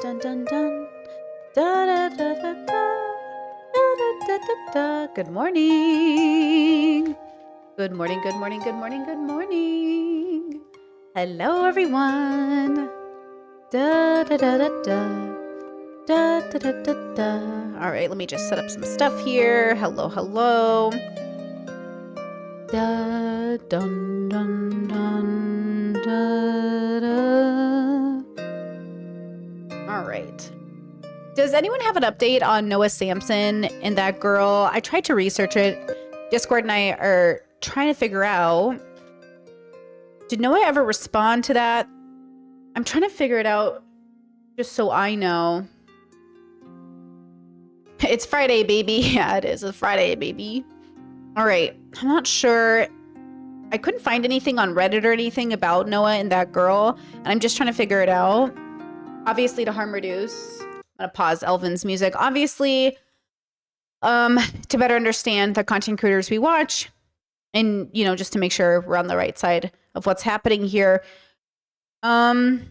dun dun dun. Da da da da da. Da da da da da. Good morning. Good morning, good morning, good morning, good morning. Hello, everyone. Da da da da da. Da da da da da. All right, let me just set up some stuff here. Hello, hello. Da dun dun dun da da. All right. Does anyone have an update on Noah Samsen and that girl? I tried to research it. Discord and I are trying to figure out, did Noah ever respond to that? I'm trying to figure it out just so I know. It's Friday, baby. Yeah, it is. It's Friday, baby. All right. I'm not sure. I couldn't find anything on Reddit or anything about Noah and that girl, and I'm just trying to figure it out. Obviously, to harm reduce. I'm gonna pause Elvin's music. Obviously, to better understand the content creators we watch, and just to make sure we're on the right side of what's happening here. Yeah,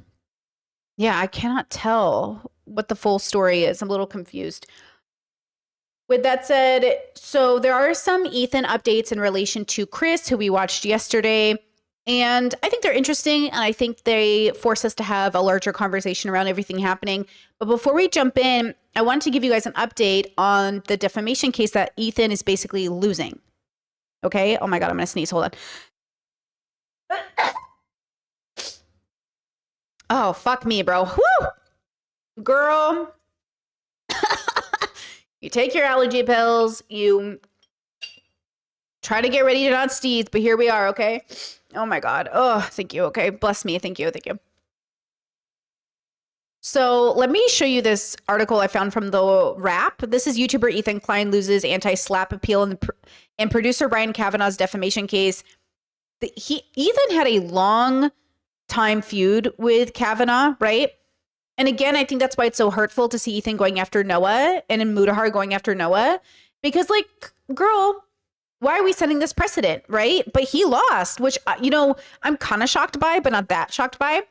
I cannot tell what the full story is. I'm a little confused. With that said, so there are some Ethan updates in relation to Chris, who we watched yesterday. And I think they're interesting, and I think they force us to have a larger conversation around everything happening. But before we jump in, I want to give you guys an update on the defamation case that Ethan is basically losing. Okay? Oh my God, I'm gonna sneeze. Hold on. Oh, fuck me, bro. Woo! Girl. You take your allergy pills, you try to get ready to not sneeze, but here we are, okay? Oh my God. Oh, thank you. Okay. Bless me. Thank you. Thank you. So let me show you this article I found from the Wrap. This is YouTuber Ethan Klein loses anti-slap appeal and producer Ryan Kavanaugh's defamation case. Ethan had a long time feud with Kavanaugh, right? And again, I think that's why it's so hurtful to see Ethan going after Noah and in Mudahar going after Noah. Because, like, girl, why are we setting this precedent, right? But he lost, which, I'm kind of shocked by, but not that shocked by.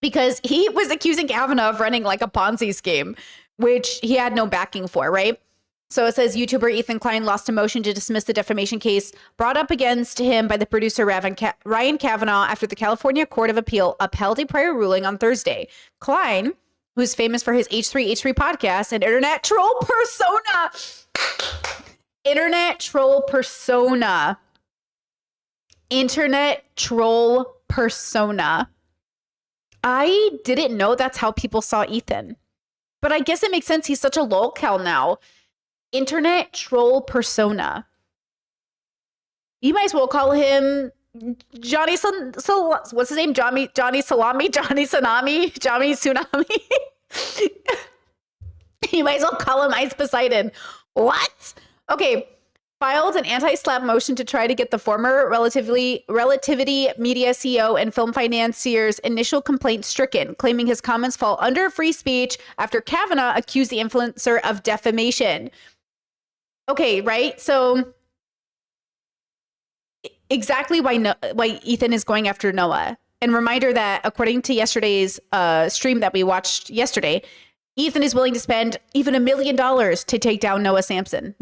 Because he was accusing Kavanaugh of running like a Ponzi scheme, which he had no backing for, right? So it says YouTuber Ethan Klein lost a motion to dismiss the defamation case brought up against him by the producer Ryan Kavanaugh after the California Court of Appeal upheld a prior ruling on Thursday. Klein, who's famous for his H3H3 podcast and internet troll persona. Internet troll persona. I didn't know that's how people saw Ethan. But I guess it makes sense. He's such a lolcow now. Internet troll persona. You might as well call him Johnny what's his name? Johnny Salami? Johnny Tsunami? Johnny Tsunami? You might as well call him Ice Poseidon. What? Okay. Filed an anti-slap motion to try to get the former Relativity Media CEO and film financier's initial complaint stricken, claiming his comments fall under free speech after Kavanaugh accused the influencer of defamation. Okay, right? So exactly why Ethan is going after Noah. And reminder that according to yesterday's stream that we watched yesterday, Ethan is willing to spend even $1 million to take down Noah Samsen.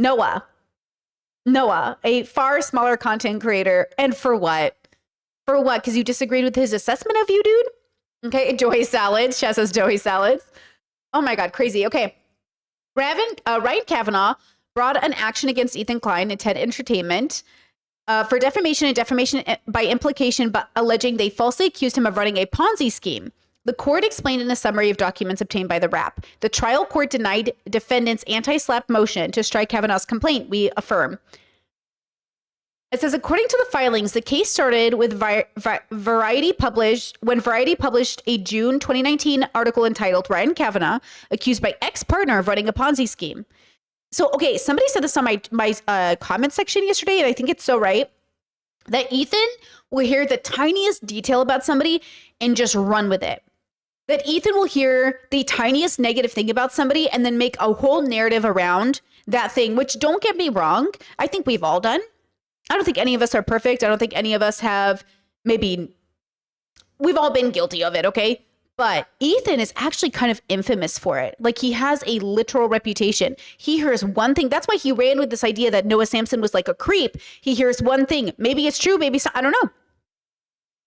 Noah, a far smaller content creator. And for what? For what? Because you disagreed with his assessment of you, dude? Okay, Joey Salads. Chaz says Joey Salads. Oh my God, crazy. Okay. Ryan Kavanaugh brought an action against Ethan Klein and TED Entertainment for defamation and defamation by implication, but alleging they falsely accused him of running a Ponzi scheme. The court explained in a summary of documents obtained by the Wrap. The trial court denied defendants' anti-slap motion to strike Kavanaugh's complaint, we affirm. It says, according to the filings, the case started with Variety published a June 2019 article entitled Ryan Kavanaugh, accused by ex-partner of running a Ponzi scheme. So, okay, somebody said this on my comment section yesterday, and I think it's so right, that Ethan will hear the tiniest detail about somebody and just run with it. That Ethan will hear the tiniest negative thing about somebody and then make a whole narrative around that thing, which, don't get me wrong, I think we've all done. I don't think any of us are perfect. I don't think any of us have, we've all been guilty of it, okay? But Ethan is actually kind of infamous for it. Like, he has a literal reputation. He hears one thing. That's why he ran with this idea that Noah Samsen was like a creep. He hears one thing. Maybe it's true. Maybe it's not. I don't know.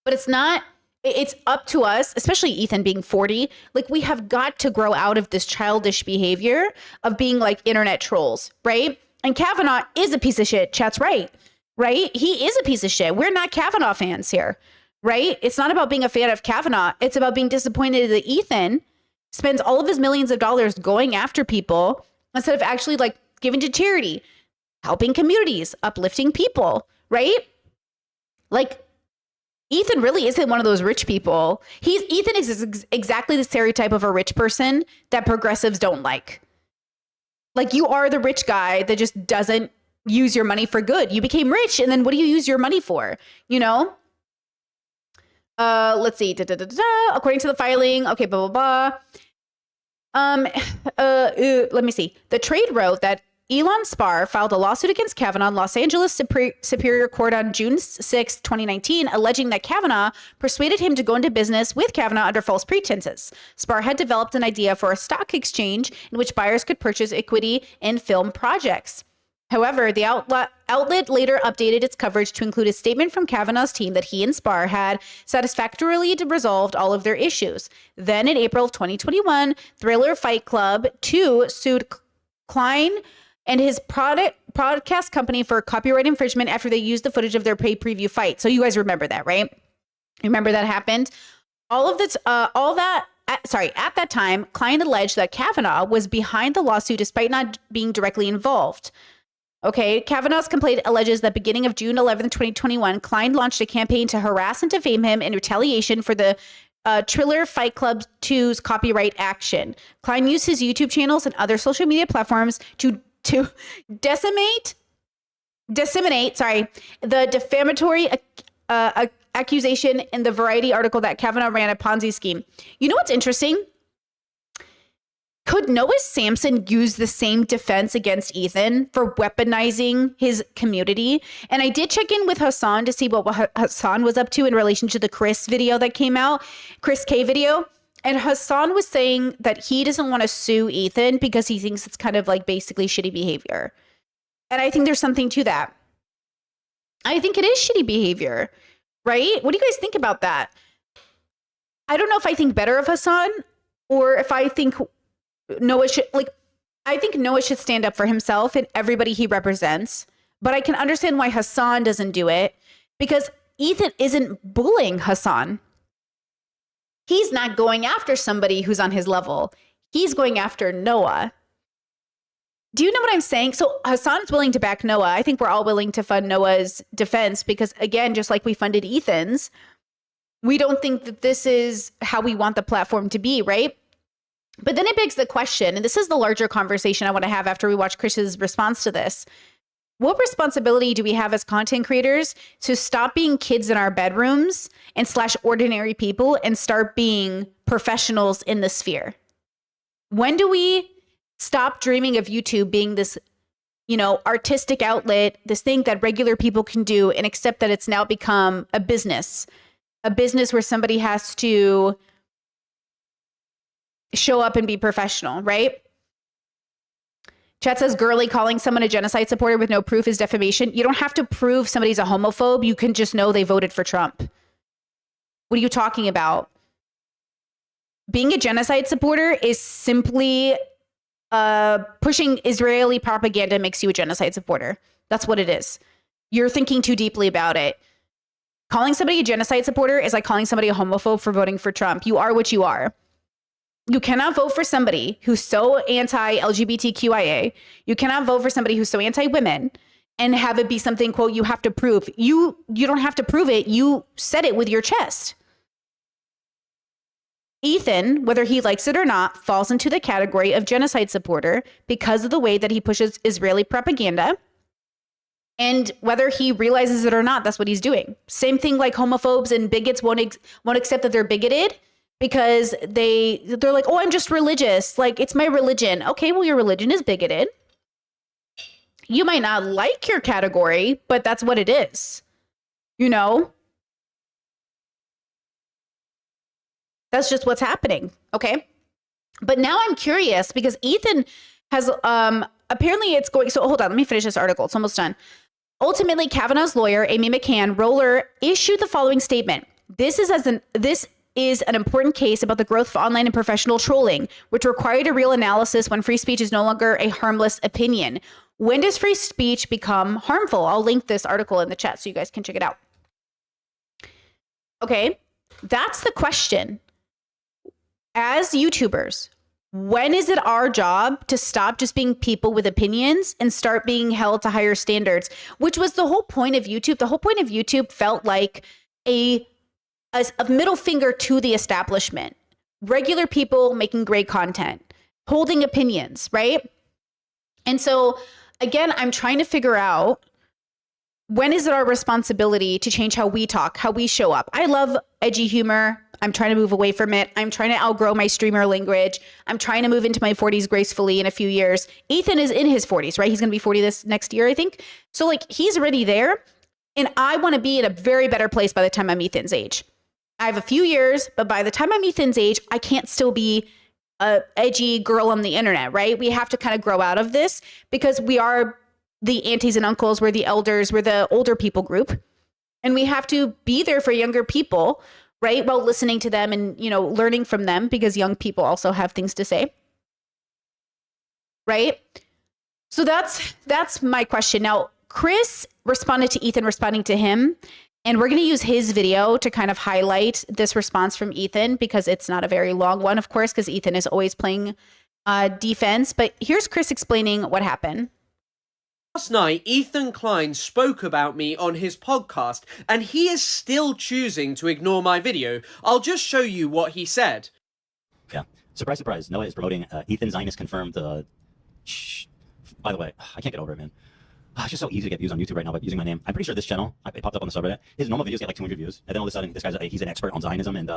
But it's not. It's up to us, especially Ethan being 40. Like, we have got to grow out of this childish behavior of being like internet trolls, right? And Kavanaugh is a piece of shit. Chat's right, right? He is a piece of shit. We're not Kavanaugh fans here, right? It's not about being a fan of Kavanaugh. It's about being disappointed that Ethan spends all of his millions of dollars going after people instead of actually like giving to charity, helping communities, uplifting people, right? Like, Ethan really isn't one of those rich people. Ethan is exactly the stereotype of a rich person that progressives don't like. Like, you are the rich guy that just doesn't use your money for good. You became rich, and then what do you use your money for? You know? Let's see. According to the filing, okay, blah, blah, blah. Let me see. The trade wrote that Elon Spar filed a lawsuit against Kavanaugh in Los Angeles Superior Court on June 6, 2019, alleging that Kavanaugh persuaded him to go into business with Kavanaugh under false pretenses. Spar had developed an idea for a stock exchange in which buyers could purchase equity in film projects. However, the outlet later updated its coverage to include a statement from Kavanaugh's team that he and Spar had satisfactorily resolved all of their issues. Then in April of 2021, Thriller Fight Club 2 sued Klein and his broadcast company for copyright infringement after they used the footage of their pay-per-view fight. So you guys remember that, right? Remember that happened? At that time, Klein alleged that Kavanaugh was behind the lawsuit despite not being directly involved. Okay, Kavanaugh's complaint alleges that beginning of June 11, 2021, Klein launched a campaign to harass and defame him in retaliation for the Thriller Fight Club 2's copyright action. Klein used his YouTube channels and other social media platforms to disseminate the defamatory accusation in the Variety article that Kavanaugh ran a Ponzi scheme. You know what's interesting? Could Noah Samsen use the same defense against Ethan for weaponizing his community? And I did check in with Hassan to see what Hassan was up to in relation to the Chris video that came out, Chris K video. And Hassan was saying that he doesn't want to sue Ethan because he thinks it's kind of like basically shitty behavior. And I think there's something to that. I think it is shitty behavior, right? What do you guys think about that? I don't know if I think better of Hassan or if I think Noah should, I think Noah should stand up for himself and everybody he represents. But I can understand why Hassan doesn't do it because Ethan isn't bullying Hassan. He's not going after somebody who's on his level. He's going after Noah. Do you know what I'm saying? So Hassan is willing to back Noah. I think we're all willing to fund Noah's defense because, again, just like we funded Ethan's, we don't think that this is how we want the platform to be, right? But then it begs the question, and this is the larger conversation I want to have after we watch Chris's response to this. What responsibility do we have as content creators to stop being kids in our bedrooms and / ordinary people and start being professionals in the sphere? When do we stop dreaming of YouTube being this, artistic outlet, this thing that regular people can do and accept that it's now become a business where somebody has to show up and be professional, right? Chat says, girly calling someone a genocide supporter with no proof is defamation. You don't have to prove somebody's a homophobe. You can just know they voted for Trump. What are you talking about? Being a genocide supporter is simply pushing Israeli propaganda makes you a genocide supporter. That's what it is. You're thinking too deeply about it. Calling somebody a genocide supporter is like calling somebody a homophobe for voting for Trump. You are what you are. You cannot vote for somebody who's so anti-LGBTQIA. You cannot vote for somebody who's so anti-women and have it be something, quote, you have to prove. You don't have to prove it. You said it with your chest. Ethan, whether he likes it or not, falls into the category of genocide supporter because of the way that he pushes Israeli propaganda. And whether he realizes it or not, that's what he's doing. Same thing like homophobes and bigots won't accept that they're bigoted. Because they're like, oh, I'm just religious. Like, it's my religion. Okay, well, your religion is bigoted. You might not like your category, but that's what it is. That's just what's happening. Okay. But now I'm curious because Ethan has apparently it's going. So hold on, let me finish this article. It's almost done. Ultimately, Kavanaugh's lawyer, Amy McCann Roller, issued the following statement. This is an important case about the growth of online and professional trolling, which required a real analysis when free speech is no longer a harmless opinion. When does free speech become harmful? I'll link this article in the chat so you guys can check it out. Okay, that's the question. As YouTubers, when is it our job to stop just being people with opinions and start being held to higher standards, which was the whole point of YouTube? The whole point of YouTube felt like a middle finger to the establishment. Regular people making great content, holding opinions, right? And so, again, I'm trying to figure out, when is it our responsibility to change how we talk, how we show up? I love edgy humor. I'm trying to move away from it. I'm trying to outgrow my streamer language. I'm trying to move into my 40s gracefully in a few years. Ethan is in his 40s, right? He's going to be 40 this next year, I think. So like he's already there. And I want to be in a very better place by the time I'm Ethan's age. I have a few years, but by the time I'm Ethan's age, I can't still be a edgy girl on the internet, right? We have to kind of grow out of this because we are the aunties and uncles, we're the elders, we're the older people group. And we have to be there for younger people, right? While listening to them and, you know, learning from them because young people also have things to say. Right? So that's my question. Now, Chris responded to Ethan responding to him, and we're going to use his video to kind of highlight this response from Ethan because it's not a very long one, of course, because Ethan is always playing defense. But here's Chris explaining what happened. Last night, Ethan Klein spoke about me on his podcast, and he is still choosing to ignore my video. I'll just show you what he said. Yeah. Surprise, surprise. Noah is promoting Ethan Zionist confirmed. By the way, I can't get over it, man. It's just so easy to get views on YouTube right now by using my name. I'm pretty sure this channel, it popped up on the subreddit, his normal videos get like 200 views. And then all of a sudden, this guy's he's an expert on Zionism and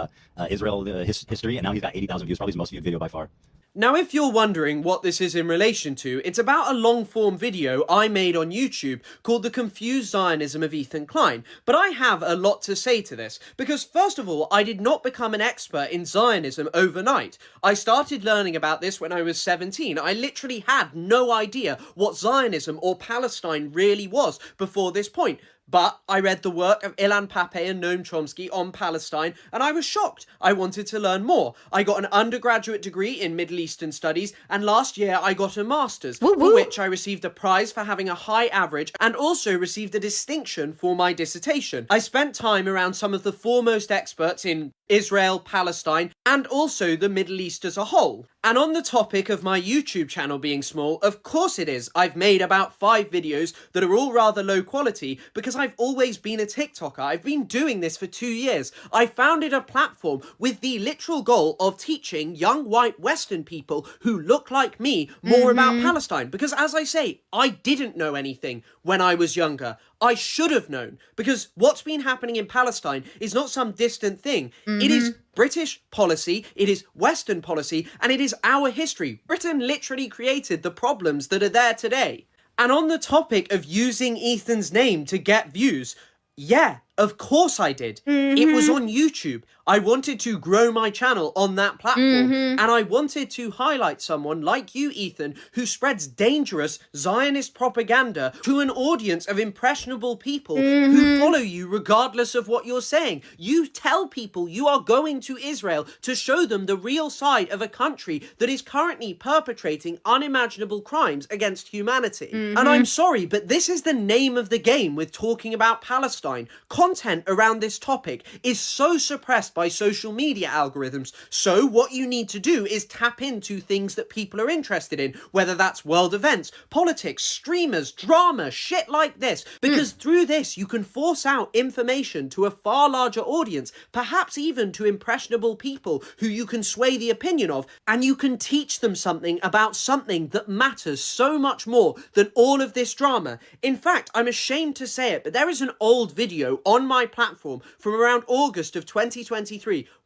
Israel history, and now he's got 80,000 views, probably his most viewed video by far. Now, if you're wondering what this is in relation to, it's about a long-form video I made on YouTube called The Confused Zionism of Ethan Klein. But I have a lot to say to this, because first of all, I did not become an expert in Zionism overnight. I started learning about this when I was 17. I literally had no idea what Zionism or Palestine really was before this point. But I read the work of Ilan Pappé and Noam Chomsky on Palestine, and I was shocked. I wanted to learn more. I got an undergraduate degree in Middle Eastern Studies, and last year I got a master's, for which I received a prize for having a high average, and also received a distinction for my dissertation. I spent time around some of the foremost experts in Israel, Palestine, and also the Middle East as a whole. And on the topic of my YouTube channel being small, of course it is. I've made about 5 videos that are all rather low quality because I've always been a TikToker. I've been doing this for 2 years. I founded a platform with the literal goal of teaching young white Western people who look like me more about Palestine. Because as I say, I didn't know anything when I was younger. I should have known, because what's been happening in Palestine is not some distant thing. It is British policy, it is Western policy, and it is our history. Britain literally created the problems that are there today. And on the topic of using Ethan's name to get views, yeah, of course I did. It was on YouTube. I wanted to grow my channel on that platform, and I wanted to highlight someone like you, Ethan, who spreads dangerous Zionist propaganda to an audience of impressionable people who follow you regardless of what you're saying. You tell people you are going to Israel to show them the real side of a country that is currently perpetrating unimaginable crimes against humanity. And I'm sorry, but this is the name of the game with talking about Palestine. Content around this topic is so suppressed by social media algorithms. So what you need to do is tap into things that people are interested in, whether that's world events, politics, streamers, drama, shit like this. Because through this, you can force out information to a far larger audience, perhaps even to impressionable people who you can sway the opinion of, and you can teach them something about something that matters so much more than all of this drama. In fact, I'm ashamed to say it, but there is an old video on my platform from around August of 2023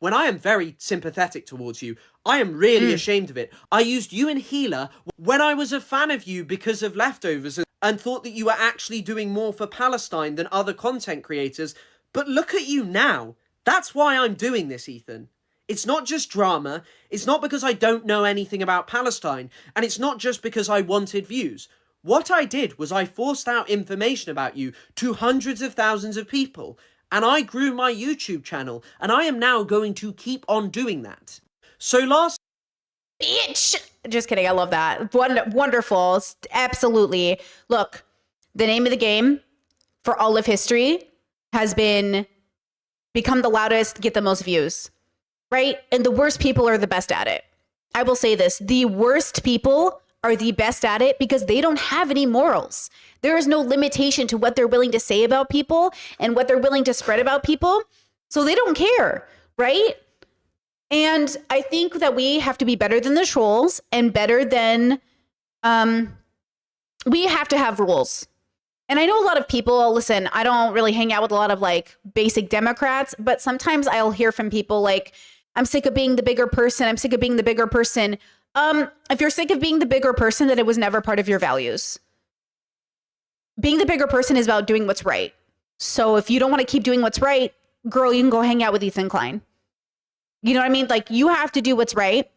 when I am very sympathetic towards you. I am really ashamed of it. I used you and Healer when I was a fan of you because of Leftovers and thought that you were actually doing more for Palestine than other content creators. But look at you now. That's why I'm doing this, Ethan. It's not just drama, it's not because I don't know anything about Palestine, and it's not just because I wanted views. What I did was I forced out information about you to hundreds of thousands of people, and I grew my YouTube channel, and I am now going to keep on doing that. So last... Bitch! Just kidding, I love that. Wonderful, absolutely. Look, the name of the game for all of history has been become the loudest, get the most views, right? And the worst people are the best at it. I will say this, the worst people are the best at it because they don't have any morals. There is no limitation to what they're willing to say about people and what they're willing to spread about people. So they don't care, right? And I think that we have to be better than the trolls and better than, we have to have rules. And I know a lot of people, listen, I don't really hang out with a lot of like basic Democrats, but sometimes I'll hear from people like, I'm sick of being the bigger person. I'm sick of being the bigger person. If you're sick of being the bigger person, then it was never part of your values. Being the bigger person is about doing what's right. So if you don't want to keep doing what's right, girl, you can go hang out with Ethan Klein. You know what I mean? Like you have to do what's right,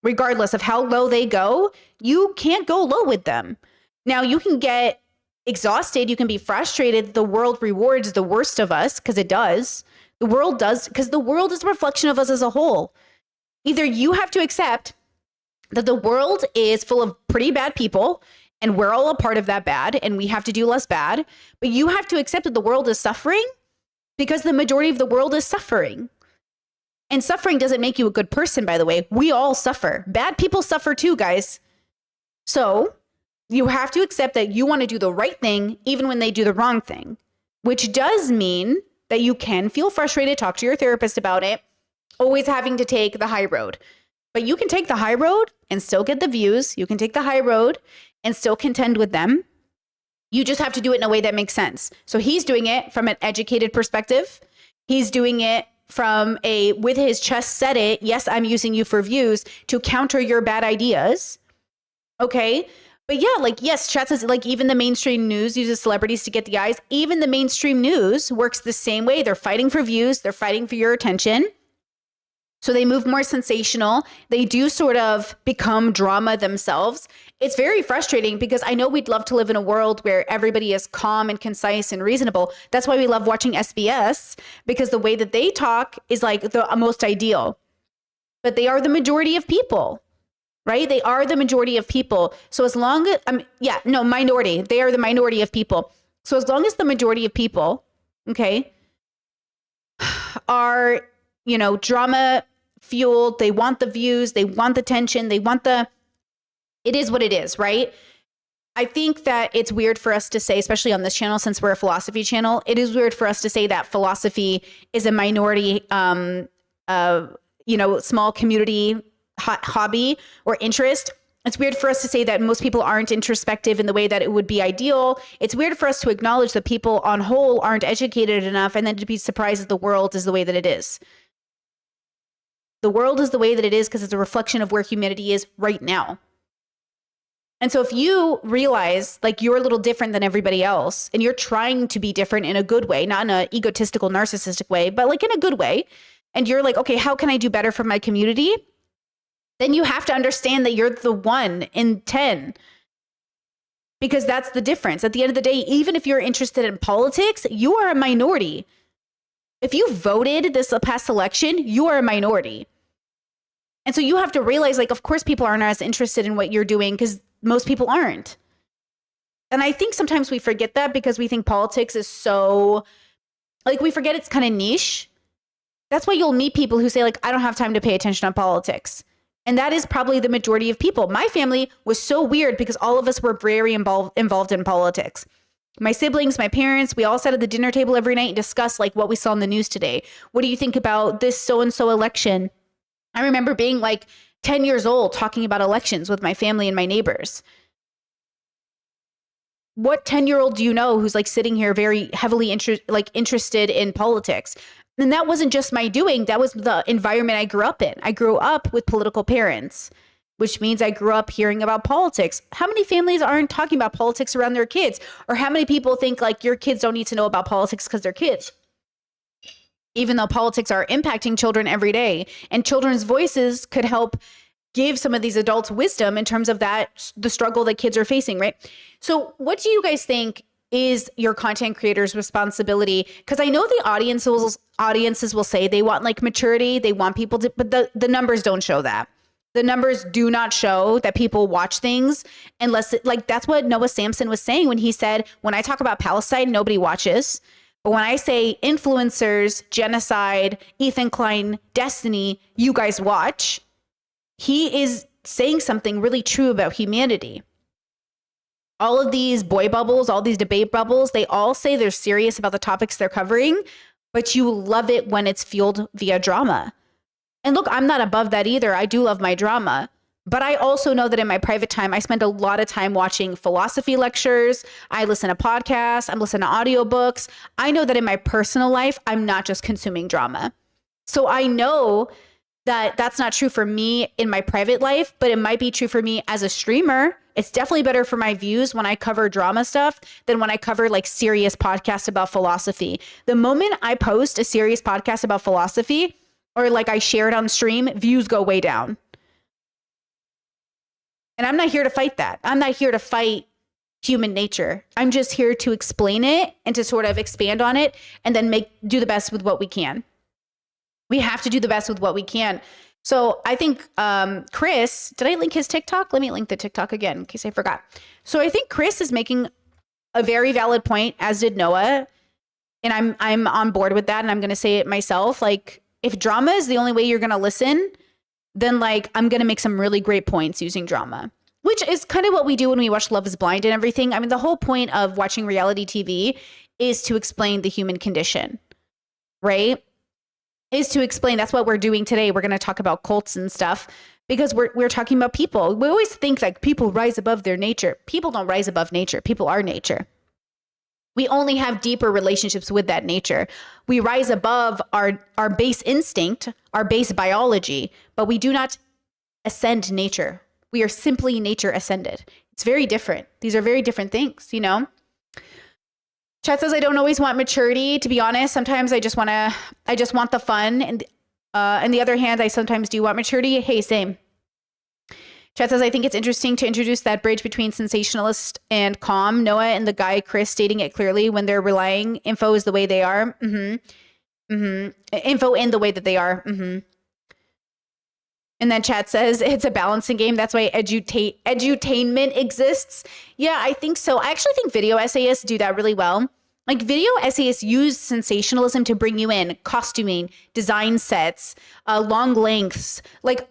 regardless of how low they go. You can't go low with them. Now you can get exhausted. You can be frustrated. The world rewards the worst of us because it does. The world does because the world is a reflection of us as a whole. Either you have to accept that the world is full of pretty bad people and we're all a part of that bad and we have to do less bad, but you have to accept that the world is suffering because the majority of the world is suffering. And suffering doesn't make you a good person, by the way. We all suffer. Bad people suffer too, guys. So you have to accept that you want to do the right thing even when they do the wrong thing, which does mean that you can feel frustrated, talk to your therapist about it, always having to take the high road. But you can take the high road and still get the views. You can take the high road and still contend with them. You just have to do it in a way that makes sense. So he's doing it from an educated perspective. He's doing it from with his chest set it, yes, I'm using you for views to counter your bad ideas. Okay. But yeah, like, yes, chat says like even the mainstream news uses celebrities to get the eyes. Even the mainstream news works the same way. They're fighting for views. They're fighting for your attention. So they move more sensational. They do sort of become drama themselves. It's very frustrating because I know we'd love to live in a world where everybody is calm and concise and reasonable. That's why we love watching SBS, because the way that they talk is like the most ideal. But they are the majority of people, right? They are the majority of people. So as long as, minority. They are the minority of people. So as long as the majority of people, okay, are, drama fueled, they want the views, they want the tension, it is what it is, right? I think that it's weird for us to say, especially on this channel, since we're a philosophy channel, it is weird for us to say that philosophy is a minority, small community hobby or interest. It's weird for us to say that most people aren't introspective in the way that it would be ideal. It's weird for us to acknowledge that people on whole aren't educated enough and then to be surprised that the world is the way that it is. The world is the way that it is because it's a reflection of where humanity is right now. And so if you realize like you're a little different than everybody else and you're trying to be different in a good way, not in an egotistical, narcissistic way, but like in a good way, and you're like, okay, how can I do better for my community? Then you have to understand that you're the 1 in 10. Because that's the difference. At the end of the day, even if you're interested in politics, you are a minority. If you voted this past election, you are a minority. And so you have to realize, like, of course, people aren't as interested in what you're doing because most people aren't. And I think sometimes we forget that because we think politics is so, like, we forget it's kind of niche. That's why you'll meet people who say, like, I don't have time to pay attention on politics. And that is probably the majority of people. My family was so weird because all of us were very involved in politics. My siblings, my parents, we all sat at the dinner table every night and discussed like what we saw in the news today. What do you think about this so-and-so election? I remember being like 10 years old talking about elections with my family and my neighbors. What 10-year-old do you know who's like sitting here very heavily interested in politics? And that wasn't just my doing. That was the environment I grew up in. I grew up with political parents, which means I grew up hearing about politics. How many families aren't talking about politics around their kids? Or how many people think like your kids don't need to know about politics because they're kids? even though politics are impacting children every day, and children's voices could help give some of these adults wisdom in terms of the struggle that kids are facing, right? So what do you guys think is your content creator's responsibility? Because I know the audiences will say they want like maturity, they want people to, but the numbers don't show that. The numbers do not show that people watch things unless that's what Noah Samsen was saying when he said, when I talk about Palestine, nobody watches. But when I say influencers, genocide, Ethan Klein, Destiny, you guys watch. He is saying something really true about humanity. All of these boy bubbles, all these debate bubbles, they all say they're serious about the topics they're covering, but you love it when it's fueled via drama. And look, I'm not above that either. I do love my drama. But I also know that in my private time, I spend a lot of time watching philosophy lectures. I listen to podcasts. I'm listening to audiobooks. I know that in my personal life, I'm not just consuming drama. So I know that that's not true for me in my private life, but it might be true for me as a streamer. It's definitely better for my views when I cover drama stuff than when I cover like serious podcasts about philosophy. The moment I post a serious podcast about philosophy or like I share it on stream, views go way down. And I'm not here to fight that. I'm not here to fight human nature. I'm just here to explain it and to sort of expand on it and then do the best with what we can. We have to do the best with what we can. So I think Chris, did I link his TikTok? Let me link the TikTok again in case I forgot. So I think Chris is making a very valid point, as did Noah. And I'm on board with that. And I'm going to say it myself. Like, if drama is the only way you're going to listen, then like I'm going to make some really great points using drama, which is kind of what we do when we watch Love is Blind and everything. I mean, the whole point of watching reality TV is to explain the human condition, right? Is to explain. That's what we're doing today. We're going to talk about cults and stuff because we're talking about people. We always think like people rise above their nature. People don't rise above nature. People are nature. We only have deeper relationships with that nature. We rise above our base instinct, our base biology, but we do not ascend nature. We are simply nature ascended. It's very different. These are very different things, you know? Chat says, I don't always want maturity. To be honest, sometimes I just want the fun. And on the other hand, I sometimes do want maturity. Hey, same. Chat says, I think it's interesting to introduce that bridge between sensationalist and calm. Noah and the guy, Chris, stating it clearly when they're relying info is the way they are. Info in the way that they are. And then chat says, it's a balancing game. That's why edutainment exists. Yeah, I think so. I actually think video essayists do that really well. Like video essayists use sensationalism to bring you in, costuming, design sets, long lengths. Like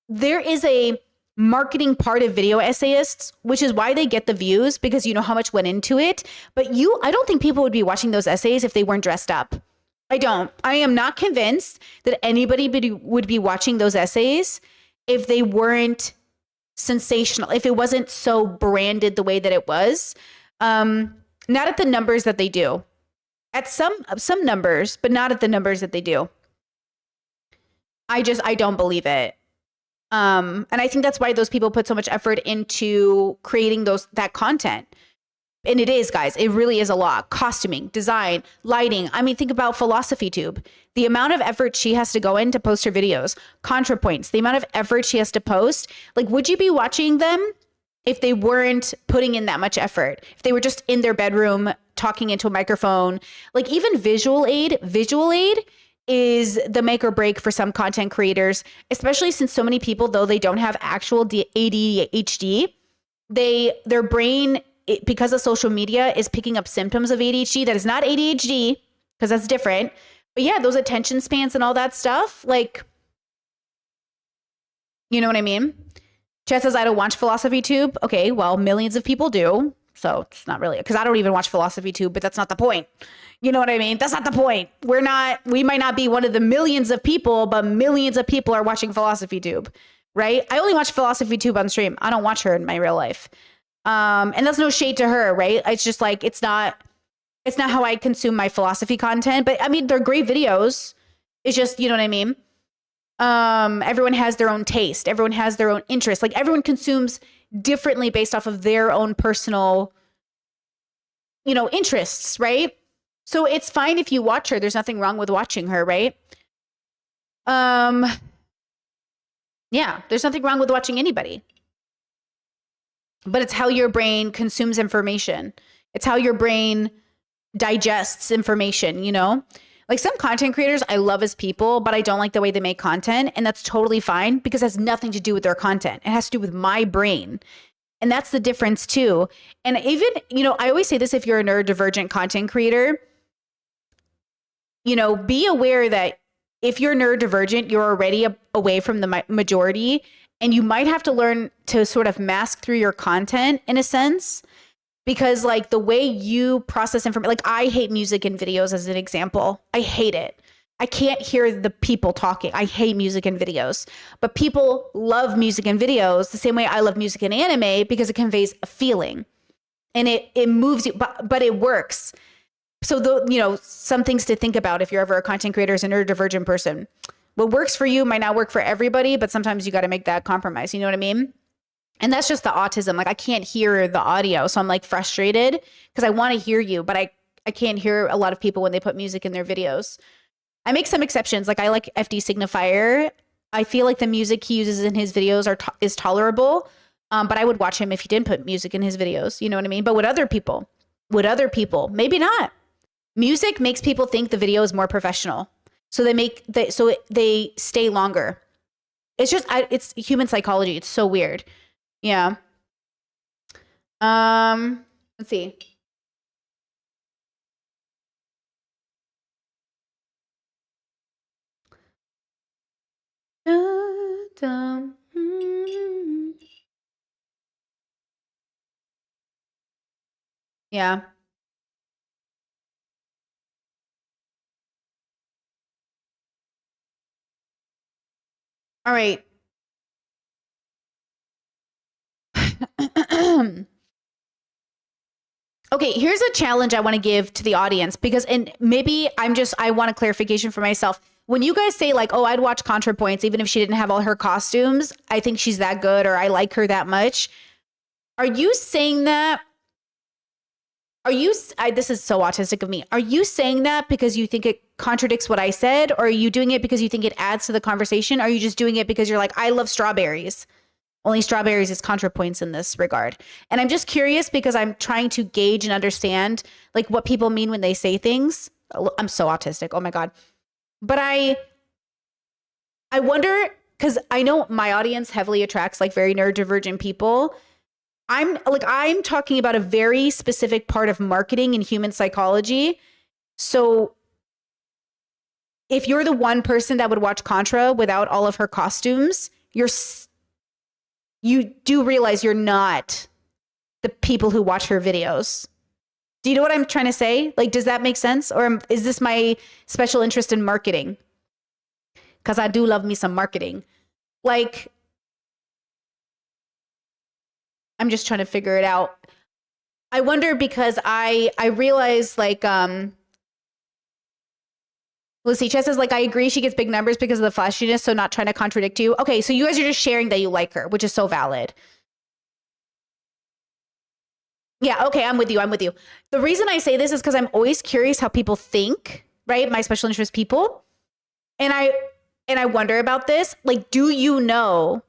there is a marketing part of video essayists, which is why they get the views because you know how much went into it. But I don't think people would be watching those essays if they weren't dressed up. I don't. I am not convinced that anybody would be watching those essays if they weren't sensational, if it wasn't so branded the way that it was. Not at the numbers that they do. At some numbers, but not at the numbers that they do. I don't believe it. And I think that's why those people put so much effort into creating that content. And it is, guys, it really is a lot. Costuming, design, lighting. I mean, think about Philosophy Tube. The amount of effort she has to go in to post her videos. ContraPoints, the amount of effort she has to post. Like, would you be watching them if they weren't putting in that much effort? If they were just in their bedroom talking into a microphone? Like, even visual aid is the make or break for some content creators, especially since so many people, though they don't have actual ADHD, their brain, because of social media, is picking up symptoms of ADHD. That is not ADHD, because that's different. But yeah, those attention spans and all that stuff, like, you know what I mean? Chat says, I don't watch Philosophy Tube. Okay, well, millions of people do. So it's not really, because I don't even watch Philosophy Tube, but that's not the point. You know what I mean? That's not the point. We might not be one of the millions of people, but millions of people are watching Philosophy Tube, right? I only watch Philosophy Tube on stream. I don't watch her in my real life. And that's no shade to her, right? It's just like, it's not how I consume my philosophy content, but I mean, they're great videos. It's just, you know what I mean? Everyone has their own taste. Everyone has their own interest. Like everyone consumes differently based off of their own personal, interests, right? So it's fine if you watch her. There's nothing wrong with watching her, right? Yeah, there's nothing wrong with watching anybody. But it's how your brain consumes information. It's how your brain digests information, you know? Like some content creators I love as people, but I don't like the way they make content. And that's totally fine because it has nothing to do with their content. It has to do with my brain. And that's the difference too. And even, you know, I always say this, if you're a neurodivergent content creator, you know, be aware that if you're neurodivergent, you're already away from the majority, and you might have to learn to sort of mask through your content in a sense, because like the way you process information, like I hate music in videos as an example. I hate it. I can't hear the people talking. I hate music in videos, but people love music in videos the same way I love music in anime because it conveys a feeling and it moves you, but it works. So, you know, some things to think about if you're ever a content creator as a neurodivergent person. What works for you might not work for everybody, but sometimes you got to make that compromise. You know what I mean? And that's just the autism. Like I can't hear the audio. So I'm like frustrated because I want to hear you, but I can't hear a lot of people when they put music in their videos. I make some exceptions. Like I like FD Signifier. I feel like the music he uses in his videos is tolerable. But I would watch him if he didn't put music in his videos. You know what I mean? But with other people, maybe not. Music makes people think the video is more professional. So they stay longer. It's just, it's human psychology. It's so weird. Yeah. Let's see. Yeah. All right. Okay, here's a challenge I want to give to the audience because, and maybe I want a clarification for myself. When you guys say like, oh, I'd watch ContraPoints even if she didn't have all her costumes, I think she's that good or I like her that much. Are you saying that? This is so autistic of me. Are you saying that because you think it contradicts what I said? Or are you doing it because you think it adds to the conversation? Or are you just doing it because you're like, I love strawberries? Only strawberries is ContraPoints in this regard. And I'm just curious because I'm trying to gauge and understand like what people mean when they say things. I'm so autistic. Oh my God. But I wonder, because I know my audience heavily attracts like very neurodivergent people. I'm talking about a very specific part of marketing and human psychology. So if you're the one person that would watch Contra without all of her costumes, you do realize you're not the people who watch her videos. Do you know what I'm trying to say? Like, does that make sense? Or is this my special interest in marketing? Because I do love me some marketing. Like, I'm just trying to figure it out. I wonder because I realize like, Lucy Chess says, like, I agree she gets big numbers because of the flashiness, so not trying to contradict you. Okay, so you guys are just sharing that you like her, which is so valid. Yeah, okay, I'm with you. The reason I say this is because I'm always curious how people think, right? My special interest people. And I wonder about this. Like, do you know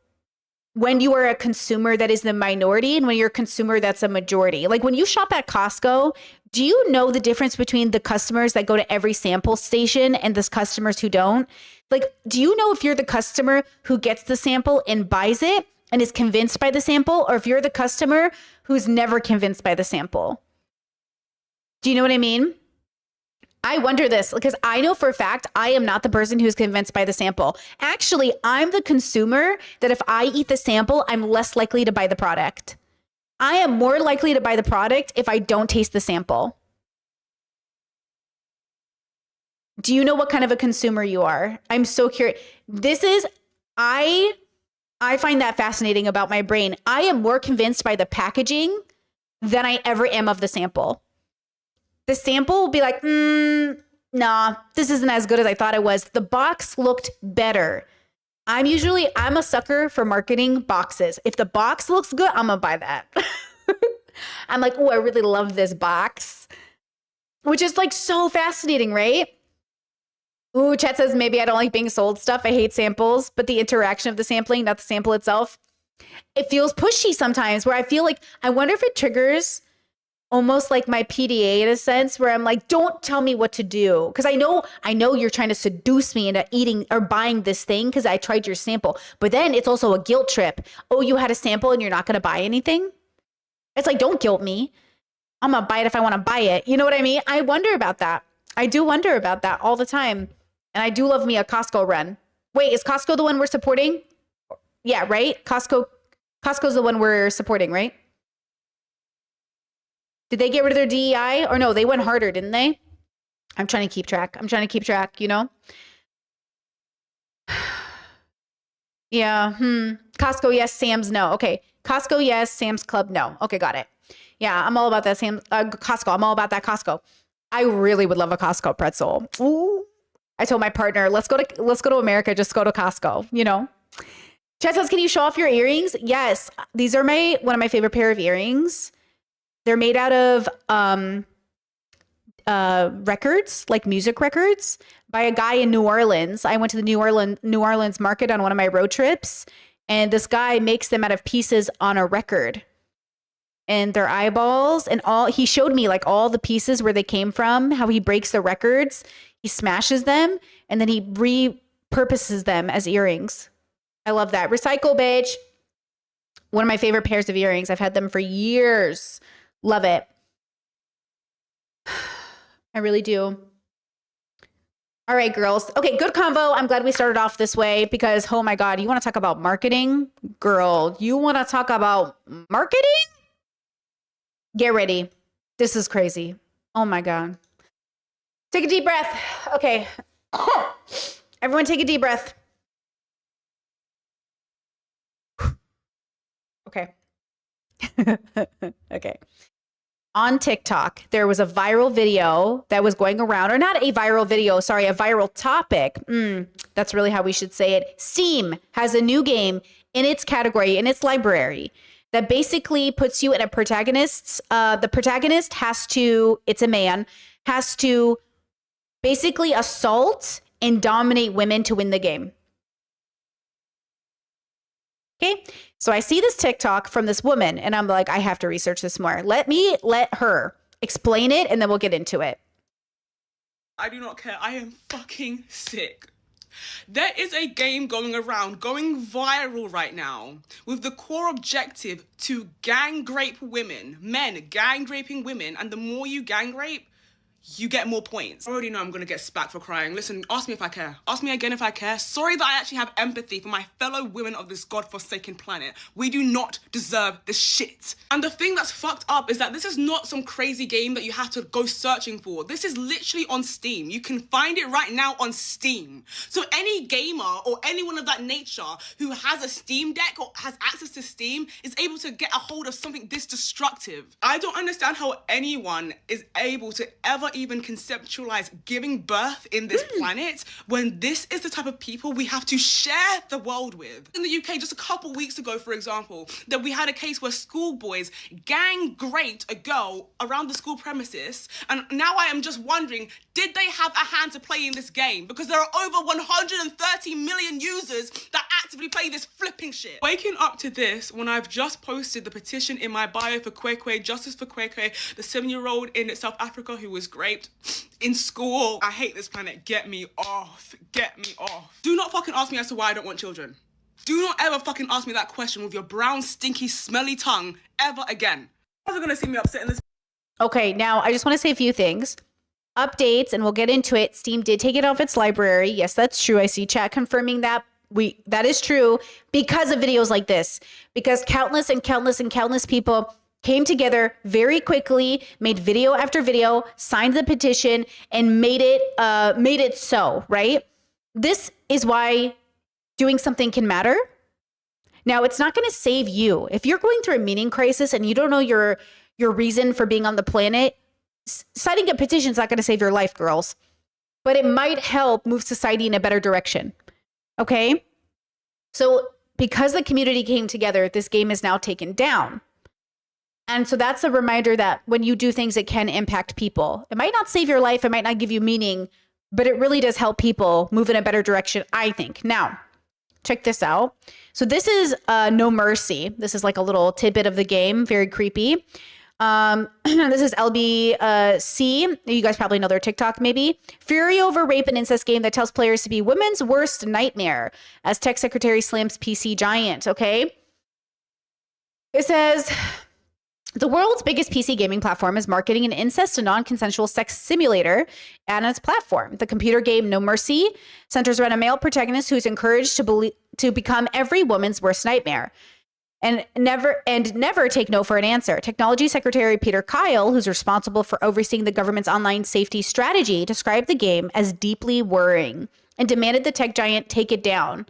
when you are a consumer that is the minority and when you're a consumer that's a majority? Like when you shop at Costco, do you know the difference between the customers that go to every sample station and the customers who don't? Like, do you know if you're the customer who gets the sample and buys it and is convinced by the sample, or if you're the customer who's never convinced by the sample? Do you know what I mean? I wonder this because I know for a fact I am not the person who's convinced by the sample. Actually, I'm the consumer that if I eat the sample, I'm less likely to buy the product. I am more likely to buy the product if I don't taste the sample. Do you know what kind of a consumer you are? I'm so curious. I find that fascinating about my brain. I am more convinced by the packaging than I ever am of the sample. The sample will be like, nah, this isn't as good as I thought it was. The box looked better. I'm a sucker for marketing boxes. If the box looks good, I'm gonna buy that. I'm like, oh, I really love this box. which is like so fascinating, right? Ooh, chat says maybe I don't like being sold stuff. I hate samples, but the interaction of the sampling, not the sample itself, it feels pushy sometimes where I feel like I wonder if it triggers almost like my PDA in a sense where I'm like, don't tell me what to do. Cause I know you're trying to seduce me into eating or buying this thing because I tried your sample. But then it's also a guilt trip. Oh, you had a sample and you're not going to buy anything? It's like, don't guilt me. I'm going to buy it if I want to buy it. You know what I mean? I wonder about that. I do wonder about that all the time. And I do love me a Costco run. Wait, is Costco the one we're supporting? Yeah, right? Costco's the one we're supporting, right? Did they get rid of their DEI? Or no, they went harder, didn't they? I'm trying to keep track. You know? Yeah. Costco, yes. Sam's, no. Okay. Costco, yes. Sam's Club, no. Okay, got it. Yeah, I'm all about that. Costco. I'm all about that Costco. I really would love a Costco pretzel. Ooh. I told my partner, let's go to America. Just go to Costco. You know. Chat says, can you show off your earrings? Yes, these are one of my favorite pair of earrings. They're made out of records, like music records, by a guy in New Orleans. I went to the New Orleans market on one of my road trips, and this guy makes them out of pieces on a record. And their eyeballs and all, he showed me like all the pieces where they came from, how he breaks the records, he smashes them, and then he repurposes them as earrings. I love that. Recycle, bitch. One of my favorite pairs of earrings. I've had them for years. Love it. I really do. All right, girls. Okay, good convo. I'm glad we started off this way because, oh my God, you want to talk about marketing? Girl, you want to talk about marketing? Get ready. This is crazy. Oh my God. Take a deep breath. Okay. Everyone take a deep breath. Okay. Okay. On TikTok, there was a viral video that was going around, or not a viral video, sorry, a viral topic. That's really how we should say it. Steam has a new game in its category, in its library, that basically puts you in a protagonist's, the protagonist has to, it's a man, has to basically assault and dominate women to win the game. Okay. So I see this TikTok from this woman and I'm like, I have to research this more. Let her explain it and then we'll get into it. I do not care. I am fucking sick. There is a game going around, going viral right now, with the core objective to gang rape women, men gang raping women, and the more you gang rape, you get more points. I already know I'm gonna get spacked for crying. Listen, ask me if I care. Ask me again if I care. Sorry that I actually have empathy for my fellow women of this godforsaken planet. We do not deserve this shit. And the thing that's fucked up is that this is not some crazy game that you have to go searching for. This is literally on Steam. You can find it right now on Steam. So any gamer or anyone of that nature who has a Steam Deck or has access to Steam is able to get a hold of something this destructive. I don't understand how anyone is able to ever even conceptualize giving birth in this planet when this is the type of people we have to share the world with. In the UK, just a couple weeks ago, for example, that we had a case where schoolboys gang raped a girl around the school premises, and now I am just wondering, did they have a hand to play in this game? Because there are over 130 million users that actively play this flipping shit. Waking up to this when I've just posted the petition in my bio for Kwekwe, justice for Kwekwe, the 7-year-old in South Africa who was raped in school. I hate this planet. Get me off. Get me off. Do not fucking ask me as to why I don't want children. Do not ever fucking ask me that question with your brown, stinky, smelly tongue ever again. You guys are gonna see me upset in this. Okay, now I just want to say a few things. Updates, and we'll get into it. Steam did take it off its library. Yes, that's true. I see chat confirming that. That is true because of videos like this. Because countless and countless and countless people came together very quickly, made video after video, signed the petition, and made it so, right? This is why doing something can matter. Now, it's not going to save you. If you're going through a meaning crisis and you don't know your reason for being on the planet, signing a petition is not going to save your life, girls. But it might help move society in a better direction. Okay? So because the community came together, this game is now taken down. And so that's a reminder that when you do things, it can impact people. It might not save your life, it might not give you meaning, but it really does help people move in a better direction, I think. Now, check this out. So this is No Mercy. This is like a little tidbit of the game, very creepy. This is LBC. You guys probably know their TikTok, maybe. Fury over rape and incest game that tells players to be women's worst nightmare as tech secretary slams PC giant. Okay. It says the world's biggest PC gaming platform is marketing an incest and non-consensual sex simulator on its platform. The computer game No Mercy centers around a male protagonist who's encouraged to become every woman's worst nightmare. And never take no for an answer. Technology Secretary Peter Kyle, who's responsible for overseeing the government's online safety strategy, described the game as deeply worrying and demanded the tech giant take it down.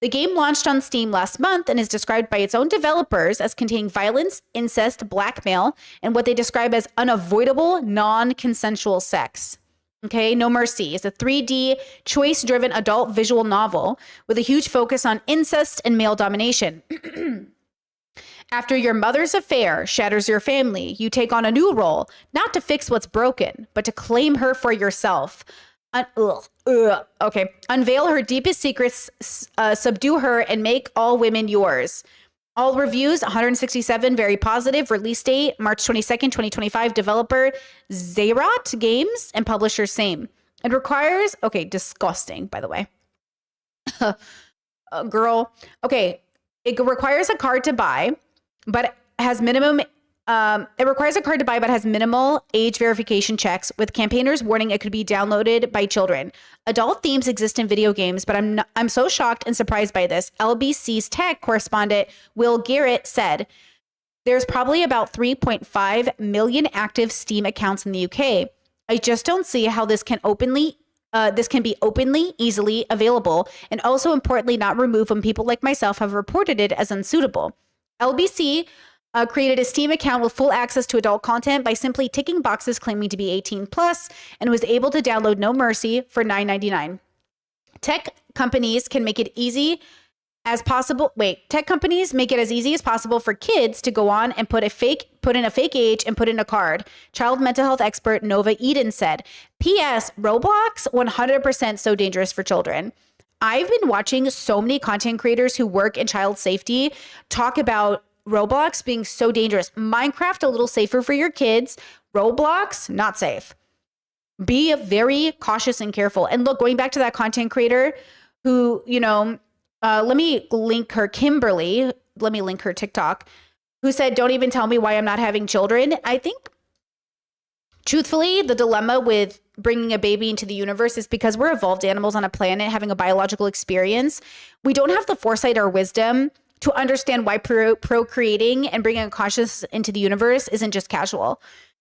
The game launched on Steam last month and is described by its own developers as containing violence, incest, blackmail, and what they describe as unavoidable non-consensual sex. Okay, No Mercy is a 3D choice-driven adult visual novel with a huge focus on incest and male domination. After your mother's affair shatters your family, you take on a new role, not to fix what's broken, but to claim her for yourself. Okay. Unveil her deepest secrets, subdue her, and make all women yours. All reviews, 167, very positive. Release date, March 22nd, 2025. Developer, Zerat Games, and publisher, same. It requires, okay, disgusting, by the way. Girl. Okay. It requires a card to buy, but has minimum minimal age verification checks with campaigners warning it could be downloaded by children. Adult themes exist in video games, but I'm so shocked and surprised by this. LBC's tech correspondent Will Garrett said, "There's probably about 3.5 million active Steam accounts in the UK. I just don't see how this can be openly, easily available, and also importantly not removed when people like myself have reported it as unsuitable." LBC created a Steam account with full access to adult content by simply ticking boxes claiming to be 18 plus and was able to download No Mercy for $9.99. Tech companies make it as easy as possible for kids to go on and put in a fake age and put in a card. Child mental health expert Nova Eden said, "P.S. Roblox 100% so dangerous for children." I've been watching so many content creators who work in child safety talk about Roblox being so dangerous. Minecraft, a little safer for your kids. Roblox, not safe. Be very cautious and careful. And look, going back to that content creator who, let me link her, Kimberly. Let me link her TikTok, who said, "Don't even tell me why I'm not having children." I think, truthfully, the dilemma with bringing a baby into the universe is because we're evolved animals on a planet having a biological experience. We don't have the foresight or wisdom to understand why procreating and bringing a consciousness into the universe isn't just casual.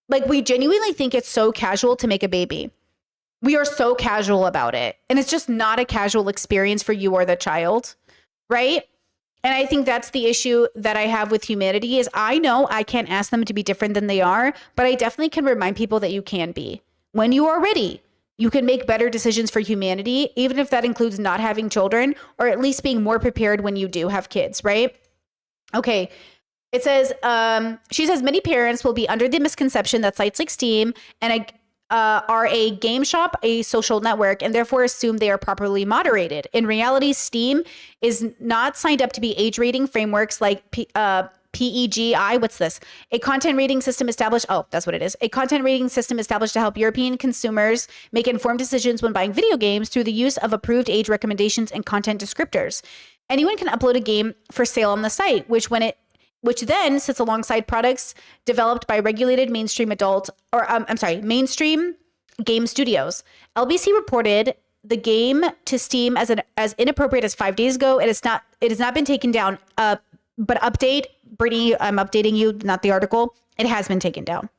Like, we genuinely think it's so casual to make a baby. We are so casual about it. And it's just not a casual experience for you or the child, right? And I think that's the issue that I have with humanity is I know I can't ask them to be different than they are, but I definitely can remind people that you can be. When you are ready, you can make better decisions for humanity, even if that includes not having children, or at least being more prepared when you do have kids, right? Okay. It says, she says many parents will be under the misconception that sites like Steam and are a game shop, a social network, and therefore assume they are properly moderated. In reality, Steam is not signed up to be age rating frameworks like PEGI. What's this? A content rating system established. Oh, that's what it is. A content rating system established to help European consumers make informed decisions when buying video games through the use of approved age recommendations and content descriptors. Anyone can upload a game for sale on the site, which then sits alongside products developed by regulated mainstream game studios. LBC reported the game to Steam as inappropriate as 5 days ago. It has not been taken down. But update, Brittany, I'm updating you, not the article. It has been taken down.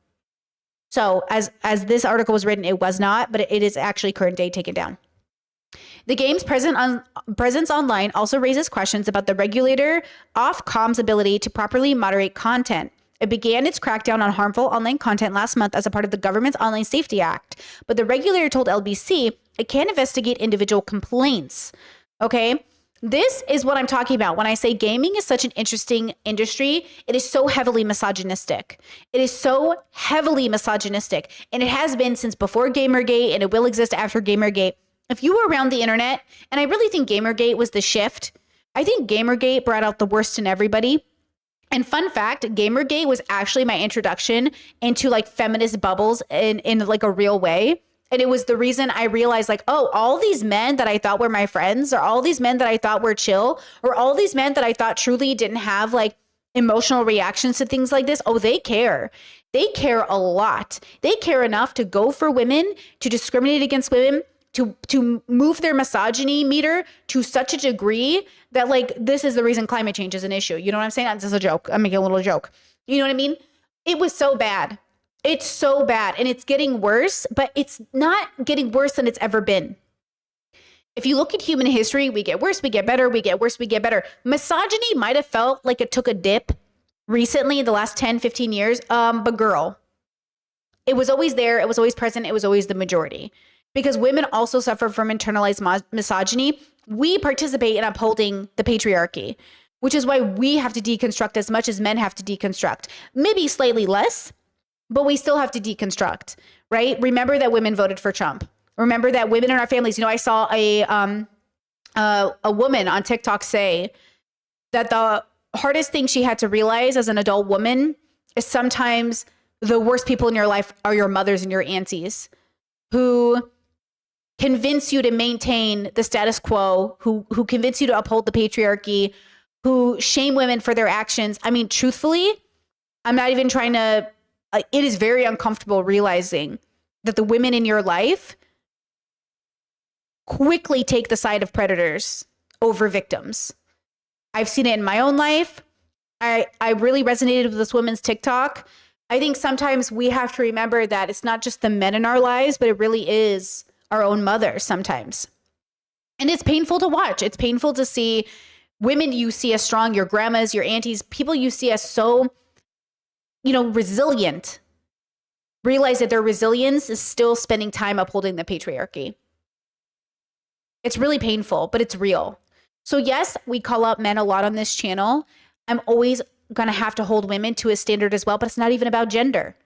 So as this article was written, it was not, but it is actually current day taken down. The game's presence online also raises questions about the regulator Ofcom's ability to properly moderate content. It began its crackdown on harmful online content last month as a part of the government's Online Safety Act, but the regulator told LBC it can't investigate individual complaints. Okay? This is what I'm talking about. When I say gaming is such an interesting industry, it is so heavily misogynistic. It is so heavily misogynistic. And it has been since before Gamergate, and it will exist after Gamergate. If you were around the internet, and I really think Gamergate was the shift, I think Gamergate brought out the worst in everybody. And fun fact, Gamergate was actually my introduction into like feminist bubbles in like a real way. And it was the reason I realized like, oh, all these men that I thought were my friends, or all these men that I thought were chill, or all these men that I thought truly didn't have like emotional reactions to things like this. Oh, they care. They care a lot. They care enough to go for women, to discriminate against women, to move their misogyny meter to such a degree that like, this is the reason climate change is an issue. You know what I'm saying? This is a joke. I'm making a little joke. You know what I mean? It was so bad. It's so bad, and it's getting worse, but it's not getting worse than it's ever been. If you look at human history, we get worse, we get better, we get worse, we get better. Misogyny might have felt like it took a dip recently in the last 10, 15 years, but girl, it was always there, it was always present, it was always the majority. Because women also suffer from internalized misogyny. We participate in upholding the patriarchy, which is why we have to deconstruct as much as men have to deconstruct. Maybe slightly less, but we still have to deconstruct, right? Remember that women voted for Trump. Remember that women in our families, I saw a woman on TikTok say that the hardest thing she had to realize as an adult woman is sometimes the worst people in your life are your mothers and your aunties, who convince you to maintain the status quo, who convince you to uphold the patriarchy, who shame women for their actions. I mean, truthfully, I'm not even trying to, it is very uncomfortable realizing that the women in your life quickly take the side of predators over victims. I've seen it in my own life. I really resonated with this woman's TikTok. I think sometimes we have to remember that it's not just the men in our lives, but it really is our own mothers sometimes. And it's painful to watch. It's painful to see women you see as strong, your grandmas, your aunties, people you see as so, resilient, realize that their resilience is still spending time upholding the patriarchy. It's really painful, but it's real. So yes, we call out men a lot on this channel. I'm always going to have to hold women to a standard as well, but it's not even about gender.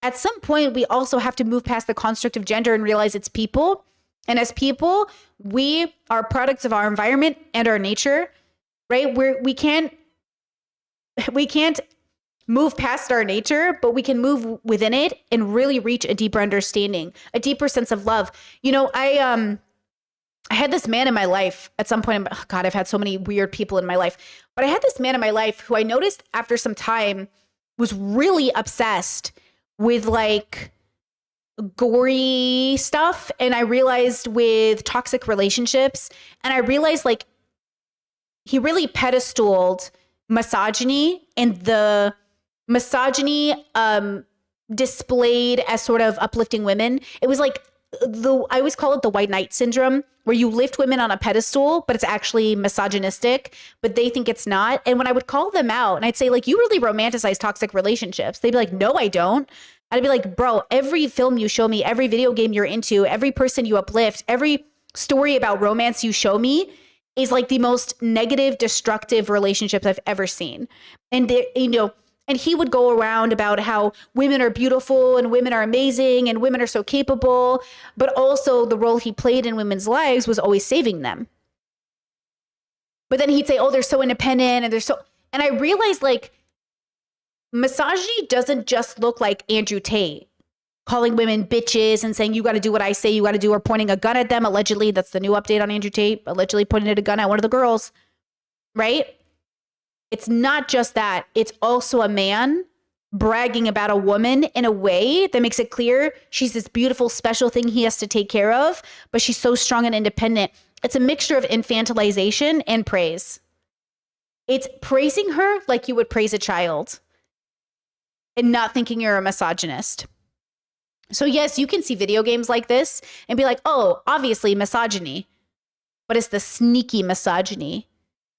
At some point, we also have to move past the construct of gender and realize it's people. And as people, we are products of our environment and our nature, right? We can't move past our nature, but we can move within it and really reach a deeper understanding, a deeper sense of love. I had this man in my life at some point. Oh God, I've had so many weird people in my life, but I had this man in my life who I noticed after some time was really obsessed with like gory stuff. And I realized with toxic relationships, and I realized like he really pedestaled misogyny, and the misogyny displayed as sort of uplifting women. It was like I always call it the white knight syndrome, where you lift women on a pedestal, but it's actually misogynistic, but they think it's not. And when I would call them out and I'd say like, you really romanticize toxic relationships, they'd be like, no, I don't. I'd be like, bro, every film you show me, every video game you're into, every person you uplift, every story about romance you show me is like the most negative, destructive relationships I've ever seen. And and he would go around about how women are beautiful and women are amazing and women are so capable, but also the role he played in women's lives was always saving them. But then he'd say, oh, they're so independent and I realized like misogyny doesn't just look like Andrew Tate calling women bitches and saying, you got to do what I say you got to do, or pointing a gun at them. Allegedly, that's the new update on Andrew Tate, allegedly pointing a gun at one of the girls, right? It's not just that. It's also a man bragging about a woman in a way that makes it clear she's this beautiful, special thing he has to take care of, but she's so strong and independent. It's a mixture of infantilization and praise. It's praising her like you would praise a child and not thinking you're a misogynist. So yes, you can see video games like this and be like, oh, obviously misogyny, but it's the sneaky misogyny.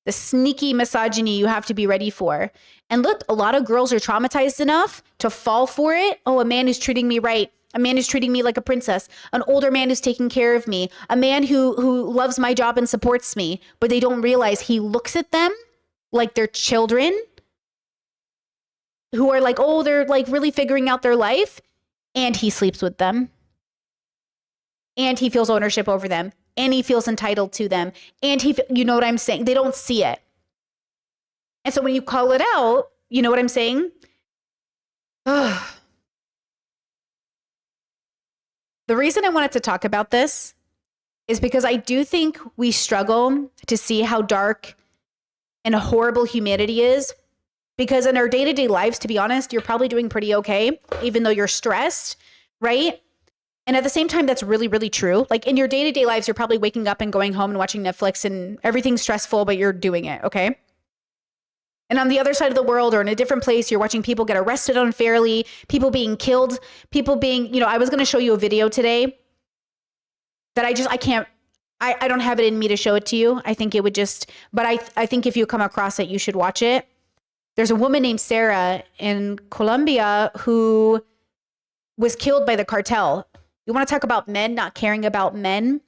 The sneaky misogyny you have to be ready for. And look, a lot of girls are traumatized enough to fall for it. Oh, a man who's treating me right. a man who's treating me like a princess, an older man who's taking care of me, a man who loves my job and supports me, but they don't realize he looks at them like they're children who are like, oh, they're like really figuring out their life, and he sleeps with them. And he feels ownership over them, and he feels entitled to them. And you know what I'm saying? They don't see it. And so when you call it out, you know what I'm saying? The reason I wanted to talk about this is because I do think we struggle to see how dark and horrible humanity is. Because in our day-to-day lives, to be honest, you're probably doing pretty okay, even though you're stressed, right? And at the same time, that's really, really true. Like in your day-to-day lives, you're probably waking up and going home and watching Netflix and everything's stressful, but you're doing it, okay? And on the other side of the world or in a different place, you're watching people get arrested unfairly, people being killed, people being, I was going to show you a video today that I don't have it in me to show it to you. I think it would but I think if you come across it, you should watch it. There's a woman named Sarah in Colombia who was killed by the cartel. You want to talk about men not caring about men?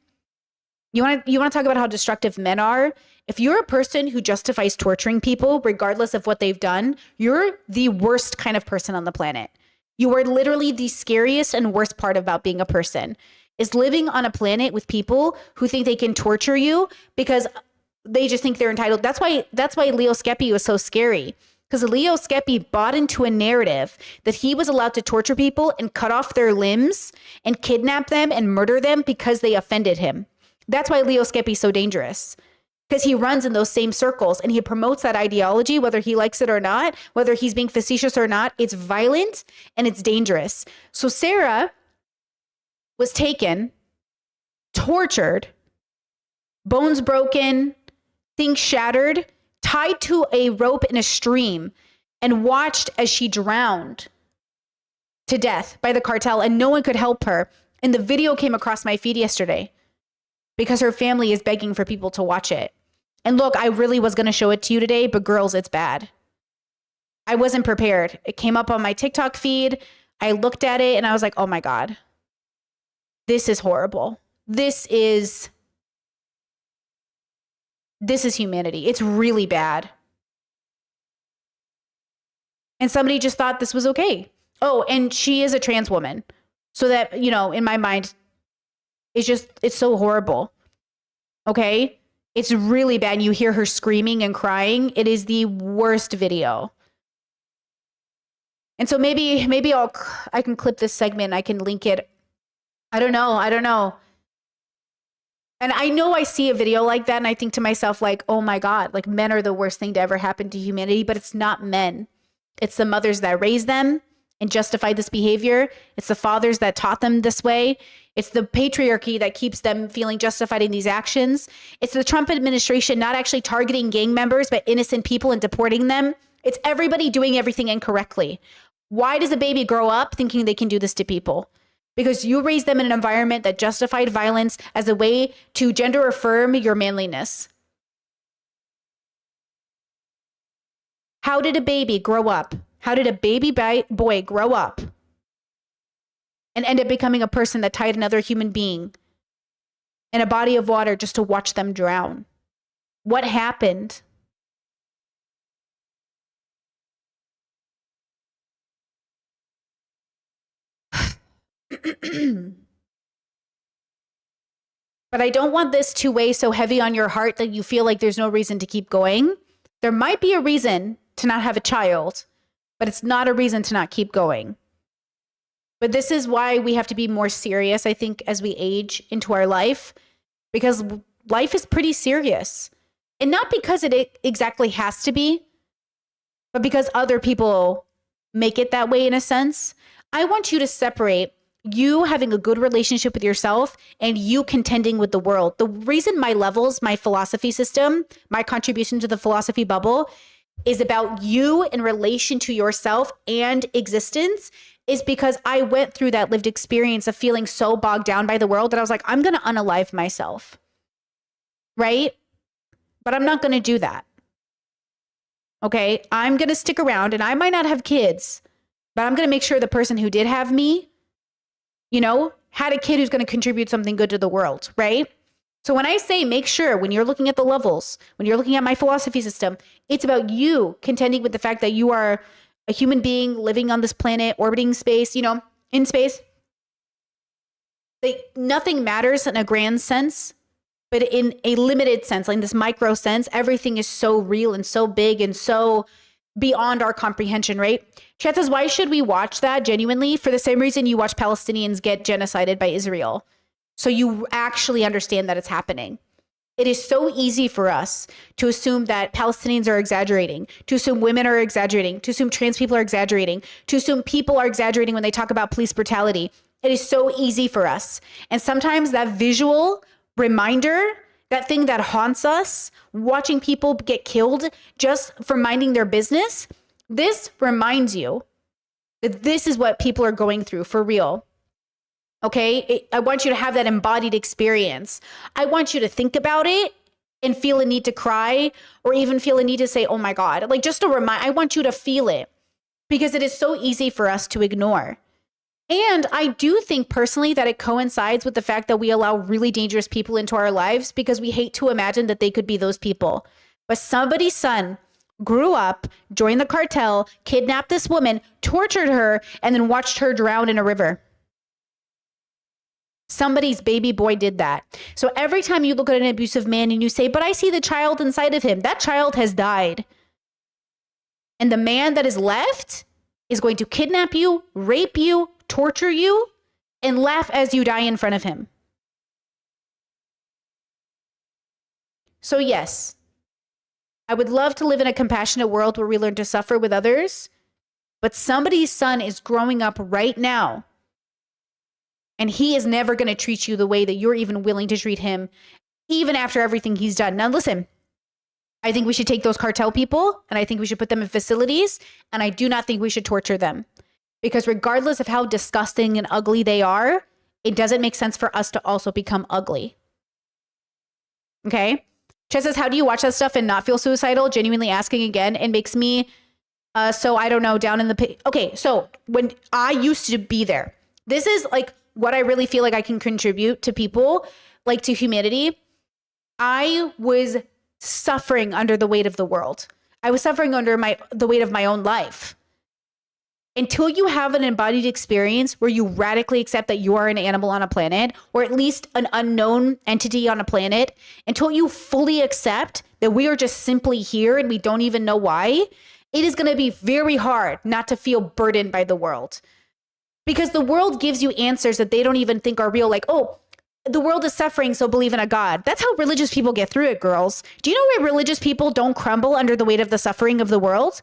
You want to talk about how destructive men are? If you're a person who justifies torturing people, regardless of what they've done, you're the worst kind of person on the planet. You are literally the scariest and worst part about being a person, is living on a planet with people who think they can torture you because they just think they're entitled. That's why Leo Skepi was so scary. Because Leo Skepi bought into a narrative that he was allowed to torture people and cut off their limbs and kidnap them and murder them because they offended him. That's why Leo Skepi is so dangerous. Because he runs in those same circles and he promotes that ideology, whether he likes it or not, whether he's being facetious or not. It's violent and it's dangerous. So Sarah was taken, tortured, bones broken, things shattered, tied to a rope in a stream, and watched as she drowned to death by the cartel, and no one could help her. And the video came across my feed yesterday because her family is begging for people to watch it. And look, I really was going to show it to you today, but girls, it's bad. I wasn't prepared. It came up on my TikTok feed. I looked at it and I was like, oh my God, this is horrible. This is humanity. It's really bad. And somebody just thought this was okay. Oh, and she is a trans woman. So that, in my mind, it's so horrible. Okay? It's really bad. You hear her screaming and crying. It is the worst video. And so maybe I can clip this segment. I can link it. I don't know. And I know I see a video like that and I think to myself, like, oh my God, like men are the worst thing to ever happen to humanity, but it's not men. It's the mothers that raised them and justified this behavior. It's the fathers that taught them this way. It's the patriarchy that keeps them feeling justified in these actions. It's the Trump administration not actually targeting gang members, but innocent people and deporting them. It's everybody doing everything incorrectly. Why does a baby grow up thinking they can do this to people? Because you raised them in an environment that justified violence as a way to gender affirm your manliness. How did a baby grow up? How did a baby boy grow up and end up becoming a person that tied another human being in a body of water just to watch them drown? What happened? But I don't want this to weigh so heavy on your heart that you feel like there's no reason to keep going. There might be a reason to not have a child, but it's not a reason to not keep going. But this is why we have to be more serious, I think, as we age into our life, because life is pretty serious. And not because it exactly has to be, but because other people make it that way in a sense. I want you to separate you having a good relationship with yourself and you contending with the world. The reason my levels, my philosophy system, my contribution to the philosophy bubble is about you in relation to yourself and existence is because I went through that lived experience of feeling so bogged down by the world that I was like, I'm going to unalive myself. Right? But I'm not going to do that. Okay? I'm going to stick around and I might not have kids, but I'm going to make sure the person who did have me had a kid who's going to contribute something good to the world, right? So when I say make sure when you're looking at the levels, when you're looking at my philosophy system, it's about you contending with the fact that you are a human being living on this planet, orbiting space, in space. Nothing matters in a grand sense, but in a limited sense, like in this micro sense, everything is so real and so big and so beyond our comprehension, right? Chat says, why should we watch that genuinely? For the same reason you watch Palestinians get genocided by Israel. So you actually understand that it's happening. It is so easy for us to assume that Palestinians are exaggerating, to assume women are exaggerating, to assume trans people are exaggerating, to assume people are exaggerating when they talk about police brutality. It is so easy for us. And sometimes that visual reminder, that thing that haunts us, watching people get killed just for minding their business, this reminds you that this is what people are going through for real. Okay, I want you to have that embodied experience. I want you to think about it and feel a need to cry or even feel a need to say, oh my God, like just a remind. I want you to feel it because it is so easy for us to ignore. And I do think personally that it coincides with the fact that we allow really dangerous people into our lives because we hate to imagine that they could be those people. But somebody's son grew up, joined the cartel, kidnapped this woman, tortured her, and then watched her drown in a river. Somebody's baby boy did that. So every time you look at an abusive man and you say, but I see the child inside of him, that child has died. And the man that is left is going to kidnap you, rape you, torture you, and laugh as you die in front of him. So yes, I would love to live in a compassionate world where we learn to suffer with others, but somebody's son is growing up right now. And he is never going to treat you the way that you're even willing to treat him, even after everything he's done. Now, listen, I think we should take those cartel people and I think we should put them in facilities. And I do not think we should torture them because regardless of how disgusting and ugly they are, it doesn't make sense for us to also become ugly. Okay. Chet says, how do you watch that stuff and not feel suicidal? Genuinely asking again. It makes me, so I don't know, down in the pit. Okay. So when I used to be there, this is like, what I really feel like I can contribute to people, like to humanity. I was suffering under the weight of the world. I was suffering under the weight of my own life. Until you have an embodied experience where you radically accept that you are an animal on a planet, or at least an unknown entity on a planet, until you fully accept that we are just simply here and we don't even know why, it is going to be very hard not to feel burdened by the world. Because the world gives you answers that they don't even think are real. Like, oh, the world is suffering, so believe in a God. That's how religious people get through it, girls. Do you know why religious people don't crumble under the weight of the suffering of the world?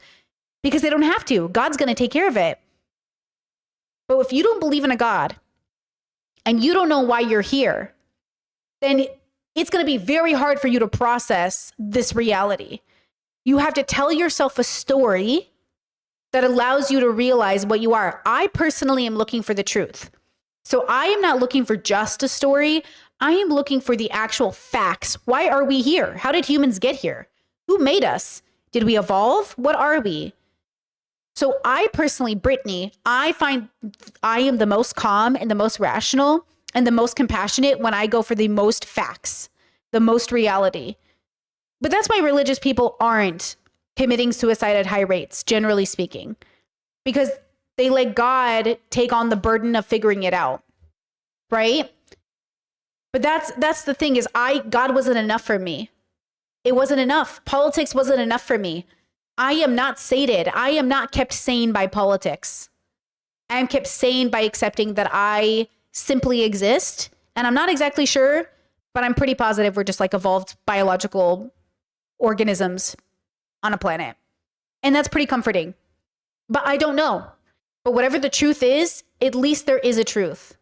Because they don't have to. God's going to take care of it. But if you don't believe in a God and you don't know why you're here, then it's going to be very hard for you to process this reality. You have to tell yourself a story that allows you to realize what you are. I personally am looking for the truth. So I am not looking for just a story. I am looking for the actual facts. Why are we here? How did humans get here? Who made us? Did we evolve? What are we? So I personally, Brittany, I find I am the most calm and the most rational and the most compassionate when I go for the most facts, the most reality. But that's why religious people aren't committing suicide at high rates, generally speaking, because they let God take on the burden of figuring it out, right? But that's the thing is God wasn't enough for me. It wasn't enough. Politics wasn't enough for me. I am not sated. I am not kept sane by politics. I am kept sane by accepting that I simply exist. And I'm not exactly sure, but I'm pretty positive we're just like evolved biological organisms on a planet. And that's pretty comforting. But I don't know. But whatever the truth is, at least there is a truth.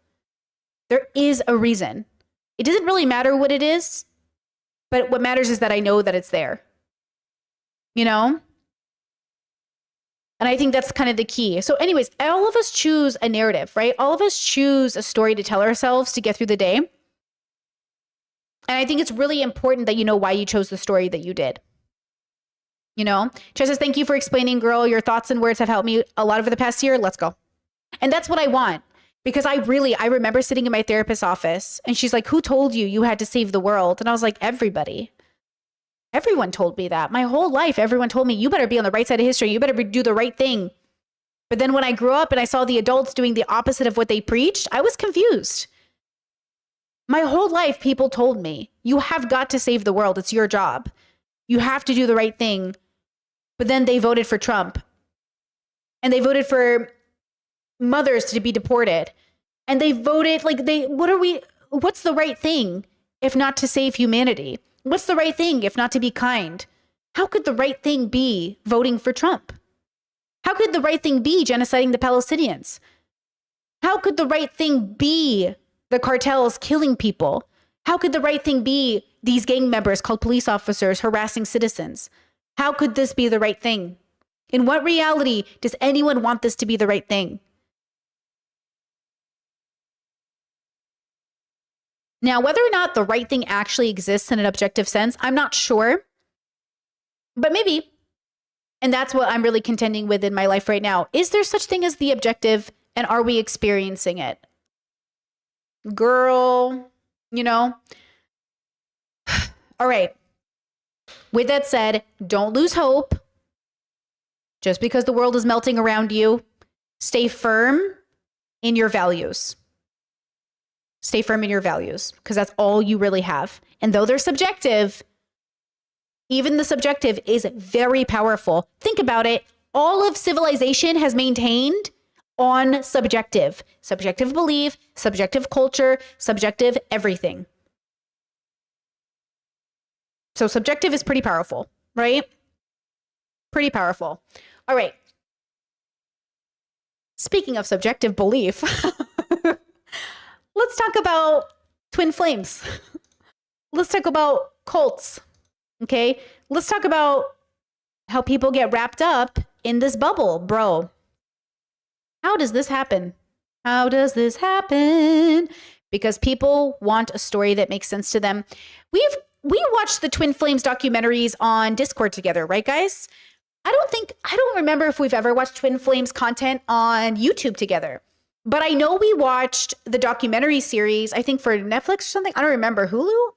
There is a reason. It doesn't really matter what it is, but what matters is that I know that it's there. You know? And I think that's kind of the key. So anyways, all of us choose a narrative, right? All of us choose a story to tell ourselves to get through the day. And I think it's really important that you know why you chose the story that you did. You know, Chess says, thank you for explaining, girl. Your thoughts and words have helped me a lot over the past year. Let's go. And that's what I want. Because I remember sitting in my therapist's office and she's like, who told you you had to save the world? And I was like, everybody. Everyone told me that. My whole life, everyone told me, you better be on the right side of history. You better do the right thing. But then when I grew up and I saw the adults doing the opposite of what they preached, I was confused. My whole life, people told me, you have got to save the world. It's your job. You have to do the right thing. But then they voted for Trump. And they voted for mothers to be deported. And they voted what's the right thing if not to save humanity? What's the right thing if not to be kind? How could the right thing be voting for Trump? How could the right thing be genociding the Palestinians? How could the right thing be the cartels killing people? How could the right thing be these gang members called police officers harassing citizens? How could this be the right thing? In what reality does anyone want this to be the right thing? Now, whether or not the right thing actually exists in an objective sense, I'm not sure, but maybe. And that's what I'm really contending with in my life right now. Is there such thing as the objective, and are we experiencing it? Girl, you know? All right. With that said, don't lose hope. Just because the world is melting around you, stay firm in your values. Stay firm in your values, because that's all you really have. And though they're subjective, even the subjective is very powerful. Think about it. All of civilization has maintained on subjective belief, subjective culture, subjective everything. So subjective is pretty powerful, right? Pretty powerful. All right. Speaking of subjective belief, let's talk about twin flames. Let's talk about cults. Okay, let's talk about how people get wrapped up in this bubble, bro. How does this happen? How does this happen? Because people want a story that makes sense to them. We watched the Twin Flames documentaries on Discord together, right, guys? I don't remember if we've ever watched Twin Flames content on YouTube together. But I know we watched the documentary series, I think for Netflix or something. I don't remember, Hulu,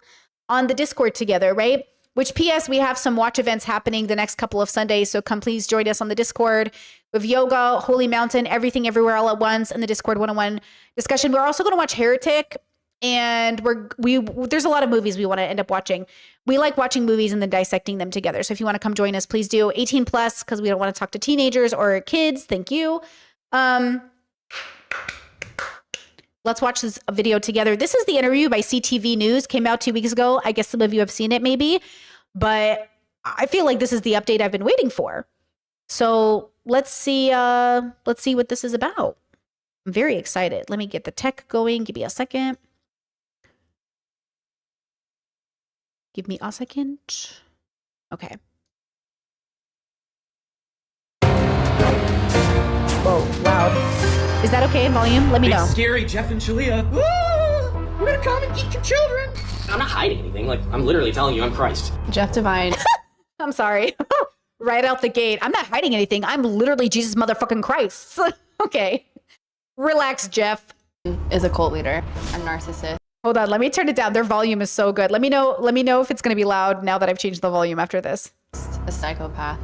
on the Discord together, right? Which, P.S., we have some watch events happening the next couple of Sundays, so come please join us on the Discord with yoga, Holy Mountain, everything everywhere all at once, and the Discord 101 discussion. We're also going to watch Heretic, and there's a lot of movies we want to end up watching. We like watching movies and then dissecting them together. So if you want to come join us, please do. 18 plus, because we don't want to talk to teenagers or kids. Thank you. Let's watch this video together. This is the interview by CTV News. Came out 2 weeks ago. I guess some of you have seen it maybe, but I feel like this is the update I've been waiting for. So let's see what this is about. I'm very excited. Let me get the tech going. Give me a second. Give me a second. Okay. Whoa, loud. Is that okay in volume? Let me know. Scary Jeff and Shalia. We're gonna come and eat your children. I'm not hiding anything. Like, I'm literally telling you I'm Christ. Jeff Divine. I'm sorry. Right out the gate. I'm not hiding anything. I'm literally Jesus motherfucking Christ. Okay. Relax, Jeff. Is a cult leader, a narcissist. Hold on. Let me turn it down. Their volume is so good. Let me know if it's going to be loud now that I've changed the volume after this. A psychopath.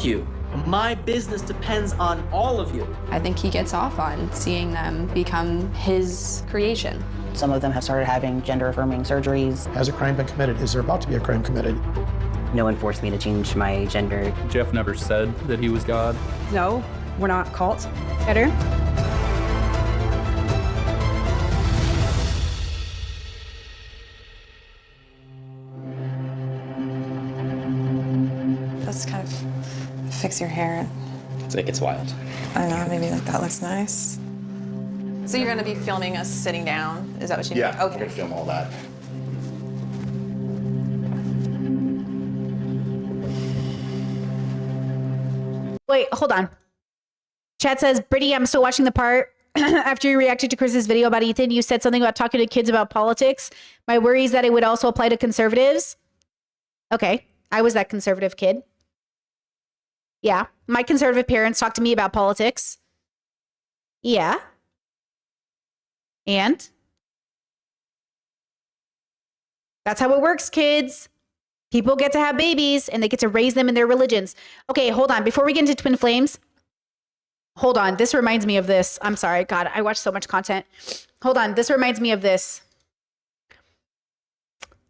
You. My business depends on all of you. I think he gets off on seeing them become his creation. Some of them have started having gender-affirming surgeries. Has a crime been committed? Is there about to be a crime committed? No one forced me to change my gender. Jeff never said that he was God. No, we're not cults. Better? Let's kind of fix your hair. It's wild. I don't know, maybe like that looks nice. So you're gonna be filming us sitting down? Is that what you mean? Yeah, Okay. we're gonna film all that. Wait, hold on. Chat says, Brittany, I'm still watching the part. After you reacted to Chris's video about Ethan, you said something about talking to kids about politics. My worry is that it would also apply to conservatives. Okay, I was that conservative kid. Yeah, my conservative parents talked to me about politics. Yeah. And that's how it works, kids. People get to have babies and they get to raise them in their religions. Okay, hold on. Before we get into twin flames, hold on. This reminds me of this. I'm sorry. God, I watch so much content. Hold on. This reminds me of this.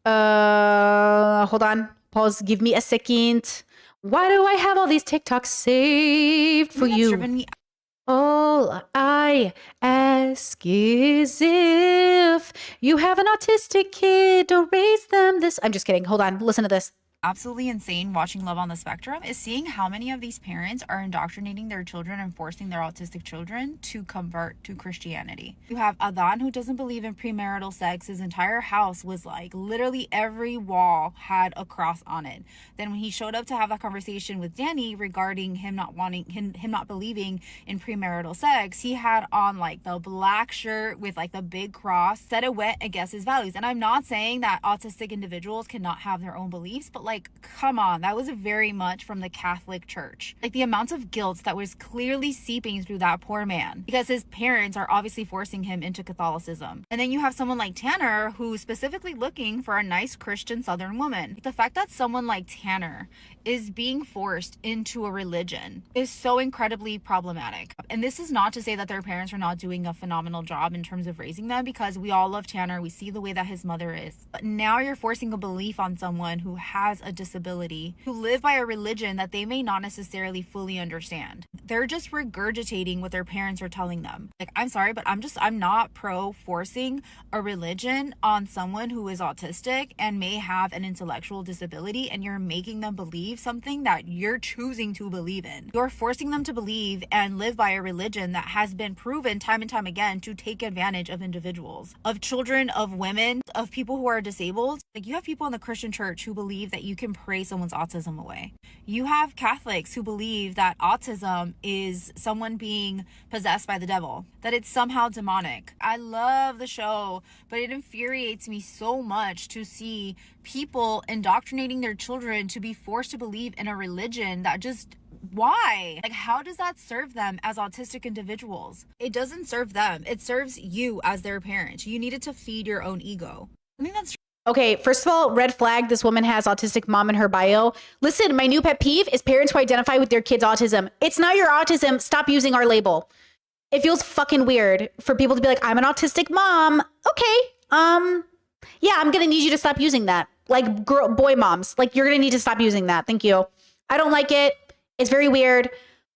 Hold on. Pause. Give me a second. Why do I have all these TikToks saved for you? All I ask is if you have an autistic kid, don't raise them this. I'm just kidding. Hold on. Listen to this. Absolutely insane watching Love on the Spectrum is seeing how many of these parents are indoctrinating their children and forcing their autistic children to convert to Christianity. You have Adan, who doesn't believe in premarital sex. His entire house was like literally every wall had a cross on it. Then when he showed up to have that conversation with Danny regarding him not believing in premarital sex, he had on like the black shirt with like the big cross, said it went against his values. And I'm not saying that autistic individuals cannot have their own beliefs, but like, come on, that was very much from the Catholic Church. Like the amount of guilt that was clearly seeping through that poor man because his parents are obviously forcing him into Catholicism. And then you have someone like Tanner who's specifically looking for a nice Christian Southern woman. The fact that someone like Tanner is being forced into a religion is so incredibly problematic. And this is not to say that their parents are not doing a phenomenal job in terms of raising them, because we all love Tanner. We see the way that his mother is. But now you're forcing a belief on someone who has a disability, who live by a religion that they may not necessarily fully understand. They're just regurgitating what their parents are telling them. Like, I'm sorry, but I'm not pro forcing a religion on someone who is autistic and may have an intellectual disability, and you're making them believe something that you're choosing to believe in. You're forcing them to believe and live by a religion that has been proven time and time again to take advantage of individuals, of children, of women, of people who are disabled. Like, you have people in the Christian church who believe that you can pray someone's autism away. You have Catholics who believe that autism is someone being possessed by the devil, that it's somehow demonic. I love the show, but it infuriates me so much to see people indoctrinating their children to be forced to believe in a religion that just, why? Like, how does that serve them as autistic individuals? It doesn't serve them. It serves you as their parent. You needed to feed your own ego. I think that's Okay, first of all, red flag, this woman has autistic mom in her bio. Listen, my new pet peeve is parents who identify with their kids' autism. It's not your autism. Stop using our label. It feels fucking weird for people to be like, I'm an autistic mom. Okay, yeah, I'm gonna need you to stop using that. Like boy moms, like you're gonna need to stop using that. Thank you. I don't like it. It's very weird.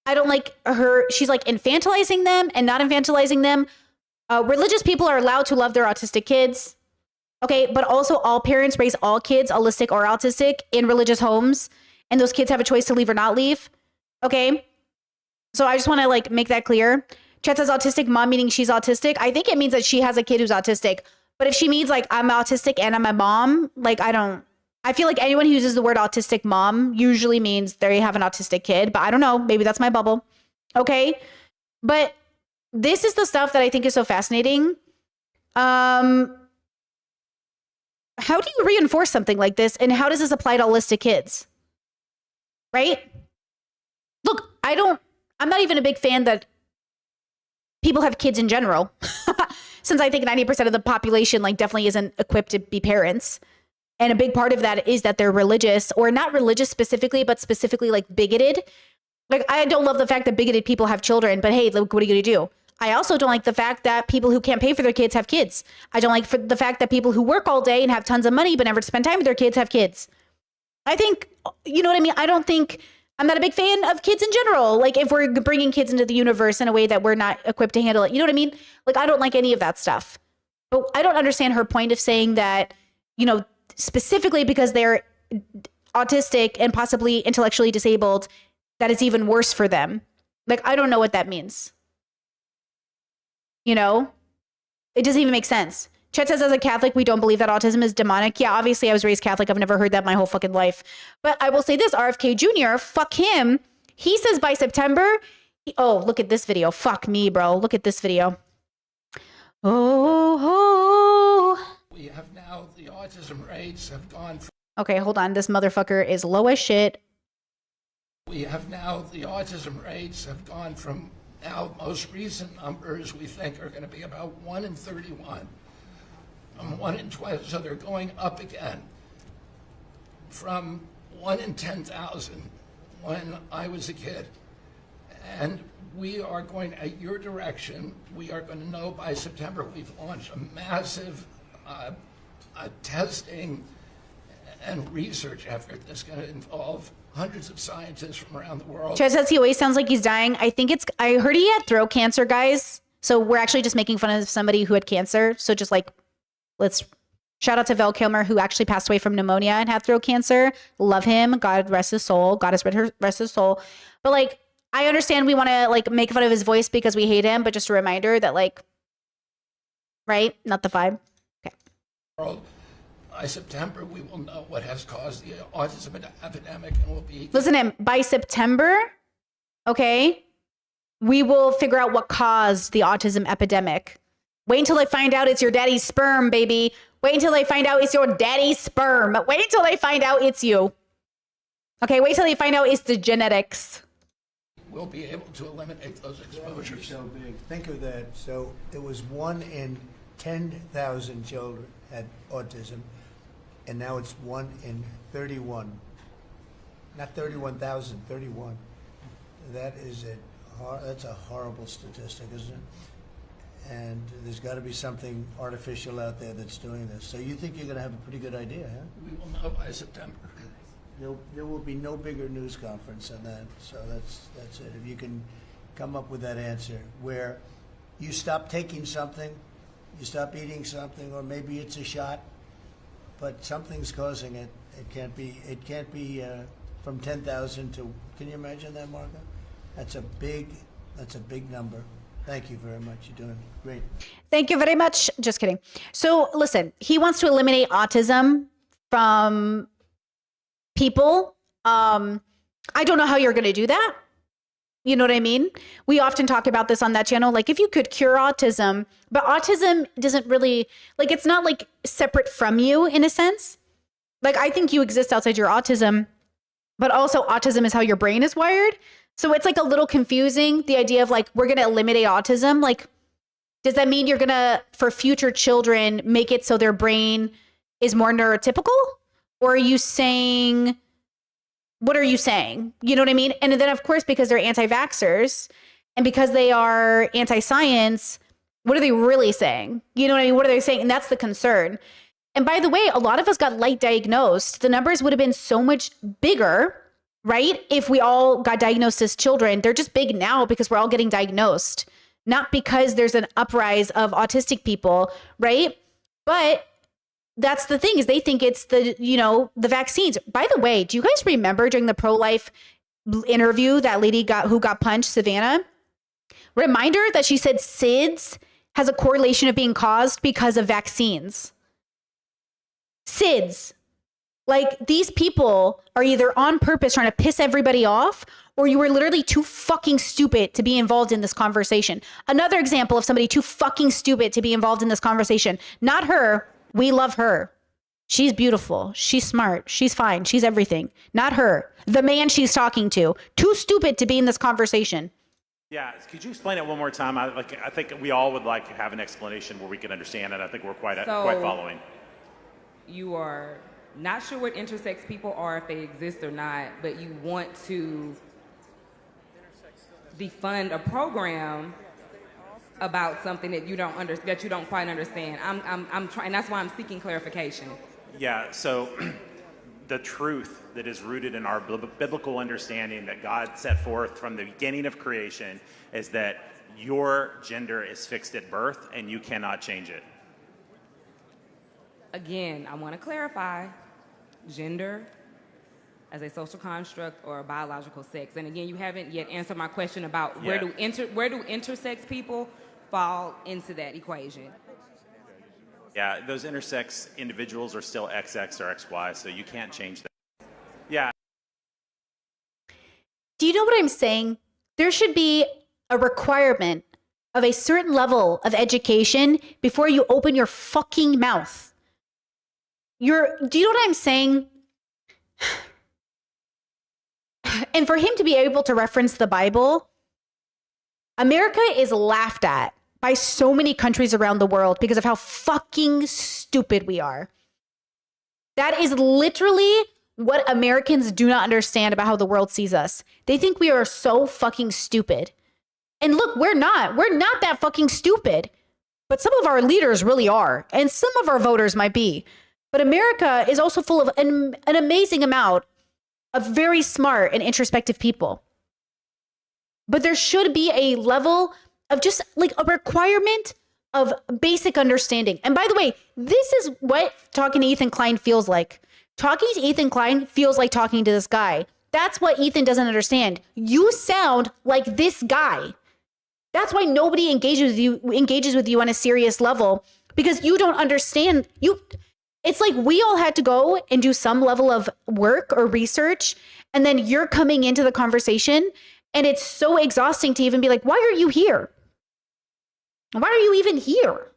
I don't like her. She's like infantilizing them and not infantilizing them. Religious people are allowed to love their autistic kids. Okay, but also all parents raise all kids, allistic or autistic, in religious homes, and those kids have a choice to leave or not leave. Okay, so I just want to like make that clear. Chet says autistic mom, meaning she's autistic. I think it means that she has a kid who's autistic. But if she means like I'm autistic and I'm a mom, like I feel like anyone who uses the word autistic mom usually means they have an autistic kid. But I don't know, maybe that's my bubble. Okay, but this is the stuff that I think is so fascinating. How do you reinforce something like this? And how does this apply to autistic kids? Right? Look, I'm not even a big fan that people have kids in general. Since I think 90% of the population like definitely isn't equipped to be parents. And a big part of that is that they're religious, or not religious specifically, but specifically like bigoted. Like, I don't love the fact that bigoted people have children, but hey, look, what are you going to do? I also don't like the fact that people who can't pay for their kids have kids. I don't like the fact that people who work all day and have tons of money but never spend time with their kids have kids. I think, you know what I mean? I'm not a big fan of kids in general. Like, if we're bringing kids into the universe in a way that we're not equipped to handle it, you know what I mean? Like, I don't like any of that stuff. But I don't understand her point of saying that, you know, specifically because they're autistic and possibly intellectually disabled, that it's even worse for them. Like, I don't know what that means. You know, it doesn't even make sense. Chet says, as a Catholic, we don't believe that autism is demonic. Yeah, obviously, I was raised Catholic. I've never heard that my whole fucking life. But I will say this, RFK Jr., fuck him. He says by September, oh, look at this video. Fuck me, bro. Look at this video. Oh. We have now, the autism rates have gone from... Okay, hold on. This motherfucker is low as shit. We have now, the autism rates have gone from Now, most recent numbers we think are going to be about 1 in 31, 1 in 20, so they're going up again from 1 in 10,000 when I was a kid. And we are going, at your direction, we are going to know by September. We've launched a massive testing and research effort that's going to involve hundreds of scientists from around the world. Chad says he always sounds like he's dying. I heard he had throat cancer, guys. So we're actually just making fun of somebody who had cancer. So just like, let's shout out to Val Kilmer, who actually passed away from pneumonia and had throat cancer. Love him. God rest his soul. God has rest his soul. But like, I understand we want to like make fun of his voice because we hate him, but just a reminder that like, right? Not the vibe. Okay. By September, we will know what has caused the autism epidemic, and we'll be... Listen to him. By September, okay, we will figure out what caused the autism epidemic. Wait until they find out it's your daddy's sperm, baby. Wait until they find out it's your daddy's sperm. Wait until they find out it's you. Okay, wait till they find out it's the genetics. We'll be able to eliminate those exposures. So big. Think of that. So it was 1 in 10,000 children had autism, and now it's 1 in 31. Not 31,000, 31. That is that's a horrible statistic, isn't it? And there's got to be something artificial out there that's doing this. So you think you're going to have a pretty good idea, huh? We will know by September. There will be no bigger news conference than that. So that's it. If you can come up with that answer where you stop taking something, you stop eating something, or maybe it's a shot, but something's causing it. It can't be from 10,000 to, can you imagine that, Margo? That's a big number. Thank you very much. You're doing great. Thank you very much. Just kidding. So listen, he wants to eliminate autism from people. I don't know how you're going to do that. You know what I mean? We often talk about this on that channel. Like if you could cure autism, but autism doesn't really, like, it's not like separate from you in a sense. Like I think you exist outside your autism, but also autism is how your brain is wired. So it's like a little confusing, the idea of like, we're going to eliminate autism. Like, does that mean you're going to, for future children, make it so their brain is more neurotypical? Or are you saying, what are you saying? You know what I mean? And then of course, because they're anti-vaxxers and because they are anti-science, what are they really saying? You know what I mean? What are they saying? And that's the concern. And by the way, a lot of us got light diagnosed. The numbers would have been so much bigger, right? If we all got diagnosed as children. They're just big now because we're all getting diagnosed, not because there's an uprise of autistic people, right? But that's the thing, is they think it's the, you know, the vaccines. By the way, do you guys remember during the pro-life interview that lady who got punched, Savannah? Reminder that she said SIDS has a correlation of being caused because of vaccines. SIDS. Like, these people are either on purpose trying to piss everybody off, or you were literally too fucking stupid to be involved in this conversation. Another example of somebody too fucking stupid to be involved in this conversation. Not her. We love her. She's beautiful. She's smart. She's fine. She's everything. Not her. The man she's talking to. Too stupid to be in this conversation. Yeah, could you explain it one more time? I think we all would like to have an explanation where we can understand it. I think we're quite following. You are not sure what intersex people are, if they exist or not, but you want to defund a program about something that you don't quite understand. I'm trying. That's why I'm seeking clarification. Yeah. So the truth that is rooted in our biblical understanding that God set forth from the beginning of creation is that your gender is fixed at birth and you cannot change it. Again, I want to clarify gender as a social construct or a biological sex. And again, you haven't yet answered my question about where do intersex people fall into that equation. Yeah, those intersex individuals are still XX or XY, so you can't change that. Yeah. Do you know what I'm saying? There should be a requirement of a certain level of education before you open your fucking mouth. Do you know what I'm saying? And for him to be able to reference the Bible America is laughed at by so many countries around the world because of how fucking stupid we are. That is literally what Americans do not understand about how the world sees us. They think we are so fucking stupid. And look, we're not. We're not that fucking stupid. But some of our leaders really are. And some of our voters might be. But America is also full of an amazing amount of very smart and introspective people. But there should be a level of just like a requirement of basic understanding. And by the way, this is what talking to Ethan Klein feels like. Talking to Ethan Klein feels like talking to this guy. That's what Ethan doesn't understand. You sound like this guy. That's why nobody engages with you on a serious level, because you don't understand. It's like we all had to go and do some level of work or research, and then you're coming into the conversation, and it's so exhausting to even be like, why are you here? Why are you even here?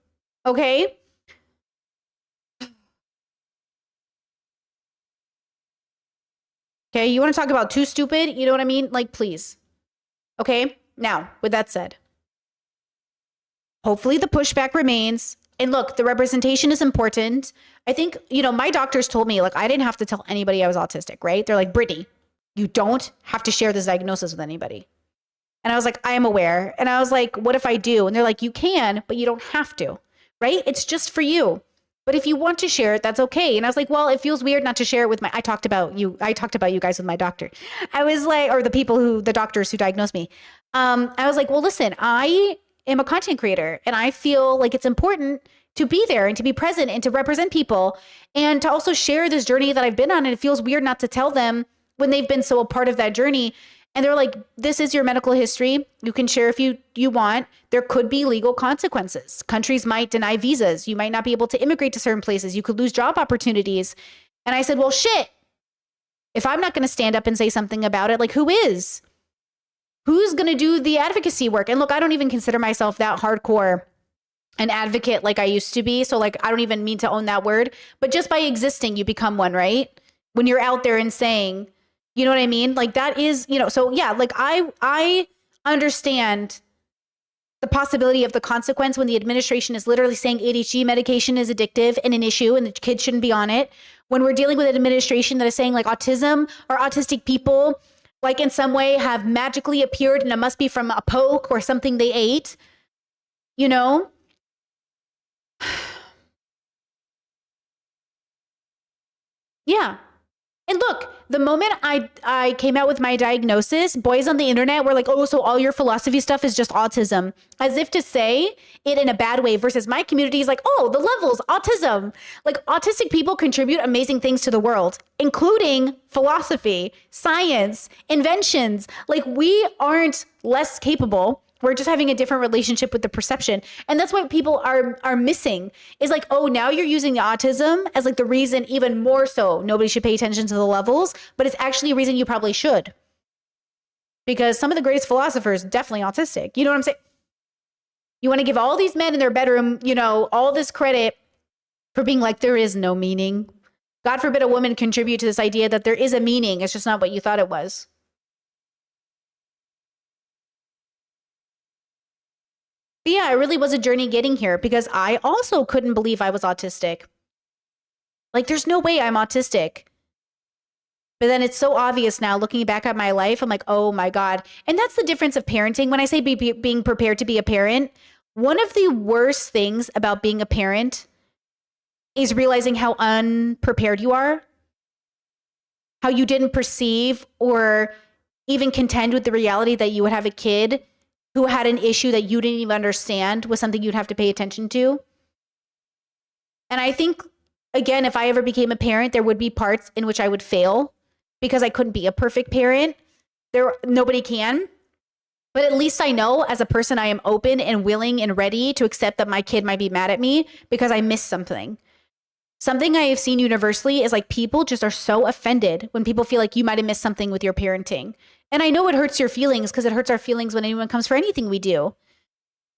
Okay? Okay, you want to talk about too stupid? You know what I mean? Like, please. Okay? Now, with that said, hopefully the pushback remains. And look, the representation is important. I think, my doctors told me, like, I didn't have to tell anybody I was autistic, right? They're like, Brittany, you don't have to share this diagnosis with anybody. And I was like, I am aware. And I was like, what if I do? And they're like, you can, but you don't have to, right? It's just for you. But if you want to share it, that's okay. And I was like, well, it feels weird not to share it with I talked about you guys with my doctor. I was like, or the doctors who diagnosed me. I was like, well, listen, I am a content creator and I feel like it's important to be there and to be present and to represent people and to also share this journey that I've been on. And it feels weird not to tell them when they've been so a part of that journey. And they're like, this is your medical history. You can share if you want. There could be legal consequences. Countries might deny visas. You might not be able to immigrate to certain places. You could lose job opportunities. And I said, well, shit. If I'm not going to stand up and say something about it, like who is? Who's going to do the advocacy work? And look, I don't even consider myself that hardcore an advocate like I used to be. So like, I don't even mean to own that word. But just by existing, you become one, right? When you're out there and saying, you know what I mean? Like that is, so yeah, like I understand the possibility of the consequence when the administration is literally saying ADHD medication is addictive and an issue and the kids shouldn't be on it. When we're dealing with an administration that is saying like autism or autistic people, like in some way have magically appeared and it must be from a poke or something they ate, Yeah. And look, the moment I came out with my diagnosis, boys on the internet were like, oh, so all your philosophy stuff is just autism. As if to say it in a bad way versus my community is like, oh, the levels, autism. Like autistic people contribute amazing things to the world, including philosophy, science, inventions. Like we aren't less capable. We're just having a different relationship with the perception. And that's what people are missing is like, oh, now you're using the autism as like the reason even more so nobody should pay attention to the levels, but it's actually a reason you probably should. Because some of the greatest philosophers definitely autistic. You know what I'm saying? You want to give all these men in their bedroom, all this credit for being like, there is no meaning. God forbid a woman contribute to this idea that there is a meaning. It's just not what you thought it was. But yeah, it really was a journey getting here because I also couldn't believe I was autistic. Like, there's no way I'm autistic. But then it's so obvious now looking back at my life. I'm like, oh my God. And that's the difference of parenting. When I say being prepared to be a parent, one of the worst things about being a parent is realizing how unprepared you are, how you didn't perceive or even contend with the reality that you would have a kid who had an issue that you didn't even understand was something you'd have to pay attention to. And I think, again, if I ever became a parent, there would be parts in which I would fail because I couldn't be a perfect parent. Nobody can. But at least I know as a person, I am open and willing and ready to accept that my kid might be mad at me because I missed something. Something I have seen universally is like people just are so offended when people feel like you might have missed something with your parenting. And I know it hurts your feelings because it hurts our feelings when anyone comes for anything we do.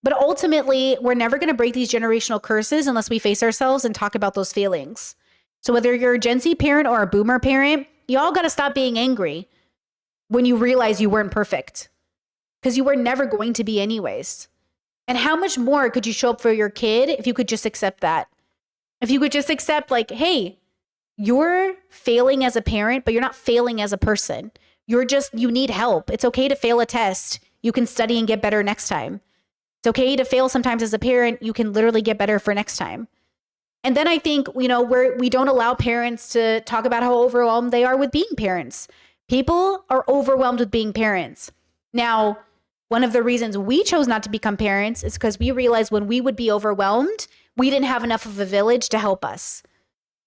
But ultimately, we're never going to break these generational curses unless we face ourselves and talk about those feelings. So whether you're a Gen Z parent or a boomer parent, y'all got to stop being angry when you realize you weren't perfect. because you were never going to be anyways. And how much more could you show up for your kid if you could just accept that? If you could just accept like, hey, you're failing as a parent, but you're not failing as a person. You need help. It's okay to fail a test. You can study and get better next time. It's okay to fail sometimes as a parent. You can literally get better for next time. And then I think, we don't allow parents to talk about how overwhelmed they are with being parents. People are overwhelmed with being parents. Now, one of the reasons we chose not to become parents is because we realized when we would be overwhelmed, we didn't have enough of a village to help us.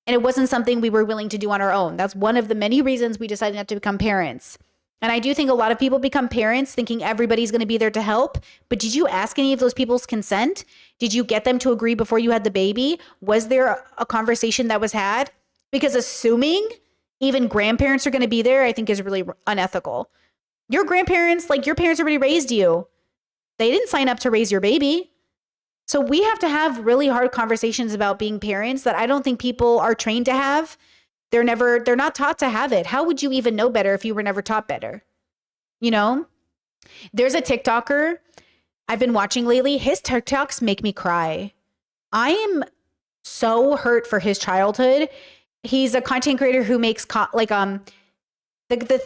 And it wasn't something we were willing to do on our own. That's one of the many reasons we decided not to become parents. And I do think a lot of people become parents thinking everybody's going to be there to help. But did you ask any of those people's consent? Did you get them to agree before you had the baby? Was there a conversation that was had? Because assuming even grandparents are going to be there, I think is really unethical. Your grandparents, like your parents already raised you. They didn't sign up to raise your baby. So we have to have really hard conversations about being parents that I don't think people are trained to have. They're not taught to have it. How would you even know better if you were never taught better? There's a TikToker I've been watching lately. His TikToks make me cry. I am so hurt for his childhood. He's a content creator who makes the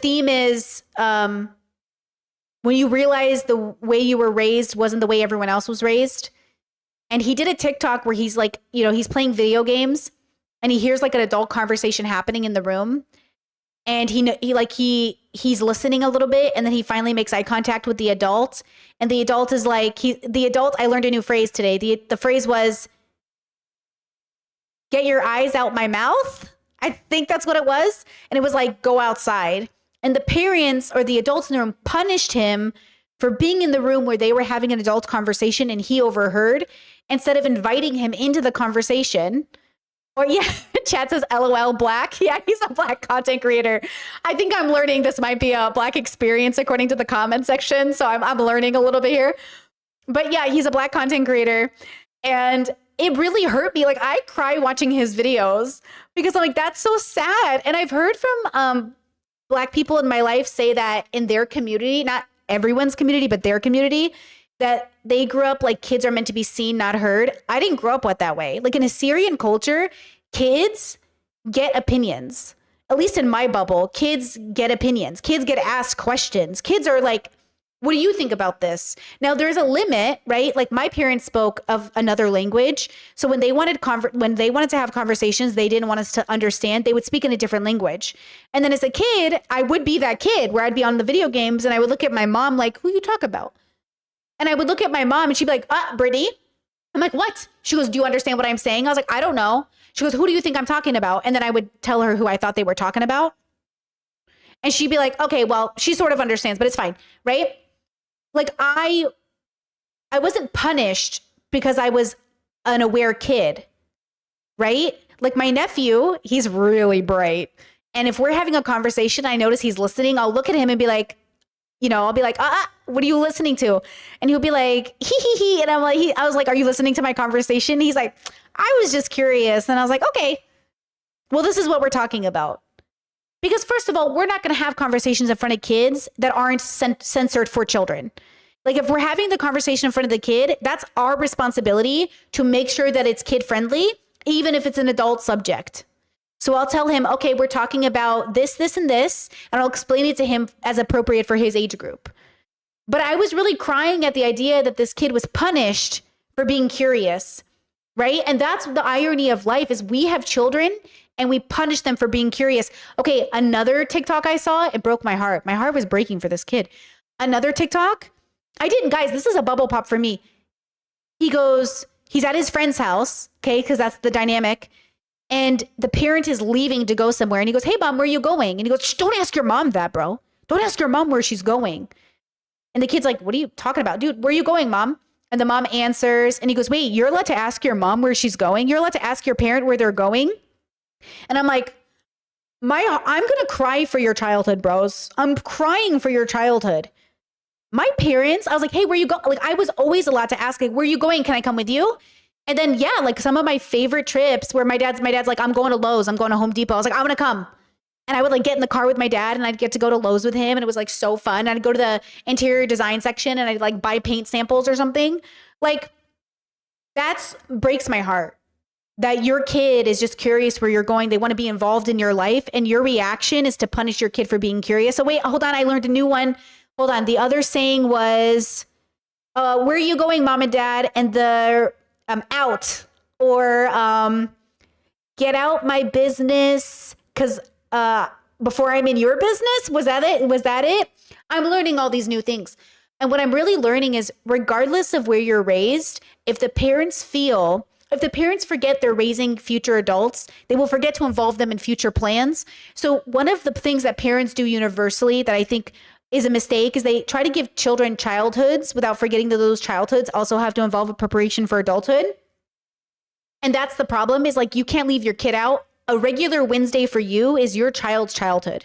theme is when you realize the way you were raised wasn't the way everyone else was raised. And he did a TikTok where he's like, he's playing video games and he hears like an adult conversation happening in the room. And he's listening a little bit. And then he finally makes eye contact with the adult. And the adult is like, I learned a new phrase today. The phrase was, get your eyes out my mouth. I think that's what it was. And it was like, go outside. And the parents or the adults in the room punished him for being in the room where they were having an adult conversation and he overheard, instead of inviting him into the conversation. Or chat says LOL Black. Yeah, he's a Black content creator. I think I'm learning this might be a Black experience according to the comment section. So I'm learning a little bit here. But yeah, he's a Black content creator. And it really hurt me. Like I cry watching his videos because I'm like, that's so sad. And I've heard from Black people in my life say that in their community, not everyone's community, but their community, that they grew up like kids are meant to be seen, not heard. I didn't grow up with that way. Like in Assyrian culture, kids get opinions. At least in my bubble, kids get opinions. Kids get asked questions. Kids are like, what do you think about this? Now there's a limit, right? Like my parents spoke of another language. So when they wanted to have conversations, they didn't want us to understand. They would speak in a different language. And then as a kid, I would be that kid where I'd be on the video games and I would look at my mom like, who you talk about? And I would look at my mom and she'd be like, Brittany. I'm like, what? She goes, do you understand what I'm saying? I was like, I don't know. She goes, who do you think I'm talking about? And then I would tell her who I thought they were talking about. And she'd be like, okay, well, she sort of understands, but it's fine, right? Like I wasn't punished because I was an aware kid, right? Like my nephew, he's really bright. And if we're having a conversation, I notice he's listening, I'll look at him and be like, I'll be like, what are you listening to? And he'll be like, hee. And I was like, are you listening to my conversation? He's like, I was just curious. And I was like, okay, well, this is what we're talking about. Because first of all, we're not going to have conversations in front of kids that aren't censored for children. Like if we're having the conversation in front of the kid, that's our responsibility to make sure that it's kid friendly, even if it's an adult subject. So I'll tell him, okay, we're talking about this, and this, and I'll explain it to him as appropriate for his age group. But I was really crying at the idea that this kid was punished for being curious, right? And that's the irony of life is we have children and we punish them for being curious. Okay, another TikTok I saw, it broke my heart. My heart was breaking for this kid. Another TikTok, guys, this is a bubble pop for me. He's at his friend's house, okay, because that's the dynamic. And the parent is leaving to go somewhere. And he goes, hey, mom, where are you going? And he goes, shh, don't ask your mom that, bro. Don't ask your mom where she's going. And the kid's like, what are you talking about? Dude, where are you going, mom? And the mom answers. And he goes, wait, you're allowed to ask your mom where she's going? You're allowed to ask your parent where they're going? And I'm like, I'm going to cry for your childhood, bros. I'm crying for your childhood. My parents, I was like, hey, where you go? Like, I was always allowed to ask, like, where are you going? Can I come with you? And then, yeah, like some of my favorite trips where my dad's like, I'm going to Lowe's, I'm going to Home Depot. I was like, I'm going to come. And I would like get in the car with my dad and I'd get to go to Lowe's with him. And it was like so fun. I'd go to the interior design section and I'd like buy paint samples or something. Like that's breaks my heart that your kid is just curious where you're going. They want to be involved in your life. And your reaction is to punish your kid for being curious. So wait, hold on. I learned a new one. Hold on. The other saying was, where are you going, mom and dad? And the out or get out my business because before I'm in your business. Was that it? I'm learning all these new things. And what I'm really learning is regardless of where you're raised, if the parents forget they're raising future adults, they will forget to involve them in future plans. So one of the things that parents do universally that I think is a mistake is they try to give children childhoods without forgetting that those childhoods also have to involve a preparation for adulthood. And that's the problem is like, you can't leave your kid out. A regular Wednesday for you is your child's childhood.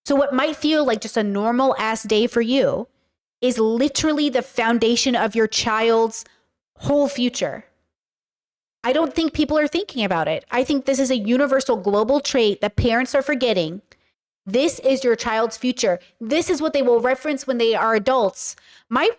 So what might feel like just a normal ass day for you is literally the foundation of your child's whole future. I don't think people are thinking about it. I think this is a universal global trait that parents are forgetting. This is your child's future. This is what they will reference when they are adults. My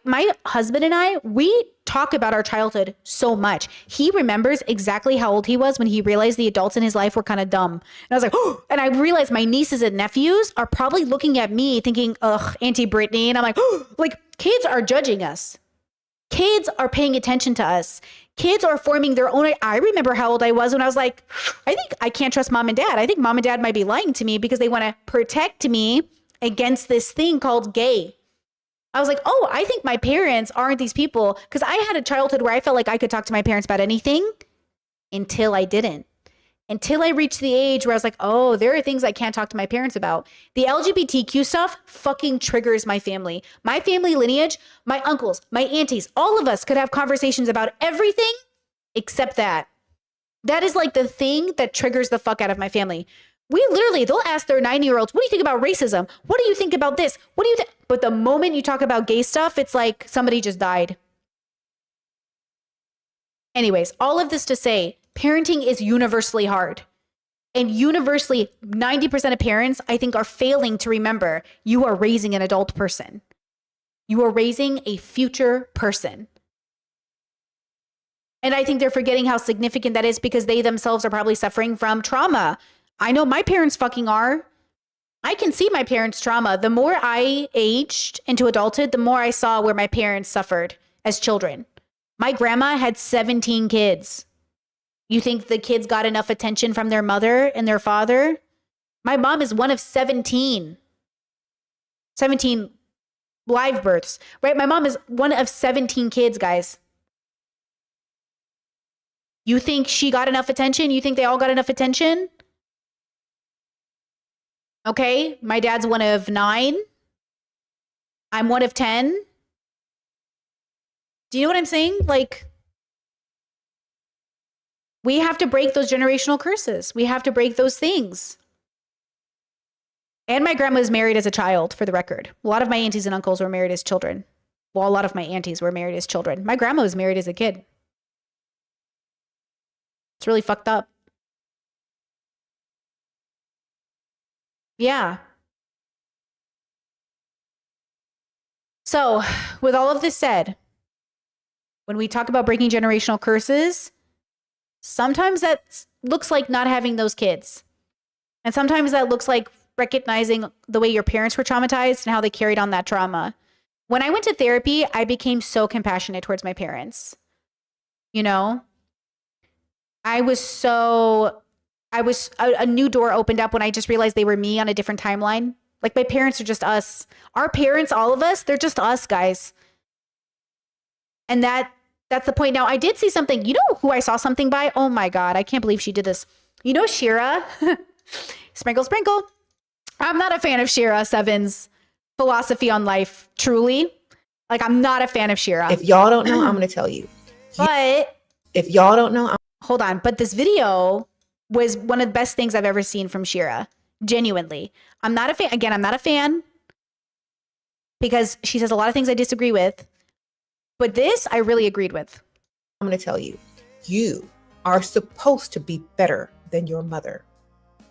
husband and I, we talk about our childhood so much. He remembers exactly how old he was when he realized the adults in his life were kind of dumb. And I was like, oh, and I realized my nieces and nephews are probably looking at me thinking, ugh, Auntie Brittany. And I'm like, oh, like kids are judging us. Kids are paying attention to us. Kids are forming their own. I remember how old I was when I was like, I think I can't trust mom and dad. I think mom and dad might be lying to me because they want to protect me against this thing called gay. I was like, oh, I think my parents aren't these people. Because I had a childhood where I felt like I could talk to my parents about anything until I didn't. Until I reached the age where I was like, oh, there are things I can't talk to my parents about. The LGBTQ stuff fucking triggers my family. My family lineage, my uncles, my aunties, all of us could have conversations about everything except that. That is like the thing that triggers the fuck out of my family. We literally, they'll ask their 9-year-olds, what do you think about racism? What do you think about this? What do you think? But the moment you talk about gay stuff, it's like somebody just died. Anyways, all of this to say, parenting is universally hard. And universally, 90% of parents, I think, are failing to remember you are raising an adult person. You are raising a future person. And I think they're forgetting how significant that is because they themselves are probably suffering from trauma. I know my parents fucking are. I can see my parents' trauma. The more I aged into adulthood, the more I saw where my parents suffered as children. My grandma had 17 kids. You think the kids got enough attention from their mother and their father? My mom is one of 17 live births, right? My mom is one of 17 kids, guys. You think she got enough attention? You think they all got enough attention? Okay, my dad's one of 9. I'm one of 10. Do you know what I'm saying? Like, we have to break those generational curses. We have to break those things. And my grandma was married as a child, for the record. A lot of my aunties and uncles were married as children. Well, a lot of my aunties were married as children. My grandma was married as a kid. It's really fucked up. Yeah. So, with all of this said, when we talk about breaking generational curses, sometimes that looks like not having those kids. And sometimes that looks like recognizing the way your parents were traumatized and how they carried on that trauma. When I went to therapy, I became so compassionate towards my parents. You know, a new door opened up when I just realized they were me on a different timeline. Like my parents are just us. Our parents, all of us, they're just us, guys. And that's the point. Now, I did see something. You know who I saw something by? Oh my God, I can't believe she did this. You know Shira? Sprinkle, sprinkle. I'm not a fan of Shira Seven's philosophy on life, truly. Like, I'm not a fan of Shira. If y'all don't know, I'm going to tell you. But if y'all don't know, hold on. But this video was one of the best things I've ever seen from Shira. Genuinely. I'm not a fan. Again, I'm not a fan because she says a lot of things I disagree with. But this I really agreed with. I'm going to tell you, you are supposed to be better than your mother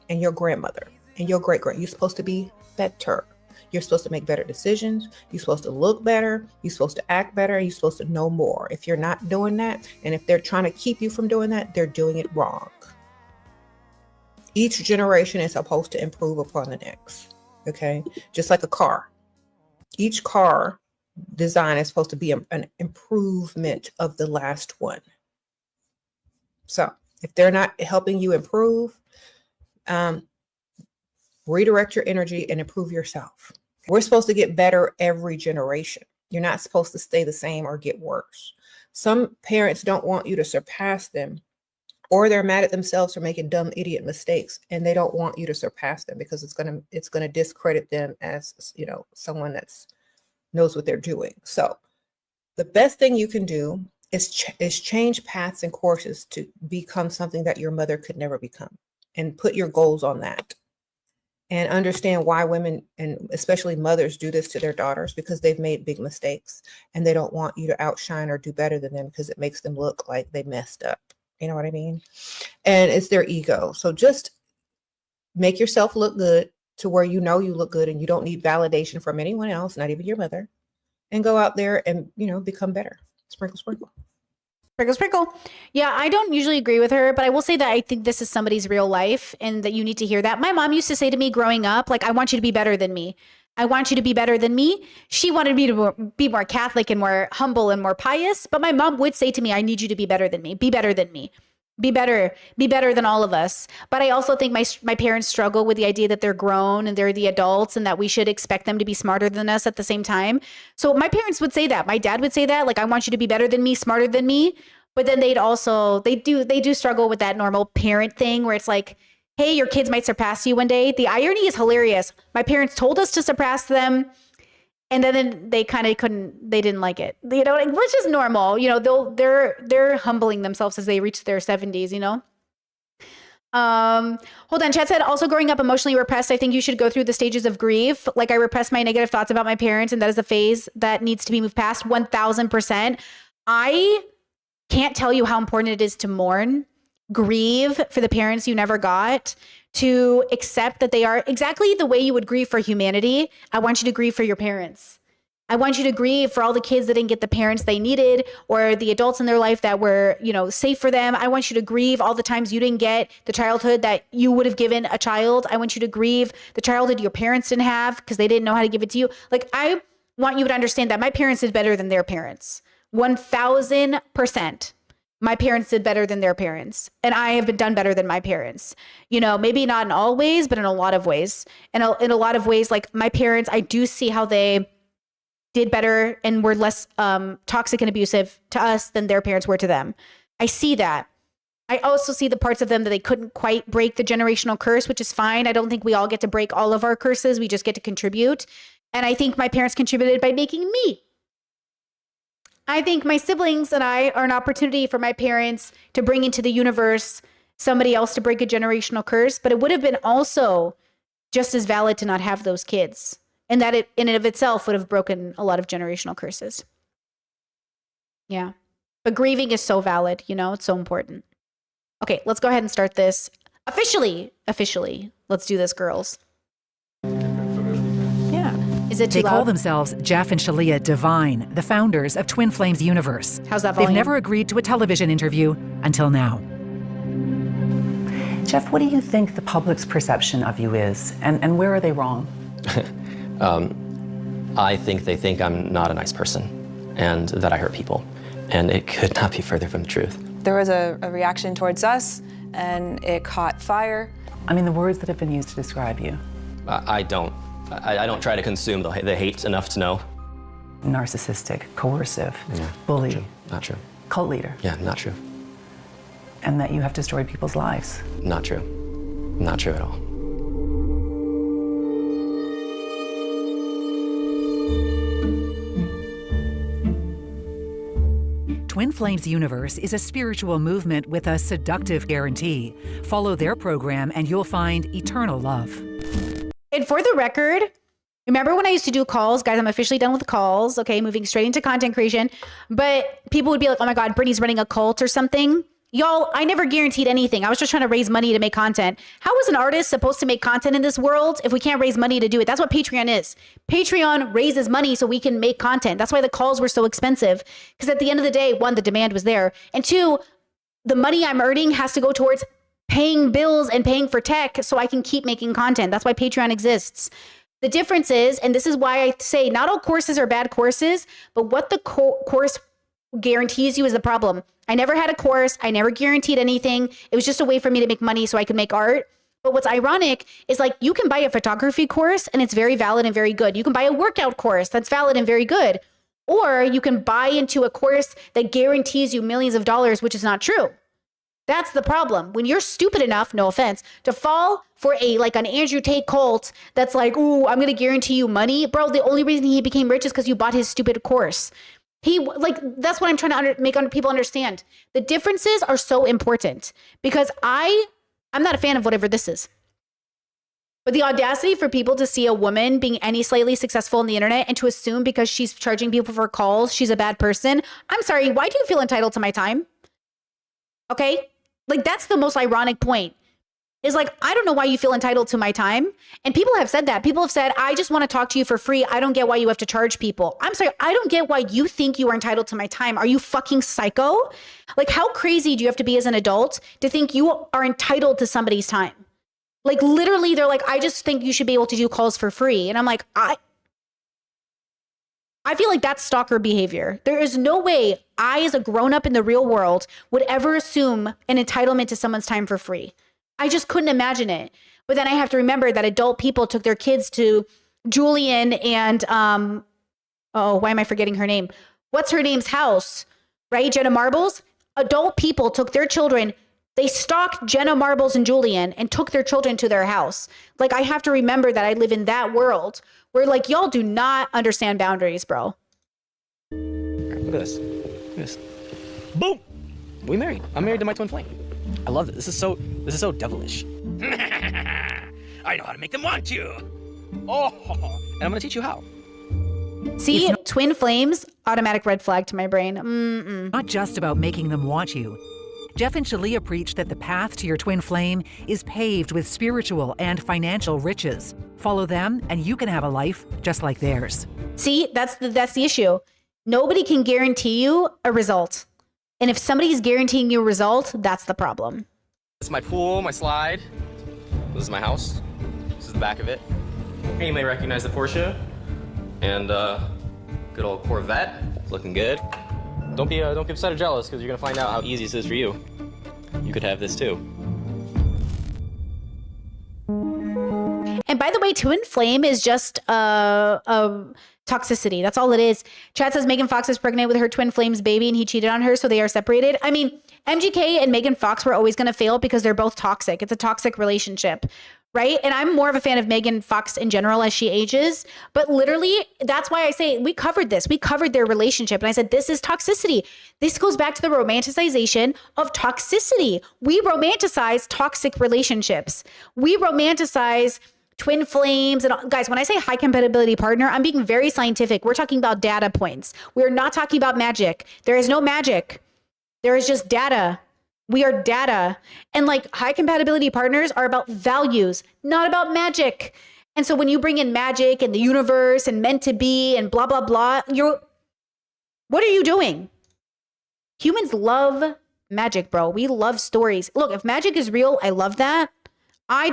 and your grandmother and your great-grand. You're supposed to be better. You're supposed to make better decisions. You're supposed to look better. You're supposed to act better. You're supposed to know more. If you're not doing that, and if they're trying to keep you from doing that, they're doing it wrong. Each generation is supposed to improve upon the next. Okay? Just like a car. Each car design is supposed to be an improvement of the last one. So if they're not helping you improve, redirect your energy and improve yourself. We're supposed to get better every generation. You're not supposed to stay the same or get worse. Some parents don't want you to surpass them, or they're mad at themselves for making dumb idiot mistakes, and they don't want you to surpass them because it's gonna discredit them as, you know, someone that's knows what they're doing. So the best thing you can do is change paths and courses to become something that your mother could never become, and put your goals on that. And understand why women, and especially mothers, do this to their daughters, because they've made big mistakes and they don't want you to outshine or do better than them because it makes them look like they messed up. You know what I mean? And it's their ego. So just make yourself look good to where you know you look good and you don't need validation from anyone else, not even your mother, and go out there and, you know, become better. Sprinkle, sprinkle. Sprinkle, sprinkle. Yeah, I don't usually agree with her, but I will say that I think this is somebody's real life and that you need to hear that. My mom used to say to me growing up, like, I want you to be better than me. I want you to be better than me. She wanted me to be more Catholic and more humble and more pious, but my mom would say to me, I need you to be better than me. Be better than me. Be better than all of us. But I also think my parents struggle with the idea that they're grown and they're the adults and that we should expect them to be smarter than us at the same time. So my parents would say that. My dad would say that, like, I want you to be better than me, smarter than me. But then they do struggle with that normal parent thing where it's like, hey, your kids might surpass you one day. The irony is hilarious. My parents told us to surpass them, and then they kind of they didn't like it, you know, which is normal. You know, they're humbling themselves as they reach their 70s, you know. Hold on. Chad said, also growing up emotionally repressed, I think you should go through the stages of grief. Like, I repressed my negative thoughts about my parents, and that is a phase that needs to be moved past 1000%. I can't tell you how important it is to mourn, grieve for the parents you never got, to accept that they are exactly the way you would grieve for humanity. I want you to grieve for your parents. I want you to grieve for all the kids that didn't get the parents they needed, or the adults in their life that were, you know, safe for them. I want you to grieve all the times you didn't get the childhood that you would have given a child. I want you to grieve the childhood your parents didn't have because they didn't know how to give it to you. Like, I want you to understand that my parents did better than their parents. 1000%. My parents did better than their parents, and I have been done better than my parents. You know, maybe not in all ways, but in a lot of ways. And in a lot of ways, like, my parents, I do see how they did better and were less toxic and abusive to us than their parents were to them. I see that. I also see the parts of them that they couldn't quite break the generational curse, which is fine. I don't think we all get to break all of our curses. We just get to contribute. And I think my parents contributed by making me. I think my siblings and I are an opportunity for my parents to bring into the universe somebody else to break a generational curse, but it would have been also just as valid to not have those kids, and that it in and of itself would have broken a lot of generational curses. Yeah. But grieving is so valid, you know, it's so important. Okay, let's go ahead and start this officially. Let's do this, girls. Is it too They loud? call themselves Jeff and Shalia Divine, the founders of Twin Flames Universe. How's that volume? They've never agreed to a television interview until now. Jeff, what do you think the public's perception of you is, and where are they wrong? I think they think I'm not a nice person and that I hurt people. And it could not be further from the truth. There was a reaction towards us, and it caught fire. I mean, the words that have been used to describe you. I don't try to consume the hate enough to know. Narcissistic, coercive, bully. Not true. Cult leader. Yeah, not true. And that you have destroyed people's lives. Not true. Not true at all. Twin Flames Universe is a spiritual movement with a seductive guarantee. Follow their program and you'll find eternal love. And for the record, remember when I used to do calls? Guys, I'm officially done with calls, okay? Moving straight into content creation. But people would be like, oh my God, Brittany's running a cult or something. Y'all, I never guaranteed anything. I was just trying to raise money to make content. How is an artist supposed to make content in this world if we can't raise money to do it? That's what Patreon is. Patreon raises money so we can make content. That's why the calls were so expensive. Because at the end of the day, one, the demand was there. And two, the money I'm earning has to go towards paying bills and paying for tech so I can keep making content. That's why Patreon exists. The difference is, and this is why I say not all courses are bad courses, but what the course guarantees you is the problem. I never had a course. I never guaranteed anything. It was just a way for me to make money so I could make art. But what's ironic is like you can buy a photography course and it's very valid and very good. You can buy a workout course that's valid and very good. Or you can buy into a course that guarantees you millions of dollars, which is not true. That's the problem. When you're stupid enough, no offense, to fall for an Andrew Tate cult that's like, ooh, I'm going to guarantee you money. Bro, the only reason he became rich is because you bought his stupid course. That's what I'm trying to make people understand. The differences are so important because I'm not a fan of whatever this is. But the audacity for people to see a woman being any slightly successful on the internet and to assume because she's charging people for calls, she's a bad person. I'm sorry, why do you feel entitled to my time? Okay? Like, that's the most ironic point. Is like, I don't know why you feel entitled to my time. And people have said that. People have said, I just want to talk to you for free. I don't get why you have to charge people. I'm sorry, I don't get why you think you are entitled to my time. Are you fucking psycho? Like, how crazy do you have to be as an adult to think you are entitled to somebody's time? Like, literally, they're like, I just think you should be able to do calls for free. And I'm like, I feel like that's stalker behavior. There is no way I, as a grown-up in the real world, would ever assume an entitlement to someone's time for free. I just couldn't imagine it. But then I have to remember that adult people took their kids to Julian and, why am I forgetting her name? What's her name's house, right? Jenna Marbles. Adult people took their children. They stalked Jenna Marbles and Julian and took their children to their house. Like, I have to remember that I live in that world where, like, y'all do not understand boundaries, bro. Look at this. Look at this. Boom! We married. I'm married to my twin flame. I love it. This is so devilish. I know how to make them want you. Oh, and I'm gonna teach you how. See, twin flames, automatic red flag to my brain. Not just about making them want you. Jeff and Shalia preach that the path to your twin flame is paved with spiritual and financial riches. Follow them and you can have a life just like theirs. See, that's the issue. Nobody can guarantee you a result. And if somebody's guaranteeing you a result, that's the problem. This is my pool, my slide. This is my house. This is the back of it. Here you may recognize the Porsche. And good old Corvette. Looking good. Don't get upset or jealous, because you're gonna find out how easy this is for you. You could have this too. And by the way, twin flame is just toxicity. That's all it is. Chad says Megan Fox is pregnant with her twin flame's baby and he cheated on her, so they are separated. I mean, MGK and Megan Fox were always going to fail because they're both toxic. It's a toxic relationship, right? And I'm more of a fan of Megan Fox in general as she ages. But literally, that's why I say we covered this. We covered their relationship. And I said, this is toxicity. This goes back to the romanticization of toxicity. We romanticize toxic relationships. We romanticize twin flames. And guys, when I say high compatibility partner, I'm being very scientific. We're talking about data points. We're not talking about magic. There is no magic. There is just data. We are data. And like high compatibility partners are about values, not about magic. And so when you bring in magic and the universe and meant to be and blah, blah, blah, what are you doing? Humans love magic, bro. We love stories. Look, if magic is real, I love that. I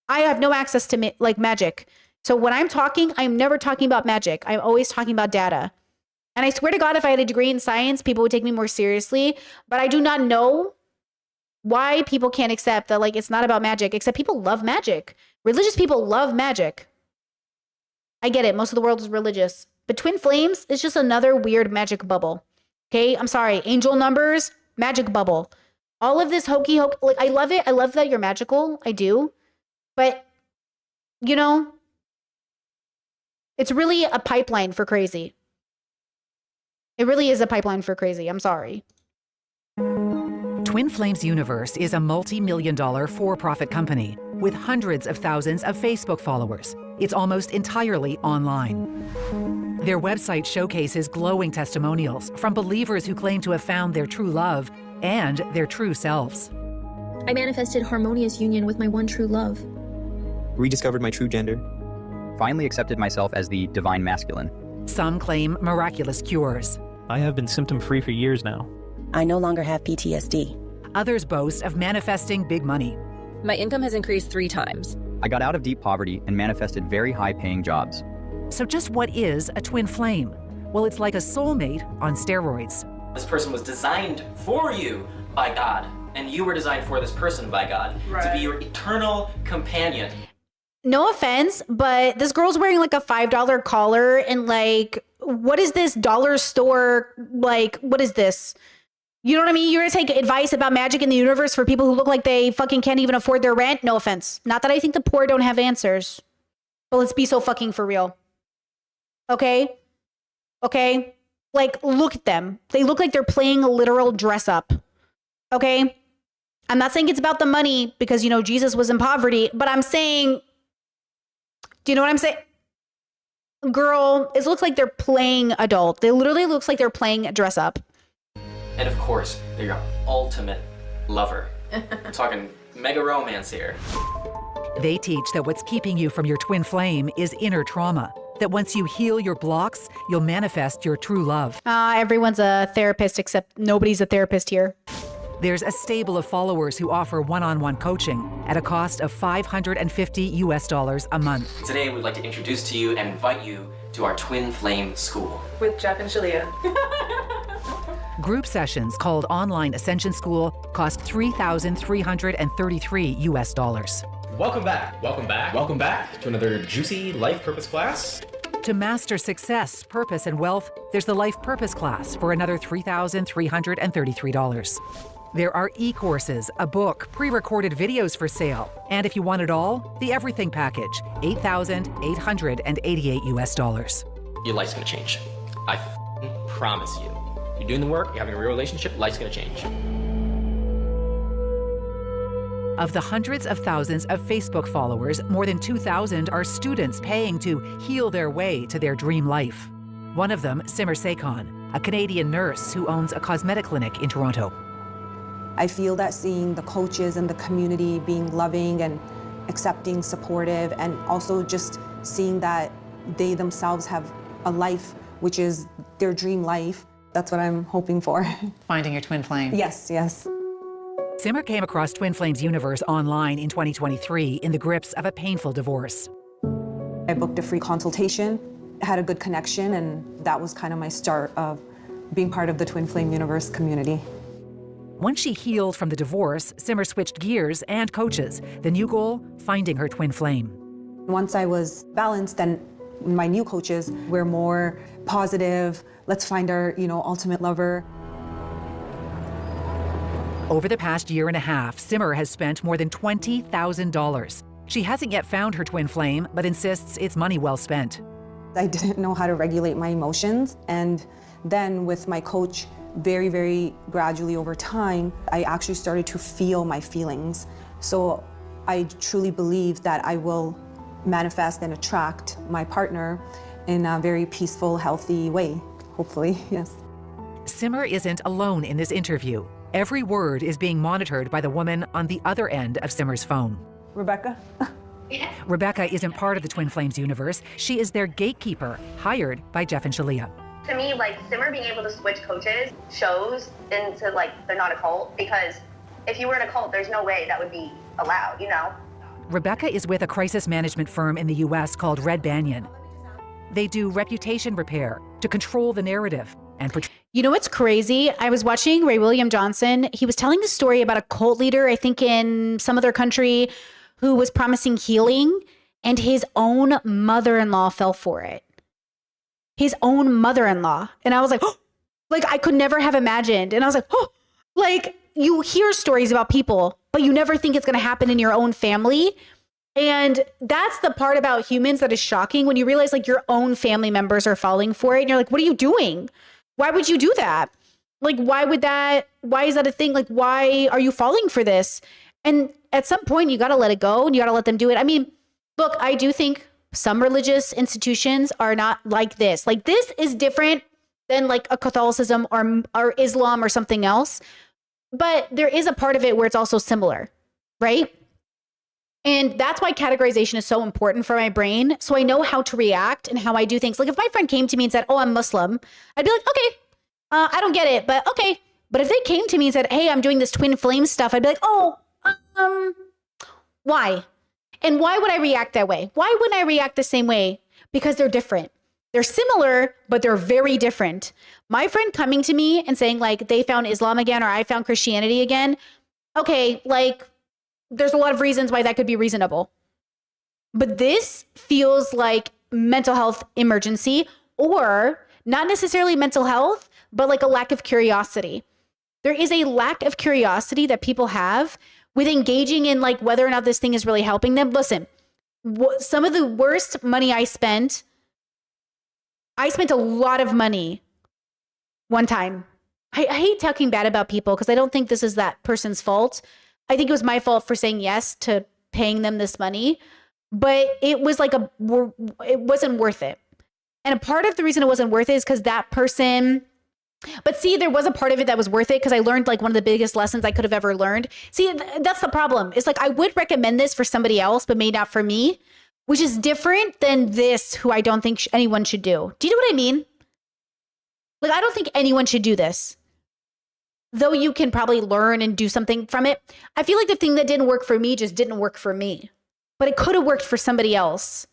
have no access to magic. So when I'm talking, I'm never talking about magic. I'm always talking about data. And I swear to God, if I had a degree in science, people would take me more seriously. But I do not know why people can't accept that, like, it's not about magic, except people love magic. Religious people love magic. I get it. Most of the world is religious. But twin flames is just another weird magic bubble. Okay? I'm sorry. Angel numbers, magic bubble. All of this hokey hoke. Like, I love it. I love that you're magical. I do. But, you know, it's really a pipeline for crazy. It really is a pipeline for crazy. I'm sorry. Twin Flames Universe is a multi-million-dollar for-profit company with hundreds of thousands of Facebook followers. It's almost entirely online. Their website showcases glowing testimonials from believers who claim to have found their true love and their true selves. I manifested harmonious union with my one true love. Rediscovered my true gender. Finally accepted myself as the divine masculine. Some claim miraculous cures. I have been symptom-free for years now. I no longer have PTSD. Others boast of manifesting big money. My income has increased 3 times. I got out of deep poverty and manifested very high-paying jobs. So just what is a twin flame? Well, it's like a soulmate on steroids. This person was designed for you by God, and you were designed for this person by God to be your eternal companion. No offense, but this girl's wearing like a $5 collar and like, what is this dollar store? Like, what is this? You know what I mean? You're gonna take advice about magic in the universe for people who look like they fucking can't even afford their rent? No offense. Not that I think the poor don't have answers, but let's be so fucking for real. Okay? Okay? Like, look at them. They look like they're playing a literal dress up. Okay? I'm not saying it's about the money because, you know, Jesus was in poverty, but I'm saying, do you know what I'm saying? Girl, it looks like they're playing adult. They literally looks like they're playing dress up. And of course, they're your ultimate lover. We're talking mega romance here. They teach that what's keeping you from your twin flame is inner trauma. That once you heal your blocks, you'll manifest your true love. Everyone's a therapist except nobody's a therapist here. There's a stable of followers who offer one-on-one coaching at a cost of $550 a month. Today, we'd like to introduce to you and invite you to our Twin Flame School. With Jeff and Shalia. Group sessions called Online Ascension School cost $3,333. Welcome back. Welcome back. Welcome back to another juicy life purpose class. To master success, purpose, and wealth, there's the Life Purpose class for another $3,333. There are e-courses, a book, pre-recorded videos for sale, and if you want it all, the everything package, $8,888. Your life's gonna change. I promise you. You're doing the work, you're having a real relationship, life's gonna change. Of the hundreds of thousands of Facebook followers, more than 2,000 are students paying to heal their way to their dream life. One of them, Simmer Sekon, a Canadian nurse who owns a cosmetic clinic in Toronto. I feel that seeing the coaches and the community being loving and accepting, supportive, and also just seeing that they themselves have a life which is their dream life, that's what I'm hoping for. Finding your twin flame. Yes, yes. Simmer came across Twin Flames Universe online in 2023 in the grips of a painful divorce. I booked a free consultation, had a good connection, and that was kind of my start of being part of the Twin Flame Universe community. Once she healed from the divorce, Simmer switched gears and coaches. The new goal, finding her twin flame. Once I was balanced, then my new coaches were more positive. Let's find our, ultimate lover. Over the past year and a half, Simmer has spent more than $20,000. She hasn't yet found her twin flame, but insists it's money well spent. I didn't know how to regulate my emotions. And then with my coach, very, very gradually over time, I actually started to feel my feelings. So I truly believe that I will manifest and attract my partner in a very peaceful, healthy way, hopefully, yes. Simmer isn't alone in this interview. Every word is being monitored by the woman on the other end of Simmer's phone. Rebecca? Rebecca isn't part of the Twin Flames universe. She is their gatekeeper, hired by Jeff and Shalia. To me, Simmer being able to switch coaches shows into, they're not a cult, because if you were in a cult, there's no way that would be allowed, Rebecca is with a crisis management firm in the U.S. called Red Banyan. They do reputation repair to control the narrative and You know what's crazy? I was watching Ray William Johnson. He was telling a story about a cult leader, I think in some other country, who was promising healing, and his own mother-in-law fell for it. His own mother-in-law. And I was like, oh, I could never have imagined. And I was like, oh, you hear stories about people, but you never think it's going to happen in your own family. And that's the part about humans that is shocking, when you realize your own family members are falling for it. And you're like, what are you doing? Why would you do that? Why is that a thing? Why are you falling for this? And at some point you got to let it go and you got to let them do it. I mean, look, I do think some religious institutions are not like this. This is different than a Catholicism or Islam or something else. but there is a part of it where it's also similar, right? And that's why categorization is so important for my brain. So I know how to react and how I do things. Like if my friend came to me and said, oh, I'm Muslim, I'd be like, okay, I don't get it, but okay. But if they came to me and said, hey, I'm doing this twin flame stuff, I'd be like, oh, why? And why would I react that way? Why wouldn't I react the same way? Because they're different. They're similar, but they're very different. My friend coming to me and saying like they found Islam again or I found Christianity again. Okay, like there's a lot of reasons why that could be reasonable. But this feels like mental health emergency, or not necessarily mental health, but like a lack of curiosity. There is a lack of curiosity that people have with engaging in like whether or not this thing is really helping them. Listen, some of the worst money I spent a lot of money one time. I hate talking bad about people because I don't think this is that person's fault. I think it was my fault for saying yes to paying them this money, but it was like it wasn't worth it. And a part of the reason it wasn't worth it is because that person, but see, there was a part of it that was worth it because I learned like one of the biggest lessons I could have ever learned. See, that's the problem. It's like I would recommend this for somebody else, but maybe not for me, which is different than this, who I don't think anyone should do. Do you know what I mean? Like, I don't think anyone should do this. Though you can probably learn and do something from it. I feel like the thing that didn't work for me just didn't work for me, but it could have worked for somebody else.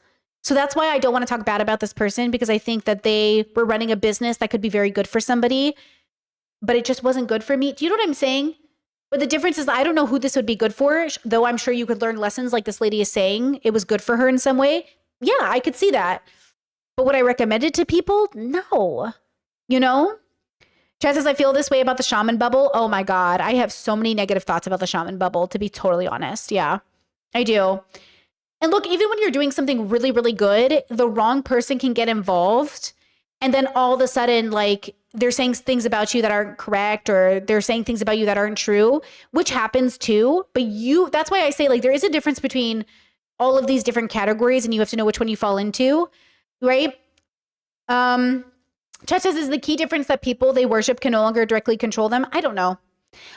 So that's why I don't want to talk bad about this person, because I think that they were running a business that could be very good for somebody, but it just wasn't good for me. Do you know what I'm saying? But the difference is I don't know who this would be good for, though I'm sure you could learn lessons like this lady is saying. It was good for her in some way. Yeah, I could see that. But would I recommend it to people? No. You know? Chad says, I feel this way about the shaman bubble. Oh my God. I have so many negative thoughts about the shaman bubble, to be totally honest. Yeah, I do. And look, even when you're doing something really, really good, the wrong person can get involved. And then all of a sudden, like, they're saying things about you that aren't correct, or they're saying things about you that aren't true, which happens too. But that's why I say, like, there is a difference between all of these different categories, and you have to know which one you fall into, right? Chet says, is the key difference that people they worship can no longer directly control them? I don't know.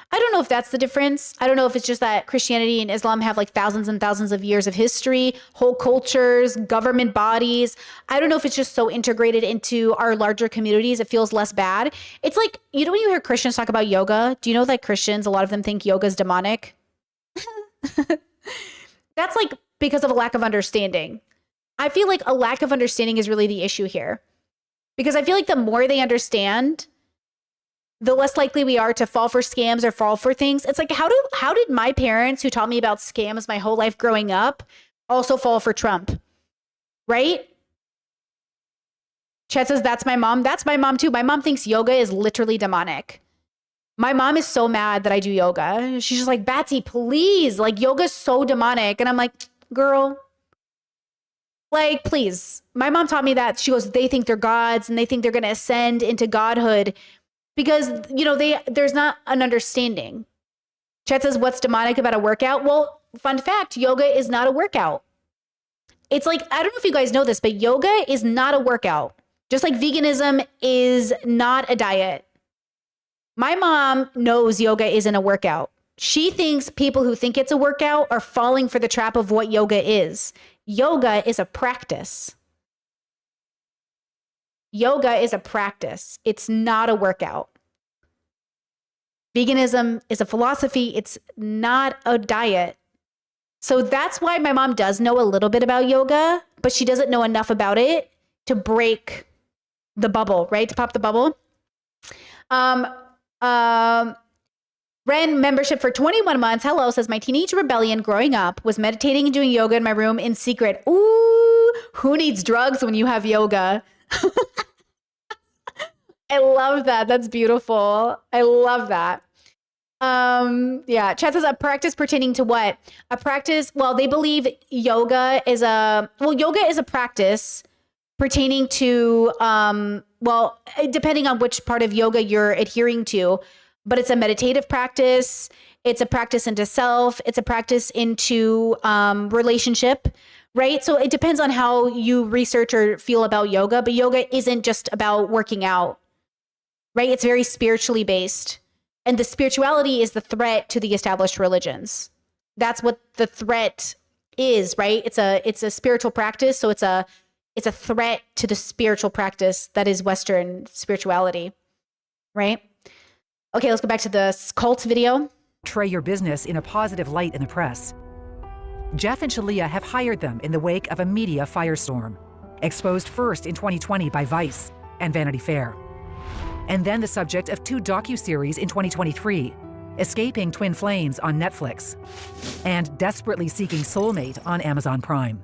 I don't know if that's the difference. I don't know if it's just that Christianity and Islam have like thousands and thousands of years of history, whole cultures, government bodies. I don't know if it's just so integrated into our larger communities, it feels less bad. It's like, you know, when you hear Christians talk about yoga, do you know that Christians, a lot of them think yoga is demonic? That's like because of a lack of understanding. I feel like a lack of understanding is really the issue here. Because I feel like the more they understand, the less likely we are to fall for scams or fall for things. It's like, how did my parents, who taught me about scams my whole life growing up, also fall for Trump? Right? Chet says, that's my mom. That's my mom too. My mom thinks yoga is literally demonic. My mom is so mad that I do yoga. She's just like, Batsy, please. Like, yoga's so demonic. And I'm like, girl, like, please. My mom taught me that. She goes, they think they're gods and they think they're going to ascend into godhood because, you know, there's not an understanding. Chet says, what's demonic about a workout? Well, fun fact, yoga is not a workout. It's like, I don't know if you guys know this, but yoga is not a workout. Just like veganism is not a diet. My mom knows yoga isn't a workout. She thinks people who think it's a workout are falling for the trap of what yoga is. Yoga is a practice. Yoga is a practice. It's not a workout. Veganism is a philosophy. It's not a diet. So that's why my mom does know a little bit about yoga, but she doesn't know enough about it to break the bubble, right? To pop the bubble. Ren membership for 21 months. Hello, says my teenage rebellion growing up was meditating and doing yoga in my room in secret. Ooh, who needs drugs when you have yoga? I love that. That's beautiful. I love that. Yeah, Chad says a practice pertaining to what? A practice, well, they believe yoga is a practice pertaining to, well, depending on which part of yoga you're adhering to, but it's a meditative practice. It's a practice into self. It's a practice into relationship, right? So it depends on how you research or feel about yoga, but yoga isn't just about working out, right? It's very spiritually based. And the spirituality is the threat to the established religions. That's what the threat is, right? It's a spiritual practice. So it's a threat to the spiritual practice that is Western spirituality, right? Okay, let's go back to the cult video. Portray your business in a positive light in the press. Jeff and Shalia have hired them in the wake of a media firestorm, exposed first in 2020 by Vice and Vanity Fair, and then the subject of 2 docuseries in 2023, Escaping Twin Flames on Netflix and Desperately Seeking Soulmate on Amazon Prime.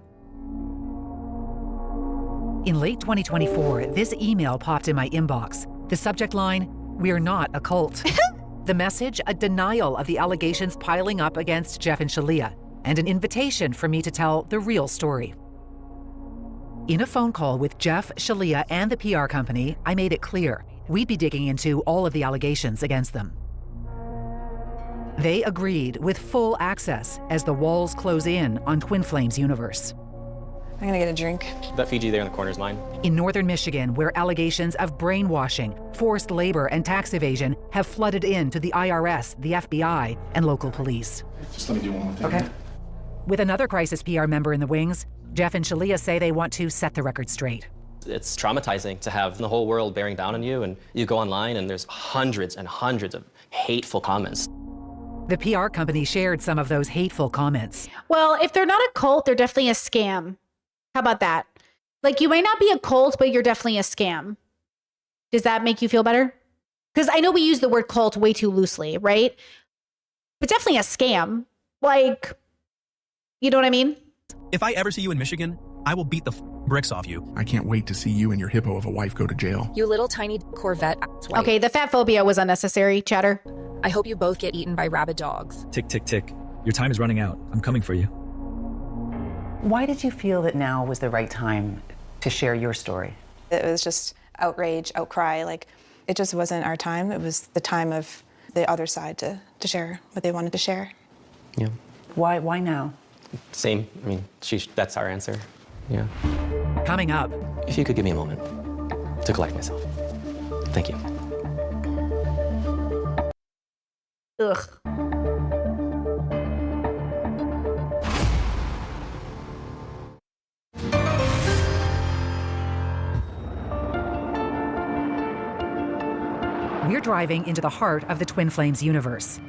In late 2024, this email popped in my inbox. The subject line, "We're not a cult." The message, a denial of the allegations piling up against Jeff and Shalia, and an invitation for me to tell the real story. In a phone call with Jeff, Shalia, and the PR company, I made it clear we'd be digging into all of the allegations against them. They agreed with full access as the walls close in on Twin Flames universe. I'm gonna get a drink. That Fiji there in the corner is mine. In northern Michigan, where allegations of brainwashing, forced labor, and tax evasion have flooded into the IRS, the FBI, and local police. Just let me do one more thing. Okay. With another crisis PR member in the wings, Jeff and Shalia say they want to set the record straight. It's traumatizing to have the whole world bearing down on you, and you go online and there's hundreds and hundreds of hateful comments. The PR company shared some of those hateful comments. Well, if they're not a cult, they're definitely a scam. How about that? Like, you might not be a cult, but you're definitely a scam. Does that make you feel better? Because I know we use the word cult way too loosely, right? But definitely a scam. Like, you know what I mean? If I ever see you in Michigan, I will beat the bricks off you. I can't wait to see you and your hippo of a wife go to jail. You little tiny Corvette. Okay, the fat phobia was unnecessary, Chatter. I hope you both get eaten by rabid dogs. Tick, tick, tick. Your time is running out. I'm coming for you. Why did you feel that now was the right time to share your story? It was just outrage, outcry. Like, it just wasn't our time. It was the time of the other side to share what they wanted to share. Yeah. Why now? Same. I mean, that's our answer. Yeah. Coming up. If you could give me a moment to collect myself. Thank you. Ugh. We're driving into the heart of the Twin Flames universe,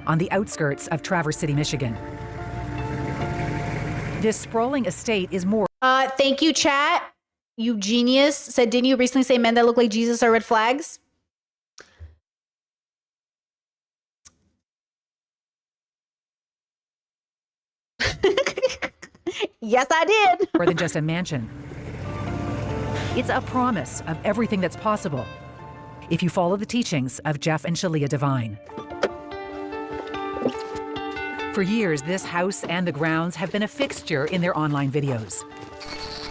on the outskirts of Traverse City, Michigan. This sprawling estate is more. Thank you, chat. You genius. Said, didn't you recently say men that look like Jesus are red flags? Yes, I did. More than just a mansion. It's a promise of everything that's possible if you follow the teachings of Jeff and Shalia Devine. For years, this house and the grounds have been a fixture in their online videos.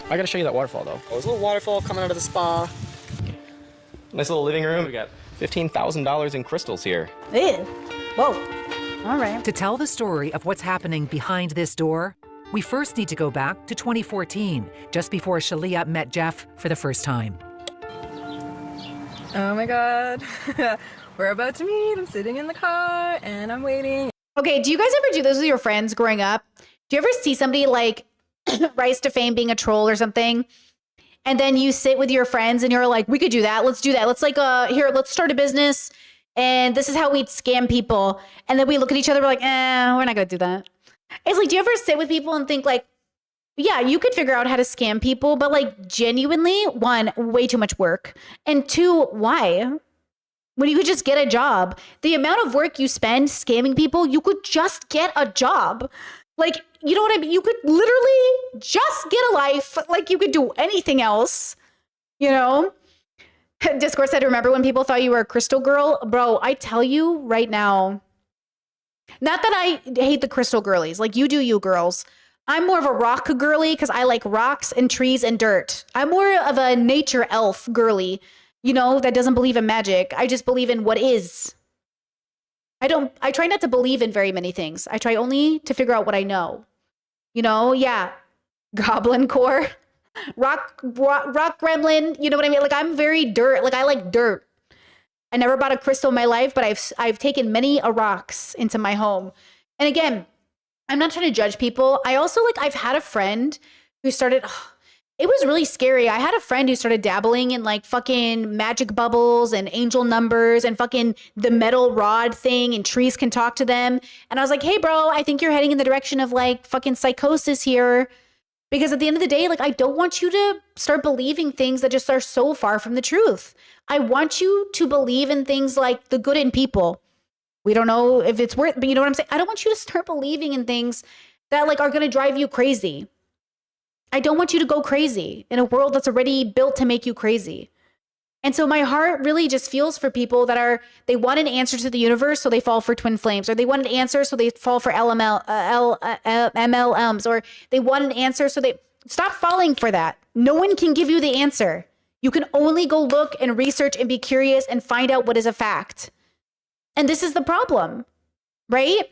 I gotta show you that waterfall, though. There's a little waterfall coming out of the spa. Nice little living room. We got $15,000 in crystals here. Ew. Whoa. All right. To tell the story of what's happening behind this door, we first need to go back to 2014, just before Shalia met Jeff for the first time. Oh my God. We're about to meet. I'm sitting in the car and I'm waiting. Okay, do you guys ever do this with your friends growing up? Do you ever see somebody like rise to fame being a troll or something? And then you sit with your friends and you're like, we could do that. Let's do that. Let's here, let's start a business. And this is how we'd scam people. And then we look at each other, we're like, we're not going to do that. It's like, do you ever sit with people and think like, yeah, you could figure out how to scam people, but like genuinely, one, way too much work. And two, why? When you could just get a job. The amount of work you spend scamming people, you could just get a job. Like, you know what I mean? You could literally just get a life. Like, you could do anything else, you know? Discord said, remember when people thought you were a crystal girl? Bro, I tell you right now, not that I hate the crystal girlies. Like, you do you, girls. I'm more of a rock girly because I like rocks and trees and dirt. I'm more of a nature elf girly, you know, that doesn't believe in magic. I just believe in what is. I try not to believe in very many things. I try only to figure out what I know. You know, yeah. Goblin core, rock gremlin, you know what I mean? Like, I'm very dirt. Like, I like dirt. I never bought a crystal in my life, but I've taken many a rocks into my home. And again, I'm not trying to judge people. I also I've had a friend who started, it was really scary. I had a friend who started dabbling in fucking magic bubbles and angel numbers and fucking the metal rod thing and trees can talk to them. And I was like, hey bro, I think you're heading in the direction of fucking psychosis here. Because at the end of the day, I don't want you to start believing things that just are so far from the truth. I want you to believe in things like the good in people. We don't know if it's worth, but you know what I'm saying? I don't want you to start believing in things that are going to drive you crazy. I don't want you to go crazy in a world that's already built to make you crazy. And so my heart really just feels for people that they want an answer to the universe, so they fall for twin flames, or they want an answer, so they fall for MLMs, or they want an answer, so they stop falling for that. No one can give you the answer. You can only go look and research and be curious and find out what is a fact. And this is the problem, right?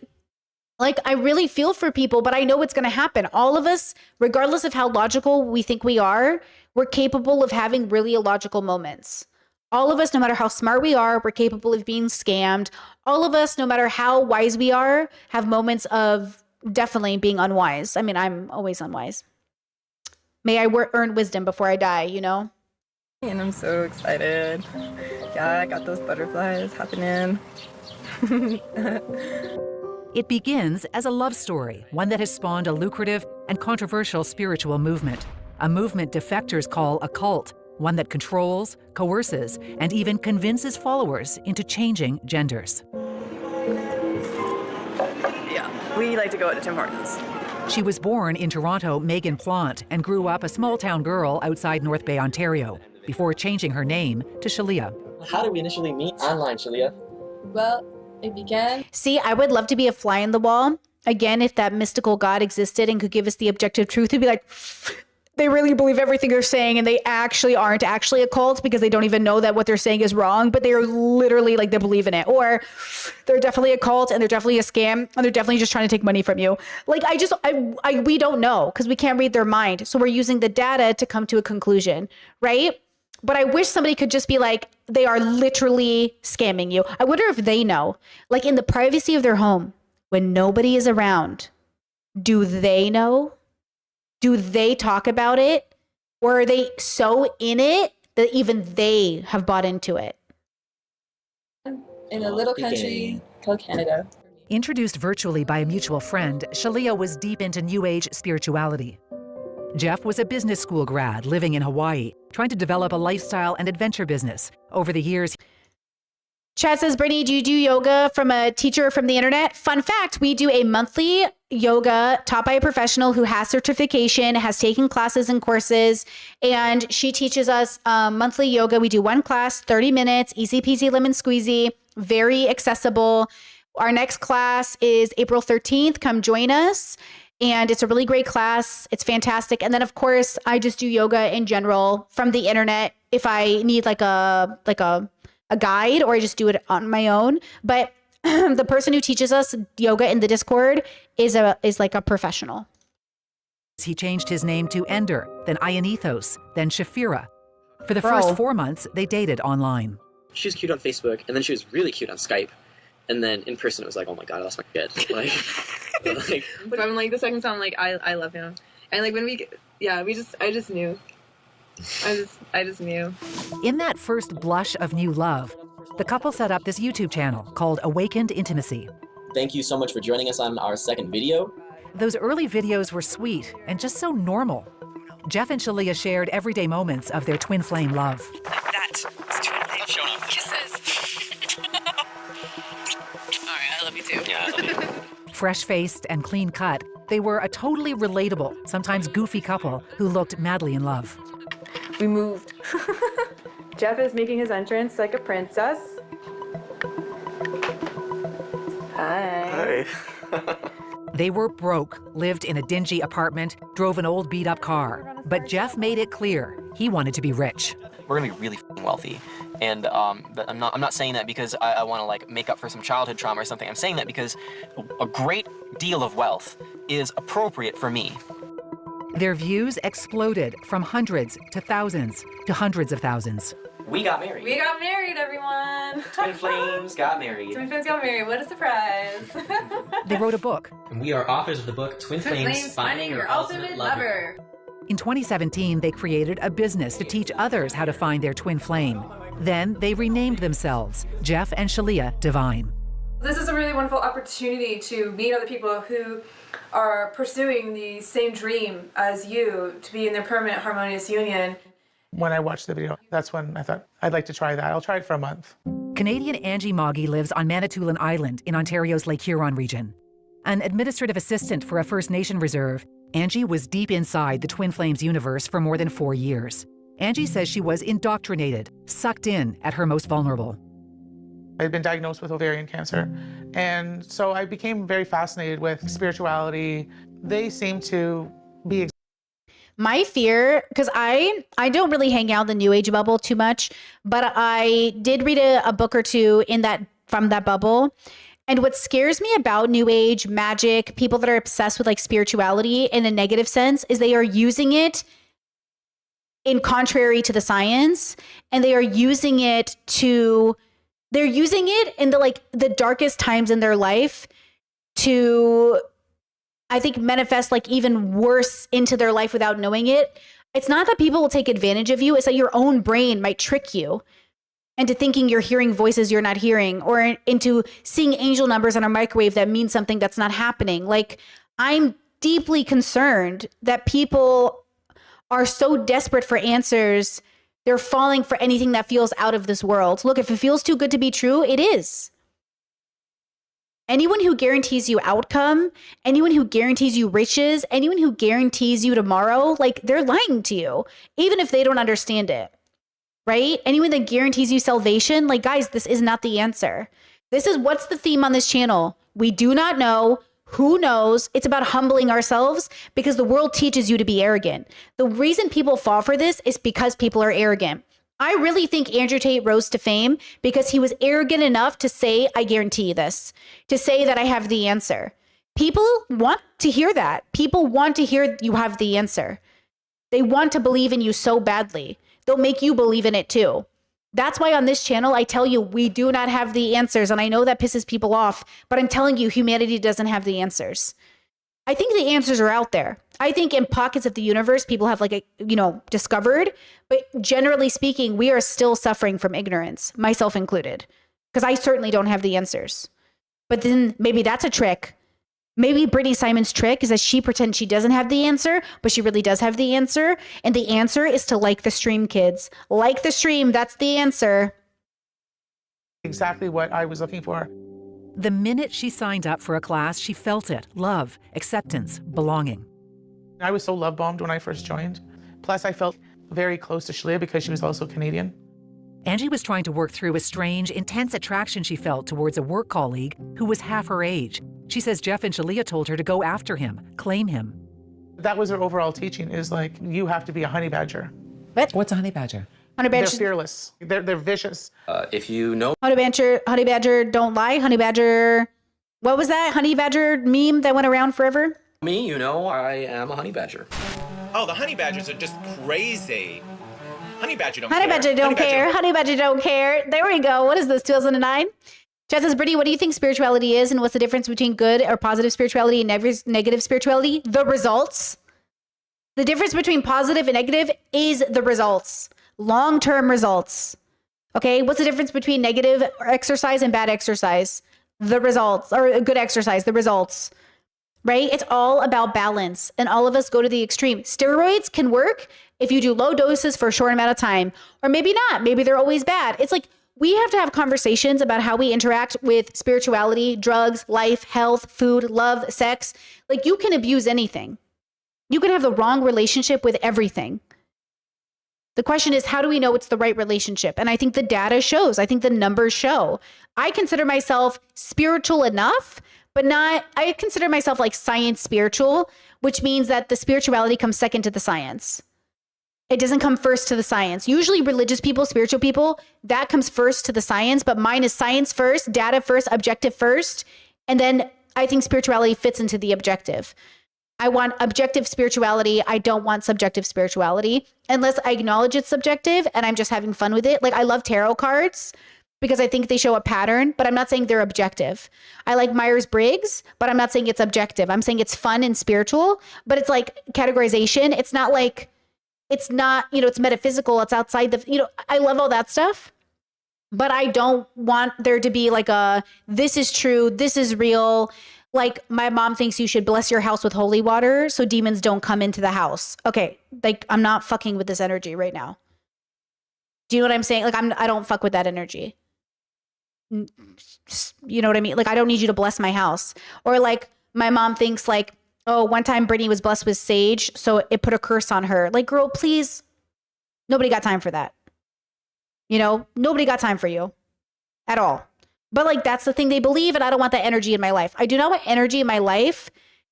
I really feel for people, but I know what's going to happen. All of us, regardless of how logical we think we are, we're capable of having really illogical moments. All of us, no matter how smart we are, we're capable of being scammed. All of us, no matter how wise we are, have moments of definitely being unwise. I mean, I'm always unwise. May I earn wisdom before I die, you know? And I'm so excited. Yeah, I got those butterflies happening. It begins as a love story, one that has spawned a lucrative and controversial spiritual movement. A movement defectors call a cult, one that controls, coerces, and even convinces followers into changing genders. Yeah, we like to go out to Tim Hortons. She was born in Toronto, Megan Plant, and grew up a small-town girl outside North Bay, Ontario, before changing her name to Shalia. How did we initially meet online, Shalia? Well, it began. See, I would love to be a fly in the wall. Again, if that mystical God existed and could give us the objective truth, it'd be like, they really believe everything they're saying and they actually aren't actually a cult because they don't even know that what they're saying is wrong, but they're literally they believe in it. Or they're definitely a cult and they're definitely a scam and they're definitely just trying to take money from you. We don't know because we can't read their mind. So we're using the data to come to a conclusion, right? But I wish somebody could just be like, they are literally scamming you. I wonder if they know, in the privacy of their home, when nobody is around, do they know? Do they talk about it? Or are they so in it that even they have bought into it? In a little country called Canada. Introduced virtually by a mutual friend, Shalia was deep into New Age spirituality. Jeff was a business school grad living in Hawaii, trying to develop a lifestyle and adventure business. Over the years, Chad says, Brittany, do you do yoga from a teacher from the internet? Fun fact, we do a monthly yoga taught by a professional who has certification, has taken classes and courses, and she teaches us monthly yoga. We do one class, 30 minutes, easy peasy lemon squeezy, very accessible. Our next class is April 13th. Come join us. And it's a really great class. It's fantastic. And then, of course, I just do yoga in general from the internet if I need a guide, or I just do it on my own. But the person who teaches us yoga in the Discord is like a professional. He changed his name to Ender, then Ionethos, then Shafira. For the first 4 months, they dated online. She was cute on Facebook, and then she was really cute on Skype. And then in person, it was like, oh my God, I lost my kid. From the second time, I love him. And when I just knew. I just knew. In that first blush of new love, the couple set up this YouTube channel called Awakened Intimacy. Thank you so much for joining us on our second video. Those early videos were sweet and just so normal. Jeff and Shalia shared everyday moments of their twin flame love. That is twin flame kisses. All right, I love you too. Yeah, I love you. Fresh-faced and clean-cut, they were a totally relatable, sometimes goofy couple who looked madly in love. We moved. Jeff is making his entrance like a princess. Hi. They were broke, lived in a dingy apartment, drove an old beat-up car. But Jeff made it clear he wanted to be rich. We're gonna be really wealthy. And but I'm not saying that because I want to make up for some childhood trauma or something. I'm saying that because a great deal of wealth is appropriate for me. Their views exploded from hundreds to thousands to hundreds of thousands. We got married. We got married, everyone. Twin Flames got married. Twin Flames got married. What a surprise. They wrote a book. And we are authors of the book Twin Flames Finding Your Ultimate Lover. In 2017, they created a business to teach others how to find their twin flame. Then they renamed themselves Jeff and Shalia Divine. This is a really wonderful opportunity to meet other people who are pursuing the same dream as you, to be in their permanent harmonious union. When I watched the video, that's when I thought, I'd like to try that. I'll try it for a month. Canadian Angie Moggy lives on Manitoulin Island in Ontario's Lake Huron region. An administrative assistant for a First Nation reserve, Angie was deep inside the Twin Flames universe for more than 4 years. Angie says she was indoctrinated, sucked in at her most vulnerable. I had been diagnosed with ovarian cancer, and so I became very fascinated with spirituality. They seem to be... My fear, because I don't really hang out in the New Age bubble too much, but I did read a book or two from that bubble. And what scares me about New Age, magic, people that are obsessed with like spirituality in a negative sense is they are using it in contrary to the science, and they are using it in the darkest times in their life to, I think, manifest like even worse into their life without knowing it. It's not that people will take advantage of you. It's that your own brain might trick you into thinking you're hearing voices you're not hearing, or into seeing angel numbers on a microwave that means something that's not happening. Like, I'm deeply concerned that people are so desperate for answers, they're falling for anything that feels out of this world. Look, if it feels too good to be true, it is. Anyone who guarantees you outcome, anyone who guarantees you riches, anyone who guarantees you tomorrow, like, they're lying to you, even if they don't understand it, right? Anyone that guarantees you salvation, like, guys, this is not the answer. What's the theme on this channel? We do not know. Who knows? It's about humbling ourselves because the world teaches you to be arrogant. The reason people fall for this is because people are arrogant. I really think Andrew Tate rose to fame because he was arrogant enough to say, I guarantee you this, to say that I have the answer. People want to hear that. People want to hear you have the answer. They want to believe in you so badly. They'll make you believe in it too. That's why on this channel, I tell you, we do not have the answers. And I know that pisses people off, but I'm telling you, humanity doesn't have the answers. I think the answers are out there. I think in pockets of the universe, people have discovered, but generally speaking, we are still suffering from ignorance, myself included, because I certainly don't have the answers. But then maybe that's a trick. Maybe Brittany Simon's trick is that she pretends she doesn't have the answer, but she really does have the answer. And the answer is to like the stream, kids. Like the stream, that's the answer. Exactly what I was looking for. The minute she signed up for a class, she felt it. Love, acceptance, belonging. I was so love bombed when I first joined. Plus, I felt very close to Shalia because she was also Canadian. Angie was trying to work through a strange, intense attraction she felt towards a work colleague who was half her age. She says Jeff and Shalia told her to go after him, claim him. That was her overall teaching, is like, you have to be a honey badger. What's a honey badger? Honey badger. They're fearless. They're vicious. If you know... Honey badger, don't lie. Honey badger. What was that honey badger meme that went around forever? Me, you know, I am a honey badger. Oh, the honey badgers are just crazy. Honey badger don't Honey care. badger don't care. Honey badger don't care. There we go. What is this, 2009? Chad says, Brittany, what do you think spirituality is, and what's the difference between good or positive spirituality and negative spirituality? The results. The difference between positive and negative is the results. Long-term results. Okay, what's the difference between negative exercise and bad exercise? The results. Or good exercise, the results. Right? It's all about balance, and all of us go to the extreme. Steroids can work if you do low doses for a short amount of time, or maybe not. Maybe they're always bad. It's like, we have to have conversations about how we interact with spirituality, drugs, life, health, food, love, sex. Like, you can abuse anything. You can have the wrong relationship with everything. The question is, how do we know it's the right relationship? And I think the data shows. I think the numbers show. I consider myself spiritual enough, but not, I consider myself like science spiritual, which means that the spirituality comes second to the science. It doesn't come first to the science. Usually religious people, spiritual people, that comes first to the science, but mine is science first, data first, objective first. And then I think spirituality fits into the objective. I want objective spirituality. I don't want subjective spirituality unless I acknowledge it's subjective and I'm just having fun with it. Like I love tarot cards because I think they show a pattern, but I'm not saying they're objective. I like Myers-Briggs, but I'm not saying it's objective. I'm saying it's fun and spiritual, but it's like categorization. It's not like, it's not, it's metaphysical. It's outside the, I love all that stuff, but I don't want there to be like this is true. This is real. Like my mom thinks you should bless your house with holy water so demons don't come into the house. Okay. Like I'm not fucking with this energy right now. Do you know what I'm saying? Like I don't fuck with that energy. You know what I mean? Like I don't need you to bless my house. Or like my mom thinks like, oh, one time Brittany was blessed with sage, so it put a curse on her. Like, girl, please. Nobody got time for that. Nobody got time for you at all. But like, that's the thing they believe. And I don't want that energy in my life. I do not want energy in my life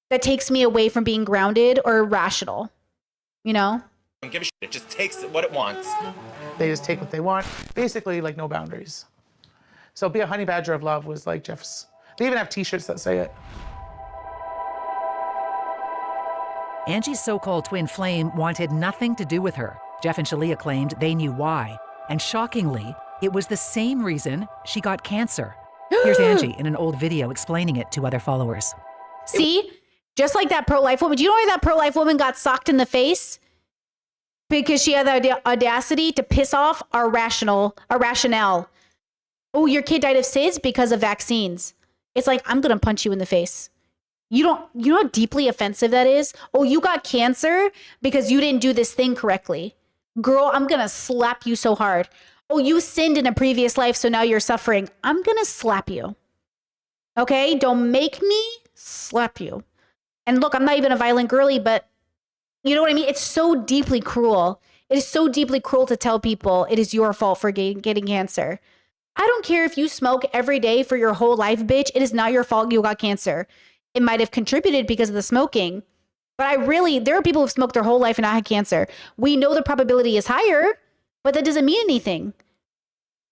that takes me away from being grounded or rational, Don't give a shit. It just takes what it wants. They just take what they want. Basically, like no boundaries. So be a honey badger of love was like Jeff's. They even have t-shirts that say it. Angie's so-called twin flame wanted nothing to do with her. Jeff and Shalia claimed they knew why. And shockingly, it was the same reason she got cancer. Here's Angie in an old video explaining it to other followers. See, just like that pro-life woman. Do you know why that pro-life woman got socked in the face? Because she had the audacity to piss off our rationale. Oh, your kid died of SIDS because of vaccines. It's like, I'm going to punch you in the face. You know how deeply offensive that is? Oh, you got cancer because you didn't do this thing correctly. Girl, I'm going to slap you so hard. Oh, you sinned in a previous life, so now you're suffering. I'm going to slap you. Okay? Don't make me slap you. And look, I'm not even a violent girly, but you know what I mean? It's so deeply cruel. It is so deeply cruel to tell people it is your fault for getting cancer. I don't care if you smoke every day for your whole life, bitch. It is not your fault you got cancer. It might have contributed because of the smoking. But there are people who've smoked their whole life and not had cancer. We know the probability is higher, but that doesn't mean anything.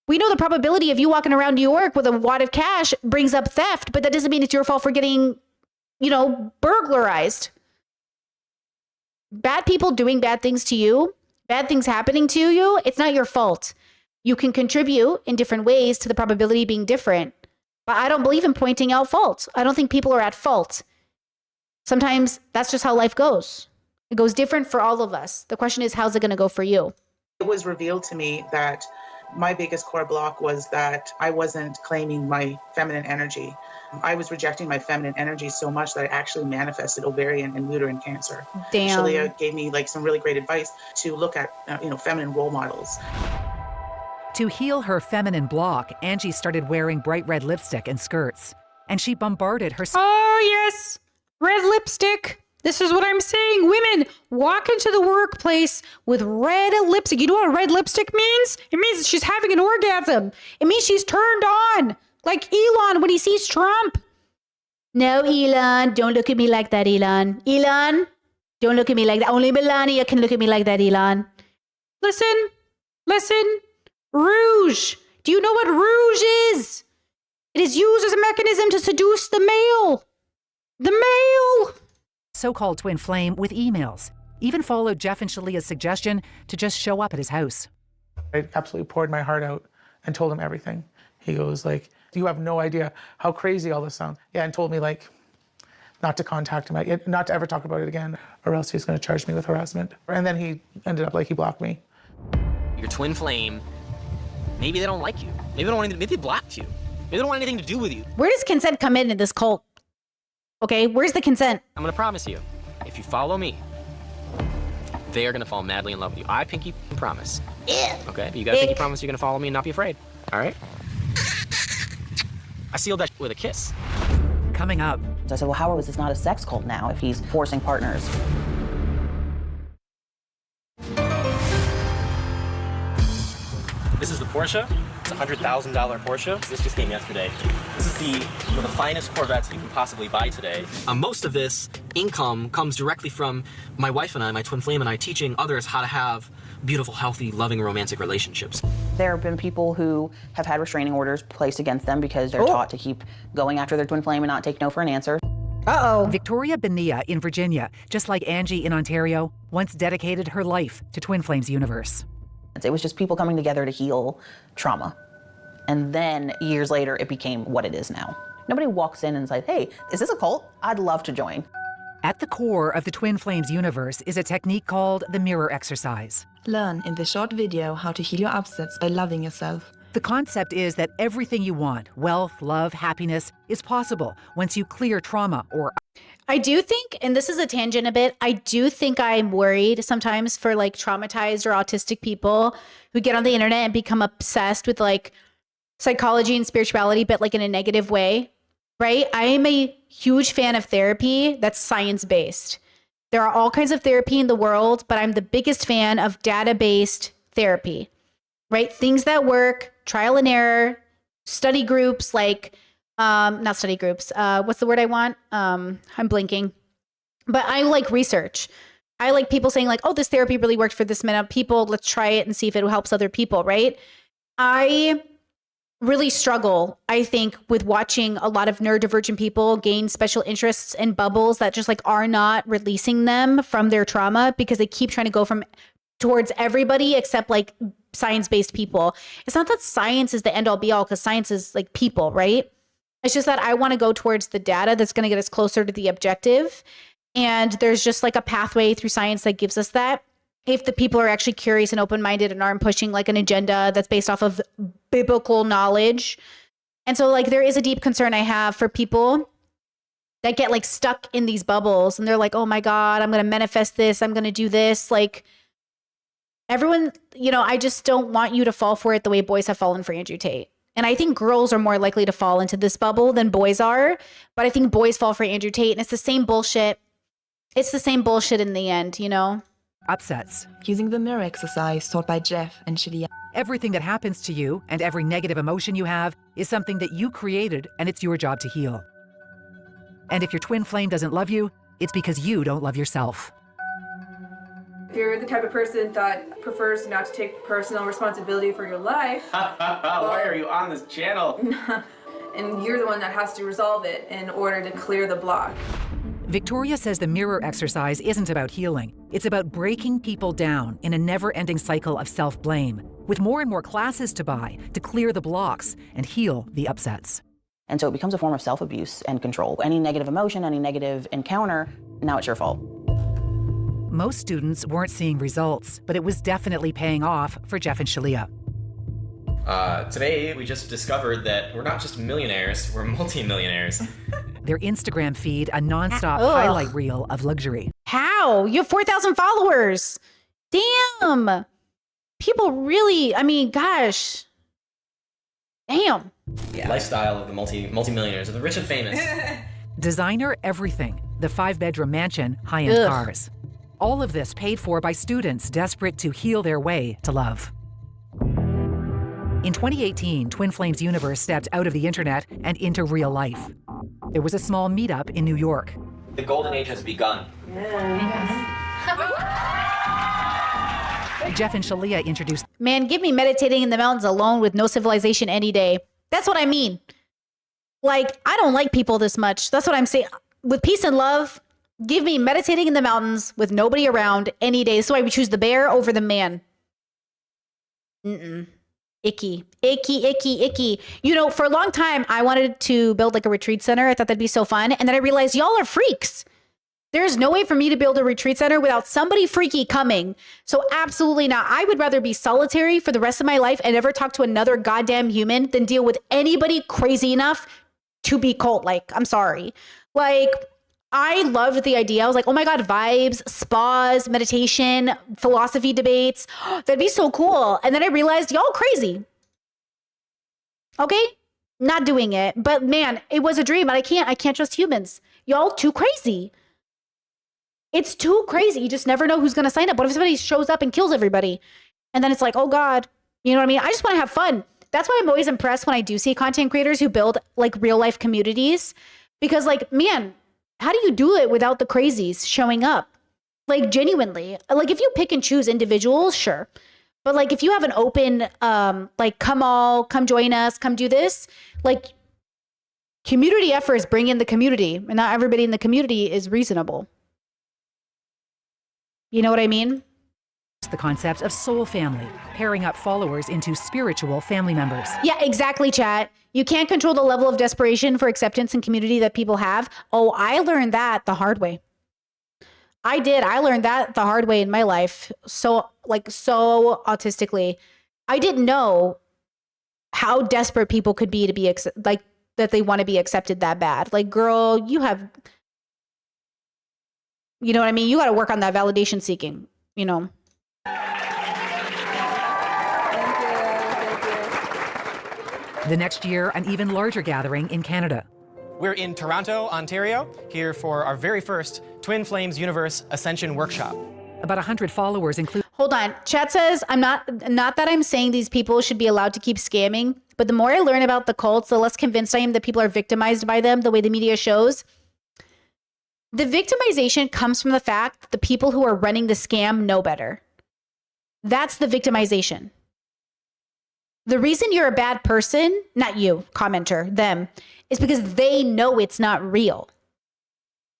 We know the probability of you walking around New York with a wad of cash brings up theft, but that doesn't mean it's your fault for getting, burglarized. Bad people doing bad things to you, bad things happening to you, it's not your fault. You can contribute in different ways to the probability being different. But I don't believe in pointing out fault. I don't think people are at fault. Sometimes that's just how life goes. It goes different for all of us. The question is, how's it going to go for you? It was revealed to me that my biggest core block was that I wasn't claiming my feminine energy. I was rejecting my feminine energy so much that I actually manifested ovarian and uterine cancer. Damn. Shalia gave me some really great advice to look at, feminine role models. To heal her feminine block, Angie started wearing bright red lipstick and skirts, and she bombarded her. Oh, yes. Red lipstick. This is what I'm saying. Women walk into the workplace with red lipstick. You know what red lipstick means? It means she's having an orgasm. It means she's turned on. Like Elon when he sees Trump. No, Elon. Don't look at me like that, Elon. Elon, don't look at me like that. Only Melania can look at me like that, Elon. Listen. Rouge. Do you know what rouge is? It is used as a mechanism to seduce the male. The male. So-called twin flame with emails. Even followed Jeff and Shalia's suggestion to just show up at his house. I absolutely poured my heart out and told him everything. He goes you have no idea how crazy all this sounds. Yeah, and told me not to contact him, not to ever talk about it again, or else he's going to charge me with harassment. And then he ended up he blocked me. Your twin flame, maybe they don't like you. Maybe they blocked you. Maybe they don't want anything to do with you. Where does consent come in this cult? Okay, where's the consent? I'm gonna promise you, if you follow me, they are gonna fall madly in love with you. I pinky promise. Yeah. Okay, but you gotta pinky promise you're gonna follow me and not be afraid. All right? I sealed that with a kiss. Coming up. So I said, well, how is this not a sex cult now if he's forcing partners? This is the Porsche. It's a $100,000 Porsche. This just came yesterday. This is the finest Corvettes you can possibly buy today. Most of this income comes directly from my wife and I, my twin flame and I, teaching others how to have beautiful, healthy, loving, romantic relationships. There have been people who have had restraining orders placed against them because they're taught to keep going after their twin flame and not take no for an answer. Victoria Bonilla in Virginia, just like Angie in Ontario, once dedicated her life to Twin Flames Universe. It was just people coming together to heal trauma. And then years later, it became what it is now. Nobody walks in and says, hey, is this a cult? I'd love to join. At the core of the Twin Flames universe is a technique called the mirror exercise. Learn in this short video how to heal your upsets by loving yourself. The concept is that everything you want, wealth, love, happiness, is possible once you clear trauma or... I do think, and this is a tangent a bit, I do think I'm worried sometimes for like traumatized or autistic people who get on the internet and become obsessed with like psychology and spirituality, but like in a negative way, right? I am a huge fan of therapy that's science-based. There are all kinds of therapy in the world, but I'm the biggest fan of data-based therapy, right? Things that work, trial and error, study groups, like, not study groups. What's the word I want? I'm blinking. But I like research. I like people saying like, oh, this therapy really worked for this amount of people. Let's try it and see if it helps other people, right? I really struggle, I think, with watching a lot of neurodivergent people gain special interests and bubbles that just like are not releasing them from their trauma because they keep trying to go towards everybody except like science-based people. It's not that science is the end all be all, because science is like people, right? It's just that I want to go towards the data that's going to get us closer to the objective. And there's just like a pathway through science that gives us that. If the people are actually curious and open-minded and aren't pushing like an agenda that's based off of biblical knowledge. And so like there is a deep concern I have for people that get like stuck in these bubbles and they're like, oh my God, I'm going to manifest this. I'm going to do this. Like everyone, I just don't want you to fall for it the way boys have fallen for Andrew Tate. And I think girls are more likely to fall into this bubble than boys are. But I think boys fall for Andrew Tate and it's the same bullshit. It's the same bullshit in the end, Upsets. Using the mirror exercise taught by Jeff and Shalia. Everything that happens to you and every negative emotion you have is something that you created, and it's your job to heal. And if your twin flame doesn't love you, it's because you don't love yourself. If you're the type of person that prefers not to take personal responsibility for your life, why are you on this channel? And you're the one that has to resolve it in order to clear the block. Victoria says the mirror exercise isn't about healing. It's about breaking people down in a never-ending cycle of self-blame, with more and more classes to buy to clear the blocks and heal the upsets. And so it becomes a form of self-abuse and control. Any negative emotion, any negative encounter, now it's your fault. Most students weren't seeing results, but it was definitely paying off for Jeff and Shalia. Today, we just discovered that we're not just millionaires, we're multi-millionaires. Their Instagram feed a nonstop highlight reel of luxury. How? You have 4,000 followers. Damn. People really, gosh. Damn. Yeah. Lifestyle of the multi-millionaires, of the rich and famous. Designer everything. The 5-bedroom mansion, high-end cars. All of this paid for by students desperate to heal their way to love. In 2018, Twin Flames Universe stepped out of the internet and into real life. There was a small meetup in New York. The golden age has begun. Jeff and Shalia introduced... Man, give me meditating in the mountains alone with no civilization any day. That's what I mean. Like, I don't like people this much. That's what I'm saying. With peace and love, give me meditating in the mountains with nobody around any day. That's why we choose the bear over the man. Icky. For a long time, I wanted to build like a retreat center. I thought that'd be so fun. And then I realized y'all are freaks. There's no way for me to build a retreat center without somebody freaky coming. So absolutely not. I would rather be solitary for the rest of my life and never talk to another goddamn human than deal with anybody crazy enough to be cult-like. I'm sorry. Like, I loved the idea. I was like, oh my God, vibes, spas, meditation, philosophy debates. That'd be so cool. And then I realized y'all crazy. Okay? Not doing it. But man, it was a dream. And I can't trust humans. Y'all too crazy. It's too crazy. You just never know who's going to sign up. What if somebody shows up and kills everybody? And then it's like, oh God, you know what I mean? I just want to have fun. That's why I'm always impressed when I do see content creators who build like real life communities. Because like, man, how do you do it without the crazies showing up? Like genuinely, like if you pick and choose individuals, sure. But like if you have an open, like come join us, come do this. Like Community efforts bring in the community, and not everybody in the community is reasonable. You know what I mean? The concept of soul family, pairing up followers into spiritual family members. Yeah, exactly, chat. You can't control the level of desperation for acceptance and community that people have. Oh, I learned that the hard way. I did. I learned that the hard way in my life. So autistically. I didn't know how desperate people could be to be that they want to be accepted that bad. Like, girl, you know what I mean? You got to work on that validation seeking, you know? The next year, an even larger gathering in Canada. We're in Toronto, Ontario, here for our very first Twin Flames Universe Ascension workshop. About 100 followers include. Hold on. Chat says, I'm not that I'm saying these people should be allowed to keep scamming, but the more I learn about the cults, the less convinced I am that people are victimized by them the way the media shows. The victimization comes from the fact that the people who are running the scam know better. That's the victimization. The reason you're a bad person, not you, commenter, them, is because they know it's not real.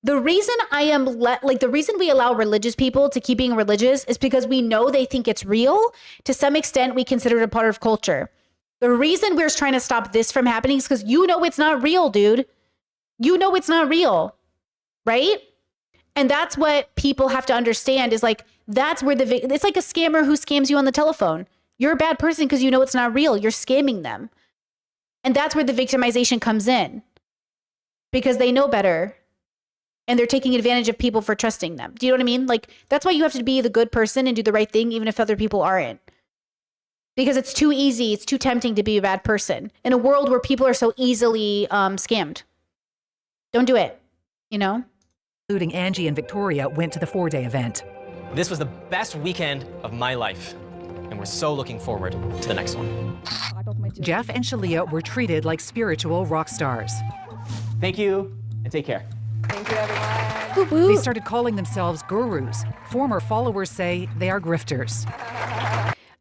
The reason the reason we allow religious people to keep being religious is because we know they think it's real. To some extent, we consider it a part of culture. The reason we're trying to stop this from happening is because you know it's not real, dude. You know it's not real, right? And that's what people have to understand is like, that's where it's like a scammer who scams you on the telephone. You're a bad person because you know it's not real. You're scamming them. And that's where the victimization comes in because they know better. And they're taking advantage of people for trusting them. Do you know what I mean? Like, that's why you have to be the good person and do the right thing, even if other people aren't. Because it's too easy. It's too tempting to be a bad person in a world where people are so easily scammed. Don't do it, you know? Including Angie and Victoria went to the 4-day event. This was the best weekend of my life, and we're so looking forward to the next one. Jeff and Shalia were treated like spiritual rock stars. Thank you, and take care. Thank you, everyone. They started calling themselves gurus. Former followers say they are grifters.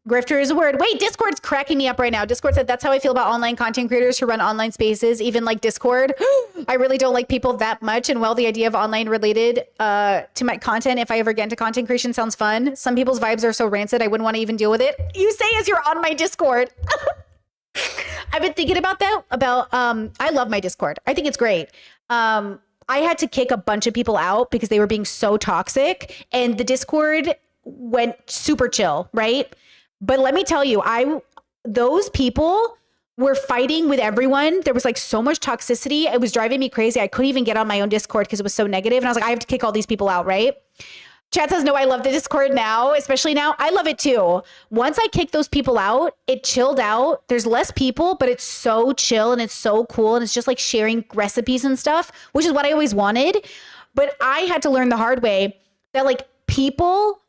Grifter is a word. Wait, Discord's cracking me up right now. Discord said, that's how I feel about online content creators who run online spaces, even like Discord. I really don't like people that much. And while the idea of online related to my content, if I ever get into content creation, sounds fun. Some people's vibes are so rancid, I wouldn't want to even deal with it. You say as you're on my Discord. I've been thinking about that, I love my Discord. I think it's great. I had to kick a bunch of people out because they were being so toxic, and the Discord went super chill, right? But let me tell you, those people were fighting with everyone. There was like so much toxicity. It was driving me crazy. I couldn't even get on my own Discord because it was so negative. And I was like, I have to kick all these people out, right? Chat says, no, I love the Discord now, especially now. I love it too. Once I kicked those people out, it chilled out. There's less people, but it's so chill and it's so cool. And it's just like sharing recipes and stuff, which is what I always wanted. But I had to learn the hard way that like people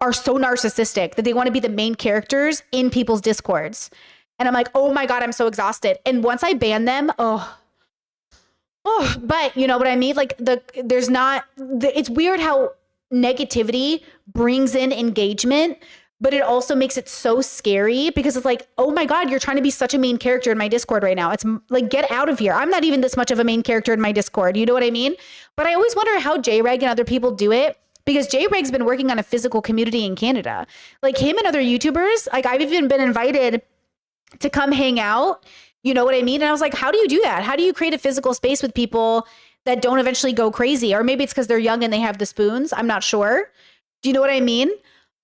are so narcissistic that they want to be the main characters in people's Discords. And I'm like, oh my God, I'm so exhausted. And once I ban them, but you know what I mean? Like it's weird how negativity brings in engagement, but it also makes it so scary because it's like, oh my God, you're trying to be such a main character in my Discord right now. It's like, get out of here. I'm not even this much of a main character in my Discord. You know what I mean? But I always wonder how J-Reg and other people do it, because J-Reg's been working on a physical community in Canada. Like him and other YouTubers, like I've even been invited to come hang out. You know what I mean? And I was like, how do you do that? How do you create a physical space with people that don't eventually go crazy? Or maybe it's because they're young and they have the spoons. I'm not sure. Do you know what I mean?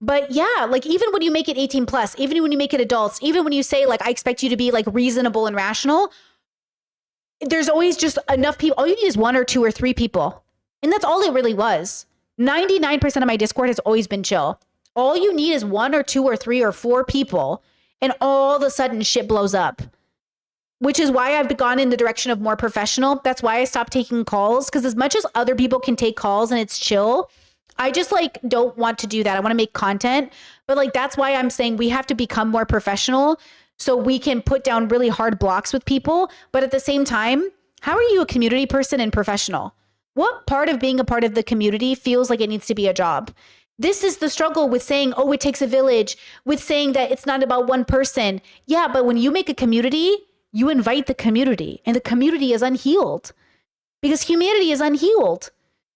But yeah, like even when you make it 18 plus, even when you make it adults, even when you say like, I expect you to be like reasonable and rational, there's always just enough people. All you need is 1 or 2 or 3 people. And that's all it really was. 99% of my Discord has always been chill. All you need is 1 or 2 or 3 or 4 people, and all of a sudden shit blows up. Which is why I've gone in the direction of more professional. That's why I stopped taking calls, because as much as other people can take calls and it's chill, I just like don't want to do that. I want to make content, but like that's why I'm saying we have to become more professional so we can put down really hard blocks with people. But at the same time, how are you a community person and professional? What part of being a part of the community feels like it needs to be a job? This is the struggle with saying, oh, it takes a village, with saying that it's not about one person. Yeah, but when you make a community, You invite the community, and the community is unhealed because humanity is unhealed.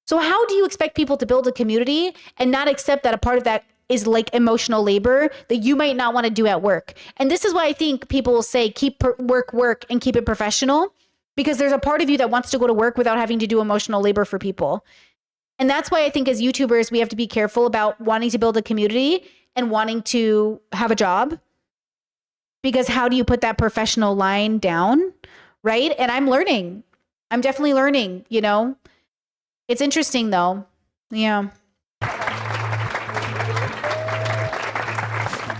So how do you expect people to build a community and not accept that a part of that is like emotional labor that you might not want to do at work? And this is why I think people will say, keep work, and keep it professional, because there's a part of you that wants to go to work without having to do emotional labor for people. And that's why I think as YouTubers, we have to be careful about wanting to build a community and wanting to have a job. Because how do you put that professional line down, right? And I'm learning. I'm definitely learning, you know? It's interesting though. Yeah.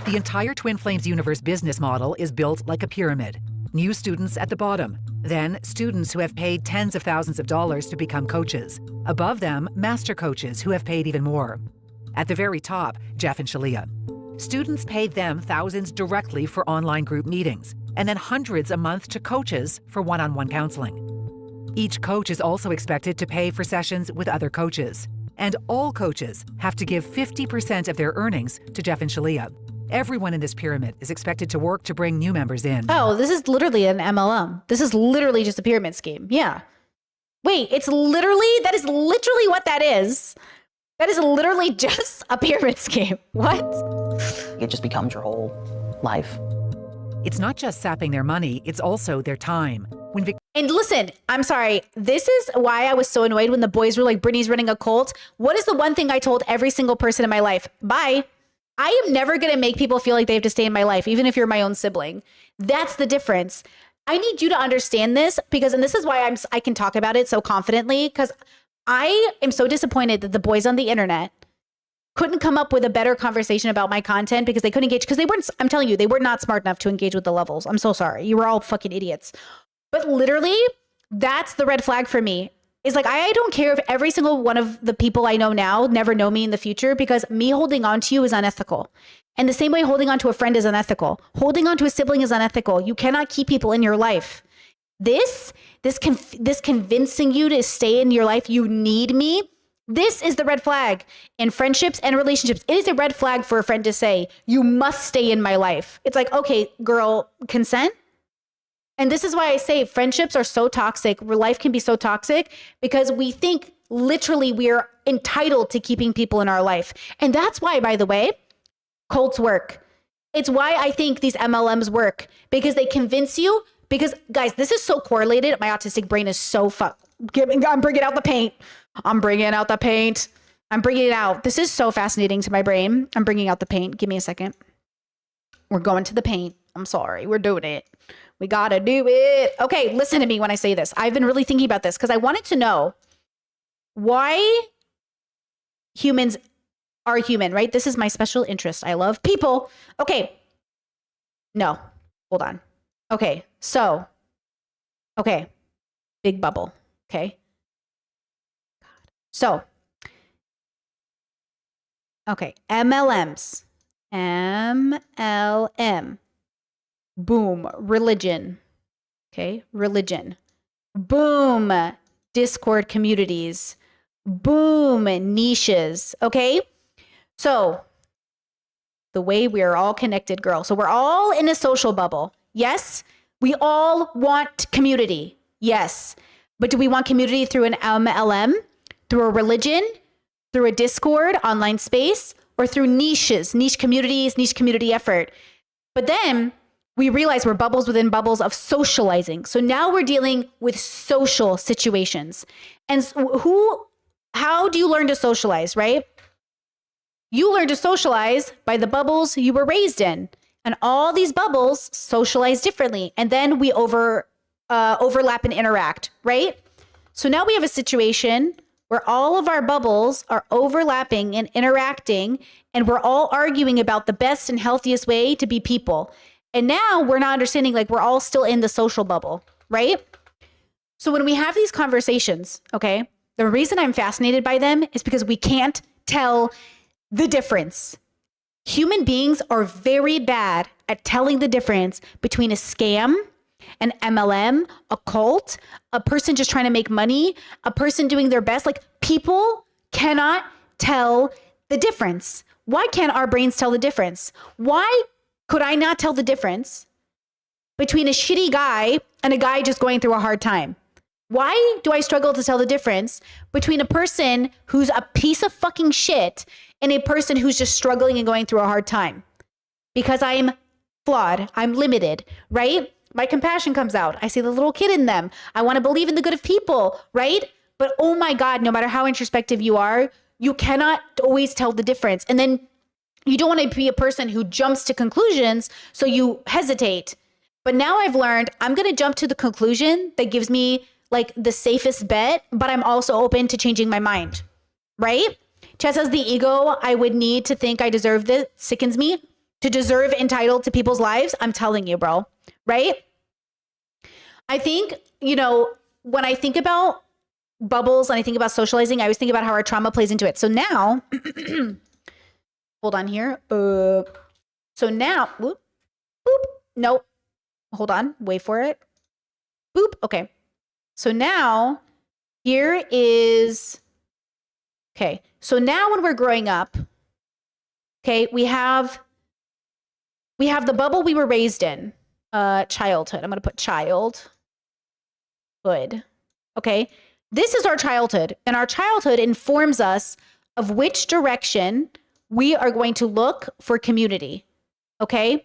The entire Twin Flames universe business model is built like a pyramid. New students at the bottom, then students who have paid tens of thousands of dollars to become coaches. Above them, master coaches who have paid even more. At the very top, Jeff and Shalia. Students paid them thousands directly for online group meetings, and then hundreds a month to coaches for one-on-one counseling. Each coach is also expected to pay for sessions with other coaches, and all coaches have to give 50% of their earnings to Jeff and Shalia. Everyone in this pyramid is expected to work to bring new members in. Oh, this is literally an MLM. This is literally just a pyramid scheme. Yeah. Wait, that is literally what that is. That is literally just a pyramid scheme. What? It just becomes your whole life. It's not just sapping their money, it's also their time. And listen, I'm sorry. This is why I was so annoyed when the boys were like, Brittany's running a cult. What is the one thing I told every single person in my life? Bye. I am never going to make people feel like they have to stay in my life, even if you're my own sibling. That's the difference. I need you to understand this because, and this is why I can talk about it so confidently, because I am so disappointed that the boys on the internet couldn't come up with a better conversation about my content because they couldn't engage, because they weren't, I'm telling you, they were not smart enough to engage with the levels. I'm so sorry. You were all fucking idiots. But literally, that's the red flag for me. Is like, I don't care if every single one of the people I know now never know me in the future, because me holding on to you is unethical. And the same way holding on to a friend is unethical. Holding on to a sibling is unethical. You cannot keep people in your life. This convincing you to stay in your life, you need me. This is the red flag in friendships and relationships. It is a red flag for a friend to say, you must stay in my life. It's like, okay, girl, consent. And this is why I say friendships are so toxic. Life can be so toxic because we think literally we are entitled to keeping people in our life. And that's why, by the way, cults work. It's why I think these MLMs work, because they convince you. Because guys, this is so correlated. My autistic brain is so I'm bringing out the paint. I'm bringing out the paint. I'm bringing it out. This is so fascinating to my brain. I'm bringing out the paint. Give me a second. We're going to the paint. I'm sorry. We're doing it. We got to do it. Okay, listen to me when I say this. I've been really thinking about this because I wanted to know why humans are human, right? This is my special interest. I love people. Okay. No, hold on. Okay, so, okay, big bubble, okay? So, okay, MLMs, MLM, boom, religion, okay, religion, boom, Discord communities, boom, niches, okay? So, the way we are all connected, girl. So we're all in a social bubble. Yes, we all want community. Yes. But do we want community through an MLM, through a religion, through a Discord online space, or through niches, niche communities, niche community effort? But then we realize we're bubbles within bubbles of socializing. So now we're dealing with social situations. And how do you learn to socialize, right? You learn to socialize by the bubbles you were raised in. And all these bubbles socialize differently. And then we overlap and interact, right? So now we have a situation where all of our bubbles are overlapping and interacting, and we're all arguing about the best and healthiest way to be people. And now we're not understanding, like, we're all still in the social bubble, right? So when we have these conversations, okay, the reason I'm fascinated by them is because we can't tell the difference. Human beings are very bad at telling the difference between a scam, an MLM, a cult, a person just trying to make money, a person doing their best. Like, people cannot tell the difference. Why can't our brains tell the difference? Why could I not tell the difference between a shitty guy and a guy just going through a hard time? Why do I struggle to tell the difference between a person who's a piece of fucking shit and a person who's just struggling and going through a hard time? Because I'm flawed. I'm limited, right? My compassion comes out. I see the little kid in them. I want to believe in the good of people, right? But oh my God, no matter how introspective you are, you cannot always tell the difference. And then you don't want to be a person who jumps to conclusions, so you hesitate. But now I've learned I'm going to jump to the conclusion that gives me like the safest bet, but I'm also open to changing my mind, right? Chad says the ego I would need to think I deserve this sickens me. To deserve entitled to people's lives, I'm telling you, bro, right? I think, you know, when I think about bubbles and I think about socializing, I always think about how our trauma plays into it. So now, hold on here. So now, whoop, boop, nope. Hold on, wait for it. Boop, okay. So now, here is, okay. So now when we're growing up, okay, we have the bubble we were raised in, childhood. I'm going to put childhood. Okay. This is our childhood, and our childhood informs us of which direction we are going to look for community. Okay.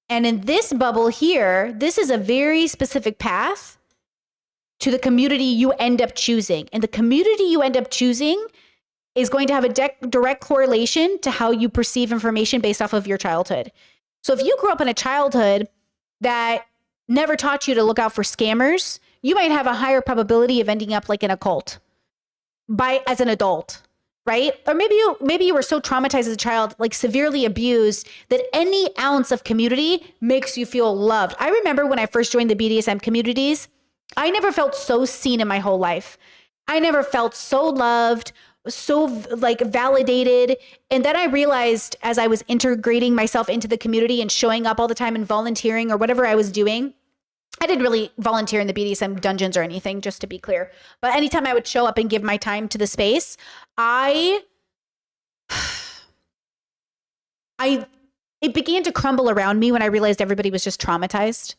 And in this bubble here, this is a very specific path to the community you end up choosing. And the community you end up choosing is going to have a direct correlation to how you perceive information based off of your childhood. So if you grew up in a childhood that never taught you to look out for scammers, you might have a higher probability of ending up like in a cult as an adult, right? Or maybe you were so traumatized as a child, like severely abused, that any ounce of community makes you feel loved. I remember when I first joined the BDSM communities, I never felt so seen in my whole life. I never felt so loved, so like validated. And then I realized as I was integrating myself into the community and showing up all the time and volunteering or whatever I was doing, I didn't really volunteer in the BDSM dungeons or anything, just to be clear. But anytime I would show up and give my time to the space, it began to crumble around me when I realized everybody was just traumatized.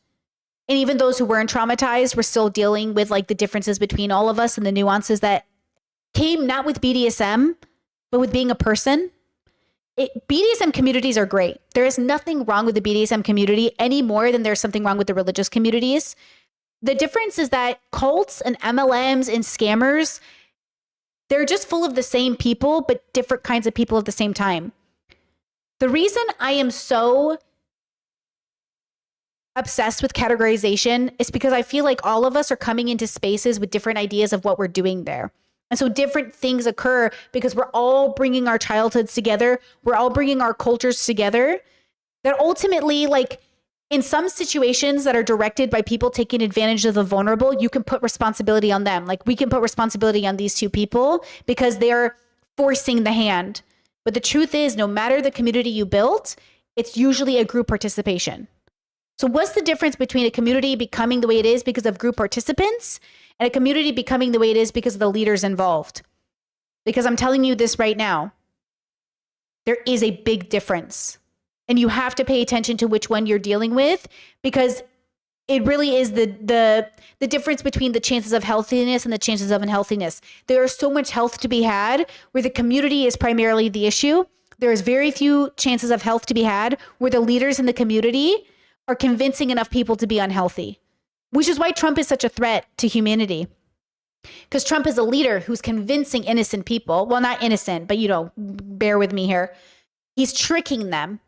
And even those who weren't traumatized were still dealing with like the differences between all of us and the nuances that came not with BDSM, but with being a person. BDSM communities are great. There is nothing wrong with the BDSM community any more than there's something wrong with the religious communities. The difference is that cults and MLMs and scammers, they're just full of the same people, but different kinds of people at the same time. The reason I am so obsessed with categorization is because I feel like all of us are coming into spaces with different ideas of what we're doing there. And so different things occur because we're all bringing our childhoods together. We're all bringing our cultures together. That ultimately, like in some situations that are directed by people taking advantage of the vulnerable, you can put responsibility on them. Like we can put responsibility on these two people because they're forcing the hand. But the truth is, no matter the community you built, it's usually a group participation. So what's the difference between a community becoming the way it is because of group participants and a community becoming the way it is because of the leaders involved? Because I'm telling you this right now, there is a big difference. And you have to pay attention to which one you're dealing with, because it really is the difference between the chances of healthiness and the chances of unhealthiness. There is so much health to be had where the community is primarily the issue. There is very few chances of health to be had where the leaders in the community are convincing enough people to be unhealthy, which is why Trump is such a threat to humanity. Because Trump is a leader who's convincing innocent people. Well, not innocent, but bear with me here. He's tricking them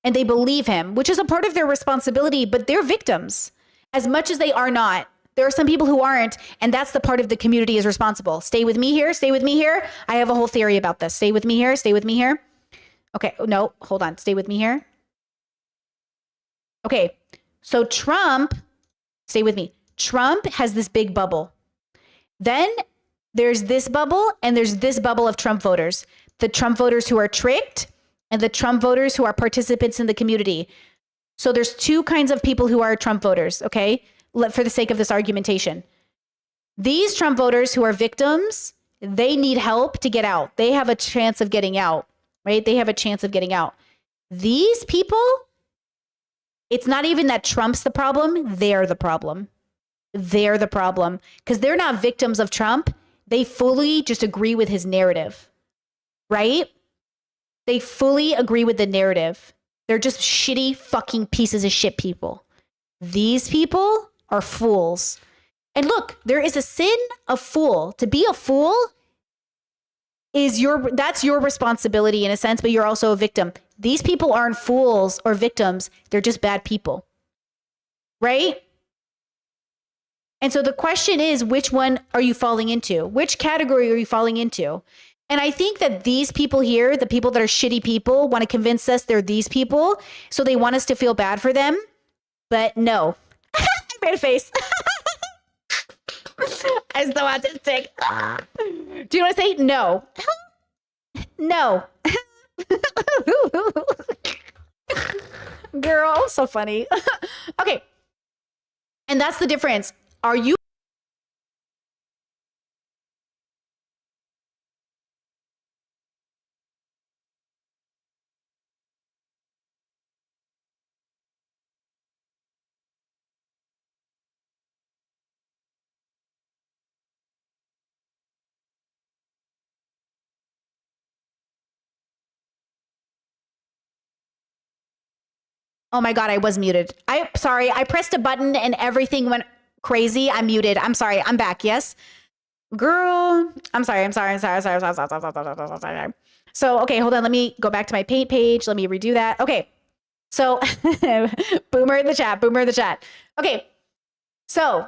and they believe him, which is a part of their responsibility, but they're victims as much as they are not. There are some people who aren't, and that's the part of the community is responsible. Stay with me here. Stay with me here. I have a whole theory about this. Stay with me here. Stay with me here. Okay. No, hold on. Stay with me here. Okay. So Trump, stay with me. Trump has this big bubble. Then there's this bubble and there's this bubble of Trump voters. The Trump voters who are tricked and the Trump voters who are participants in the community. So there's two kinds of people who are Trump voters, okay? For the sake of this argumentation. These Trump voters who are victims, they need help to get out. They have a chance of getting out, right? They have a chance of getting out. These people, It's not even that Trump's the problem. They're the problem. They're the problem because they're not victims of Trump. They fully just agree with his narrative, right? They fully agree with the narrative. They're just shitty fucking pieces of shit people. These people are fools. And look, there is a sin of fool. To be a fool that's your responsibility in a sense, but you're also a victim. These people aren't fools or victims. They're just bad people. Right? And so the question is, which one are you falling into? Which category are you falling into? And I think that these people here, the people that are shitty people, want to convince us they're these people. So they want us to feel bad for them. But no. I made a face. I'm so autistic. Do you want to say no? No. Girl, so funny. Okay. And that's the difference. Are you Oh my God, I was muted. Sorry, I pressed a button and everything went crazy. I'm muted. I'm sorry. I'm back. Yes. Girl, I'm sorry. So, okay, hold on. Let me go back to my Paint page. Let me redo that. Okay. So, boomer in the chat. Okay. So,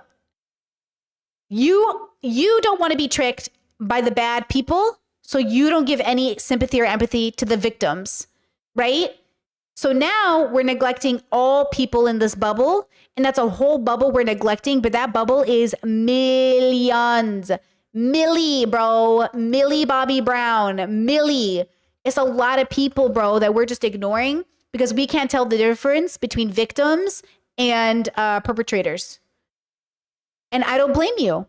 you don't want to be tricked by the bad people. So you don't give any sympathy or empathy to the victims, right? So now we're neglecting all people in this bubble, and that's a whole bubble we're neglecting, but that bubble is millions. Millie, bro. Millie Bobby Brown. Millie. It's a lot of people, bro, that we're just ignoring because we can't tell the difference between victims and perpetrators. And I don't blame you.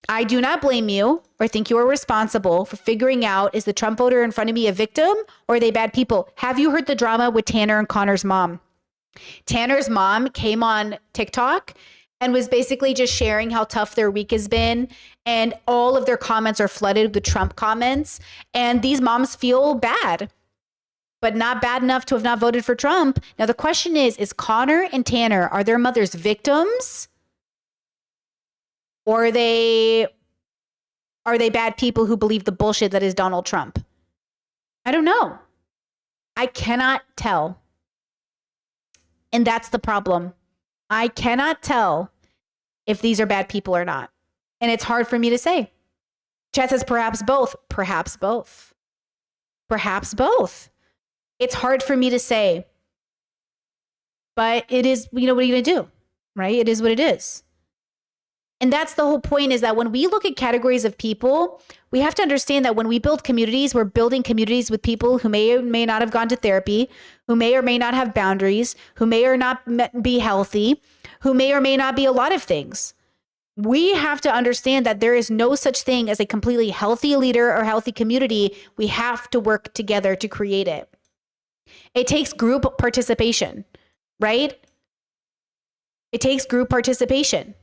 I do not blame you or think you are responsible for figuring out, is the Trump voter in front of me a victim or are they bad people? Have you heard the drama with Tanner and Connor's mom? Tanner's mom came on TikTok and was basically just sharing how tough their week has been. And all of their comments are flooded with Trump comments. And these moms feel bad, but not bad enough to have not voted for Trump. Now, the question is Connor and Tanner, are their mothers victims? Or are they bad people who believe the bullshit that is Donald Trump? I don't know. I cannot tell. And that's the problem. I cannot tell if these are bad people or not. And it's hard for me to say. Chat says perhaps both. Perhaps both. Perhaps both. It's hard for me to say. But it is, what are you going to do? Right? It is what it is. And that's the whole point, is that when we look at categories of people, we have to understand that when we build communities, we're building communities with people who may or may not have gone to therapy, who may or may not have boundaries, who may or not be healthy, who may or may not be a lot of things. We have to understand that there is no such thing as a completely healthy leader or healthy community. We have to work together to create it. It takes group participation, right? It takes group participation.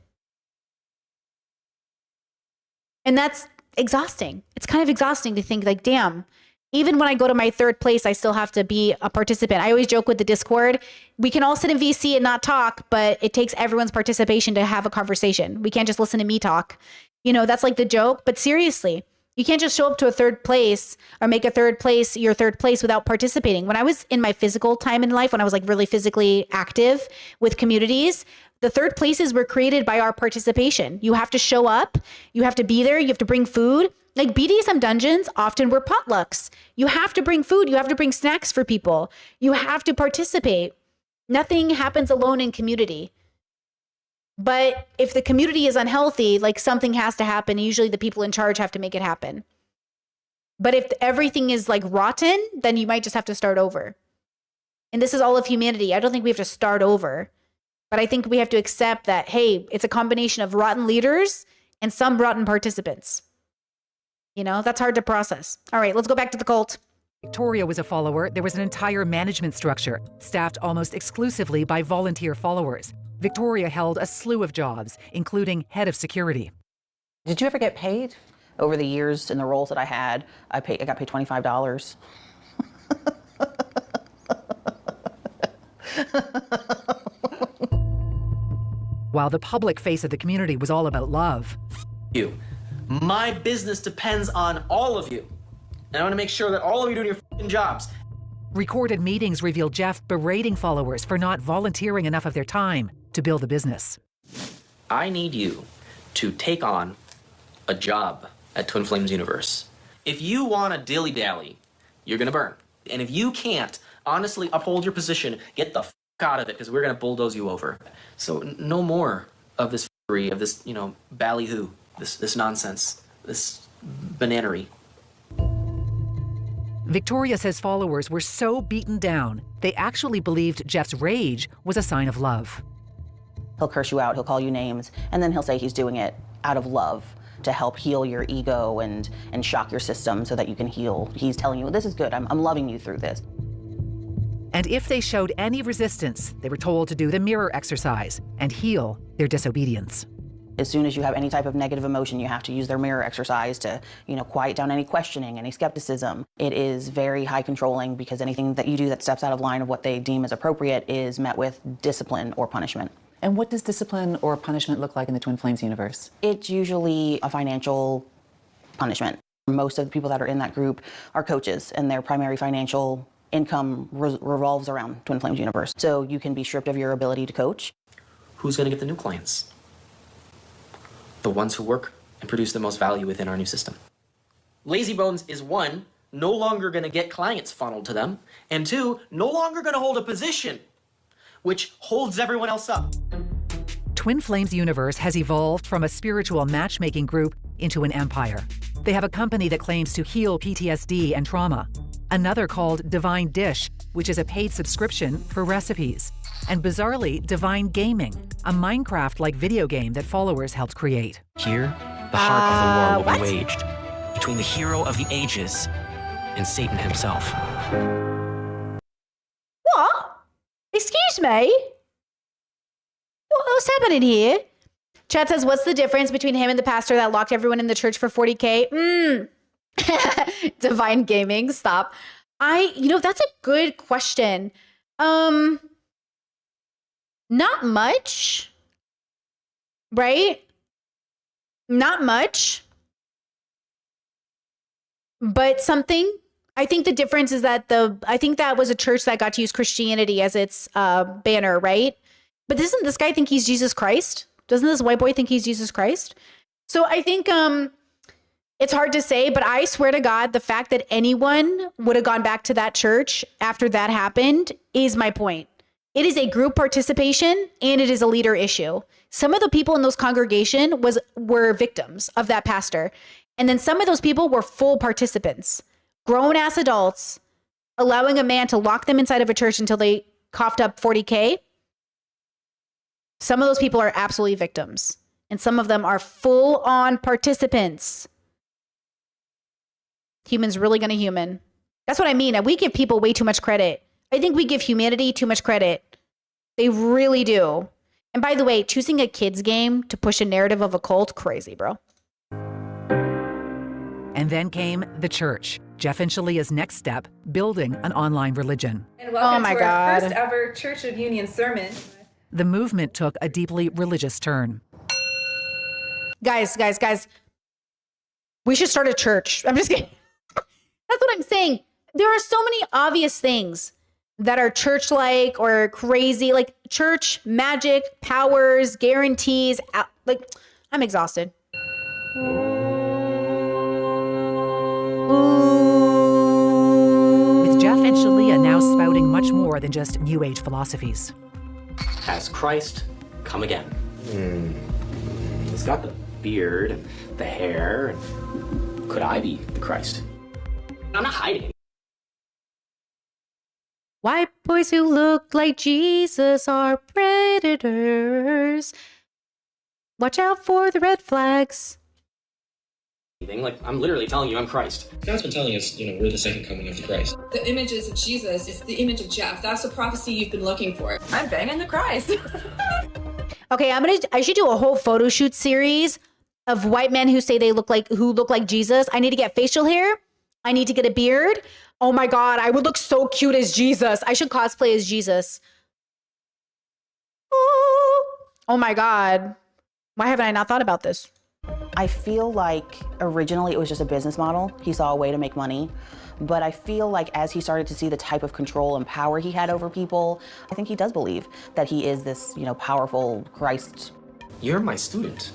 And that's exhausting. It's kind of exhausting to think like, damn, even when I go to my third place, I still have to be a participant. I always joke with the Discord, we can all sit in VC and not talk, but it takes everyone's participation to have a conversation. We can't just listen to me talk. That's like the joke, but seriously, you can't just show up to a third place or make a third place your third place without participating. When I was in my physical time in life, when I was like really physically active with communities, the third places were created by our participation. You have to show up. You have to be there. You have to bring food. Like BDSM dungeons often were potlucks. You have to bring food. You have to bring snacks for people. You have to participate. Nothing happens alone in community. But if the community is unhealthy, like something has to happen. Usually the people in charge have to make it happen. But if everything is like rotten, then you might just have to start over. And this is all of humanity. I don't think we have to start over. But I think we have to accept that, hey, it's a combination of rotten leaders and some rotten participants. That's hard to process. All right, let's go back to the cult. Victoria was a follower, there was an entire management structure, staffed almost exclusively by volunteer followers. Victoria held a slew of jobs, including head of security. Did you ever get paid? Over the years in the roles that I had, I got paid $25. While the public face of the community was all about love. My business depends on all of you. And I want to make sure that all of you doing your f***ing jobs. Recorded meetings revealed Jeff berating followers for not volunteering enough of their time to build the business. I need you to take on a job at Twin Flames Universe. If you want to dilly-dally, you're going to burn. And if you can't honestly uphold your position, get the f*** out of it, because we're going to bulldoze you over. So no more of this f***ery, of this, ballyhoo, this nonsense, this bananery. Victoria says followers were so beaten down, they actually believed Jeff's rage was a sign of love. He'll curse you out, he'll call you names, and then he'll say he's doing it out of love to help heal your ego and shock your system so that you can heal. He's telling you, this is good, I'm loving you through this. And if they showed any resistance, they were told to do the mirror exercise and heal their disobedience. As soon as you have any type of negative emotion, you have to use their mirror exercise to, quiet down any questioning, any skepticism. It is very high controlling because anything that you do that steps out of line of what they deem as appropriate is met with discipline or punishment. And what does discipline or punishment look like in the Twin Flames universe? It's usually a financial punishment. Most of the people that are in that group are coaches, and their primary financial income revolves around Twin Flames universe. So you can be stripped of your ability to coach. Who's going to get the new clients? The ones who work and produce the most value within our new system. Lazy Bones is one, no longer going to get clients funneled to them, and two, no longer going to hold a position which holds everyone else up. Twin Flames Universe has evolved from a spiritual matchmaking group into an empire. They have a company that claims to heal PTSD and trauma, another called Divine Dish, which is a paid subscription for recipes, and bizarrely, Divine Gaming, a Minecraft-like video game that followers helped create. Here, the heart of the war will be waged between the hero of the ages and Satan himself. What? Excuse me? What's happening here? Chad says, what's the difference between him and the pastor that locked everyone in the church for 40K? Divine Gaming, stop. That's a good question. Not much, right? Not much, but something. I think the difference is that I think that was a church that got to use Christianity as its banner, right? But doesn't this guy think he's Jesus Christ? Doesn't this white boy think he's Jesus Christ? So I think it's hard to say, but I swear to God, the fact that anyone would have gone back to that church after that happened is my point. It is a group participation and it is a leader issue. Some of the people in those congregation were victims of that pastor. And then some of those people were full participants, grown ass adults, allowing a man to lock them inside of a church until they coughed up 40K. Some of those people are absolutely victims, and some of them are full on participants. Humans really gonna human. That's what I mean. We give people way too much credit. I think we give humanity too much credit. They really do. And by the way, choosing a kid's game to push a narrative of a cult, crazy, bro. And then came the church, Jeff and Shalia's next step, building an online religion. And welcome to our first ever Church of Union sermon. The movement took a deeply religious turn. Guys, we should start a church. I'm just kidding. That's what I'm saying. There are so many obvious things that are church-like or crazy, like church, magic, powers, guarantees. I'm exhausted. With Jeff and Shalia now spouting much more than just New Age philosophies. Has Christ come again? He's got the beard and the hair. Could I be the Christ? I'm not hiding. White boys who look like Jesus are predators. Watch out for the red flags. anything. Like, I'm literally telling you I'm Christ. God's been telling us, we're the second coming of the Christ. The images of Jesus is the image of Jeff. That's the prophecy you've been looking for. I'm banging the Christ. Okay, I should do a whole photo shoot series of white men who say who look like Jesus. I need to get facial hair. I need to get a beard. Oh my God, I would look so cute as Jesus. I should cosplay as Jesus. Oh my God. Why haven't I not thought about this? I feel like originally it was just a business model. He saw a way to make money. But I feel like as he started to see the type of control and power he had over people, I think he does believe that he is this, powerful Christ. You're my student.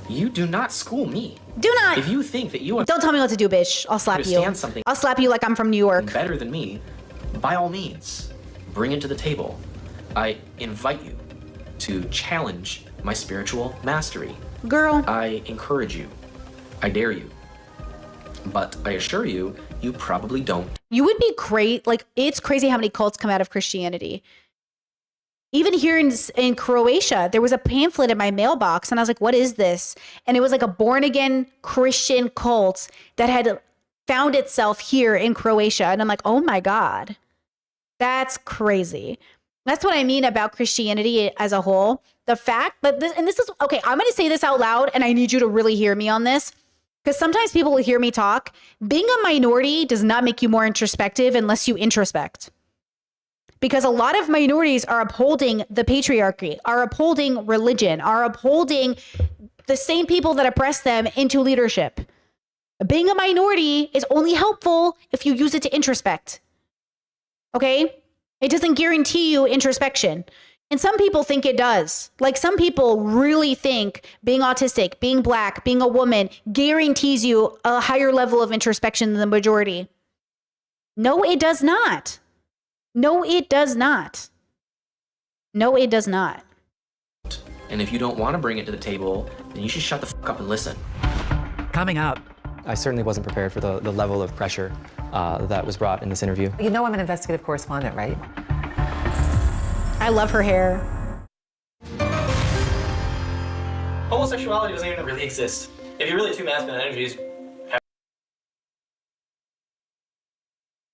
You do not school me. Do not. If you think that you Don't tell me what to do, bitch. I'll slap you. understand something I'll slap you like I'm from New York. better than me, by all means, bring it to the table. I invite you to challenge my spiritual mastery. Girl. I encourage you. I dare you. But I assure you, you probably don't. You would be great. Like, it's crazy how many cults come out of Christianity. Even here in Croatia, there was a pamphlet in my mailbox and I was like, what is this? And it was like a born again Christian cult that had found itself here in Croatia. And I'm like, oh my God, that's crazy. That's what I mean about Christianity as a whole. The fact that this is, okay, I'm going to say this out loud and I need you to really hear me on this. Because sometimes people will hear me talk. Being a minority does not make you more introspective unless you introspect. Because a lot of minorities are upholding the patriarchy, are upholding religion, are upholding the same people that oppress them into leadership. Being a minority is only helpful if you use it to introspect. Okay? It doesn't guarantee you introspection. And some people think it does. Like, some people really think being autistic, being black, being a woman guarantees you a higher level of introspection than the majority. No, it does not. No, it does not. No, it does not. And if you don't want to bring it to the table, then you should shut the fuck up and listen. Coming up. I certainly wasn't prepared for the level of pressure that was brought in this interview. You know I'm an investigative correspondent, right? I love her hair. Homosexuality doesn't even really exist. If you're really two masculine energies...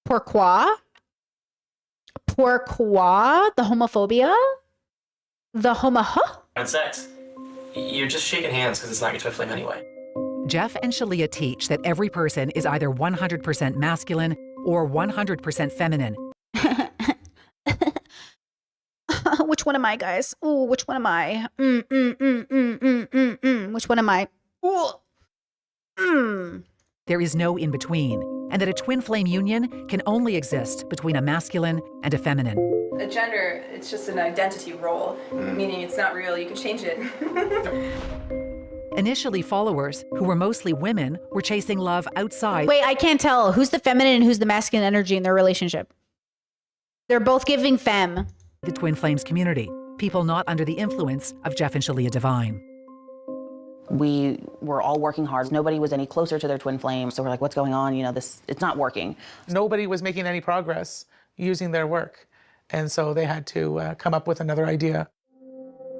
Pourquoi? Pourquoi? The homophobia? The And sex. You're just shaking hands because it's not your twin flame anyway. Jeff and Shalia teach that every person is either 100% masculine or 100% feminine. Which one am I, guys? Ooh, which one am I? Which one am I? Ooh. There is no in between, and that a twin flame union can only exist between a masculine and a feminine. A gender, it's just an identity role, meaning it's not real. You can change it. Initially, followers, who were mostly women, were chasing love outside. Wait, I can't tell. Who's the feminine and who's the masculine energy in their relationship? They're both giving femme. The Twin Flames community, people not under the influence of Jeff and Shalia Divine. We were all working hard. Nobody was any closer to their twin flame. So we're like, what's going on? It's not working. Nobody was making any progress using their work. And so they had to come up with another idea.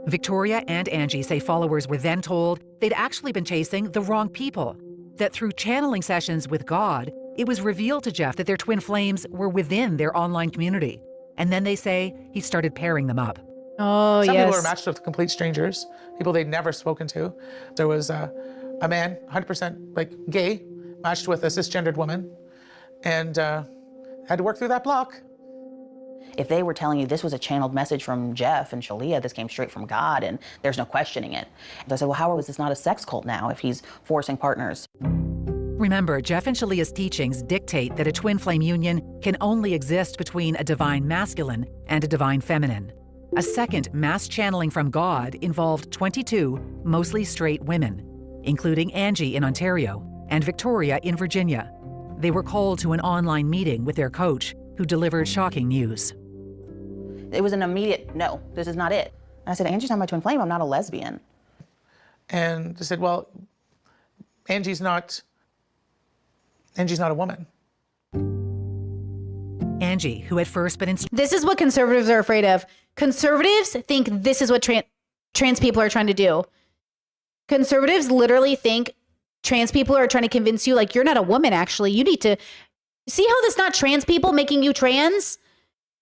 Victoria and Angie say followers were then told they'd actually been chasing the wrong people. That through channeling sessions with God, it was revealed to Jeff that their twin flames were within their online community. And then they say he started pairing them up. Oh, Some yes. people were matched with complete strangers, people they'd never spoken to. There was a man, 100% like gay, matched with a cisgendered woman, and had to work through that block. If they were telling you this was a channeled message from Jeff and Shalia, this came straight from God and there's no questioning it. They said, well, how is this not a sex cult now if he's forcing partners? Remember, Jeff and Shalia's teachings dictate that a twin flame union can only exist between a divine masculine and a divine feminine. A second mass channeling from God involved 22 mostly straight women, including Angie in Ontario and Victoria in Virginia. They were called to an online meeting with their coach, who delivered shocking news. It was an immediate, no, this is not it. And I said, Angie's not my twin flame, I'm not a lesbian. And they said, well, Angie's not a woman. Angie, who had first been This is what conservatives are afraid of. Conservatives think this is what trans people are trying to do. Conservatives literally think trans people are trying to convince you like you're not a woman. Actually, you need to see how this not trans people making you trans.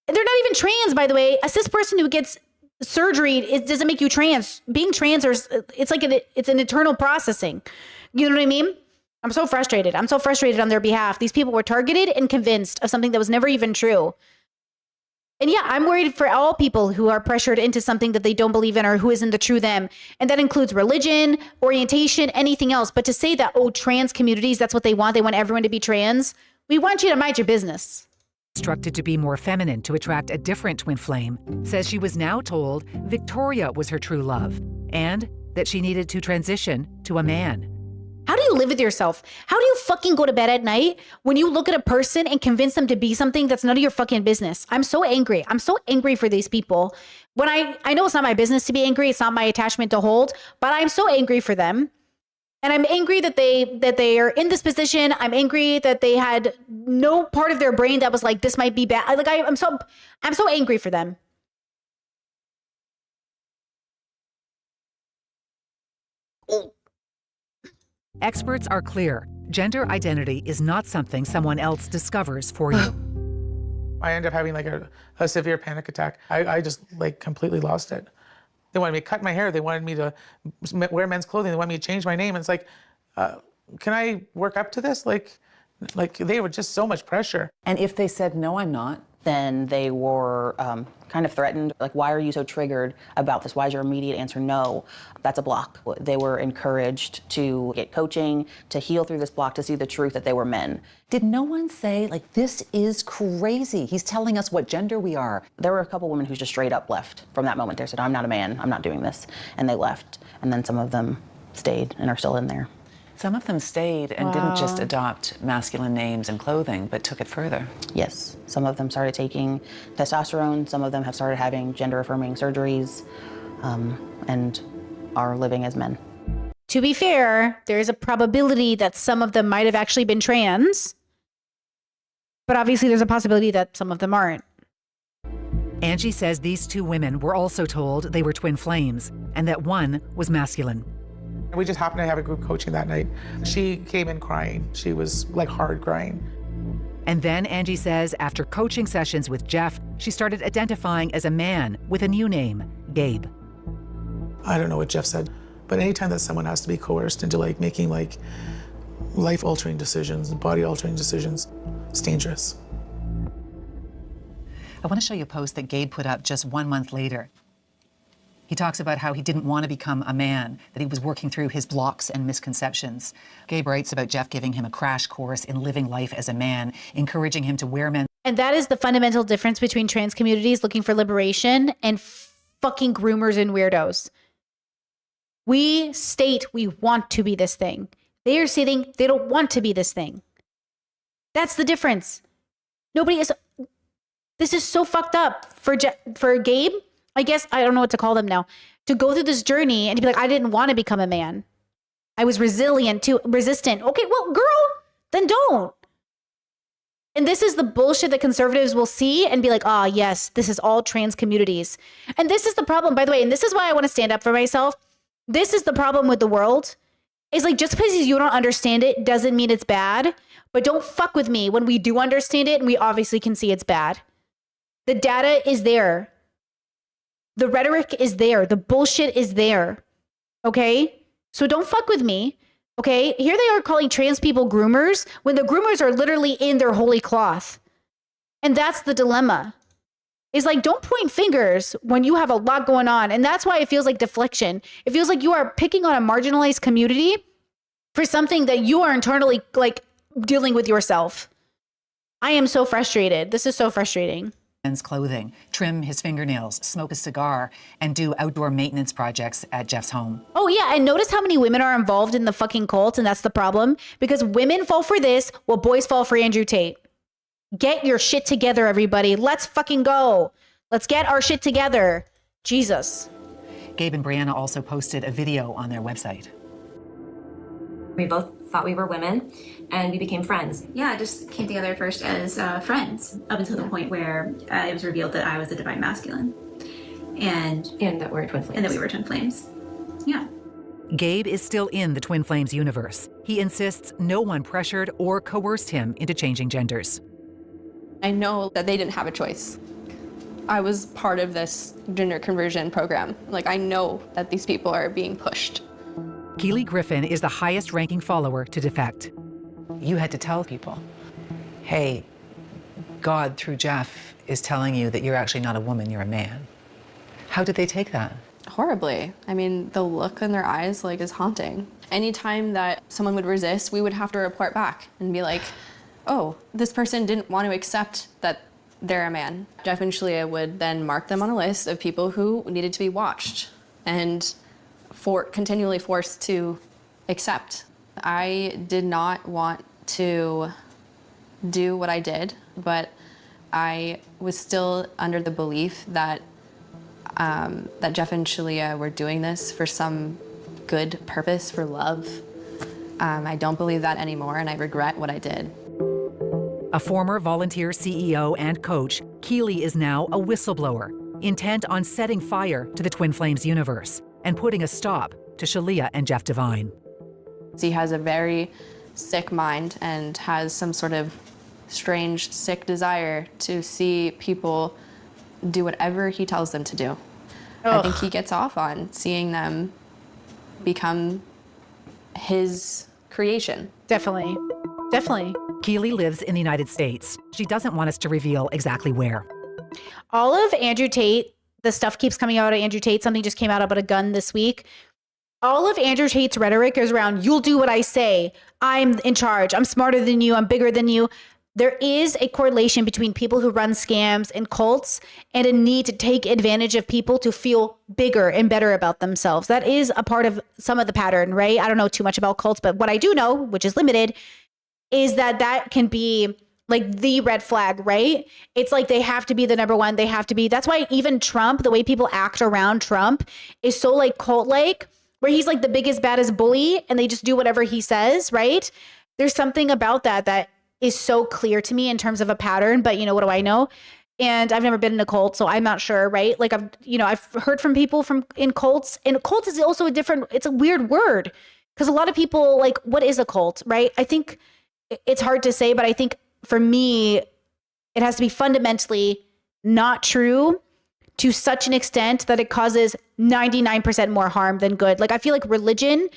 They're not even trans, by the way. A cis person who gets surgery, it doesn't make you trans. Being trans, it's like it's an eternal processing. You know what I mean? I'm so frustrated. I'm so frustrated on their behalf. These people were targeted and convinced of something that was never even true. And yeah, I'm worried for all people who are pressured into something that they don't believe in or who isn't the true them. And that includes religion, orientation, anything else. But to say that, oh, trans communities, that's what they want everyone to be trans. We want you to mind your business. Instructed to be more feminine to attract a different twin flame, says she was now told Victoria was her true love and that she needed to transition to a man. How do you live with yourself? How do you fucking go to bed at night when you look at a person and convince them to be something that's none of your fucking business? I'm so angry. I'm so angry for these people. When I know it's not my business to be angry. It's not my attachment to hold, but I'm so angry for them. And I'm angry that they are in this position. I'm angry that they had no part of their brain that was like, this might be bad. I'm so angry for them. Experts are clear. Gender identity is not something someone else discovers for you. I end up having like a severe panic attack. I just like completely lost it. They wanted me to cut my hair. They wanted me to wear men's clothing. They wanted me to change my name. And it's like, can I work up to this? Like they were just so much pressure. And if they said, no, I'm not? Then they were kind of threatened. Like, why are you so triggered about this? Why is your immediate answer no? That's a block. They were encouraged to get coaching, to heal through this block, to see the truth that they were men. Did no one say, like, this is crazy? He's telling us what gender we are. There were a couple women who just straight up left from that moment. They said, I'm not a man, I'm not doing this. And they left. And then some of them stayed and are still in there. Some of them stayed and didn't just adopt masculine names and clothing, but took it further. Yes. Some of them started taking testosterone. Some of them have started having gender-affirming surgeries and are living as men. To be fair, there is a probability that some of them might have actually been trans, but obviously there's a possibility that some of them aren't. Angie says these two women were also told they were twin flames and that one was masculine. We just happened to have a group coaching that night. She came in crying. She was like hard crying. And then Angie says after coaching sessions with Jeff, she started identifying as a man with a new name, Gabe. I don't know what Jeff said, but anytime that someone has to be coerced into like making like life-altering decisions, body-altering decisions, it's dangerous. I want to show you a post that Gabe put up just 1 month later. He talks about how he didn't want to become a man, that he was working through his blocks and misconceptions. Gabe writes about Jeff giving him a crash course in living life as a man, encouraging him to wear men's. And that is the fundamental difference between trans communities looking for liberation and fucking groomers and weirdos. We state we want to be this thing. They are stating they don't want to be this thing. That's the difference. This is so fucked up for Gabe. I guess I don't know what to call them now, to go through this journey and to be like, I didn't want to become a man. I was resistant. Okay, well, girl, then don't. And this is the bullshit that conservatives will see and be like, yes, this is all trans communities. And this is the problem, by the way, and this is why I want to stand up for myself. This is the problem with the world. It's like, just because you don't understand it doesn't mean it's bad, but don't fuck with me when we do understand it and we obviously can see it's bad. The data is there. The rhetoric is there. The bullshit is there. Okay? So don't fuck with me. Okay? Here they are calling trans people groomers when the groomers are literally in their holy cloth. And that's the dilemma. It's like, don't point fingers when you have a lot going on. And that's why it feels like deflection. It feels like you are picking on a marginalized community for something that you are internally like dealing with yourself. I am so frustrated. This is so frustrating. Clothing, trim his fingernails, smoke a cigar, and do outdoor maintenance projects at Jeff's home. Oh yeah, and notice how many women are involved in the fucking cult, and that's the problem. Because women fall for this, while boys fall for Andrew Tate. Get your shit together, everybody. Let's fucking go. Let's get our shit together. Jesus. Gabe and Brianna also posted a video on their website. We both thought we were women, and we became friends. Yeah, I just came together first as friends, up until the point where it was revealed that I was the divine masculine. And that we were twin flames. And that we were twin flames. Yeah. Gabe is still in the Twin Flames universe. He insists no one pressured or coerced him into changing genders. I know that they didn't have a choice. I was part of this gender conversion program. Like, I know that these people are being pushed. Keely Griffin is the highest ranking follower to defect. You had to tell people, hey, God through Jeff is telling you that you're actually not a woman, you're a man. How did they take that? Horribly. I mean, the look in their eyes like is haunting. Anytime that someone would resist, we would have to report back and be like, oh, this person didn't want to accept that they're a man. Jeff and Shalia would then mark them on a list of people who needed to be watched and continually forced to accept. I did not want to do what I did, but I was still under the belief that that Jeff and Shalia were doing this for some good purpose, for love. I don't believe that anymore, and I regret what I did. A former volunteer CEO and coach, Keely is now a whistleblower, intent on setting fire to the Twin Flames universe and putting a stop to Shalia and Jeff Devine. He has a very sick mind and has some sort of strange, sick desire to see people do whatever he tells them to do. I think he gets off on seeing them become his creation. Definitely. Definitely. Keely lives in the United States. She doesn't want us to reveal exactly where. All of Andrew Tate, the stuff keeps coming out of Andrew Tate. Something just came out about a gun this week. All of Andrew Tate's rhetoric is around, you'll do what I say. I'm in charge. I'm smarter than you. I'm bigger than you. There is a correlation between people who run scams and cults and a need to take advantage of people to feel bigger and better about themselves. That is a part of some of the pattern, right? I don't know too much about cults, but what I do know, which is limited, is that that can be like the red flag, right? It's like they have to be the number one. They have to be. That's why even Trump, the way people act around Trump is so like cult-like, where he's like the biggest, baddest bully and they just do whatever he says, right? There's something about that is so clear to me in terms of a pattern, but you know, what do I know? And I've never been in a cult, so I'm not sure, right? Like I've heard from people in cults, and cult is also it's a weird word because a lot of people like, what is a cult, right? I think it's hard to say, but I think for me, it has to be fundamentally not true to such an extent that it causes 99% more harm than good. Like I feel like religion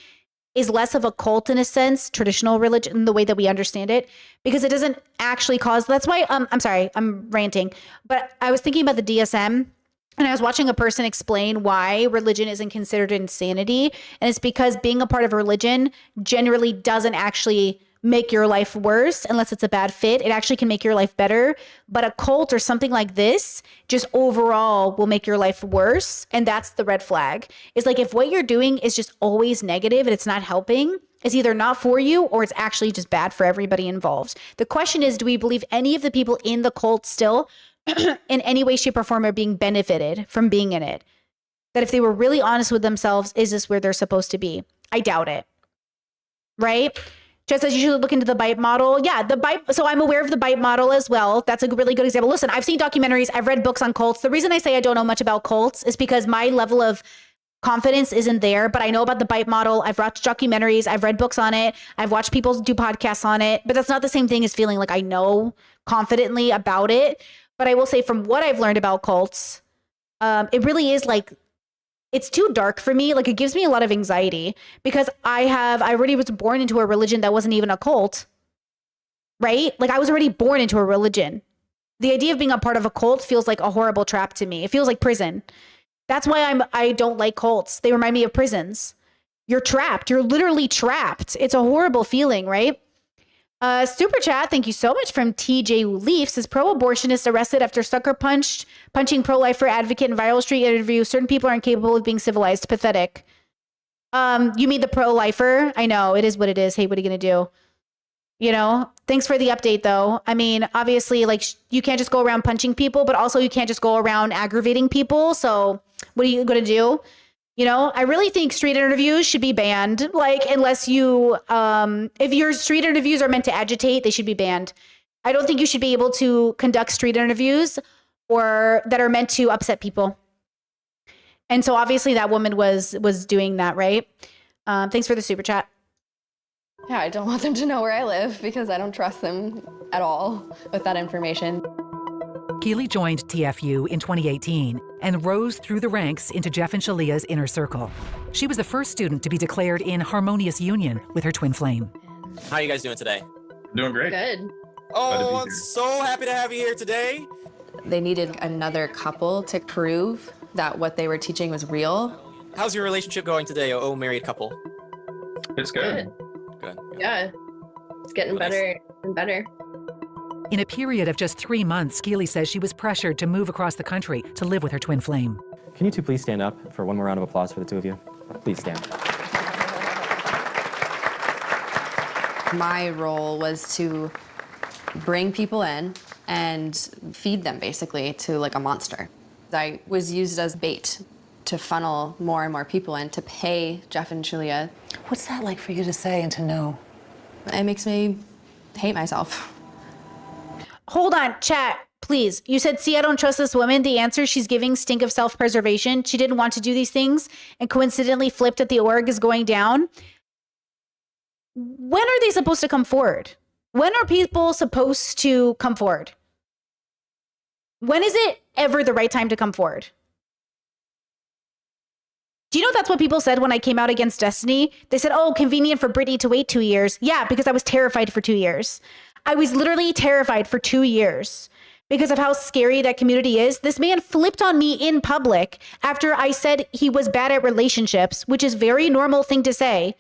is less of a cult in a sense, traditional religion, the way that we understand it, because it doesn't actually cause, that's why, I'm sorry, I'm ranting, but I was thinking about the DSM and I was watching a person explain why religion isn't considered insanity. And it's because being a part of a religion generally doesn't actually make your life worse unless it's a bad fit. It actually can make your life better. But a cult or something like this just overall will make your life worse. And that's the red flag. It's like if what you're doing is just always negative and it's not helping, it's either not for you or it's actually just bad for everybody involved. The question is, do we believe any of the people in the cult still in any way, shape, or form are being benefited from being in it? That if they were really honest with themselves, is this where they're supposed to be? I doubt it. Right? Just as you should look into the BITE model. Yeah, the BITE. So I'm aware of the BITE model as well. That's a really good example. Listen, I've seen documentaries. I've read books on cults. The reason I say I don't know much about cults is because my level of confidence isn't there, but I know about the BITE model. I've watched documentaries. I've read books on it. I've watched people do podcasts on it, but that's not the same thing as feeling like I know confidently about it. But I will say from what I've learned about cults, it really is like, it's too dark for me. Like it gives me a lot of anxiety because I already was born into a religion that wasn't even a cult, right? Like I was already born into a religion. The idea of being a part of a cult feels like a horrible trap to me. It feels like prison. That's why I don't like cults. They remind me of prisons. You're trapped. You're literally trapped. It's a horrible feeling, right? Super chat, thank you so much, from TJ Leaf, says pro-abortionist arrested after sucker punching pro-lifer advocate in viral street interview. Certain people are incapable of being civilized. Pathetic. You mean the pro-lifer? I know, it is what it is. Hey, what are you gonna do? You know, thanks for the update though. I mean, obviously, like you can't just go around punching people, but also you can't just go around aggravating people. So what are you gonna do? You know, I really think street interviews should be banned. Like, unless you, if your street interviews are meant to agitate, they should be banned. I don't think you should be able to conduct street interviews or that are meant to upset people. And so obviously that woman was doing that, right? Thanks for the super chat. Yeah, I don't want them to know where I live because I don't trust them at all with that information. Keely joined TFU in 2018 and rose through the ranks into Jeff and Shalia's inner circle. She was the first student to be declared in harmonious union with her twin flame. How are you guys doing today? Doing great. Good. Oh, I'm so happy to have you here today. They needed another couple to prove that what they were teaching was real. How's your relationship going today, oh married couple? It's good. Good. Yeah, it's getting better and better. In a period of just 3 months, Keely says she was pressured to move across the country to live with her twin flame. Can you two please stand up for one more round of applause for the two of you? Please stand. My role was to bring people in and feed them basically to like a monster. I was used as bait to funnel more and more people in to pay Jeff and Shalia. What's that like for you to say and to know? It makes me hate myself. Hold on, chat, please. You said, see, I don't trust this woman. The answer she's giving stink of self-preservation. She didn't want to do these things and coincidentally flipped at the org is going down. When are they supposed to come forward? When are people supposed to come forward? When is it ever the right time to come forward? Do you know that's what people said when I came out against Destiny? They said, oh, convenient for Britney to wait 2 years. Yeah, because I was terrified for 2 years. I was literally terrified for 2 years because of how scary that community is. This man flipped on me in public after I said he was bad at relationships, which is a very normal thing to say.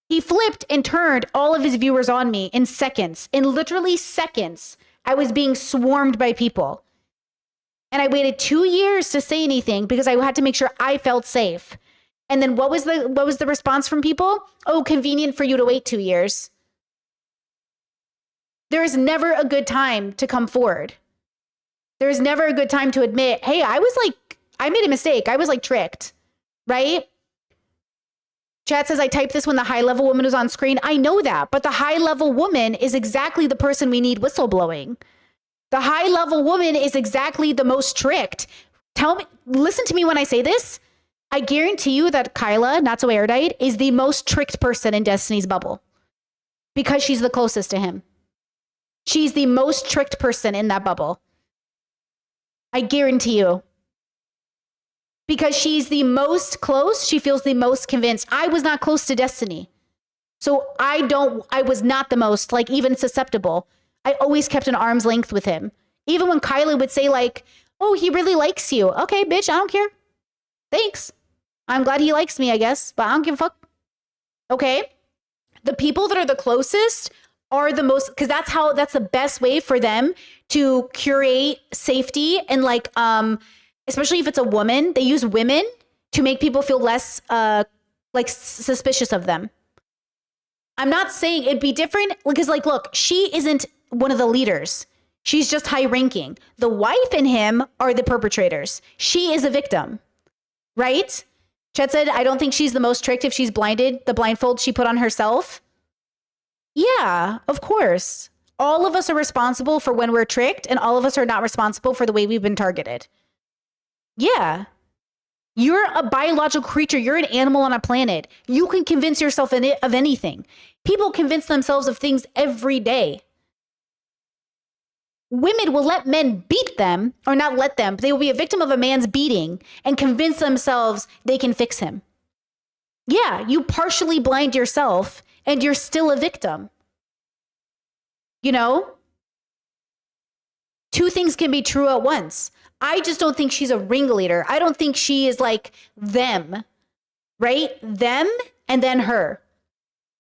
He flipped and turned all of his viewers on me in seconds. In literally seconds, I was being swarmed by people. And I waited 2 years to say anything because I had to make sure I felt safe. And then what was the response from people? Oh, convenient for you to wait 2 years. There is never a good time to come forward. There is never a good time to admit, hey, I made a mistake. I was like tricked, right? Chat says, I typed this when the high level woman was on screen. I know that, but the high level woman is exactly the person we need whistleblowing. The high level woman is exactly the most tricked. Listen to me when I say this. I guarantee you that Kyla, not so erudite, is the most tricked person in Destiny's bubble because she's the closest to him. She's the most tricked person in that bubble. I guarantee you. Because she's the most close, she feels the most convinced. I was not close to Destiny. So I was not the most, like, even susceptible. I always kept an arm's length with him. Even when Kyla would say, like, oh, he really likes you. Okay, bitch, I don't care. Thanks. I'm glad he likes me, I guess, but I don't give a fuck. Okay? The people that are the closest are the most, because that's the best way for them to curate safety and like, especially if it's a woman, they use women to make people feel less like suspicious of them. I'm not saying it'd be different because like, look, she isn't one of the leaders. She's just high ranking. The wife and him are the perpetrators. She is a victim, right? Chet said, I don't think she's the most tricked if she's blinded, the blindfold she put on herself. Yeah, of course. All of us are responsible for when we're tricked, and all of us are not responsible for the way we've been targeted. Yeah. You're a biological creature. You're an animal on a planet. You can convince yourself of anything. People convince themselves of things every day. Women will let men beat them, or not let them, but they will be a victim of a man's beating and convince themselves they can fix him. Yeah, you partially blind yourself and you're still a victim. You know? Two things can be true at once. I just don't think she's a ringleader. I don't think she is like them, right? Them and then her.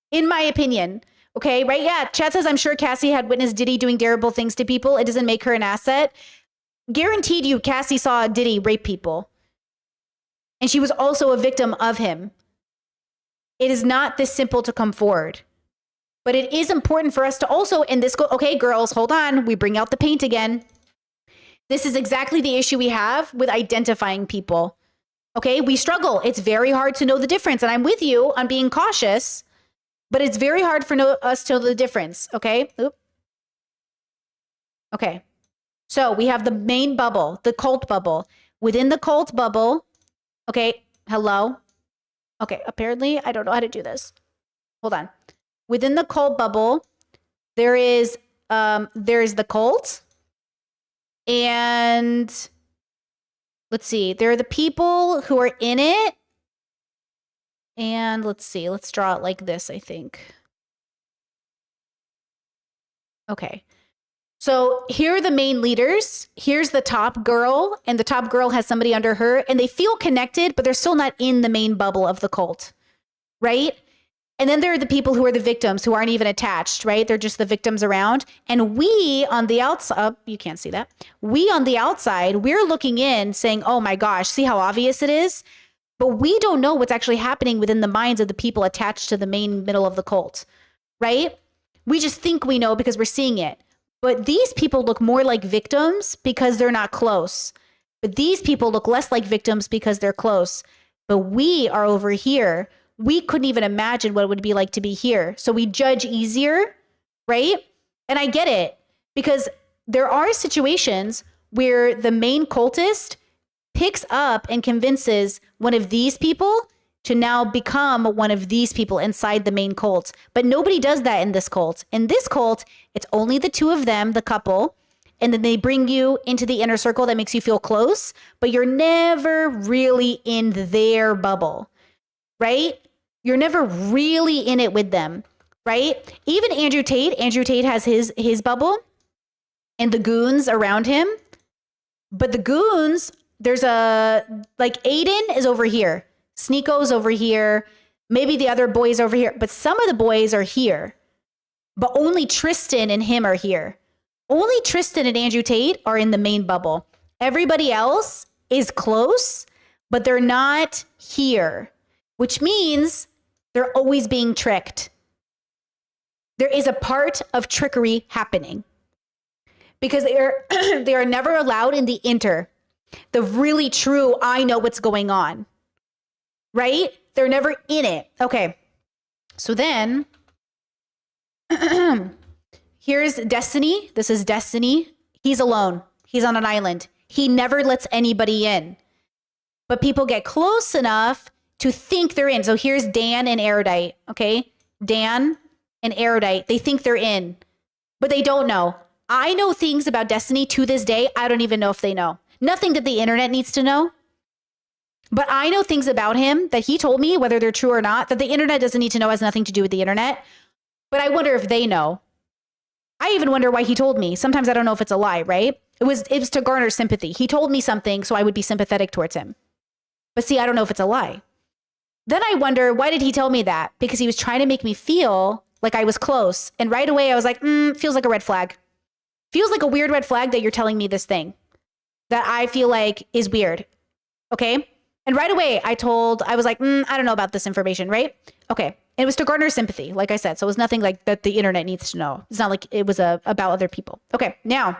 In my opinion. Okay, right? Yeah, chat says, I'm sure Cassie had witnessed Diddy doing terrible things to people. It doesn't make her an asset. Guaranteed you, Cassie saw Diddy rape people. And she was also a victim of him. It is not this simple to come forward. But it is important for us to also, okay, girls, hold on. We bring out the paint again. This is exactly the issue we have with identifying people. Okay, we struggle. It's very hard to know the difference. And I'm with you on being cautious. But it's very hard for us to know the difference, okay? Oop. Okay. So we have the main bubble, the cult bubble. Within the cult bubble, okay, hello? Okay, apparently I don't know how to do this. Hold on. Within the cult bubble, there's the cult. And let's see, there are the people who are in it. And let's see, let's draw it like this, I think. Okay. So here are the main leaders. Here's the top girl, and the top girl has somebody under her, and they feel connected, but they're still not in the main bubble of the cult, right? And then there are the people who are the victims who aren't even attached, right? They're just the victims around. And we on the outside, you can't see that. We on the outside, we're looking in saying, oh my gosh, see how obvious it is? But we don't know what's actually happening within the minds of the people attached to the main middle of the cult, right? We just think we know because we're seeing it. But these people look more like victims because they're not close. But these people look less like victims because they're close. But we are over here. We couldn't even imagine what it would be like to be here. So we judge easier, right? And I get it, because there are situations where the main cultist picks up and convinces one of these people to now become one of these people inside the main cult. But nobody does that in this cult. In this cult, it's only the two of them, the couple, and then they bring you into the inner circle that makes you feel close, but you're never really in their bubble, right? You're never really in it with them, right? Even Andrew Tate has his bubble and the goons around him. But the goons, there's like Aiden is over here. Sneeko's over here. Maybe the other boys over here. But some of the boys are here. But only Tristan and him are here. Only Tristan and Andrew Tate are in the main bubble. Everybody else is close, but they're not here, which means they're always being tricked. There is a part of trickery happening because they are never allowed in the the really true, I know what's going on, right? They're never in it. Okay. So then here's Destiny. This is Destiny. He's alone. He's on an island. He never lets anybody in, but people get close enough to think they're in. So here's Dan and Erudite, okay? Dan and Erudite, they think they're in, but they don't know. I know things about Destiny to this day. I don't even know if they know. Nothing that the internet needs to know. But I know things about him that he told me, whether they're true or not, that the internet doesn't need to know, has nothing to do with the internet. But I wonder if they know. I even wonder why he told me. Sometimes I don't know if it's a lie, right? It was to garner sympathy. He told me something so I would be sympathetic towards him. But see, I don't know if it's a lie. Then I wonder, why did he tell me that? Because he was trying to make me feel like I was close. And right away I was like, feels like a red flag. Feels like a weird red flag that you're telling me this thing that I feel like is weird. Okay. And right away I was like, I don't know about this information, right? Okay. It was to garner sympathy, like I said. So it was nothing like that the internet needs to know. It's not like it was about other people. Okay. Now,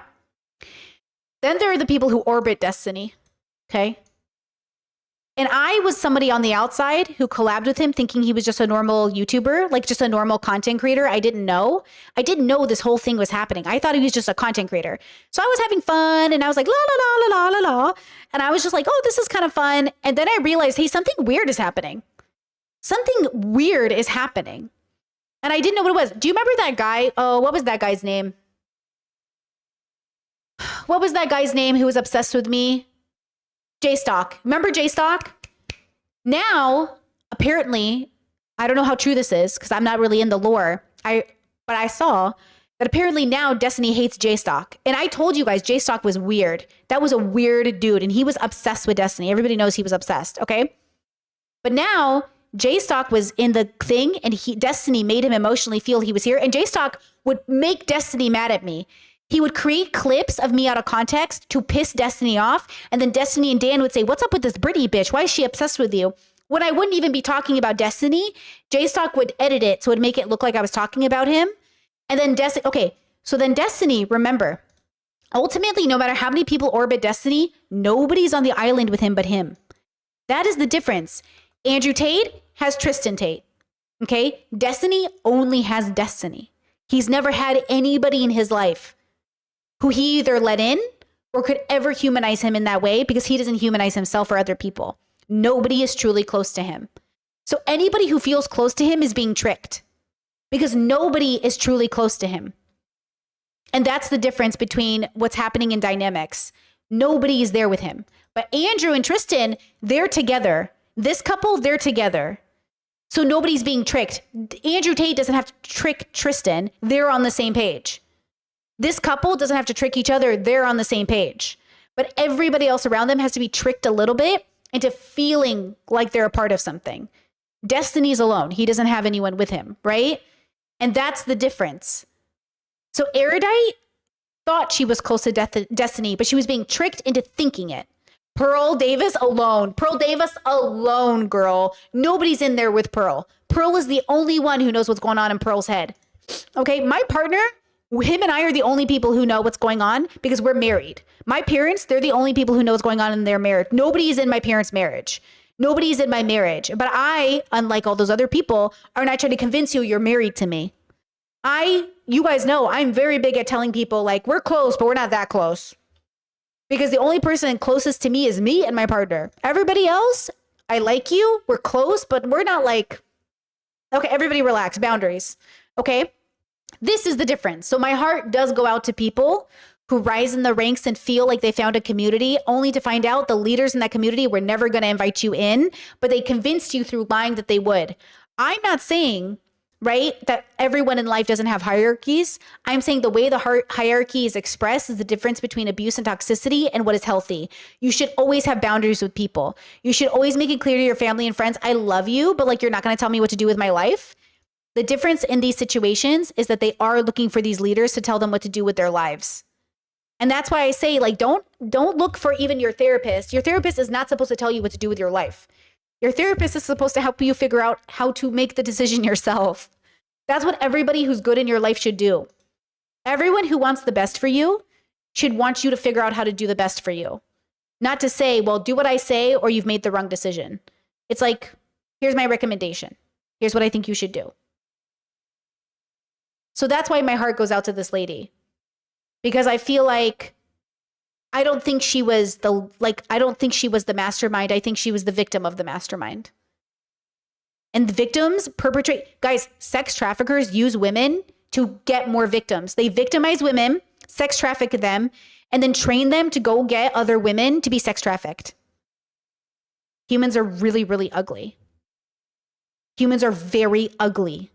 then there are the people who orbit Destiny. Okay. And I was somebody on the outside who collabed with him thinking he was just a normal YouTuber, like just a normal content creator. I didn't know this whole thing was happening. I thought he was just a content creator. So I was having fun and I was like, la, la, la, la, la, la, la. And I was just like, oh, this is kind of fun. And then I realized, hey, something weird is happening. Something weird is happening. And I didn't know what it was. Do you remember that guy? Oh, what was that guy's name? What was that guy's name who was obsessed with me? J-Stock. Remember J-Stock? Now, apparently, I don't know how true this is because I'm not really in the lore. But I saw that apparently now Destiny hates J-Stock. And I told you guys J-Stock was weird. That was a weird dude and he was obsessed with Destiny. Everybody knows he was obsessed, okay? But now J-Stock was in the thing and Destiny made him emotionally feel he was here. And J-Stock would make Destiny mad at me. He would create clips of me out of context to piss Destiny off. And then Destiny and Dan would say, what's up with this Britney bitch? Why is she obsessed with you? When I wouldn't even be talking about Destiny, J-Stock would edit it so it would make it look like I was talking about him. And then Destiny, remember, ultimately, no matter how many people orbit Destiny, nobody's on the island with him but him. That is the difference. Andrew Tate has Tristan Tate. Okay? Destiny only has Destiny. He's never had anybody in his life who he either let in or could ever humanize him in that way because he doesn't humanize himself or other people. Nobody is truly close to him. So anybody who feels close to him is being tricked because nobody is truly close to him. And that's the difference between what's happening in dynamics. Nobody is there with him. But Andrew and Tristan, they're together. This couple, they're together. So nobody's being tricked. Andrew Tate doesn't have to trick Tristan. They're on the same page. This couple doesn't have to trick each other. They're on the same page. But everybody else around them has to be tricked a little bit into feeling like they're a part of something. Destiny's alone. He doesn't have anyone with him, right? And that's the difference. So Erudite thought she was close to Destiny, but she was being tricked into thinking it. Pearl Davis alone. Pearl Davis alone, girl. Nobody's in there with Pearl. Pearl is the only one who knows what's going on in Pearl's head. Okay, my partner, him and I are the only people who know what's going on because we're married. My parents, they're the only people who know what's going on in their marriage. Nobody's in my parents' marriage. Nobody's in my marriage. But I, unlike all those other people, are not trying to convince you you're married to me. You guys know I'm very big at telling people like, we're close, but we're not that close. Because the only person closest to me is me and my partner. Everybody else, I like you, we're close, but we're not like, okay, everybody relax, boundaries. Okay, this is the difference. So my heart does go out to people who rise in the ranks and feel like they found a community, only to find out the leaders in that community were never going to invite you in, but they convinced you through lying that they would. I'm not saying, right, that everyone in life doesn't have hierarchies. I'm saying the way the hierarchy is expressed is the difference between abuse and toxicity and what is healthy. You should always have boundaries with people. You should always make it clear to your family and friends, I love you, but like, you're not going to tell me what to do with my life. The difference in these situations is that they are looking for these leaders to tell them what to do with their lives. And that's why I say, like, don't look for even your therapist. Your therapist is not supposed to tell you what to do with your life. Your therapist is supposed to help you figure out how to make the decision yourself. That's what everybody who's good in your life should do. Everyone who wants the best for you should want you to figure out how to do the best for you. Not to say, well, do what I say or you've made the wrong decision. It's like, here's my recommendation. Here's what I think you should do. So that's why my heart goes out to this lady. Because I feel like I don't think she was the mastermind. I think she was the victim of the mastermind. And the victims guys, sex traffickers use women to get more victims. They victimize women, sex traffic them, and then train them to go get other women to be sex trafficked. Humans are really, really ugly. Humans are very ugly.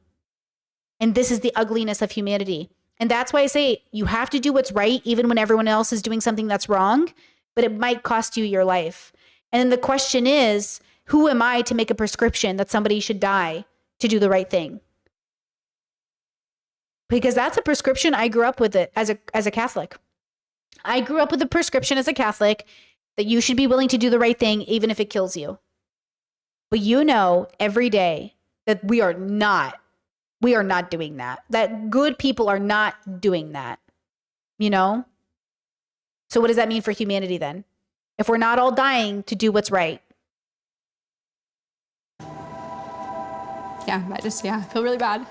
And this is the ugliness of humanity. And that's why I say you have to do what's right, even when everyone else is doing something that's wrong, but it might cost you your life. And then the question is, who am I to make a prescription that somebody should die to do the right thing? Because that's a prescription. I grew up with it as a Catholic. I grew up with a prescription as a Catholic that you should be willing to do the right thing, even if it kills you. But you know every day that we are not doing that. That good people are not doing that, you know? So what does that mean for humanity then? If we're not all dying to do what's right. Yeah, I feel really bad.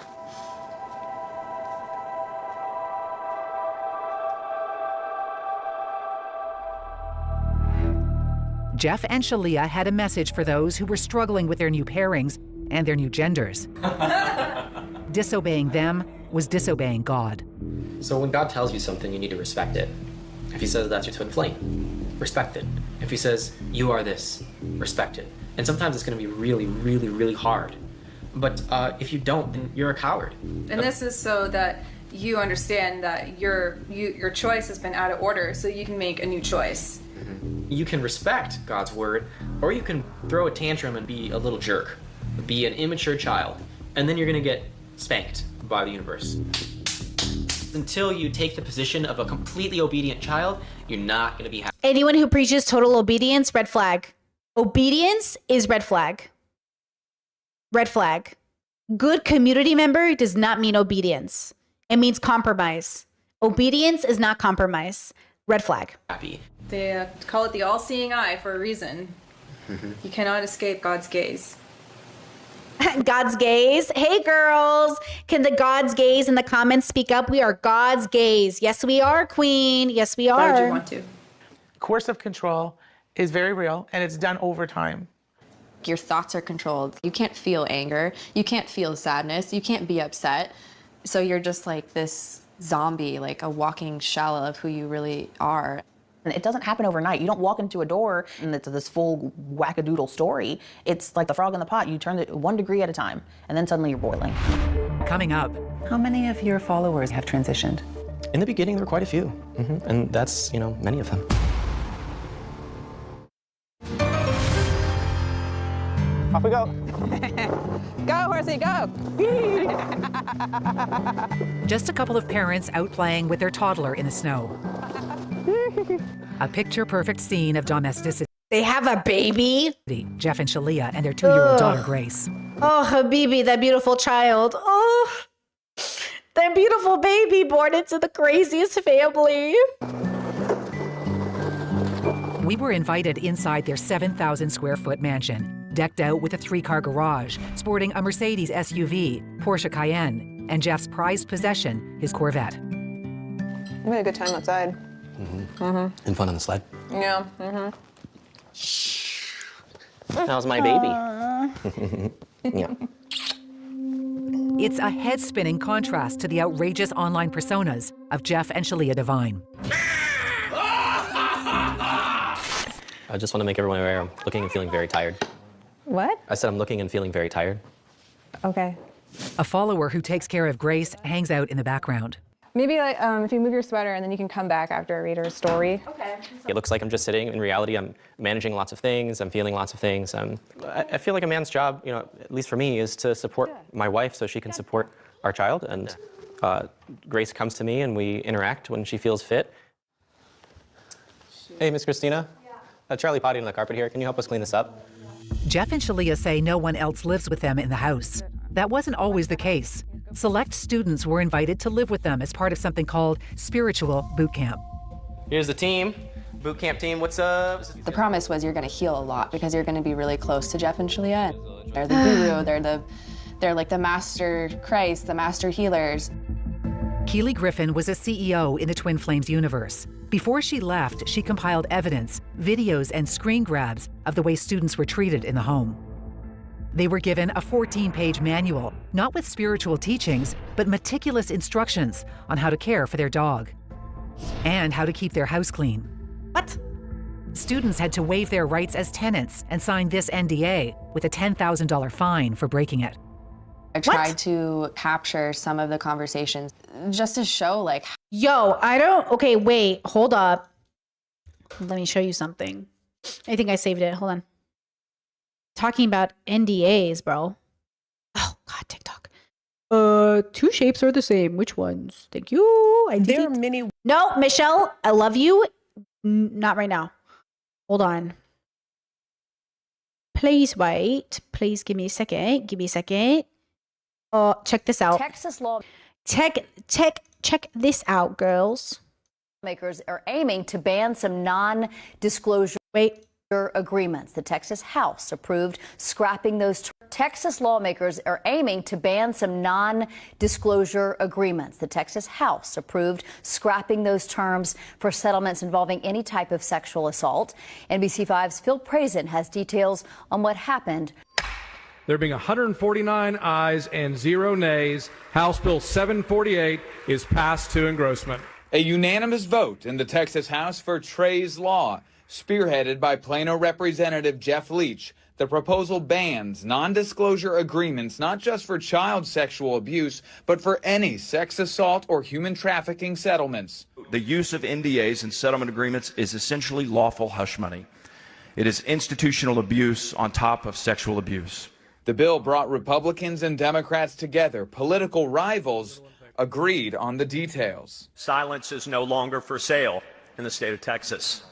Jeff and Shalia had a message for those who were struggling with their new pairings and their new genders. Disobeying them was disobeying God. So when God tells you something, you need to respect it. If he says that's your twin flame, respect it. If he says you are this, respect it. And sometimes it's going to be really, really, really hard. But if you don't, then you're a coward. And this is so that you understand that your choice has been out of order, so you can make a new choice. You can respect God's word, or you can throw a tantrum and be a little jerk, be an immature child, and then you're going to get spanked by the universe. Until you take the position of a completely obedient child, you're not going to be happy. Anyone who preaches total obedience, red flag. Obedience is red flag. Red flag. Good community member does not mean obedience. It means compromise. Obedience is not compromise. Red flag. Happy. They call it the all-seeing eye for a reason. You cannot escape God's gaze. God's gaze. Hey, girls. Can the God's gaze in the comments speak up? We are God's gaze. Yes, we are, Queen. Yes, we are. Why would you want to? Coercive control is very real, and it's done over time. Your thoughts are controlled. You can't feel anger. You can't feel sadness. You can't be upset. So you're just like this zombie, like a walking shell of who you really are. And it doesn't happen overnight. You don't walk into a door and it's this full wackadoodle story. It's like the frog in the pot. You turn it 1 degree at a time, and then suddenly you're boiling. Coming up. How many of your followers have transitioned? In the beginning, there were quite a few. And that's, many of them. Off we go. Go, horsey, go. Just a couple of parents out playing with their toddler in the snow. A picture-perfect scene of domesticity. They have a baby? Jeff and Shalia and their 2-year-old daughter, Grace. Oh, Habibi, that beautiful child. Oh, that beautiful baby born into the craziest family. We were invited inside their 7,000 square foot mansion, decked out with a 3-car garage, sporting a Mercedes SUV, Porsche Cayenne, and Jeff's prized possession, his Corvette. We had a good time outside. And fun on the sled. Yeah. How's my baby? Yeah. It's a head-spinning contrast to the outrageous online personas of Jeff and Shalia Devine. I just want to make everyone aware I'm looking and feeling very tired. What? I said I'm looking and feeling very tired. Okay. A follower who takes care of Grace hangs out in the background. Maybe like if you move your sweater and then you can come back after I read her story. Okay. It looks like I'm just sitting. In reality, I'm managing lots of things. I'm feeling lots of things. I feel like a man's job, at least for me, is to support my wife so she can support our child. And Grace comes to me and we interact when she feels fit. Hey, Miss Christina. Charlie potted on the carpet here. Can you help us clean this up? Jeff and Shalia say no one else lives with them in the house. That wasn't always the case. Select students were invited to live with them as part of something called Spiritual Boot Camp. Here's the team. Boot camp team, what's up? The promise was you're going to heal a lot because you're going to be really close to Jeff and Shalia. They're the guru, they're like the master Christ, the master healers. Keely Griffin was a CEO in the Twin Flames universe. Before she left, she compiled evidence, videos, and screen grabs of the way students were treated in the home. They were given a 14-page manual, not with spiritual teachings, but meticulous instructions on how to care for their dog and how to keep their house clean. What? Students had to waive their rights as tenants and sign this NDA with a $10,000 fine for breaking it. I tried to capture some of the conversations just to show Okay, wait, hold up. Let me show you something. I think I saved it. Hold on. Talking about NDAs, bro. Oh, God, TikTok. 2 shapes are the same. Which ones? Thank you. There are many. No, Michelle, I love you. Not right now. Hold on. Please wait. Please give me a second. Give me a second. Check this out. Texas law Check this out, girls. makers are aiming to ban some non-disclosure agreements. The Texas House approved scrapping those. Texas lawmakers are aiming to ban some non-disclosure agreements. The Texas House approved scrapping those terms for settlements involving any type of sexual assault. NBC5's Phil Prazen has details on what happened. There being 149 ayes and 0 nays, House Bill 748 is passed to engrossment. A unanimous vote in the Texas House for Trey's Law, spearheaded by Plano Representative Jeff Leach. The proposal bans non-disclosure agreements not just for child sexual abuse, but for any sex assault or human trafficking settlements. The use of NDAs and settlement agreements is essentially lawful hush money. It is institutional abuse on top of sexual abuse. The bill brought Republicans and Democrats together. Political rivals agreed on the details. Silence is no longer for sale in the state of Texas.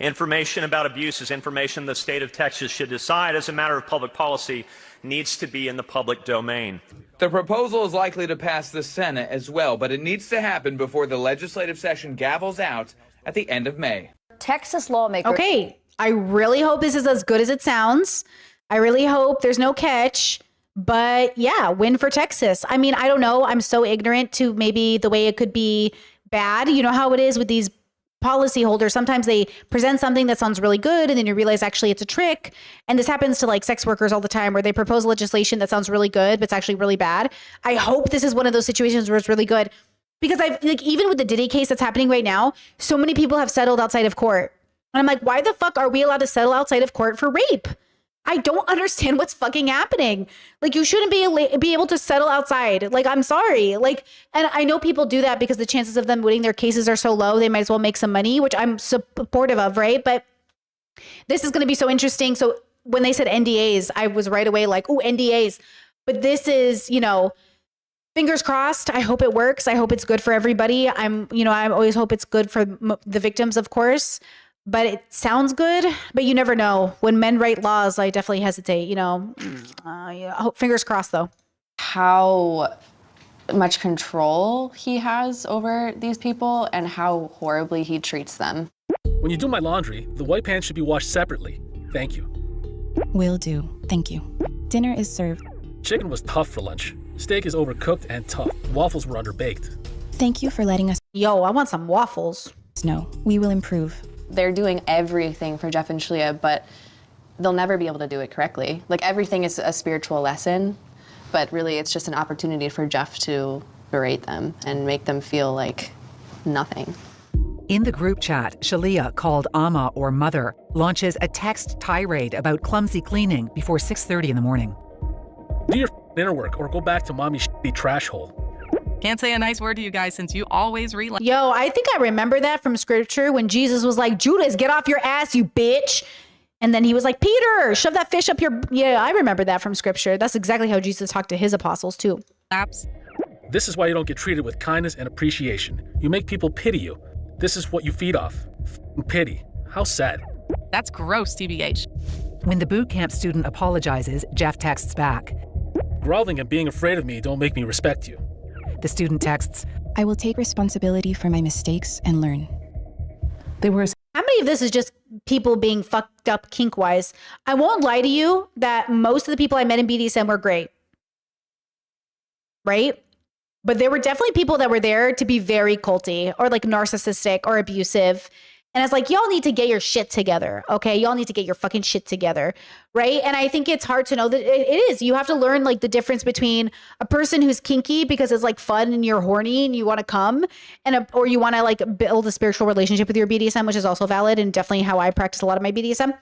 Information about abuse is information the state of Texas should decide as a matter of public policy needs to be in the public domain. The proposal is likely to pass the Senate as well, but it needs to happen before the legislative session gavels out at the end of May. Texas lawmakers. Okay, I really hope this is as good as it sounds. I really hope there's no catch. But yeah, win for Texas. I mean, I don't know. I'm so ignorant to maybe the way it could be bad. You know how it is with these policyholders, sometimes they present something that sounds really good and then you realize actually it's a trick. And this happens to like sex workers all the time where they propose legislation that sounds really good, but it's actually really bad. I hope this is one of those situations where it's really good, because I've like, even with the Diddy case that's happening right now, so many people have settled outside of court. And I'm like, why the fuck are we allowed to settle outside of court for rape? I don't understand what's fucking happening. Like, you shouldn't be able to settle outside. Like, I'm sorry. Like, and I know people do that because the chances of them winning their cases are so low, they might as well make some money, which I'm supportive of, right? But this is going to be so interesting. So when they said NDAs, I was right away like, oh, NDAs. But this is, you know, fingers crossed. I hope it works. I hope it's good for everybody. I always hope it's good for the victims, of course. But it sounds good, but you never know. When men write laws, I definitely hesitate, you know. Fingers crossed, though. How much control he has over these people and how horribly he treats them. When you do my laundry, the white pants should be washed separately. Thank you. Will do. Thank you. Dinner is served. Chicken was tough for lunch. Steak is overcooked and tough. Waffles were underbaked. Thank you for letting us Yo, I want some waffles. know. We will improve. They're doing everything for Jeff and Shalia, but they'll never be able to do it correctly. Like, everything is a spiritual lesson, but really it's just an opportunity for Jeff to berate them and make them feel like nothing. In the group chat, Shalia, called Ama or Mother, launches a text tirade about clumsy cleaning before 6:30 in the morning. Do your inner work or go back to mommy's shitty trash hole. Can't say a nice word to you guys since you always relay. Yo, I think I remember that from scripture when Jesus was like, Judas, get off your ass, you bitch. And then he was like, Peter, shove that fish up your... Yeah, I remember that from scripture. That's exactly how Jesus talked to his apostles too. This is why you don't get treated with kindness and appreciation. You make people pity you. This is what you feed off. Pity. How sad. That's gross, TBH. When the boot camp student apologizes, Jeff texts back. Groveling and being afraid of me don't make me respect you. The student texts, I will take responsibility for my mistakes and learn. How many of this is just people being fucked up kink-wise? I won't lie to you that most of the people I met in BDSM were great. Right? But there were definitely people that were there to be very culty or like narcissistic or abusive. And it's like, y'all need to get your shit together, okay? Y'all need to get your fucking shit together, right? And I think it's hard to know that it is. You have to learn like the difference between a person who's kinky because it's like fun and you're horny and you want to come, or you want to like build a spiritual relationship with your BDSM, which is also valid and definitely how I practice a lot of my BDSM.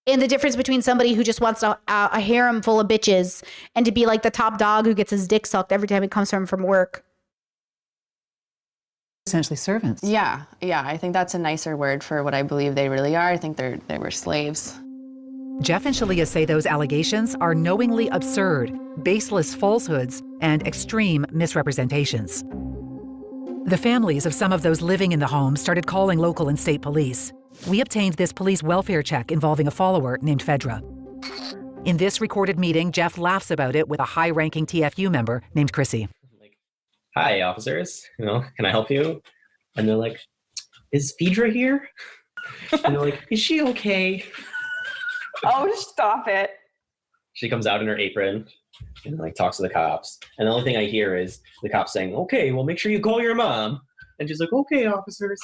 And the difference between somebody who just wants a harem full of bitches and to be like the top dog who gets his dick sucked every time he comes home from work. Essentially servants. Yeah, I think that's a nicer word for what I believe they really are. I think they were slaves. Jeff and Shalia say those allegations are knowingly absurd, baseless falsehoods, and extreme misrepresentations. The families of some of those living in the home started calling local and state police. We obtained this police welfare check involving a follower named Fedra. In this recorded meeting, Jeff laughs about it with a high-ranking TFU member named Chrissy. Hi, officers. Can I help you? And they're like, is Phaedra here? And they're like, is she okay? Oh, stop it. She comes out in her apron and like talks to the cops. And the only thing I hear is the cops saying, okay, well, make sure you call your mom. And she's like, okay, officers.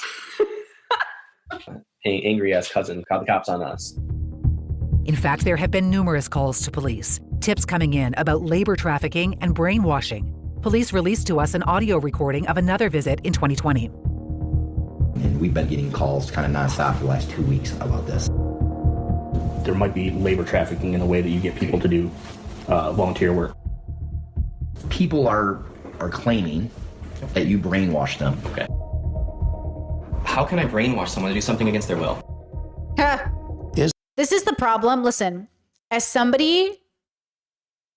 Angry ass cousin called the cops on us. In fact, there have been numerous calls to police, tips coming in about labor trafficking and brainwashing. Police released to us an audio recording of another visit in 2020. And we've been getting calls kind of nonstop for the last 2 weeks about this. There might be labor trafficking in a way that you get people to do volunteer work. People are claiming that you brainwash them. Okay. How can I brainwash someone to do something against their will? This is the problem. Listen, as somebody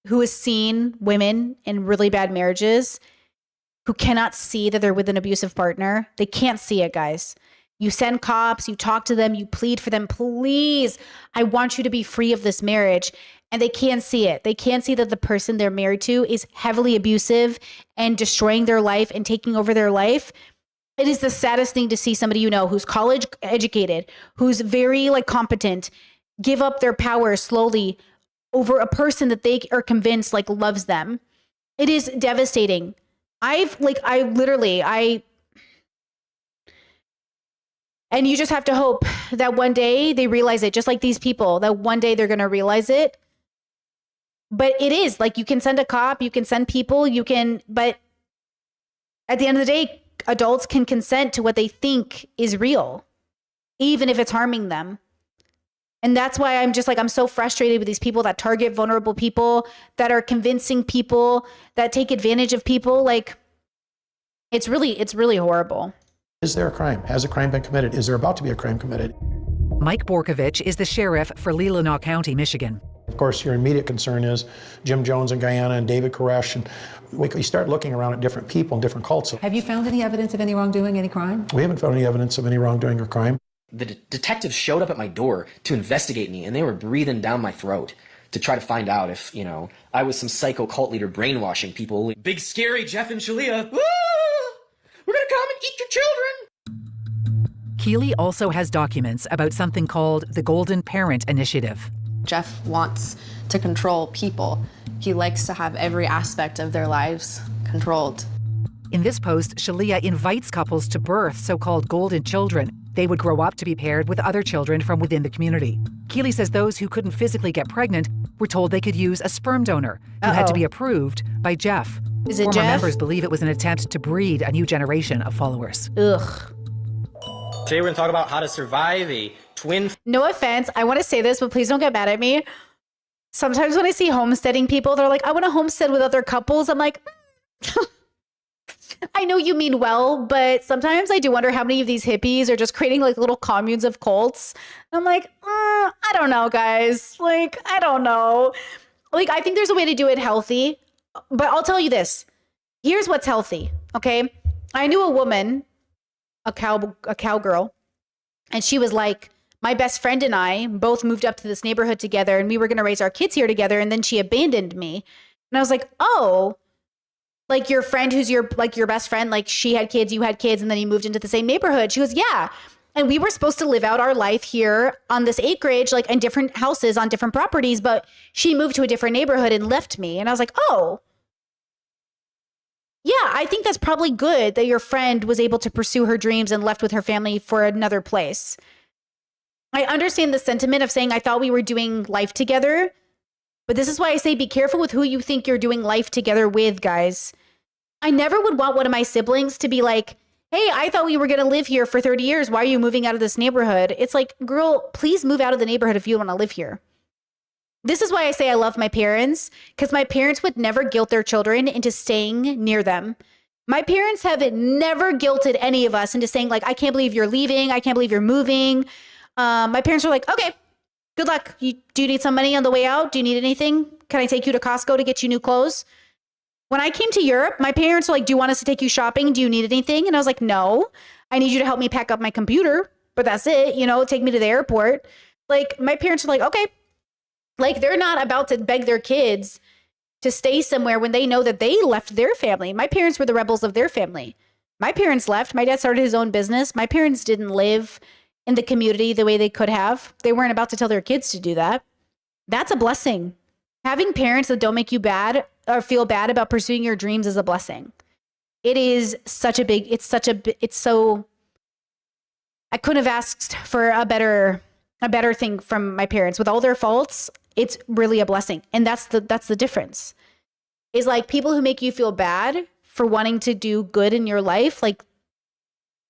who has seen women in really bad marriages who cannot see that they're with an abusive partner, they can't see it, guys. You send cops, you talk to them, you plead for them, please, I want you to be free of this marriage. And they can't see it. They can't see that the person they're married to is heavily abusive and destroying their life and taking over their life. It is the saddest thing to see somebody who's college educated, who's very competent, give up their power slowly over a person that they are convinced loves them. It is devastating. And you just have to hope that one day they realize it, just like these people, that one day they're going to realize it. But it is like, you can send a cop, you can send people, but at the end of the day, adults can consent to what they think is real, even if it's harming them. And that's why I'm just like, I'm so frustrated with these people that target vulnerable people, that are convincing people, that take advantage of people. Like, it's really horrible. Is there a crime? Has a crime been committed? Is there about to be a crime committed? Mike Borkovich is the sheriff for Leelanau County, Michigan. Of course, your immediate concern is Jim Jones in Guyana and David Koresh. And we start looking around at different people and different cults. Have you found any evidence of any wrongdoing, any crime? We haven't found any evidence of any wrongdoing or crime. The detectives showed up at my door to investigate me, and they were breathing down my throat to try to find out if, I was some psycho cult leader brainwashing people. Big scary Jeff and Shalia. We're gonna come and eat your children. Keeley also has documents about something called the Golden Parent Initiative. Jeff wants to control people. He likes to have every aspect of their lives controlled. In this post, Shalia invites couples to birth so-called golden children. They would grow up to be paired with other children from within the community. Keeley says those who couldn't physically get pregnant were told they could use a sperm donor who had to be approved by Jeff. Is it Former Jeff? members believe it was an attempt to breed a new generation of followers. Ugh. Today we're gonna talk about how to survive a twin. No offense, I want to say this, but please don't get mad at me. Sometimes when I see homesteading people, they're like, I want to homestead with other couples. I'm like, I know you mean well, but sometimes I do wonder how many of these hippies are just creating like little communes of cults. I'm like, I don't know, guys. Like, I don't know. Like, I think there's a way to do it healthy, but I'll tell you this. Here's what's healthy, okay? I knew a woman, a cowgirl, and she was like, my best friend and I both moved up to this neighborhood together, and we were going to raise our kids here together, and then she abandoned me. And I was like, oh, like your friend who's your best friend, like she had kids, you had kids, and then you moved into the same neighborhood. She goes, yeah. And we were supposed to live out our life here on this acreage, like in different houses on different properties, but she moved to a different neighborhood and left me. And I was like, oh, yeah, I think that's probably good that your friend was able to pursue her dreams and left with her family for another place. I understand the sentiment of saying, I thought we were doing life together, but this is why I say be careful with who you think you're doing life together with, guys. I never would want one of my siblings to be like, hey, I thought we were going to live here for 30 years. Why are you moving out of this neighborhood? It's like, girl, please move out of the neighborhood if you want to live here. This is why I say I love my parents, because my parents would never guilt their children into staying near them. My parents have never guilted any of us into saying, like, I can't believe you're leaving. I can't believe you're moving. My parents were like, okay, good luck. Do you need some money on the way out? Do you need anything? Can I take you to Costco to get you new clothes? When I came to Europe, my parents were like, do you want us to take you shopping? Do you need anything? And I was like, no, I need you to help me pack up my computer, but that's it. Take me to the airport. Like, my parents were like, okay. Like, they're not about to beg their kids to stay somewhere when they know that they left their family. My parents were the rebels of their family. My parents left. My dad started his own business. My parents didn't live in the community the way they could have. They weren't about to tell their kids to do that. That's a blessing. Having parents that don't make you bad or feel bad about pursuing your dreams is a blessing. It is such a big, I couldn't have asked for a better thing from my parents. With all their faults, it's really a blessing. And that's the difference. Is like people who make you feel bad for wanting to do good in your life, like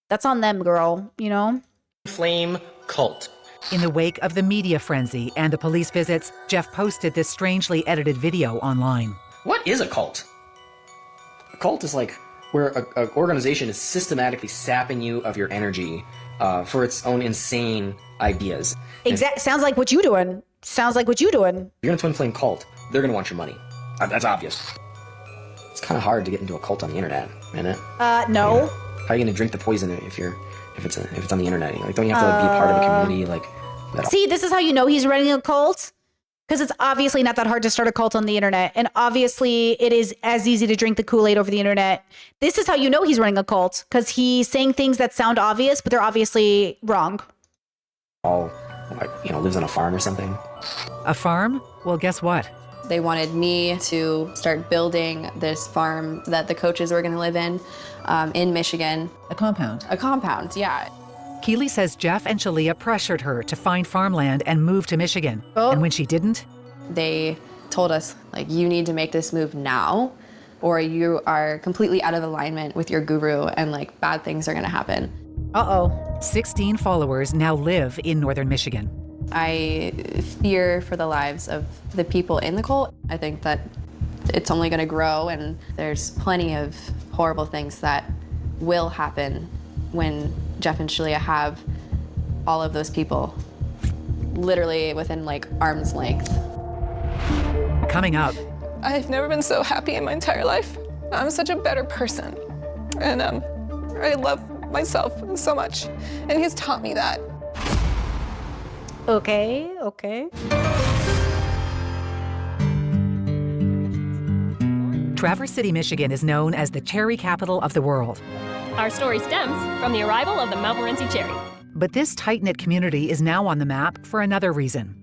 that's on them, girl, Flame cult. In the wake of the media frenzy and the police visits, Jeff posted this strangely edited video online. What is a cult? A cult is like where an organization is systematically sapping you of your energy for its own insane ideas. Sounds like what you doing. If you're in a twin flame cult, they're gonna want your money. That's obvious. It's kind of hard to get into a cult on the internet, isn't it? No. How are you gonna drink the poison if it's on the internet? Like, don't you have to be a part of a community? Like, see, this is how you know he's running a cult. Because it's obviously not that hard to start a cult on the internet. And obviously it is as easy to drink the Kool-Aid over the internet. This is how you know he's running a cult. Because he's saying things that sound obvious, but they're obviously wrong. Lives on a farm or something. A farm? Well, guess what? They wanted me to start building this farm that the coaches were going to live in Michigan. A compound? A compound, yeah. Keely says Jeff and Shalia pressured her to find farmland and move to Michigan. And when she didn't, They told us, like, you need to make this move now, or you are completely out of alignment with your guru, and like bad things are gonna happen. 16 followers now live in northern Michigan. I fear for the lives of the people in the cult. I think that it's only gonna grow, and there's plenty of horrible things that will happen when Jeff and Shalia have all of those people literally within like arm's length. Coming up, I've never been so happy in my entire life. I'm such a better person. And I love myself so much. And he's taught me that. Okay. Traverse City, Michigan is known as the cherry capital of the world. Our story stems from the arrival of the Mount Morency cherry. But this tight-knit community is now on the map for another reason.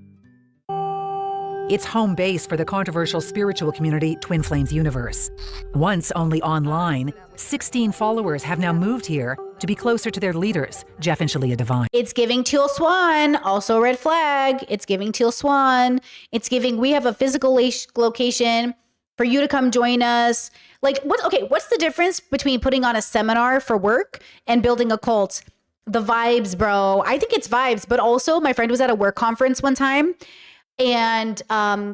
It's home base for the controversial spiritual community Twin Flames Universe. Once only online, 16 followers have now moved here to be closer to their leaders, Jeff and Shalia Devine. It's giving Teal Swan, also red flag. It's giving Teal Swan. It's giving, we have a physical location for you to come join us. Like, what's the difference between putting on a seminar for work and building a cult? The vibes, bro. I think it's vibes, but also my friend was at a work conference one time, and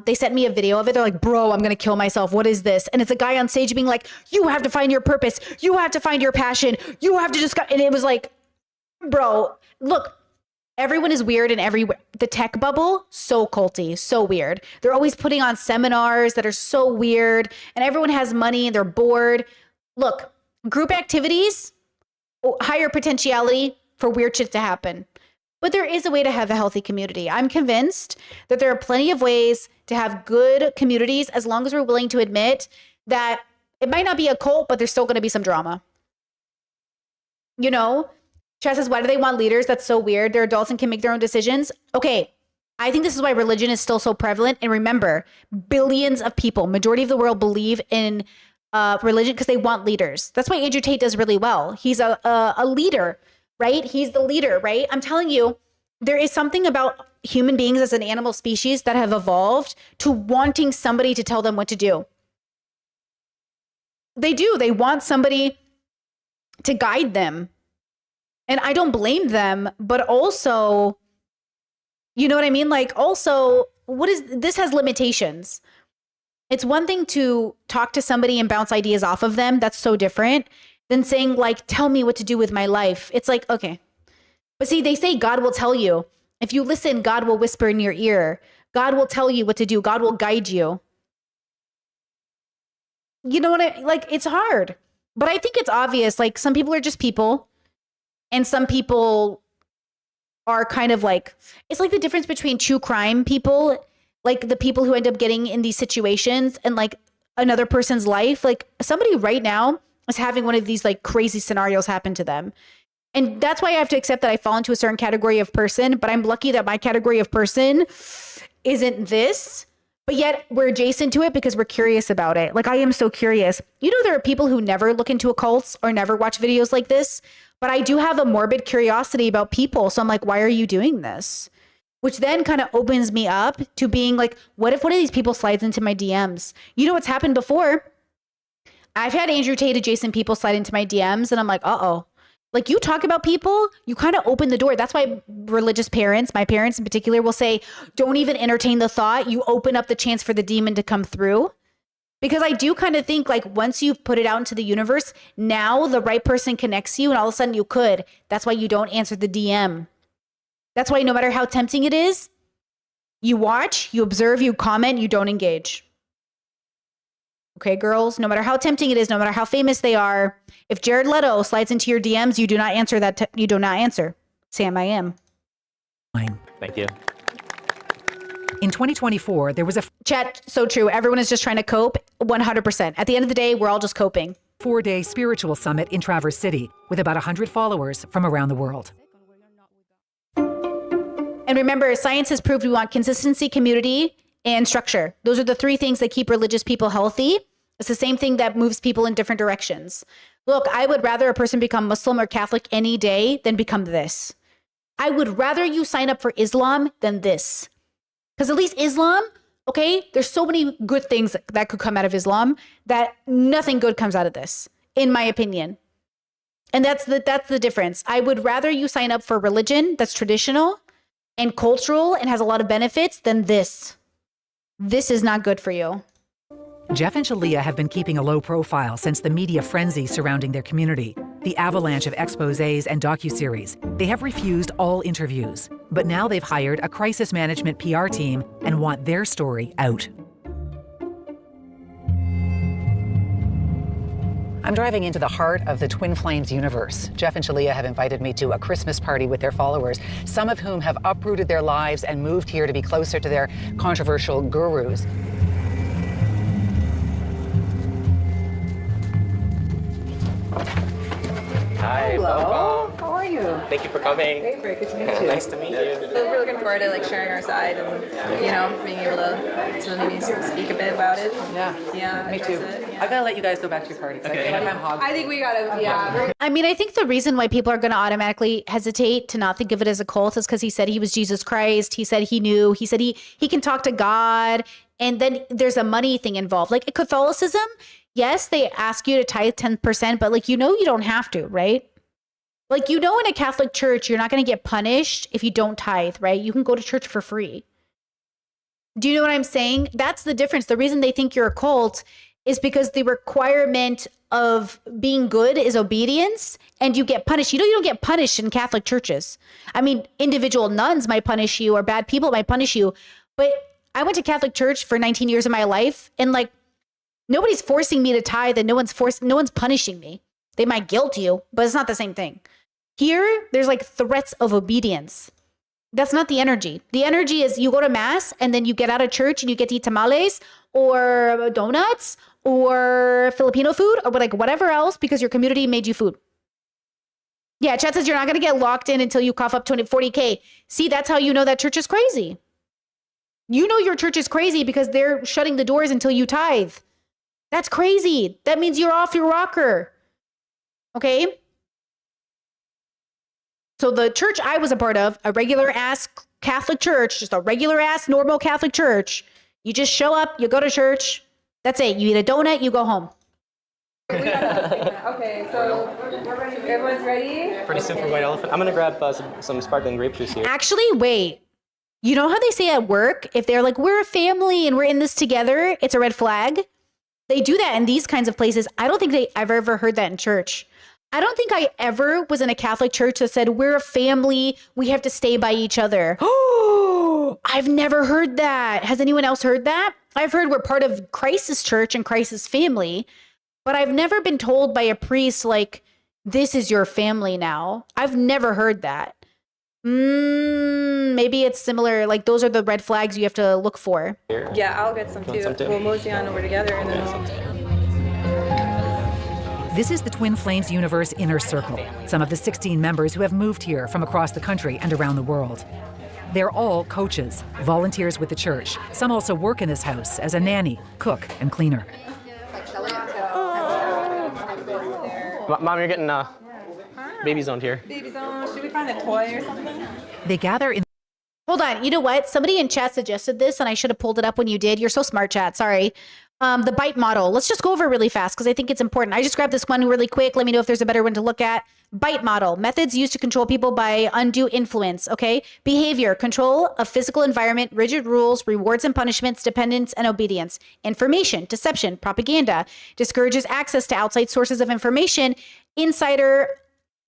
they sent me a video of it. They're like, bro, I'm going to kill myself. What is this? And it's a guy on stage being like, you have to find your purpose. You have to find your passion. You have to just, and it was like, bro, look, everyone is weird and everywhere. The tech bubble, so culty, so weird. They're always putting on seminars that are so weird, and everyone has money and they're bored. Look, group activities, higher potentiality for weird shit to happen. But there is a way to have a healthy community. I'm convinced that there are plenty of ways to have good communities as long as we're willing to admit that it might not be a cult, but there's still going to be some drama. You know, Chad says, why do they want leaders? That's so weird. They're adults and can make their own decisions. Okay, I think this is why religion is still so prevalent. And remember, billions of people, majority of the world, believe in religion because they want leaders. That's why Andrew Tate does really well. He's a leader, right? He's the leader, right? I'm telling you, there is something about human beings as an animal species that have evolved to wanting somebody to tell them what to do. They do. They want somebody to guide them. And I don't blame them, but also, you know what I mean? Like, also, this has limitations. It's one thing to talk to somebody and bounce ideas off of them. That's so different than saying, like, tell me what to do with my life. It's like, okay. But see, they say God will tell you. If you listen, God will whisper in your ear. God will tell you what to do. God will guide you. You know what it's hard. But I think it's obvious. Like, some people are just people. And some people are kind of like, it's like the difference between true crime people, like the people who end up getting in these situations, and like another person's life. Like, somebody right now is having one of these like crazy scenarios happen to them. And that's why I have to accept that I fall into a certain category of person, but I'm lucky that my category of person isn't this, but yet we're adjacent to it because we're curious about it. Like, I am so curious. You know, there are people who never look into occults or never watch videos like this, but I do have a morbid curiosity about people. So I'm like, why are you doing this? Which then kind of opens me up to being like, what if one of these people slides into my DMs? You know what's happened before? I've had Andrew Tate adjacent people slide into my DMs, and I'm like, uh-oh. Like, you talk about people, you kind of open the door. That's why religious parents, my parents in particular, will say, don't even entertain the thought. You open up the chance for the demon to come through. Because I do kind of think, like, once you've put it out into the universe, now the right person connects you, and all of a sudden you could. That's why you don't answer the DM. That's why no matter how tempting it is, you watch, you observe, you comment, you don't engage. Okay, girls, no matter how tempting it is, no matter how famous they are, if Jared Leto slides into your DMs, you do not answer that. You do not answer. Sam, I am. Thank you. In 2024, there was a chat. So true. Everyone is just trying to cope. 100%. At the end of the day, we're all just coping. 4-day spiritual summit in Traverse City with about 100 followers from around the world. And remember, science has proved we want consistency, community, and structure. Those are the three things that keep religious people healthy. It's the same thing that moves people in different directions. Look, I would rather a person become Muslim or Catholic any day than become this. I would rather you sign up for Islam than this. Because at least Islam, okay, there's so many good things that could come out of Islam that nothing good comes out of this, in my opinion. And that's the difference. I would rather you sign up for religion that's traditional and cultural and has a lot of benefits than this. This is not good for you. Jeff and Shalia have been keeping a low profile since the media frenzy surrounding their community, the avalanche of exposés and docuseries. They have refused all interviews, but now they've hired a crisis management PR team and want their story out. I'm driving into the heart of the Twin Flames universe. Jeff and Shalia have invited me to a Christmas party with their followers, some of whom have uprooted their lives and moved here to be closer to their controversial gurus. Hi, welcome. How are you? Thank you for coming. Great, good to meet you. Nice to meet you. We're looking forward to sharing our side and being able to maybe speak a bit about it. Yeah, me too. I gotta let you guys go back to your party. Okay. I feel like I'm hogging. I think we gotta. I mean, I think the reason why people are going to automatically hesitate to not think of it as a cult is because he said he was Jesus Christ. He said he knew. He said he can talk to God. And then there's a money thing involved. Like Catholicism, yes, they ask you to tithe 10%, but you don't have to, right? In a Catholic church, you're not going to get punished if you don't tithe, right? You can go to church for free. Do you know what I'm saying? That's the difference. The reason they think you're a cult is because the requirement of being good is obedience, and you get punished. You don't get punished in Catholic churches. I mean, individual nuns might punish you or bad people might punish you, but I went to Catholic church for 19 years of my life, and nobody's forcing me to tithe, and no one's punishing me. They might guilt you, but it's not the same thing. Here, there's threats of obedience. That's not the energy. The energy is you go to mass and then you get out of church and you get to eat tamales or donuts or Filipino food or whatever else because your community made you food. Yeah, Chad says you're not going to get locked in until you cough up 40K. See, that's how you know that church is crazy. You know your church is crazy because they're shutting the doors until you tithe. That's crazy. That means you're off your rocker. Okay? So the church I was a part of, a regular ass Catholic church, just a regular ass normal Catholic church. You just show up, you go to church. That's it. You eat a donut, you go home. Okay, so everyone's ready? Pretty soon for White Elephant. I'm going to grab some sparkling grape juice here. Actually, wait. You know how they say at work, if they're we're a family and we're in this together, it's a red flag? They do that in these kinds of places. I don't think I've ever heard that in church. I don't think I ever was in a Catholic church that said, we're a family, we have to stay by each other. Oh, I've never heard that. Has anyone else heard that? I've heard we're part of Crisis Church and Crisis Family, but I've never been told by a priest, this is your family now. I've never heard that. Maybe it's similar, those are the red flags you have to look for. Yeah, I'll get some too. We'll mosey on over together and then we'll... This is the Twin Flames Universe Inner Circle, some of the 16 members who have moved here from across the country and around the world. They're all coaches, volunteers with the church. Some also work in this house as a nanny, cook, and cleaner. Mom, you're getting baby zoned here. Baby zone, should we find a toy or something? They gather in... Hold on, you know what? Somebody in chat suggested this, and I should have pulled it up when you did. You're so smart, chat, sorry. The BITE model. Let's just go over it really fast because I think it's important. I just grabbed this one really quick. Let me know if there's a better one to look at. BITE model. Methods used to control people by undue influence. Okay. Behavior. Control of physical environment, rigid rules, rewards and punishments, dependence and obedience. Information. Deception. Propaganda. Discourages access to outside sources of information.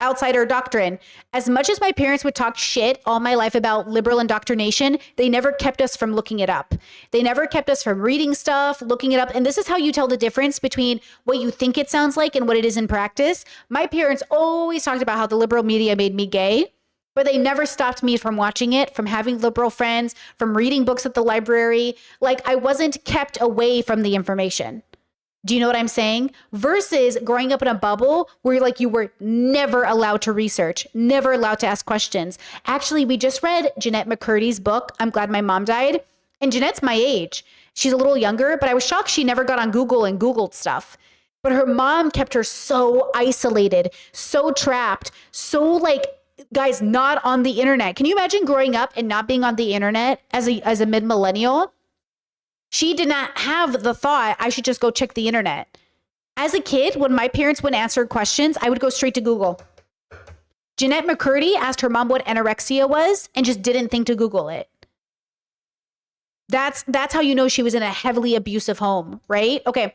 Outsider doctrine. As much as my parents would talk shit all my life about liberal indoctrination, they never kept us from looking it up. They never kept us from reading stuff, looking it up. And this is how you tell the difference between what you think it sounds like and what it is in practice. My parents always talked about how the liberal media made me gay, but they never stopped me from watching it, from having liberal friends, from reading books at the library. I wasn't kept away from the information. Do you know what I'm saying? Versus growing up in a bubble where you were never allowed to research, never allowed to ask questions. Actually, we just read Jeanette McCurdy's book, I'm Glad My Mom Died. And Jeanette's my age. She's a little younger, but I was shocked she never got on Google and Googled stuff. But her mom kept her so isolated, so trapped, so like, guys, not on the internet. Can you imagine growing up and not being on the internet as a mid-millennial? She did not have the thought, I should just go check the internet. As a kid, when my parents would answer questions, I would go straight to Google. Jeanette McCurdy asked her mom what anorexia was and just didn't think to Google it. That's how you know she was in a heavily abusive home, right? Okay.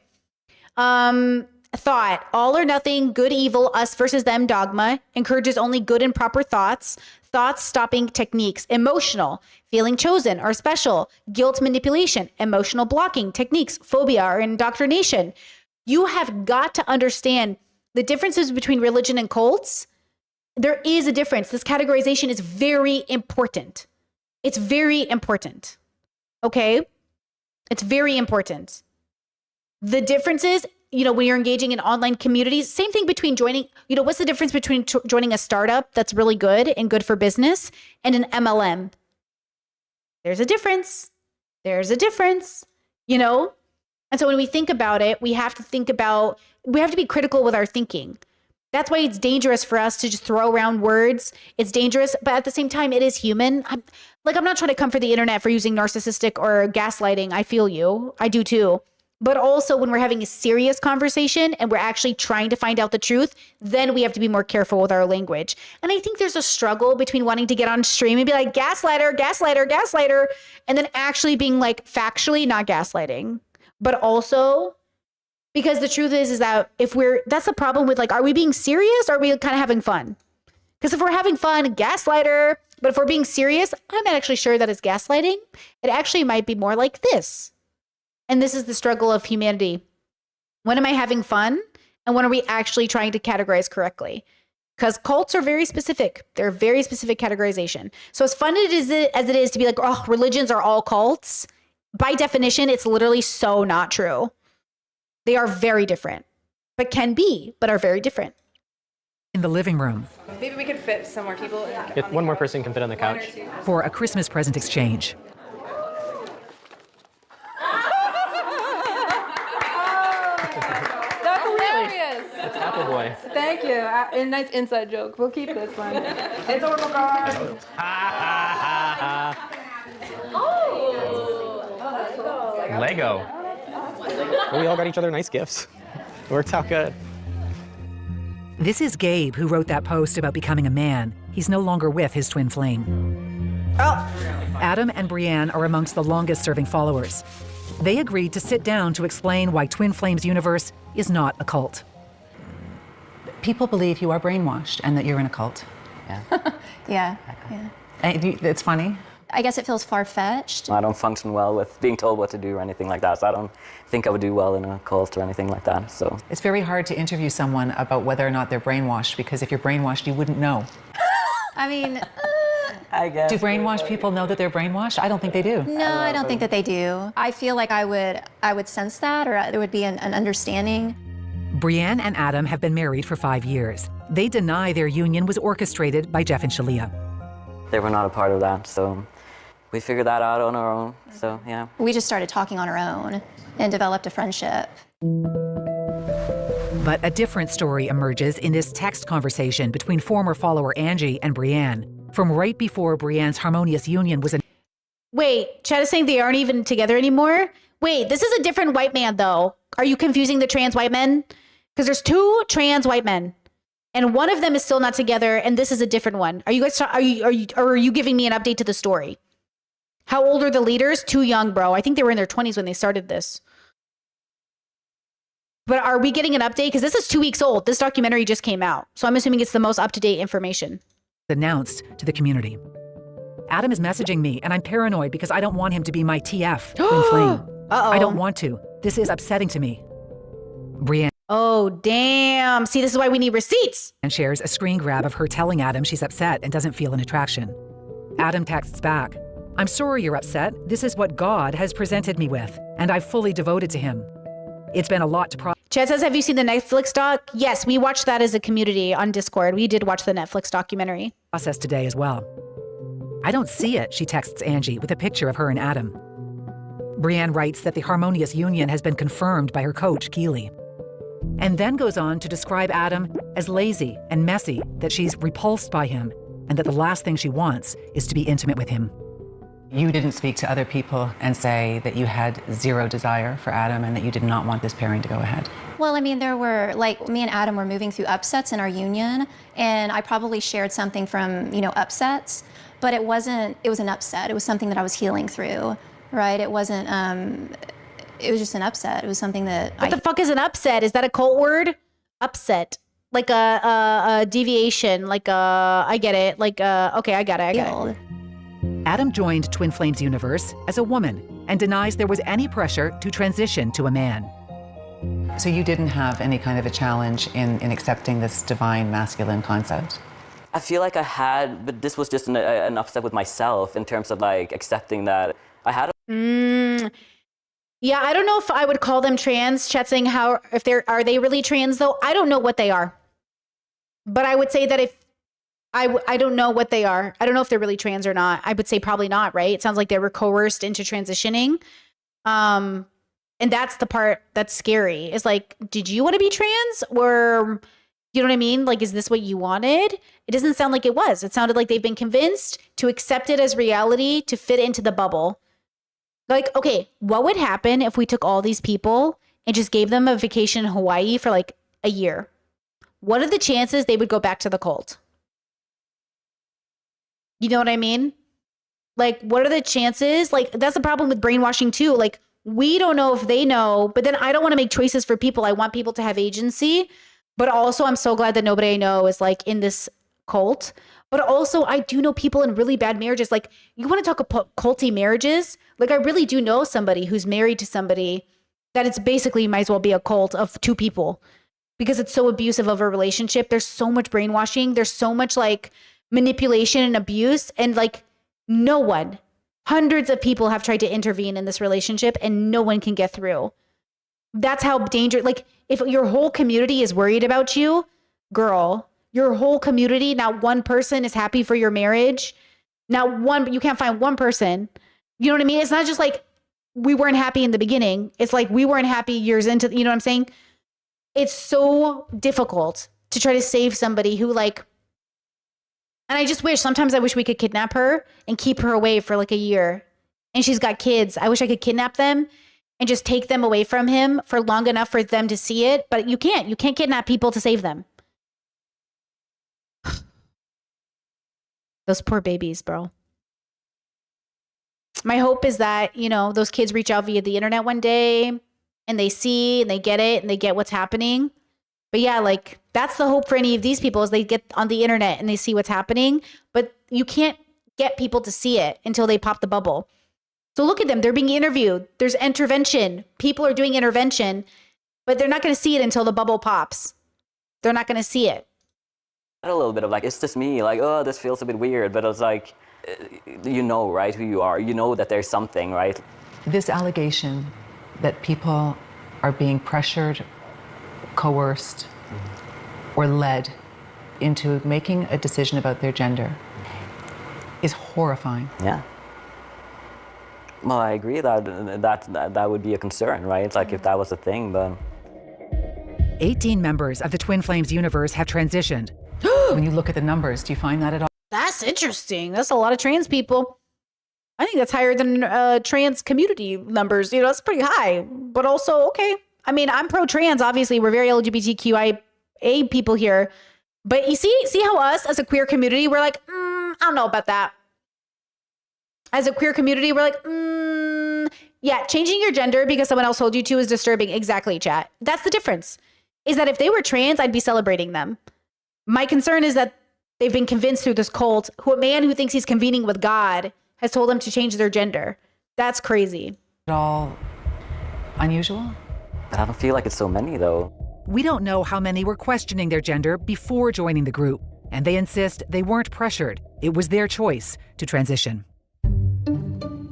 Thought, all or nothing, good, evil, us versus them dogma, encourages only good and proper thoughts, thoughts stopping techniques, emotional, feeling chosen or special, guilt manipulation, emotional blocking techniques, phobia or indoctrination. You have got to understand the differences between religion and cults. There is a difference. This categorization is very important. It's very important. Okay? It's very important. The differences, when you're engaging in online communities, same thing between joining, what's the difference between joining a startup that's really good and good for business and an MLM? There's a difference. There's a difference, And so when we think about it, we have to be critical with our thinking. That's why it's dangerous for us to just throw around words. It's dangerous, but at the same time, it is human. I'm not trying to come for the internet for using narcissistic or gaslighting. I feel you. I do too. But also when we're having a serious conversation and we're actually trying to find out the truth, then we have to be more careful with our language. And I think there's a struggle between wanting to get on stream and be like, gaslighter, gaslighter, gaslighter, and then actually being like factually not gaslighting. But also, because the truth is that that's the problem with are we being serious or are we kind of having fun? Because if we're having fun, gaslighter, but if we're being serious, I'm not actually sure that it's gaslighting. It actually might be more like this. And this is the struggle of humanity. When am I having fun? And when are we actually trying to categorize correctly? Because cults are very specific. They're very specific categorization. So as fun as it is to be like, oh, religions are all cults, by definition, it's literally so not true. They are very different, but are very different. In the living room. Maybe we could fit some more people. One more person can fit on the couch. For a Christmas present exchange. That's hilarious. It's Apple Boy. Thank you. A nice inside joke. We'll keep this one. It's Oracle cards. Lego. We all got each other nice gifts. It worked out good. This is Gabe, who wrote that post about becoming a man. He's no longer with his twin flame. Adam and Brienne are amongst the longest-serving followers. They agreed to sit down to explain why Twin Flames Universe is not a cult. People believe you are brainwashed and that you're in a cult. Yeah. It's funny. I guess it feels far-fetched. I don't function well with being told what to do or anything like that, so I don't think I would do well in a cult or anything like that. So it's very hard to interview someone about whether or not they're brainwashed, because if you're brainwashed, you wouldn't know. I mean, I guess. Do brainwashed people know that they're brainwashed? I don't think they do. No, I don't think that they do. I feel like I would sense that, or there would be an understanding. Brienne and Adam have been married for 5 years. They deny their union was orchestrated by Jeff and Shalia. They were not a part of that, so we figured that out on our own, so yeah. We just started talking on our own and developed a friendship. But a different story emerges in this text conversation between former follower Angie and Brienne, from right before Brienne's harmonious union was Wait, Chad is saying they aren't even together anymore? Wait, this is a different white man, though. Are you confusing the trans white men? Because there's 2 trans white men, and one of them is still not together, and this is a different one. Are you guys? Are you giving me an update to the story? How old are the leaders? Too young, bro. I think they were in their 20s when they started this. But are we getting an update? Because this is 2 weeks old. This documentary just came out, so I'm assuming it's the most up-to-date information. Announced to the community. Adam is messaging me, and I'm paranoid because I don't want him to be my TF, twin flame. Uh-oh. I don't want to. This is upsetting to me. Brienne. Oh, damn. See, this is why we need receipts. And shares a screen grab of her telling Adam she's upset and doesn't feel an attraction. Adam texts back, I'm sorry you're upset. This is what God has presented me with, and I've fully devoted to him. It's been a lot to process. Chad says, have you seen the Netflix doc? Yes, we watched that as a community on Discord. We did watch the Netflix documentary. Process today as well. I don't see it, she texts Angie with a picture of her and Adam. Brienne writes that the harmonious union has been confirmed by her coach, Keely. and then goes on to describe Adam as lazy and messy, that she's repulsed by him, and that the last thing she wants is to be intimate with him. You didn't speak to other people and say that you had zero desire for Adam and that you did not want this pairing to go ahead. Well, I mean, there were, like, me and Adam were moving through upsets in our union, and I probably shared something from, upsets, but it was an upset. It was something that I was healing through, right? It wasn't, it was just an upset. It was something that What the fuck is an upset? Is that a cult word? Upset. Like a deviation, I get it. Okay, I got it. Adam joined Twin Flames universe as a woman and denies there was any pressure to transition to a man. So you didn't have any kind of a challenge in accepting this divine masculine concept? I feel like I had, but this was just an upset with myself in terms of like accepting that I had Yeah, I don't know if I would call them trans. Chat saying are they really trans though? I don't know what they are. But I would say that if I don't know what they are. I don't know if they're really trans or not. I would say probably not, right? It sounds like they were coerced into transitioning. And that's the part that's scary. Is like, did you want to be trans? Or, you know what I mean? Like, is this what you wanted? It doesn't sound like it was. It sounded like they've been convinced to accept it as reality to fit into the bubble. Like, okay, what would happen if we took all these people and just gave them a vacation in Hawaii for like a year? What are the chances they would go back to the cult? You know what I mean? Like, what are the chances? Like, that's the problem with brainwashing too. Like, we don't know if they know, but then I don't want to make choices for people. I want people to have agency. But also, I'm so glad that nobody I know is like in this cult. But also, I do know people in really bad marriages. Like, you want to talk about culty marriages? Like, I really do know somebody who's married to somebody that it's basically might as well be a cult of two people because it's so abusive of a relationship. There's so much brainwashing. There's so much like manipulation and abuse. And like no one, hundreds of people have tried to intervene in this relationship and no one can get through. That's how dangerous, like if your whole community is worried about you, girl, your whole community, not one person is happy for your marriage. Not one, you can't find one person. You know what I mean? It's not just like we weren't happy in the beginning. It's like we weren't happy years into, you know what I'm saying? It's so difficult to try to save somebody who like, and I just wish, sometimes I wish we could kidnap her and keep her away for like a year. And she's got kids. I wish I could kidnap them and just take them away from him for long enough for them to see it. But you can't kidnap people to save them. Those poor babies, bro. My hope is that, you know, those kids reach out via the internet one day and they see and they get it and they get what's happening. But yeah, like that's the hope for any of these people is they get on the internet and they see what's happening. But you can't get people to see it until they pop the bubble. So look at them. They're being interviewed. There's intervention. People are doing intervention, but they're not going to see it until the bubble pops. They're not going to see it. A little bit of like, it's just me, like, oh, this feels a bit weird, but it's like, you know, right, who you are. You know that there's something, right? This allegation that people are being pressured, coerced, or led into making a decision about their gender is horrifying. Yeah. Well, I agree that would be a concern, right? It's like if that was a thing, but... 18 members of the Twin Flames universe have transitioned. When you look at the numbers, do you find that at all? That's interesting. That's a lot of trans people. I think that's higher than trans community numbers. You know, that's pretty high. But also, okay. I mean, I'm pro-trans. Obviously, we're very LGBTQIA people here. But you see how us as a queer community, we're like, I don't know about that. As a queer community, we're like, yeah, changing your gender because someone else told you to is disturbing. Exactly, chat. That's the difference. Is that if they were trans, I'd be celebrating them. My concern is that they've been convinced through this cult, who a man who thinks he's convening with God has told them to change their gender. That's crazy. At all unusual? I don't feel like it's so many, though. We don't know how many were questioning their gender before joining the group, and they insist they weren't pressured. It was their choice to transition.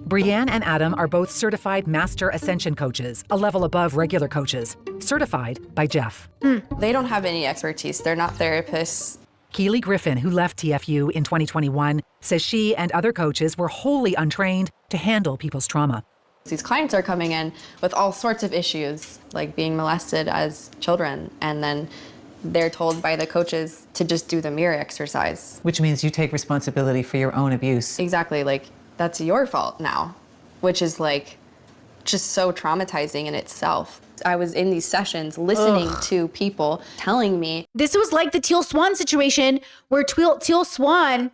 Brianne and Adam are both certified Master Ascension coaches, a level above regular coaches, certified by Jeff. They don't have any expertise. They're not therapists. Keely Griffin, who left TFU in 2021, says she and other coaches were wholly untrained to handle people's trauma. These clients are coming in with all sorts of issues, like being molested as children, and then they're told by the coaches to just do the mirror exercise. Which means you take responsibility for your own abuse. Exactly, like that's your fault now, which is like just so traumatizing in itself. I was in these sessions listening to people telling me. This was like the Teal Swan situation where Teal Swan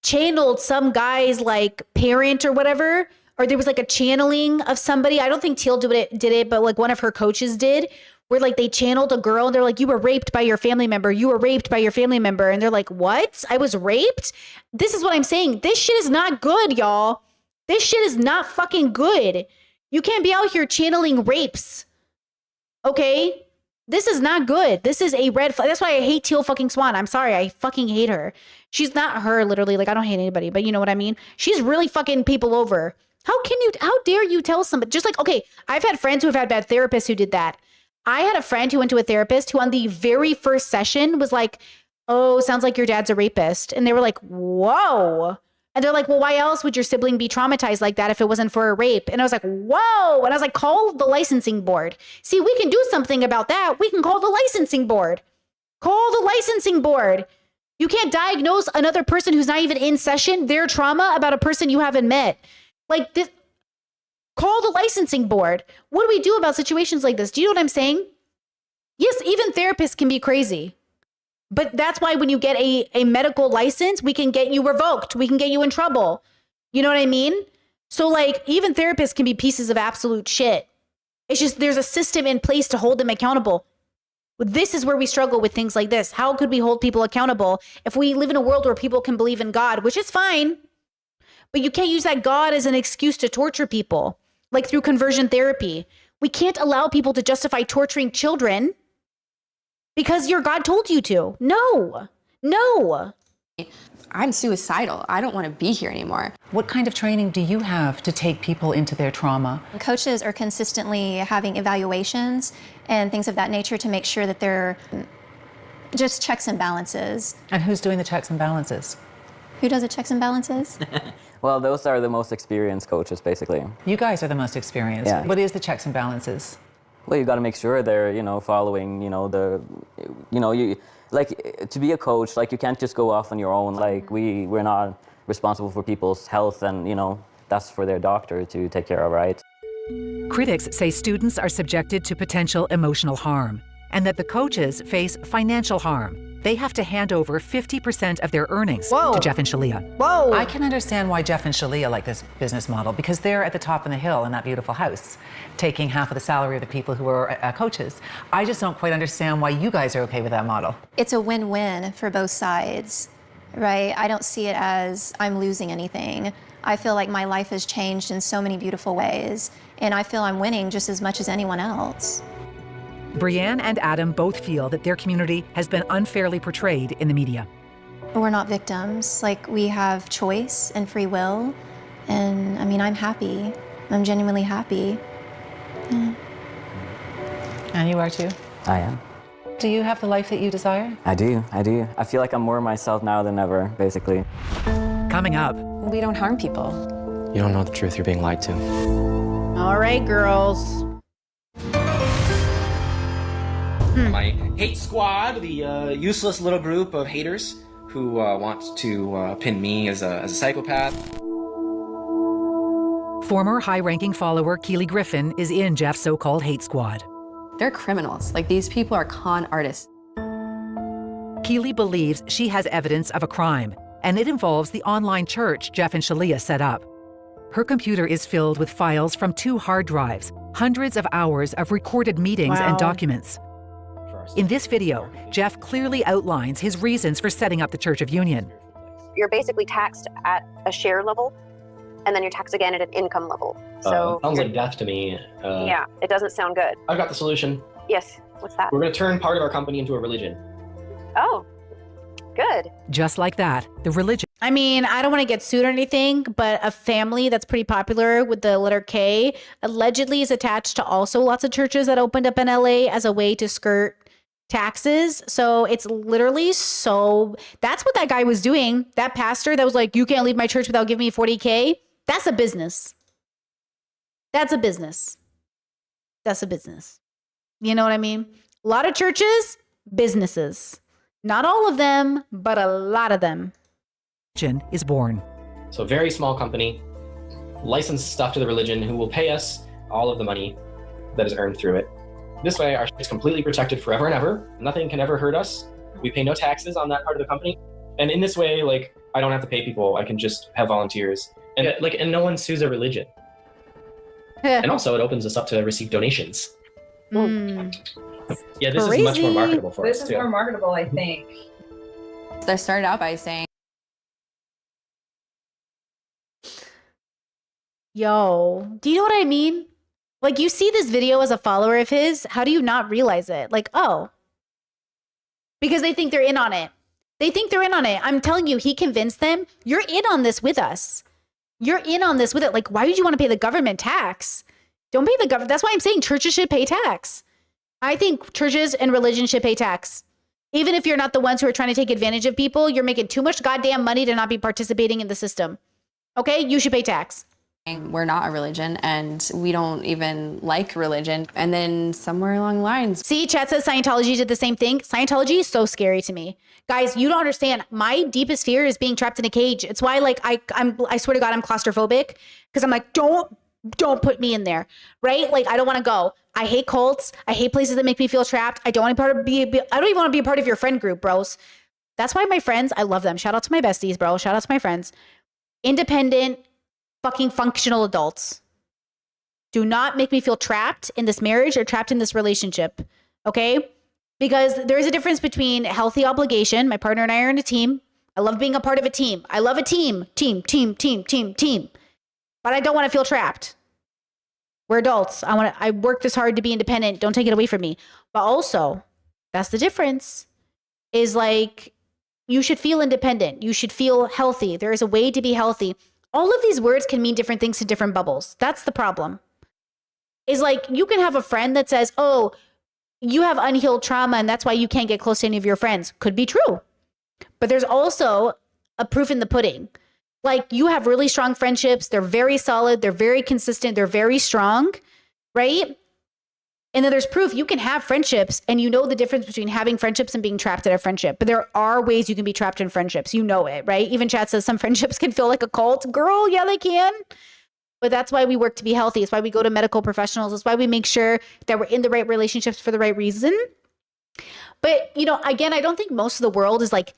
channeled some guy's like parent or whatever, or there was like a channeling of somebody. I don't think Teal did it, but like one of her coaches did, where like they channeled a girl and they're like, you were raped by your family member. You were raped by your family member. And they're like, what? I was raped? This is what I'm saying. This shit is not good, y'all. This shit is not fucking good. You can't be out here channeling rapes. Okay? This is not good. This is a red flag. That's why I hate Teal fucking Swan. I'm sorry. I fucking hate her. She's not her, literally. Like, I don't hate anybody, but you know what I mean? She's really fucking people over. How dare you tell somebody? Just like, okay, I've had friends who have had bad therapists who did that. I had a friend who went to a therapist who on the very first session was like, oh, sounds like your dad's a rapist. And they were like, whoa. And they're like, well, why else would your sibling be traumatized like that if it wasn't for a rape? And I was like, whoa. And I was like, call the licensing board. See, we can do something about that. We can call the licensing board. Call the licensing board. You can't diagnose another person who's not even in session, their trauma about a person you haven't met. Like this, call the licensing board. What do we do about situations like this? Do you know what I'm saying? Yes, even therapists can be crazy. But that's why when you get a medical license, we can get you revoked. We can get you in trouble. You know what I mean? So like even therapists can be pieces of absolute shit. It's just there's a system in place to hold them accountable. This is where we struggle with things like this. How could we hold people accountable if we live in a world where people can believe in God, which is fine, but you can't use that God as an excuse to torture people, like through conversion therapy. We can't allow people to justify torturing children because your God told you to. No. I'm suicidal. I don't want to be here anymore. What kind of training do you have to take people into their trauma? Coaches are consistently having evaluations and things of that nature to make sure that they're just checks and balances. And who's doing the checks and balances? Who does the checks and balances? Well, those are the most experienced coaches, basically. You guys are the most experienced. Yeah. What is the checks and balances? Well, you got to make sure they're, following, to be a coach, like you can't just go off on your own. Like we're not responsible for people's health, and that's for their doctor to take care of, right? Critics say students are subjected to potential emotional harm and that the coaches face financial harm. They have to hand over 50% of their earnings to Jeff and Shalia. Whoa! I can understand why Jeff and Shalia like this business model, because they're at the top of the hill in that beautiful house, taking half of the salary of the people who are coaches. I just don't quite understand why you guys are okay with that model. It's a win-win for both sides, right? I don't see it as I'm losing anything. I feel like my life has changed in so many beautiful ways, and I feel I'm winning just as much as anyone else. Brianne and Adam both feel that their community has been unfairly portrayed in the media. We're not victims. Like, we have choice and free will. And I mean, I'm happy. I'm genuinely happy. Yeah. And you are too? I am. Do you have the life that you desire? I do. I feel like I'm more myself now than ever, basically. Coming up. We don't harm people. You don't know the truth, you're being lied to. All right, girls. My hate squad, the useless little group of haters who want to pin me as a psychopath. Former high-ranking follower Keely Griffin is in Jeff's so-called hate squad. They're criminals. Like, these people are con artists. Keely believes she has evidence of a crime, and it involves the online church Jeff and Shalia set up. Her computer is filled with files from 2 hard drives, hundreds of hours of recorded meetings and documents. In this video, Jeff clearly outlines his reasons for setting up the Church of Union. You're basically taxed at a share level, and then you're taxed again at an income level. So sounds like death to me. Yeah, it doesn't sound good. I've got the solution. Yes, what's that? We're going to turn part of our company into a religion. Oh, good. Just like that, the religion. I mean, I don't want to get sued or anything, but a family that's pretty popular with the letter K allegedly is attached to also lots of churches that opened up in LA as a way to skirt taxes. So it's literally that's what that guy was doing. That pastor that was like, you can't leave my church without giving me $40K. That's a business. That's a business. That's a business. You know what I mean? A lot of churches, businesses. Not all of them, but a lot of them. Is born. So a very small company, licensed stuff to the religion, who will pay us all of the money that is earned through it. This way, our shit is completely protected forever and ever. Nothing can ever hurt us. We pay no taxes on that part of the company. And in this way, like, I don't have to pay people. I can just have volunteers. And and no one sues a religion. And also, it opens us up to receive donations. Yeah, this is much more marketable for us, This too. is more marketable, I think. They started out by saying, Yo, do you know what I mean? Like, you see this video as a follower of his, how do you not realize it? Like, oh, because they think they're in on it. They think they're in on it. I'm telling you, he convinced them, you're in on this with us. You're in on this with it. Like, why would you want to pay the government tax? Don't pay the government. That's why I'm saying churches should pay tax. I think churches and religion should pay tax. Even if you're not the ones who are trying to take advantage of people, you're making too much goddamn money to not be participating in the system. Okay? You should pay tax. we're not a religion and we don't even like religion. And then somewhere along the lines. See, chat says Scientology did the same thing. Scientology is so scary to me. Guys, you don't understand. My deepest fear is being trapped in a cage. It's why, like, I swear to God, I'm claustrophobic because I'm like, don't put me in there, right? Like, I don't want to go. I hate cults. I hate places that make me feel trapped. I don't want to I don't even want to be a part of your friend group, bros. That's why my friends, I love them. Shout out to my besties, bro. Shout out to my friends. Independent, fucking functional adults. Do not make me feel trapped in this marriage or trapped in this relationship, okay? Because there is a difference between healthy obligation. My partner and I are in a team. I love being a part of a team. I love a team. Team. But I don't want to feel trapped. We're adults. I work this hard to be independent. Don't take it away from me. But also, that's the difference. Is like, you should feel independent. You should feel healthy. There is a way to be healthy. All of these words can mean different things to different bubbles. That's the problem. Is like, you can have a friend that says, oh, you have unhealed trauma and that's why you can't get close to any of your friends. Could be true. But there's also a proof in the pudding. Like, you have really strong friendships. They're very solid. They're very consistent. They're very strong, right? And then there's proof you can have friendships and you know the difference between having friendships and being trapped in a friendship. But there are ways you can be trapped in friendships. You know it, right? Even chat says some friendships can feel like a cult. Girl, yeah, they can. But that's why we work to be healthy. It's why we go to medical professionals. It's why we make sure that we're in the right relationships for the right reason. But, you know, again, I don't think most of the world is like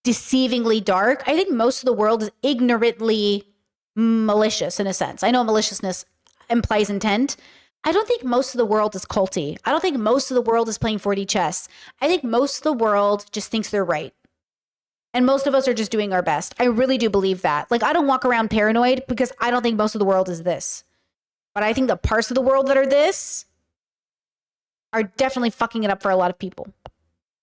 deceivingly dark. I think most of the world is ignorantly malicious in a sense. I know maliciousness implies intent. I don't think most of the world is culty. I don't think most of the world is playing 4D chess. I think most of the world just thinks they're right. And most of us are just doing our best. I really do believe that. Like, I don't walk around paranoid because I don't think most of the world is this. But I think the parts of the world that are this are definitely fucking it up for a lot of people.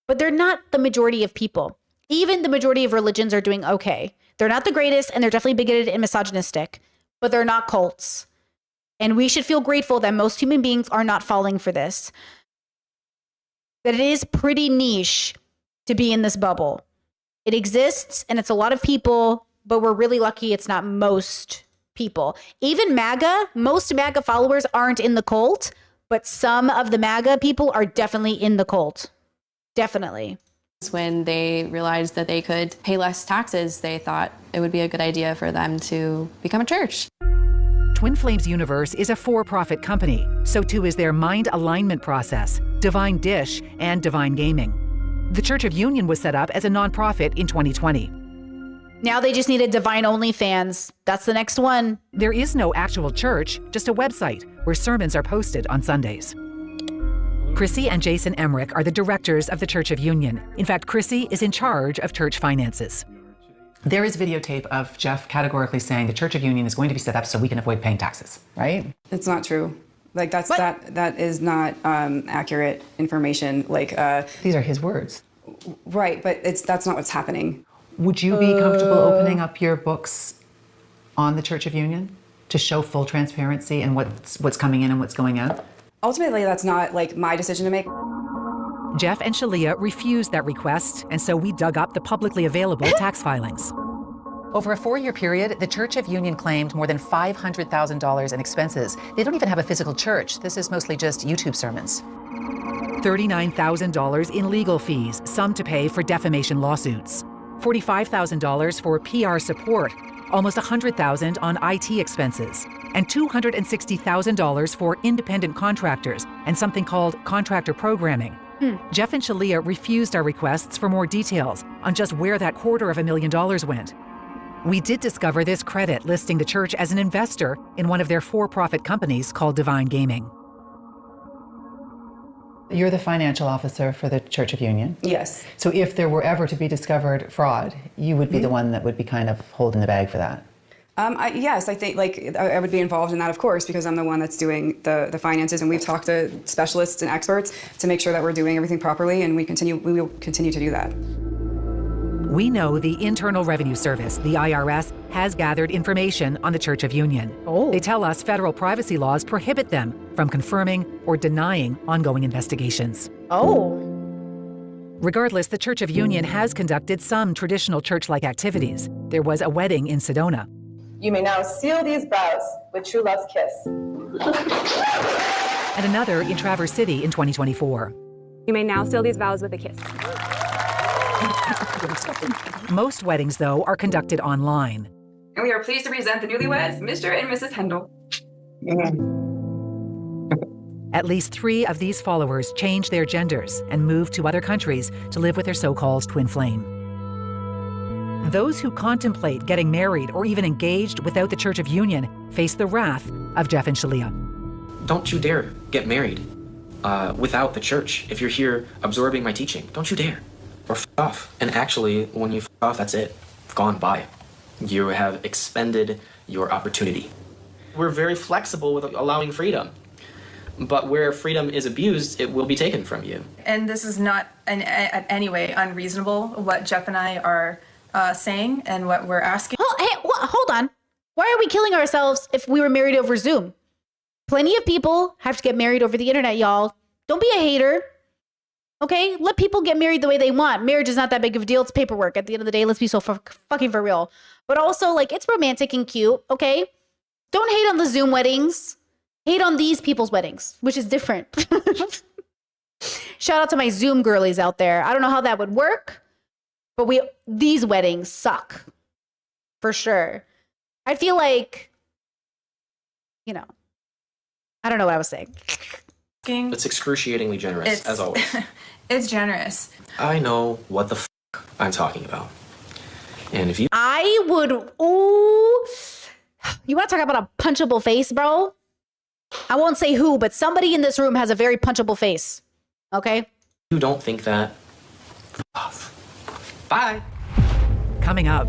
But they're not the majority of people. Even the majority of religions are doing okay. They're not the greatest, and they're definitely bigoted and misogynistic, but they're not cults. And we should feel grateful that most human beings are not falling for this. That it is pretty niche to be in this bubble. It exists, and it's a lot of people, but we're really lucky it's not most people. Even MAGA, most MAGA followers aren't in the cult, but some of the MAGA people are definitely in the cult. Definitely. When they realized that they could pay less taxes, they thought it would be a good idea for them to become a church. Twin Flames Universe is a for-profit company, so too is their mind alignment process, Divine Dish, and Divine Gaming. The Church of Union was set up as a nonprofit in 2020. Now they just need a Divine OnlyFans. That's the next one. There is no actual church, just a website where sermons are posted on Sundays. Chrissy and Jason Emmerich are the directors of the Church of Union. In fact, Chrissy is in charge of church finances. There is videotape of Jeff categorically saying the Church of Union is going to be set up so we can avoid paying taxes, right? It's not true. Like, that is not accurate information. Like, these are his words. Right, but that's not what's happening. Would you be comfortable opening up your books on the Church of Union to show full transparency and what's coming in and what's going out? Ultimately, that's not like my decision to make. Jeff and Shalia refused that request, and so we dug up the publicly available tax filings. Over a 4-year period, the Church of Union claimed more than $500,000 in expenses. They don't even have a physical church. This is mostly just YouTube sermons. $39,000 in legal fees, some to pay for defamation lawsuits. $45,000 for PR support, almost $100,000 on IT expenses, and $260,000 for independent contractors and something called contractor programming. Jeff and Shalia refused our requests for more details on just where that $250,000 went. We did discover this credit listing the church as an investor in one of their for-profit companies called Divine Gaming. You're the financial officer for the Church of Union. Yes. So if there were ever to be discovered fraud, you would be the one that would be kind of holding the bag for that. Yes, I think I would be involved in that, of course, because I'm the one that's doing the finances, and we've talked to specialists and experts to make sure that we're doing everything properly, and we will continue to do that. We know the Internal Revenue Service, the IRS, has gathered information on the Church of Union. They tell us federal privacy laws prohibit them from confirming or denying ongoing investigations. Regardless, the Church of Union has conducted some traditional church-like activities. There was a wedding in Sedona. You may now seal these vows with true love's kiss. And another in Traverse City in 2024. You may now seal these vows with a kiss. Most weddings, though, are conducted online. And we are pleased to present the newlyweds, Mr. and Mrs. Hendel. At least 3 of these followers changed their genders and moved to other countries to live with their so-called twin flame. Those who contemplate getting married or even engaged without the Church of Union face the wrath of Jeff and Shalia. Don't you dare get married without the church. If you're here absorbing my teaching, don't you dare. Or f off. And actually, when you f off, that's it. It's gone by. You have expended your opportunity. We're very flexible with allowing freedom. But where freedom is abused, it will be taken from you. And this is not in any way unreasonable, what Jeff and I are saying and what we're asking. Hold on. Why are we killing ourselves if we were married over Zoom? Plenty of people have to get married over the internet, y'all. Don't be a hater. Okay? Let people get married the way they want. Marriage is not that big of a deal. It's paperwork. At the end of the day, let's be so fucking for real. But also, it's romantic and cute, okay? Don't hate on the Zoom weddings. Hate on these people's weddings, which is different. Shout out to my Zoom girlies out there. I don't know how that would work, but these weddings suck. For sure. I feel like, I don't know what I was saying. It's excruciatingly generous, as always. It's generous. I know what the f I'm talking about. And if you... You want to talk about a punchable face, bro? I won't say who, but somebody in this room has a very punchable face. Okay? You don't think that... F off. Bye. Coming up.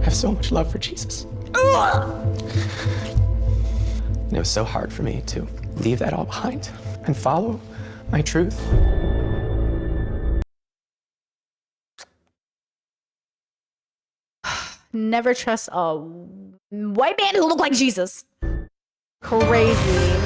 I have so much love for Jesus. And it was so hard for me to leave that all behind and follow my truth. Never trust a white man who looked like Jesus. Crazy.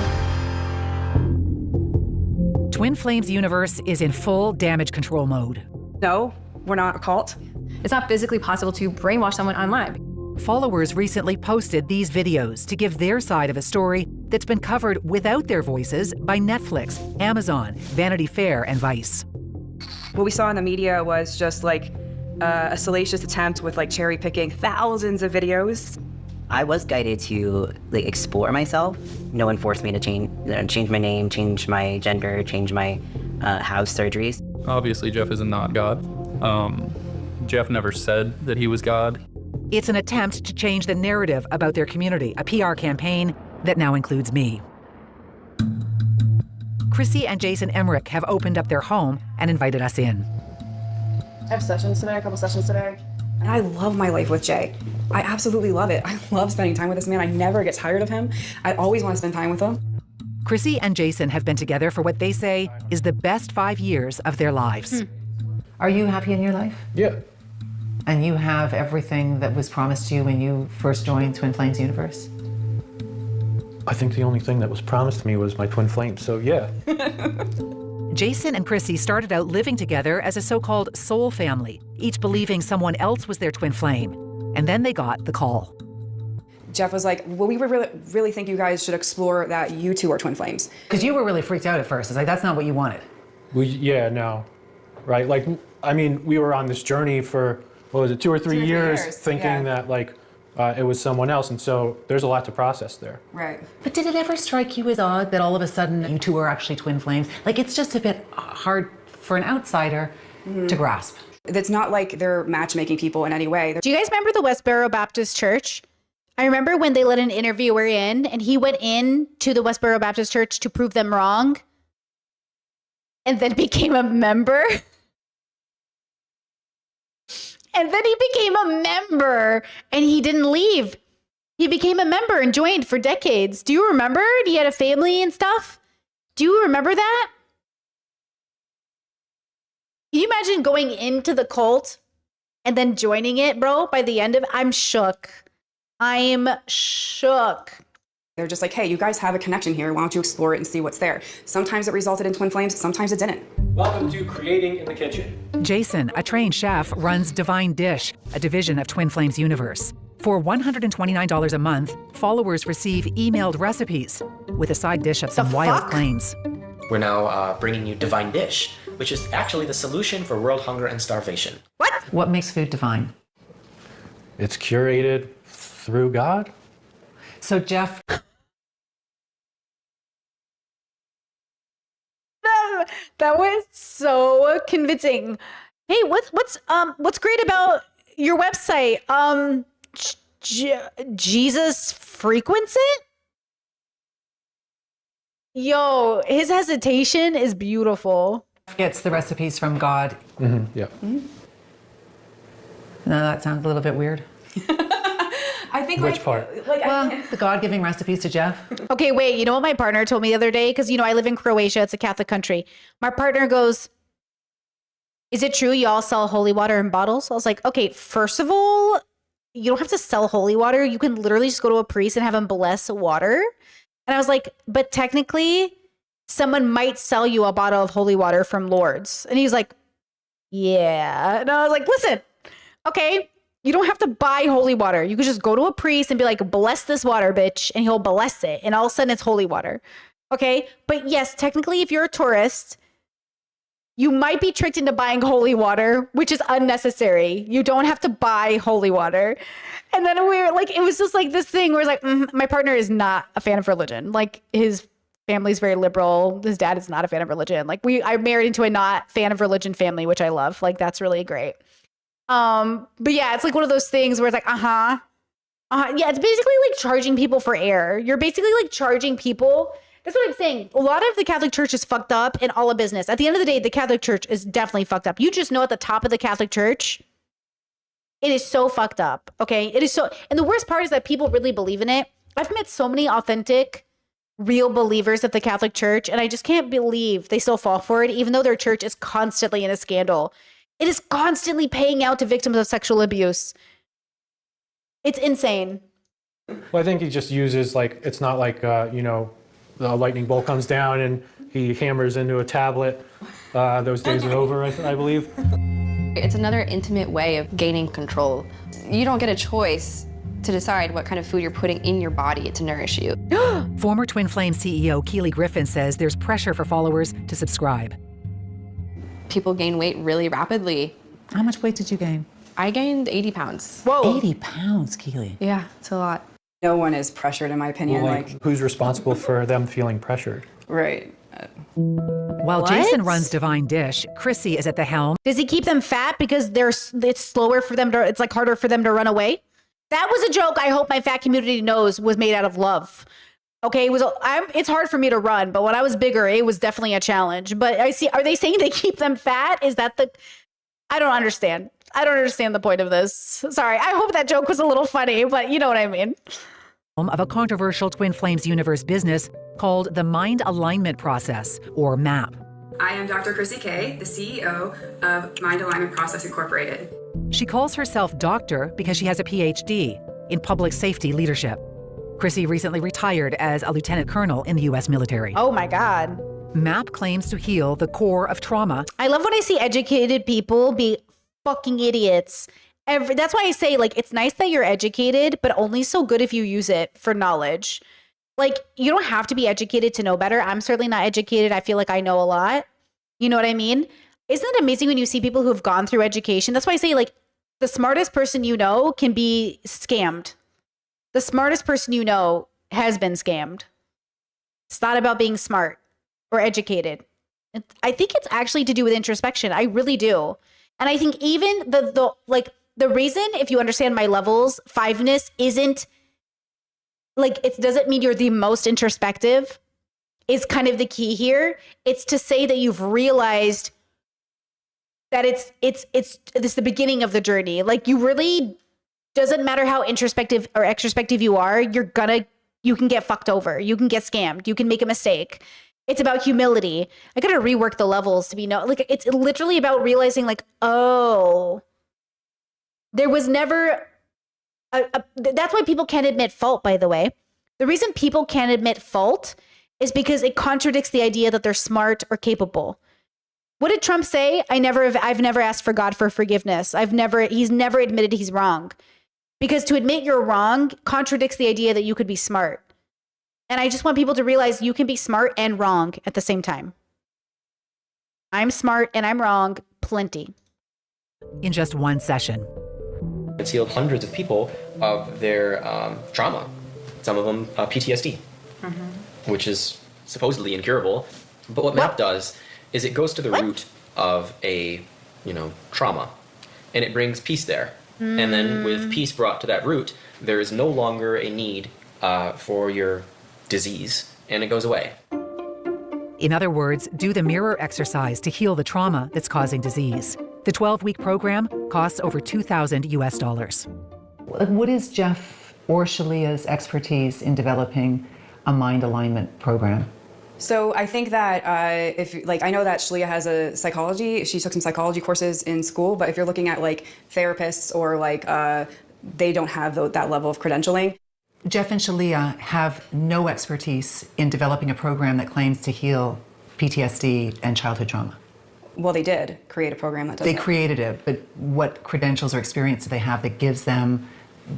Twin Flames universe is in full damage control mode. No, we're not a cult. It's not physically possible to brainwash someone online. Followers recently posted these videos to give their side of a story that's been covered without their voices by Netflix, Amazon, Vanity Fair, and Vice. What we saw in the media was just a salacious attempt with cherry picking thousands of videos. I was guided to explore myself. No one forced me to change my name, change my gender, change my house surgeries. Obviously, Jeff is not God. Jeff never said that he was God. It's an attempt to change the narrative about their community, a PR campaign that now includes me. Chrissy and Jason Emmerich have opened up their home and invited us in. I have sessions today, a couple sessions today. And I love my life with Jay. I absolutely love it. I love spending time with this man. I never get tired of him. I always want to spend time with him. Chrissy and Jason have been together for what they say is the best 5 years of their lives. Are you happy in your life? Yeah. And you have everything that was promised to you when you first joined Twin Flames Universe? I think the only thing that was promised to me was my twin flame, so yeah. Jason and Chrissy started out living together as a so-called soul family, each believing someone else was their twin flame. And then they got the call. Jeff was like, well, we would really think you guys should explore that you two are twin flames. Because you were really freaked out at first. It's like, that's not what you wanted. No. Right? Like, I mean, we were on this journey for, what was it, 2 or 3 years thinking that, like, it was someone else. And so there's a lot to process there. Right. But did it ever strike you as odd that all of a sudden you two are actually twin flames? Like, it's just a bit hard for an outsider to grasp. It's not like they're matchmaking people in any way. Do you guys remember the Westboro Baptist Church? I remember when they let an interviewer in and he went in to the Westboro Baptist Church to prove them wrong and then became a member. And then he became a member and he didn't leave. He became a member and joined for decades. Do you remember? He had a family and stuff. Do you remember that? Can you imagine going into the cult and then joining it, bro? By the end of it, I'm shook. I'm shook. They're just like, hey, you guys have a connection here. Why don't you explore it and see what's there? Sometimes it resulted in twin flames. Sometimes it didn't. Welcome to Creating in the Kitchen. Jason, a trained chef, runs Divine Dish, a division of Twin Flames Universe. For $129 a month, followers receive emailed recipes with a side dish of some wild claims. We're now bringing you Divine Dish, which is actually the solution for world hunger and starvation. What makes food divine? It's curated through God. So, Jeff. That was so convincing. Hey, what's great about your website? Jesus frequents it? Yo, his hesitation is beautiful. Gets the recipes from God. Yeah. No, that sounds a little bit weird. I think Which part? The God giving recipes to Jeff. Okay, wait, you know what my partner told me the other day? Because, I live in Croatia. It's a Catholic country. My partner goes, is it true y'all sell holy water in bottles? I was like, okay, first of all, you don't have to sell holy water. You can literally just go to a priest and have him bless water. And I was like, but technically, someone might sell you a bottle of holy water from Lourdes. And he's like, yeah. And I was like, listen, okay, you don't have to buy holy water. You could just go to a priest and be like, bless this water, bitch. And he'll bless it. And all of a sudden it's holy water. Okay. But yes, technically, if you're a tourist, you might be tricked into buying holy water, which is unnecessary. You don't have to buy holy water. And then we were like, it was just like this thing where it's like, my partner is not a fan of religion. Like his family's very liberal. His dad is not a fan of religion. Like I married into a not fan of religion family, which I love. Like that's really great. But yeah, it's like one of those things where it's like, yeah, it's basically like charging people for air. You're basically like charging people. That's what I'm saying. A lot of the Catholic Church is fucked up and all of business. At the end of the day, the Catholic Church is definitely fucked up. You just know at the top of the Catholic Church, it is so fucked up. Okay. It is so, and the worst part is that people really believe in it. I've met so many authentic, real believers of the Catholic Church, and I just can't believe they still fall for it, even though their church is constantly in a scandal. It is constantly paying out to victims of sexual abuse. It's insane. Well, I think he just uses it's not like, the lightning bolt comes down and he hammers into a tablet. Those days are over, I believe. It's another intimate way of gaining control. You don't get a choice to decide what kind of food you're putting in your body to nourish you. Former Twin Flame CEO Keely Griffin says there's pressure for followers to subscribe. People gain weight really rapidly. How much weight did you gain? I gained 80 pounds. Whoa. 80 pounds, Keely. Yeah, it's a lot. No one is pressured, in my opinion. Well, who's responsible for them feeling pressured? Right. While What? Jason runs Divine Dish, Chrissy is at the helm. Does he keep them fat because it's slower for them to, it's like harder for them to run away? That was a joke I hope my fat community knows was made out of love. Okay, it's hard for me to run, but when I was bigger, it was definitely a challenge. But are they saying they keep them fat? Is that I don't understand. I don't understand the point of this. Sorry, I hope that joke was a little funny, but you know what I mean. Of a controversial Twin Flames universe business called the Mind Alignment Process, or MAP. I am Dr. Chrissy Kay, the CEO of Mind Alignment Process Incorporated. She calls herself doctor because she has a PhD in public safety leadership. Chrissy recently retired as a lieutenant colonel in the U.S. military. Oh my God. MAP claims to heal the core of trauma. I love when I see educated people be fucking idiots That's why I say, like, it's nice that you're educated, but only so good if you use it for knowledge. Like, you don't have to be educated to know better. I'm certainly not educated. I feel like I know a lot. You know what I mean? Isn't it amazing when you see people who have gone through education? That's why I say, like, the smartest person you know can be scammed. The smartest person you know has been scammed. It's not about being smart or educated. I think it's actually to do with introspection. I really do. And I think even the reason, if you understand my levels, 5-ness isn't like, it doesn't mean you're the most introspective, is kind of the key here. It's to say that you've realized that it's the beginning of the journey. Like, you really, doesn't matter how introspective or extrospective you are, you can get fucked over. You can get scammed. You can make a mistake. It's about humility. I gotta rework the levels to be like, it's literally about realizing, like, oh, there was never that's why people can't admit fault, by the way. The reason people can't admit fault is because it contradicts the idea that they're smart or capable. What did Trump say? I've never asked for God for forgiveness. He's never admitted he's wrong. Because to admit you're wrong contradicts the idea that you could be smart. And I just want people to realize you can be smart and wrong at the same time. I'm smart and I'm wrong, plenty. In just one session. It's healed hundreds of people of their trauma. Some of them PTSD, which is supposedly incurable. But what MAP does is it goes to the root of a, trauma, and it brings peace there. And then with peace brought to that root, there is no longer a need for your disease, and it goes away. In other words, do the mirror exercise to heal the trauma that's causing disease. The 12-week program costs over $2,000 US. What is Jeff or Shalia's expertise in developing a mind alignment program? So I think that I know that Shalia has she took some psychology courses in school, but if you're looking at like therapists or they don't have that level of credentialing. Jeff and Shalia have no expertise in developing a program that claims to heal PTSD and childhood trauma. Well, they did create a program that does They that. created it, but what credentials or experience do they have that gives them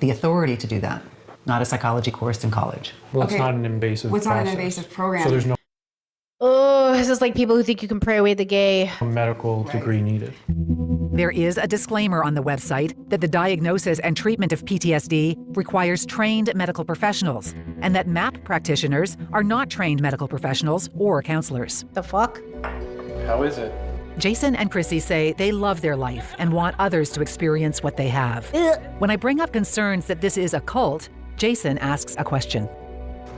the authority to do that? Not a psychology course in college. Well, it's not an invasive Well, it's not an process. invasive program. So there's no Oh, this is like people who think you can pray away the gay. medical degree needed. There is a disclaimer on the website that the diagnosis and treatment of PTSD requires trained medical professionals, and that MAP practitioners are not trained medical professionals or counselors. The fuck? How is it? Jason and Chrissy say they love their life and want others to experience what they have. When I bring up concerns that this is a cult, Jason asks a question.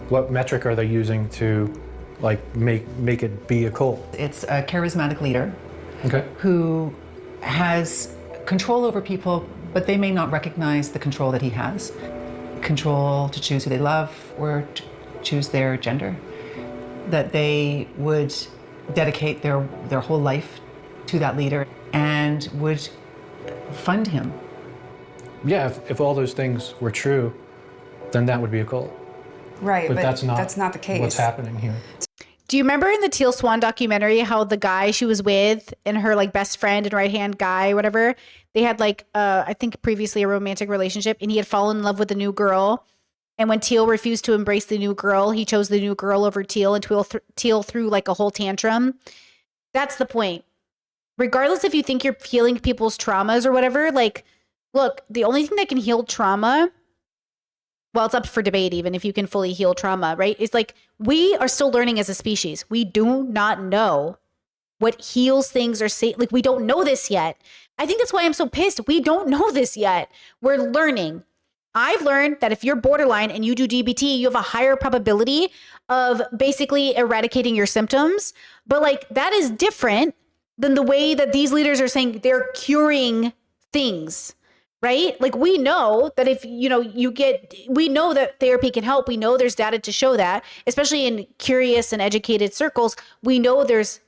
What metric are they using to make it be a cult? It's a charismatic leader Okay. who has control over people, but they may not recognize the control that he has. Control to choose who they love or to choose their gender. That they would dedicate their whole life to that leader and would fund him. Yeah, if all those things were true, then that would be a cult. Right, But that's not the case. what's happening here. Do you remember in the Teal Swan documentary how the guy she was with and her best friend and right-hand guy, whatever, they had I think previously a romantic relationship, and he had fallen in love with a new girl. And when Teal refused to embrace the new girl, he chose the new girl over Teal, and Teal threw a whole tantrum. That's the point. Regardless if you think you're healing people's traumas or whatever, look, the only thing that can heal trauma, well, it's up for debate even if you can fully heal trauma, right? It's we are still learning as a species. We do not know what heals things or we don't know this yet. I think that's why I'm so pissed. We don't know this yet. We're learning. I've learned that if you're borderline and you do DBT, you have a higher probability of basically eradicating your symptoms. But that is different than the way that these leaders are saying they're curing things. Right? We know that if, we know that therapy can help. We know there's data to show that, especially in curious and educated circles. We know there's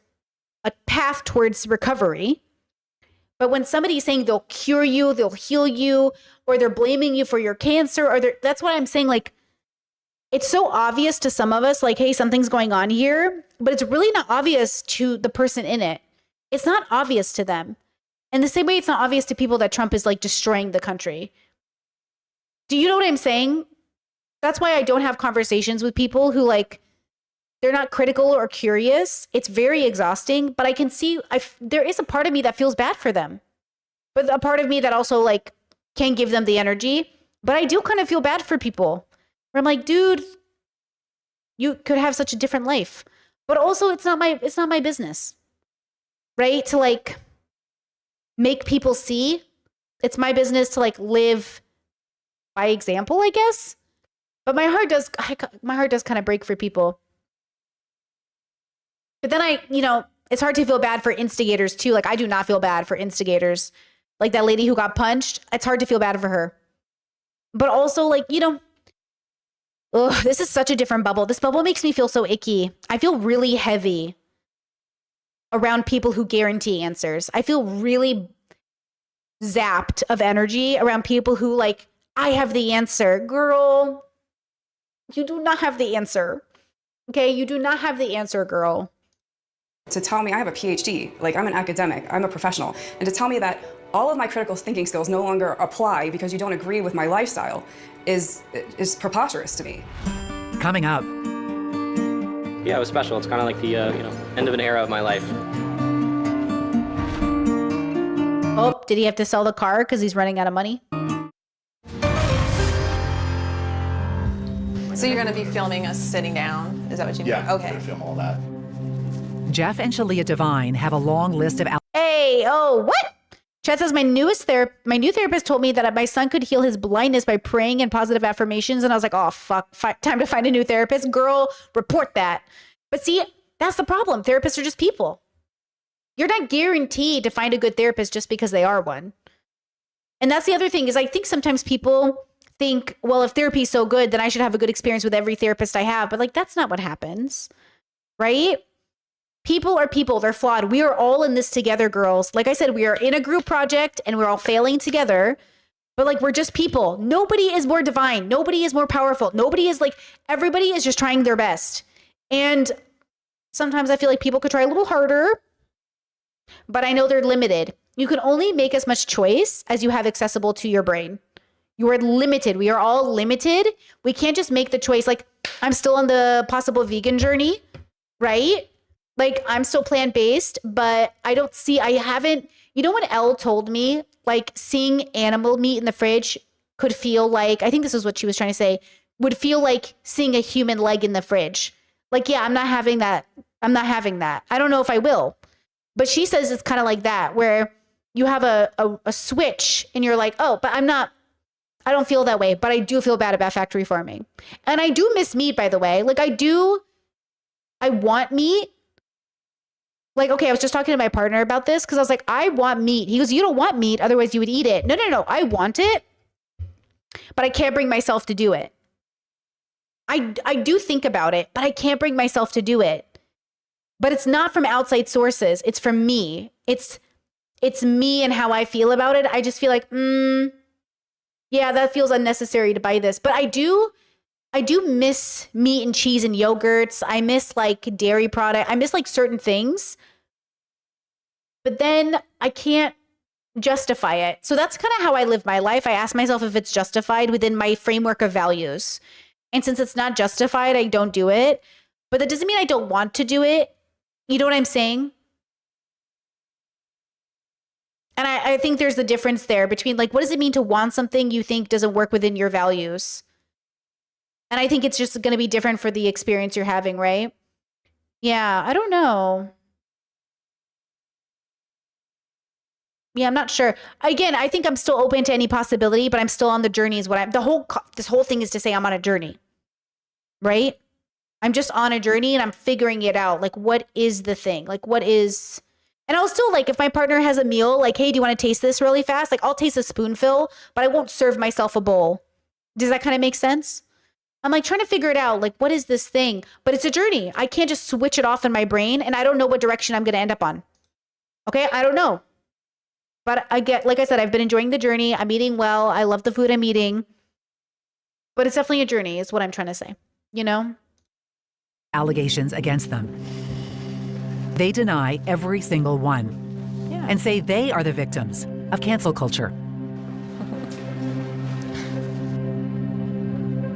a path towards recovery. But when somebody's saying they'll cure you, they'll heal you, or they're blaming you for your cancer, that's what I'm saying. It's so obvious to some of us, hey, something's going on here, but it's really not obvious to the person in it. It's not obvious to them. And the same way it's not obvious to people that Trump is like destroying the country. Do you know what I'm saying? That's why I don't have conversations with people who like, they're not critical or curious. It's very exhausting, but I can see there is a part of me that feels bad for them. But a part of me that also like can give them the energy. But I do kind of feel bad for people. Where I'm like, dude, you could have such a different life. But also it's not my business. Right? To like make people see. It's my business to like live by example, I guess. But my heart does kind of break for people. But then it's hard to feel bad for instigators too. Like I do not feel bad for instigators. Like that lady who got punched, it's hard to feel bad for her. But also like, this is such a different bubble. This bubble makes me feel so icky. I feel really heavy around people who guarantee answers. I feel really zapped of energy around people who like, I have the answer. Girl, you do not have the answer. Okay, you do not have the answer, girl. To tell me I have a PhD, like I'm an academic, I'm a professional, and to tell me that all of my critical thinking skills no longer apply because you don't agree with my lifestyle is preposterous to me. Coming up. Yeah, it was special. It's kind of like the end of an era of my life. Oh, did he have to sell the car because he's running out of money? So you're going to be filming us sitting down? Is that what you mean? Yeah, Okay. I'm gonna film all that. Jeff and Shalia Devine have a long list of What? Chad says, my new therapist told me that my son could heal his blindness by praying and positive affirmations. And I was like, oh, fuck, time to find a new therapist. Girl, report that. But see, that's the problem. Therapists are just people. You're not guaranteed to find a good therapist just because they are one. And that's the other thing is I think sometimes people think, well, if therapy is so good, then I should have a good experience with every therapist I have. But like, that's not what happens, right? People are people. They're flawed. We are all in this together, girls. Like I said, we are in a group project and we're all failing together. But like, we're just people. Nobody is more divine. Nobody is more powerful. Nobody is like, everybody is just trying their best. And sometimes I feel like people could try a little harder, but I know they're limited. You can only make as much choice as you have accessible to your brain. You are limited. We are all limited. We can't just make the choice. Like, I'm still on the possible vegan journey, right? Like, I'm still plant-based, but I haven't, when Elle told me, like, seeing animal meat in the fridge could feel like, I think this is what she was trying to say, would feel like seeing a human leg in the fridge. Like, yeah, I'm not having that. I'm not having that. I don't know if I will. But she says it's kind of like that, where you have a switch and you're like, oh, but I don't feel that way, but I do feel bad about factory farming. And I do miss meat, by the way. Like I want meat. Like, okay, I was just talking to my partner about this because I was like, I want meat. He goes, you don't want meat, otherwise you would eat it. No, I want it, but I can't bring myself to do it. I do think about it, but I can't bring myself to do it. But it's not from outside sources. It's from me. It's me and how I feel about it. I just feel like, yeah, that feels unnecessary to buy this. But I do miss meat and cheese and yogurts. I miss like dairy product. I miss like certain things. But then I can't justify it. So that's kind of how I live my life. I ask myself if it's justified within my framework of values. And since it's not justified, I don't do it. But that doesn't mean I don't want to do it. You know what I'm saying? And I think there's the difference there between like, what does it mean to want something you think doesn't work within your values? And I think it's just going to be different for the experience you're having, right? Yeah, I don't know. Yeah, I'm not sure. Again, I think I'm still open to any possibility, but I'm still on the journey is what this whole thing is to say I'm on a journey, right? I'm just on a journey and I'm figuring it out. Like, what is the thing? Like, what is... And I'll still, like, if my partner has a meal, like, hey, do you want to taste this really fast? Like, I'll taste a spoonful, but I won't serve myself a bowl. Does that kind of make sense? I'm, like, trying to figure it out. Like, what is this thing? But it's a journey. I can't just switch it off in my brain, and I don't know what direction I'm going to end up on. Okay? I don't know. But like I said, I've been enjoying the journey. I'm eating well. I love the food I'm eating. But it's definitely a journey, is what I'm trying to say. You know? Allegations against them. They deny every single one. Yeah. and say they are the victims of cancel culture.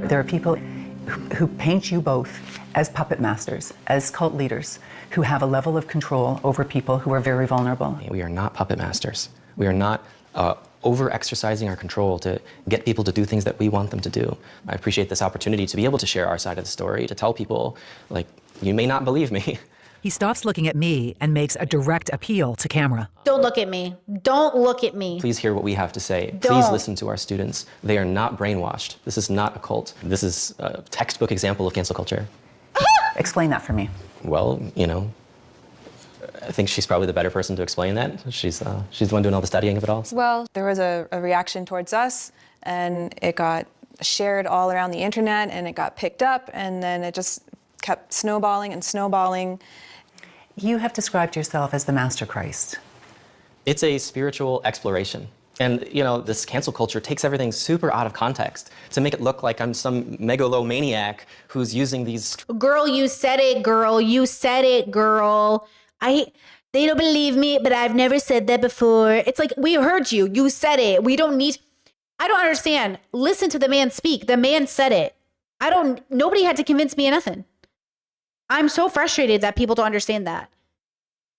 There are people who paint you both as puppet masters, as cult leaders, who have a level of control over people who are very vulnerable. We are not puppet masters. We are not over-exercising our control to get people to do things that we want them to do. I appreciate this opportunity to be able to share our side of the story, to tell people, like, you may not believe me. He stops looking at me and makes a direct appeal to camera. Don't look at me. Don't look at me. Please hear what we have to say. Don't. Please listen to our students. They are not brainwashed. This is not a cult. This is a textbook example of cancel culture. Explain that for me. Well, you know, I think she's probably the better person to explain that. She's the one doing all the studying of it all. Well, there was a reaction towards us, and it got shared all around the internet, and it got picked up, and then it just kept snowballing and snowballing. You have described yourself as the Master Christ. It's a spiritual exploration. And, you know, this cancel culture takes everything super out of context to make it look like I'm some megalomaniac who's using these... Girl, you said it, girl. You said it, girl. They don't believe me, but I've never said that before. It's like, we heard you. You said it. We don't need... I don't understand. Listen to the man speak. The man said it. Nobody had to convince me of nothing. I'm so frustrated that people don't understand that.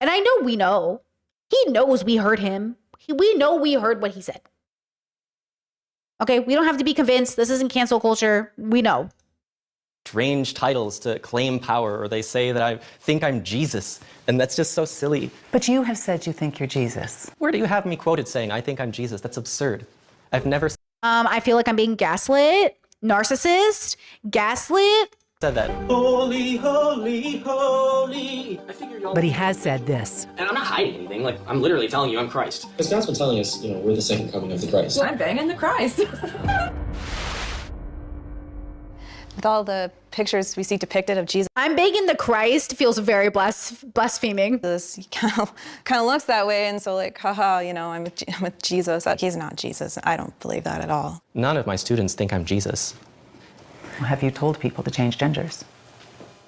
And I know we know. He knows we heard him. We know we heard what he said. Okay, we don't have to be convinced. This isn't cancel culture. We know. Strange titles to claim power, or they say that I think I'm Jesus, and that's just so silly. But you have said you think you're Jesus. Where do you have me quoted saying I think I'm Jesus? That's absurd. I've never I feel like I'm being gaslit, narcissist, gaslit. said that. Holy, holy, holy. I figure y'all... But he has said this. And I'm not hiding anything. Like, I'm literally telling you I'm Christ. Because God's been telling us, you know, we're the second coming of the Christ. I'm banging the Christ. With all the pictures we see depicted of Jesus, I'm begging the Christ feels very blaspheming. He kind of looks that way, and so like, haha, you know, I'm with Jesus. He's not Jesus. I don't believe that at all. None of my students think I'm Jesus. Have you told people to change genders?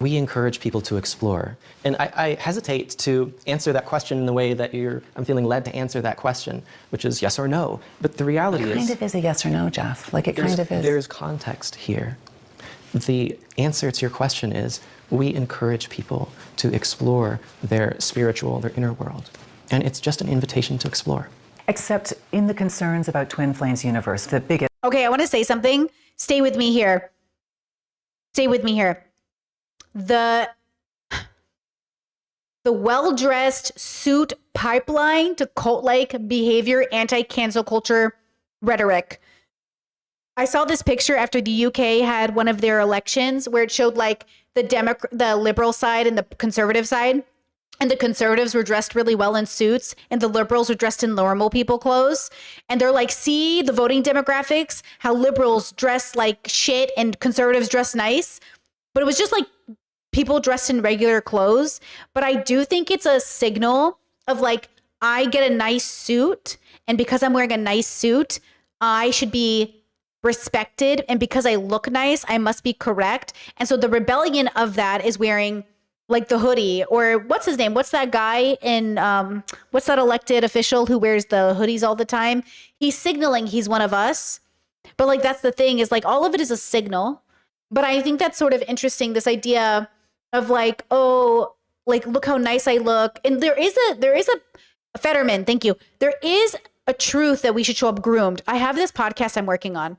We encourage people to explore. And I hesitate to answer that question in the way that I'm feeling led to answer that question, which is yes or no. But the reality It kind of is a yes or no, Jeff. Like it kind of is. There's context here. The answer to your question is we encourage people to explore their spiritual, their inner world. And it's just an invitation to explore. Except in the concerns about Twin Flames universe, the biggest... Okay, I want to say something. Stay with me here. Stay with me here. The well-dressed suit pipeline to cult-like behavior, anti-cancel culture rhetoric. I saw this picture after the UK had one of their elections where it showed like the liberal side and the conservative side. And the conservatives were dressed really well in suits and the liberals were dressed in normal people clothes. And they're like, see the voting demographics, how liberals dress like shit and conservatives dress nice. But it was just like people dressed in regular clothes. But I do think it's a signal of like, I get a nice suit. And because I'm wearing a nice suit, I should be respected. And because I look nice, I must be correct. And so the rebellion of that is wearing like the hoodie, or what's his name? What's that guy in, what's that elected official who wears the hoodies all the time? He's signaling he's one of us. But like, that's the thing is like, all of it is a signal. But I think that's sort of interesting, this idea of like, oh, like, look how nice I look. And there is a Fetterman, thank you. There is a truth that we should show up groomed. I have this podcast I'm working on.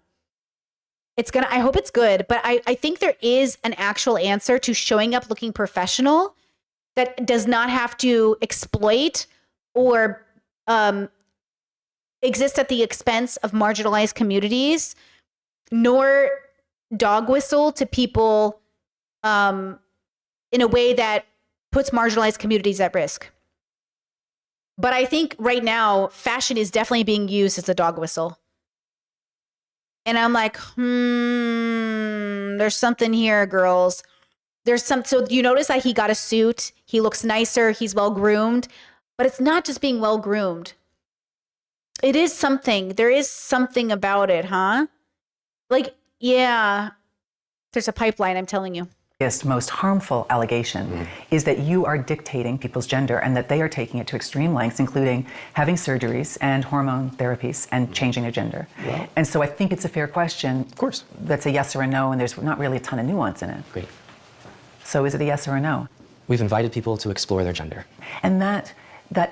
I hope it's good, but I think there is an actual answer to showing up looking professional that does not have to exploit or exist at the expense of marginalized communities, nor dog whistle to people in a way that puts marginalized communities at risk. But I think right now, fashion is definitely being used as a dog whistle. And I'm like, there's something here, girls. So you notice that he got a suit. He looks nicer. He's well groomed. But it's not just being well groomed. It is something. There is something about it, huh? Like, yeah, there's a pipeline, I'm telling you. Most harmful allegation is that you are dictating people's gender and that they are taking it to extreme lengths, including having surgeries and hormone therapies and changing their gender. Well, and so I think it's a fair question. Of course. That's a yes or a no, and there's not really a ton of nuance in it. Great. So is it a yes or a no? We've invited people to explore their gender. And that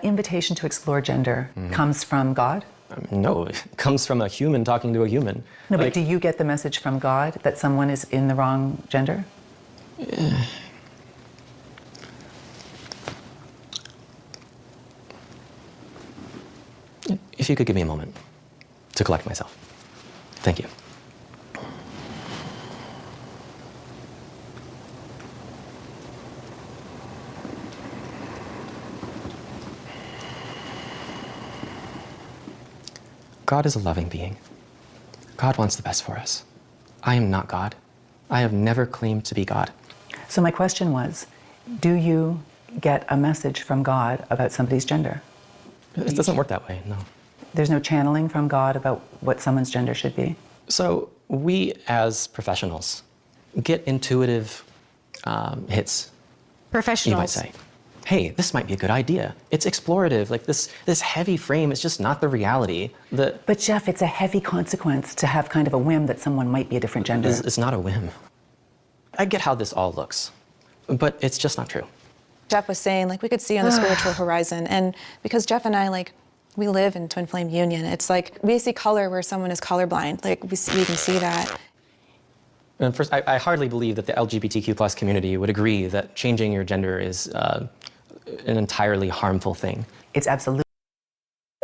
invitation to explore gender comes from God? No, it comes from a human talking to a human. No, but do you get the message from God that someone is in the wrong gender? If you could give me a moment to collect myself. Thank you. God is a loving being. God wants the best for us. I am not God. I have never claimed to be God. So my question was, do you get a message from God about somebody's gender? It doesn't work that way, no. There's no channeling from God about what someone's gender should be? So we as professionals get intuitive hits. Professionals. You might say, hey, this might be a good idea. It's explorative. Like this heavy frame is just not the reality. But Jeff, it's a heavy consequence to have kind of a whim that someone might be a different gender. It's not a whim. I get how this all looks, but it's just not true. Jeff was saying, like, we could see on the spiritual horizon. And because Jeff and I, like, we live in twin flame union, it's like we see color where someone is colorblind. Like, we can see that. And first, I hardly believe that the LGBTQ plus community would agree that changing your gender is an entirely harmful thing. It's absolutely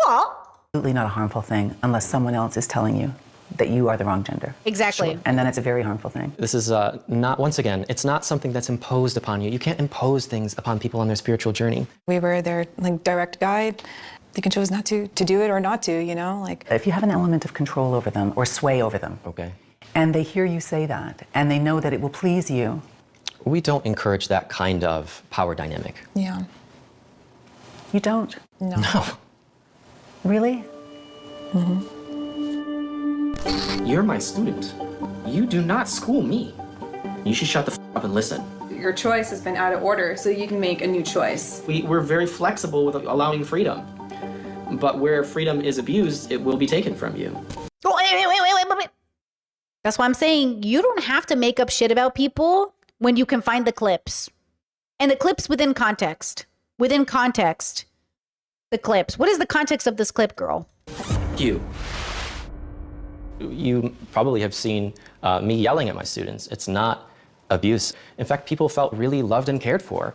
not a harmful thing unless someone else is telling you that you are the wrong gender. Exactly. And then it's a very harmful thing. This is not, once again, it's not something that's imposed upon you. You can't impose things upon people on their spiritual journey. We were their, like, direct guide. They can choose not to do it or not to, you know? Like, if you have an element of control over them or sway over them, okay, and they hear you say that, and they know that it will please you. We don't encourage that kind of power dynamic. Yeah. You don't? No. Really? Mm-hmm. You're my student. You do not school me. You should shut the up and listen. Your choice has been out of order, so you can make a new choice. We're very flexible with allowing freedom. But where freedom is abused, it will be taken from you. Wait. That's why I'm saying you don't have to make up shit about people when you can find the clips. And the clips within context. Within context. The clips. What is the context of this clip, girl? You probably have seen me yelling at my students. It's not abuse. In fact, people felt really loved and cared for.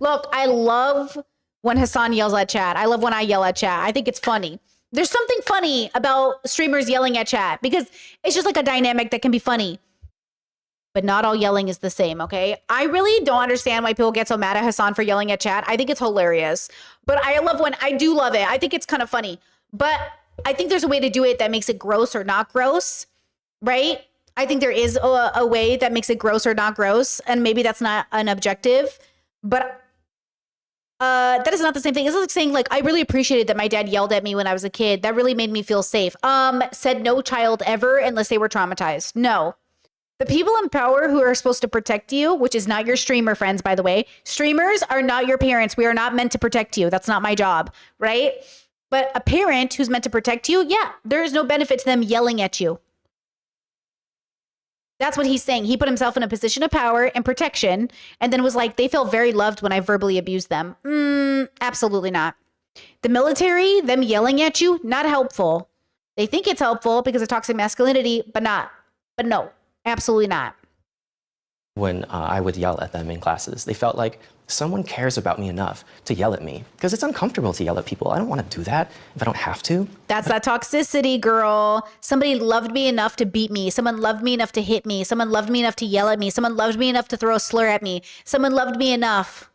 Look, I love when Hassan yells at chat. I love when I yell at chat. I think it's funny. There's something funny about streamers yelling at chat because it's just like a dynamic that can be funny. But not all yelling is the same, okay? I really don't understand why people get so mad at Hassan for yelling at chat. I think it's hilarious. But I do love it. I think it's kind of funny. But I think there's a way to do it that makes it gross or not gross, right? I think there is a way that makes it gross or not gross. And maybe that's not an objective. But that is not the same thing. It's like saying, like, I really appreciated that my dad yelled at me when I was a kid. That really made me feel safe. Said no child ever unless they were traumatized. No. The people in power who are supposed to protect you, which is not your streamer friends, by the way. Streamers are not your parents. We are not meant to protect you. That's not my job, right? But a parent who's meant to protect you, yeah, there is no benefit to them yelling at you. That's what he's saying. He put himself in a position of power and protection and then was like, they felt very loved when I verbally abused them. Absolutely not. The military, them yelling at you, not helpful. They think it's helpful because of toxic masculinity, but not. But no. Absolutely not. When I would yell at them in classes, they felt like someone cares about me enough to yell at me because it's uncomfortable to yell at people. I don't want to do that if I don't have to. That's that toxicity, girl. Somebody loved me enough to beat me. Someone loved me enough to hit me. Someone loved me enough to yell at me. Someone loved me enough to throw a slur at me. Someone loved me enough.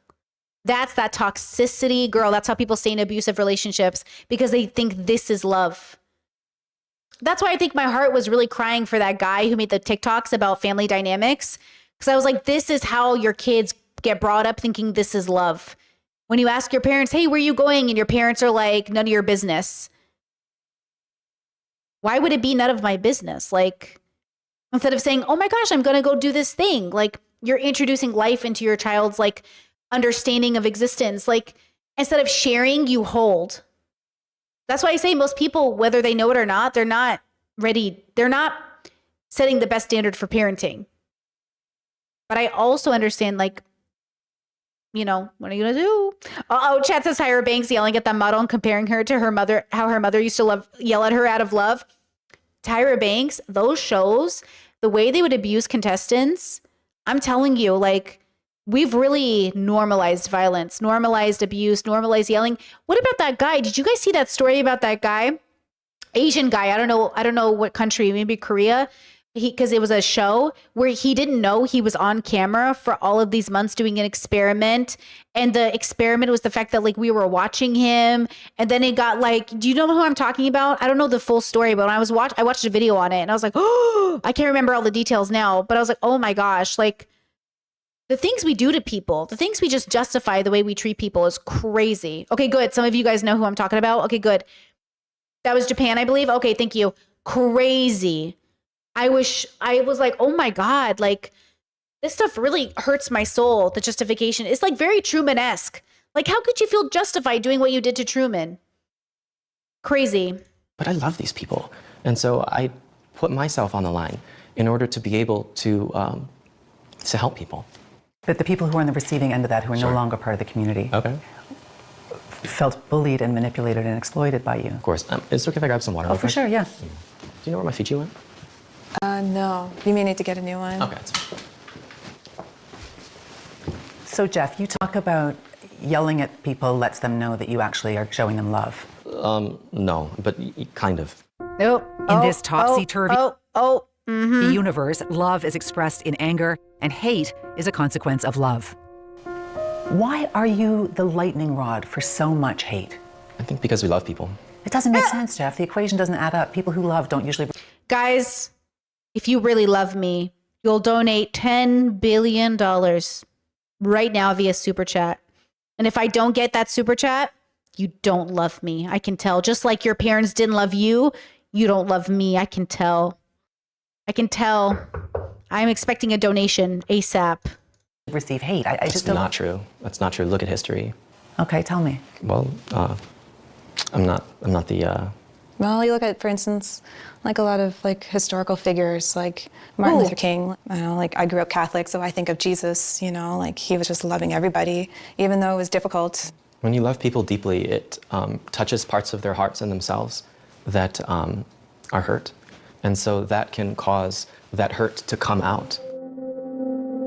That's that toxicity, girl. That's how people stay in abusive relationships because they think this is love. That's why I think my heart was really crying for that guy who made the TikToks about family dynamics. Because I was like, this is how your kids get brought up thinking this is love. When you ask your parents, hey, where are you going? And your parents are like, none of your business. Why would it be none of my business? Like, instead of saying, oh my gosh, I'm going to go do this thing. Like, you're introducing life into your child's like understanding of existence. Like, instead of sharing, you hold. That's why I say most people, whether they know it or not, they're not ready. They're not setting the best standard for parenting. But I also understand, like, you know, what are you going to do? Oh, chat says Tyra Banks yelling at that model and comparing her to her mother, how her mother used to yell at her out of love. Tyra Banks, those shows, the way they would abuse contestants, I'm telling you, like, we've really normalized violence, normalized abuse, normalized yelling. What about that guy? Did you guys see that story about that guy? Asian guy. I don't know what country, maybe Korea. Because it was a show where he didn't know he was on camera for all of these months doing an experiment. And the experiment was the fact that like we were watching him. And then it got like, do you know who I'm talking about? I don't know the full story, but when I watched a video on it and I was like, oh, I can't remember all the details now. But I was like, oh my gosh, like the things we do to people, the things we just justify the way we treat people is crazy. Okay, good. Some of you guys know who I'm talking about. Okay, good. That was Japan, I believe. Okay, thank you. Crazy. I was like, oh my God, like this stuff really hurts my soul. The justification is like very Truman-esque. Like, how could you feel justified doing what you did to Truman? Crazy. But I love these people. And so I put myself on the line in order to be able to help people. But the people who are on the receiving end of that, who are no longer part of the community, felt bullied and manipulated and exploited by you. Of course. Is it okay if I grab some water? Oh, for sure, yeah. Do you know where my Fiji went? No. You may need to get a new one. Okay, that's fine. So, Jeff, you talk about yelling at people lets them know that you actually are showing them love. No, but kind of. Nope. In this topsy-turvy universe, love is expressed in anger, and hate is a consequence of love. Why are you the lightning rod for so much hate? I think because we love people. It doesn't make sense, Jeff. The equation doesn't add up. People who love don't usually... Guys, if you really love me, you'll donate $10 billion right now via Super Chat. And if I don't get that Super Chat, you don't love me. I can tell. Just like your parents didn't love you, you don't love me. I can tell. I can tell. I'm expecting a donation ASAP. Receive hate. I That's just don't... not true. That's not true. Look at history. Okay, tell me. Well, I'm not the... Well, you look at, for instance, like a lot of like historical figures, like Martin Luther King. Like I grew up Catholic, so I think of Jesus. You know, like he was just loving everybody, even though it was difficult. When you love people deeply, it touches parts of their hearts and themselves that are hurt. And so that can cause that hurt to come out.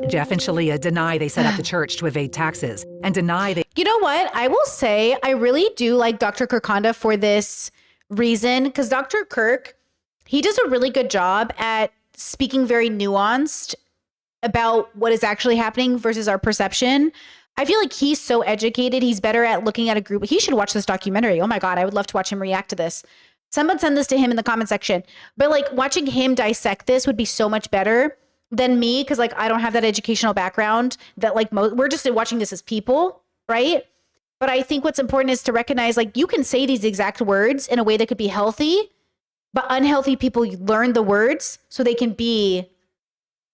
Jeff and Shalia deny they set up the church to evade taxes and deny they... You know what? I will say I really do like Dr. Kirkanda for this reason, because Dr. Kirk, he does a really good job at speaking very nuanced about what is actually happening versus our perception. I feel like he's so educated. He's better at looking at a group. He should watch this documentary. Oh my God, I would love to watch him react to this. Someone send this to him in the comment section. But like watching him dissect this would be so much better than me, because like I don't have that educational background that like we're just watching this as people, right? But I think what's important is to recognize like you can say these exact words in a way that could be healthy, but unhealthy people learn the words so they can be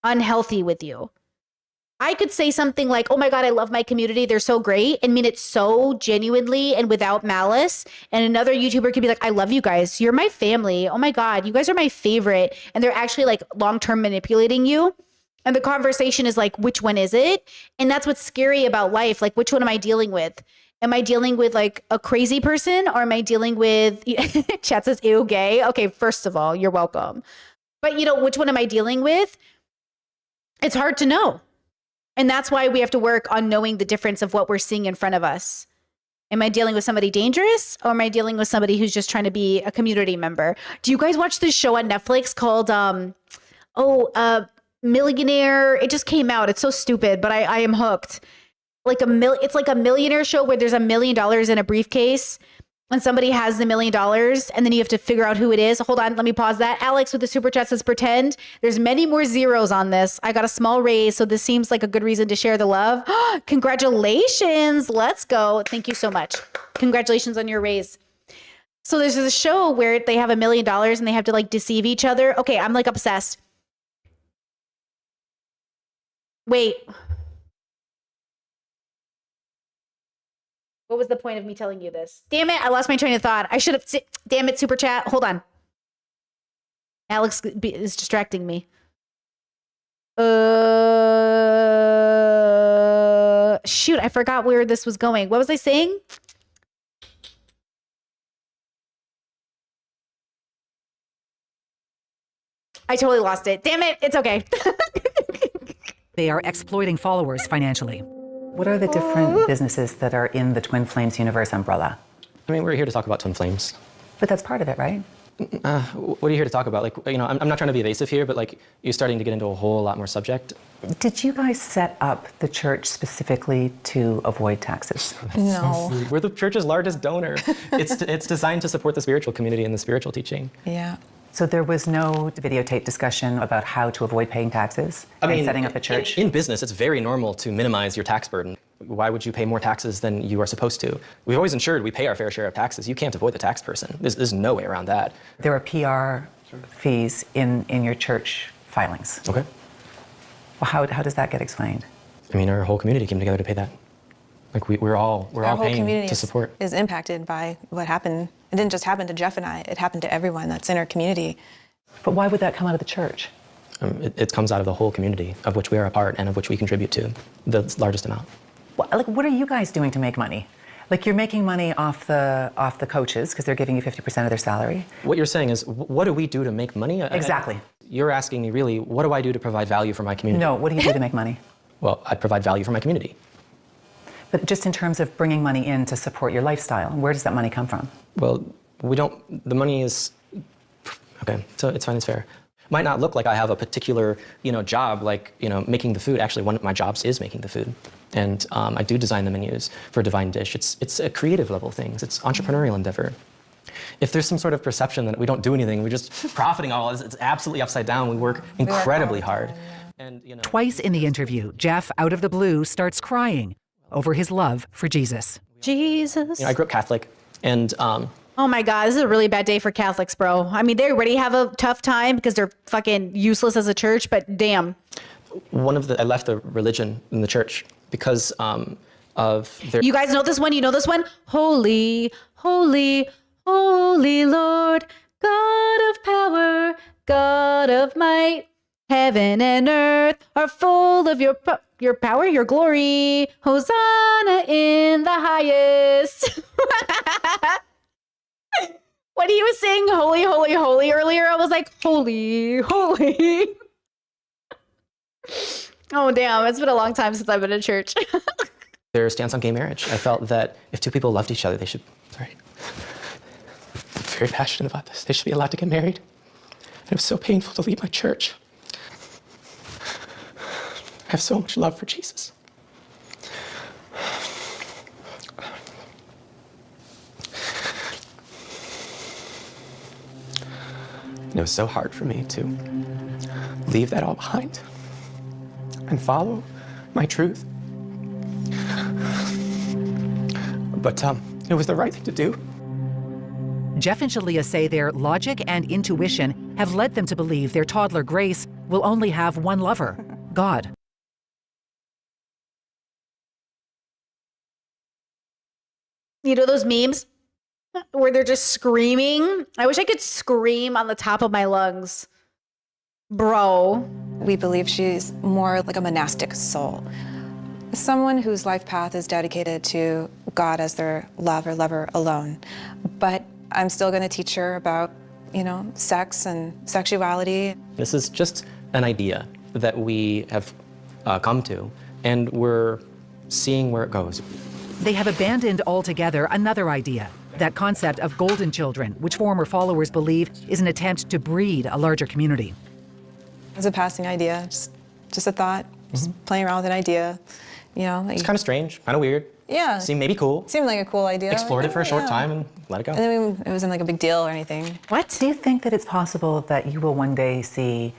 unhealthy with you. I could say something like, oh my God, I love my community. They're so great, and mean it so genuinely and without malice. And another YouTuber could be like, I love you guys. You're my family. Oh my God, you guys are my favorite. And they're actually like long-term manipulating you. And the conversation is like, which one is it? And that's what's scary about life. Like, which one am I dealing with? Am I dealing with like a crazy person, or am I dealing with, chat says, ew, gay? Okay, first of all, you're welcome. But you know, which one am I dealing with? It's hard to know. And that's why we have to work on knowing the difference of what we're seeing in front of us. Am I dealing with somebody dangerous, or am I dealing with somebody who's just trying to be a community member? Do you guys watch this show on Netflix called, Millionaire? It just came out. It's so stupid, but I am hooked. It's like a millionaire show where there's $1 million in a briefcase and somebody has the $1 million and then you have to figure out who it is. Hold on, let me pause that. Alex with the super chat says, pretend. There's many more zeros on this. I got a small raise, so this seems like a good reason to share the love. Congratulations. Let's go. Thank you so much. Congratulations on your raise. So there's this show where they have $1 million and they have to like deceive each other. Okay, I'm like obsessed. Wait. What was the point of me telling you this? Damn it, I lost my train of thought. I should have, damn it, super chat. Hold on. Alex is distracting me. Shoot, I forgot where this was going. What was I saying? I totally lost it. Damn it, it's okay. They are exploiting followers financially. What are the different businesses that are in the Twin Flames universe umbrella? I mean, we're here to talk about Twin Flames. But that's part of it, right? What are you here to talk about? Like, you know, I'm not trying to be evasive here, but like, you're starting to get into a whole lot more subject. Did you guys set up the church specifically to avoid taxes? No. We're the church's largest donor. It's designed to support the spiritual community and the spiritual teaching. Yeah. So there was no videotape discussion about how to avoid paying taxes and setting up a church? In business, it's very normal to minimize your tax burden. Why would you pay more taxes than you are supposed to? We've always ensured we pay our fair share of taxes. You can't avoid the tax person. There's no way around that. There are PR fees in your church filings. Okay. Well, how does that get explained? I mean, our whole community came together to pay that. Like we're all paying to support. Is impacted by what happened. It didn't just happen to Jeff and I. It happened to everyone that's in our community. But why would that come out of the church? It comes out of the whole community of which we are a part and of which we contribute to the largest amount. What are you guys doing to make money? Like you're making money off the coaches because they're giving you 50% of their salary. What you're saying is, what do we do to make money? Exactly. You're asking me really, what do I do to provide value for my community? No, what do you do to make money? Well, I provide value for my community. But just in terms of bringing money in to support your lifestyle, where does that money come from? Well, the money is, okay, so it's fine, it's fair. Might not look like I have a particular, job like, making the food. Actually, one of my jobs is making the food. And I do design the menus for Divine Dish. It's a creative level things. It's entrepreneurial endeavor. If there's some sort of perception that we don't do anything, we're just profiting all this, it's absolutely upside down. We work incredibly hard. And, Twice in the interview, Jeff, out of the blue, starts crying over his love for Jesus. Jesus. I grew up Catholic, and oh my God, this is a really bad day for Catholics, bro. I mean, they already have a tough time because they're fucking useless as a church, but damn. I left the religion in the church because of their... You guys know this one? You know this one? Holy, holy, holy Lord, God of power, God of might, heaven and earth are full of your power, your glory. Hosanna in the highest. When he was saying holy, holy, holy earlier, I was like, holy, holy. Oh, damn. It's been a long time since I've been in church. Their stance on gay marriage. I felt that if two people loved each other, they should, I'm very passionate about this. They should be allowed to get married. And it was so painful to leave my church. I have so much love for Jesus. And it was so hard for me to leave that all behind and follow my truth. But it was the right thing to do. Jeff and Shalia say their logic and intuition have led them to believe their toddler Grace will only have one lover, God. You know those memes where they're just screaming? I wish I could scream on the top of my lungs. Bro. We believe she's more like a monastic soul. Someone whose life path is dedicated to God as their lover alone. But I'm still going to teach her about, sex and sexuality. This is just an idea that we have come to, and we're seeing where it goes. They have abandoned altogether another idea, that concept of golden children, which former followers believe is an attempt to breed a larger community. It's a passing idea, just a thought, just playing around with an idea. It's kind of strange, kind of weird. Yeah. Seemed maybe cool. Seemed like a cool idea. Explored it for a short time and let it go. And then it wasn't like a big deal or anything. What? Do you think that it's possible that you will one day see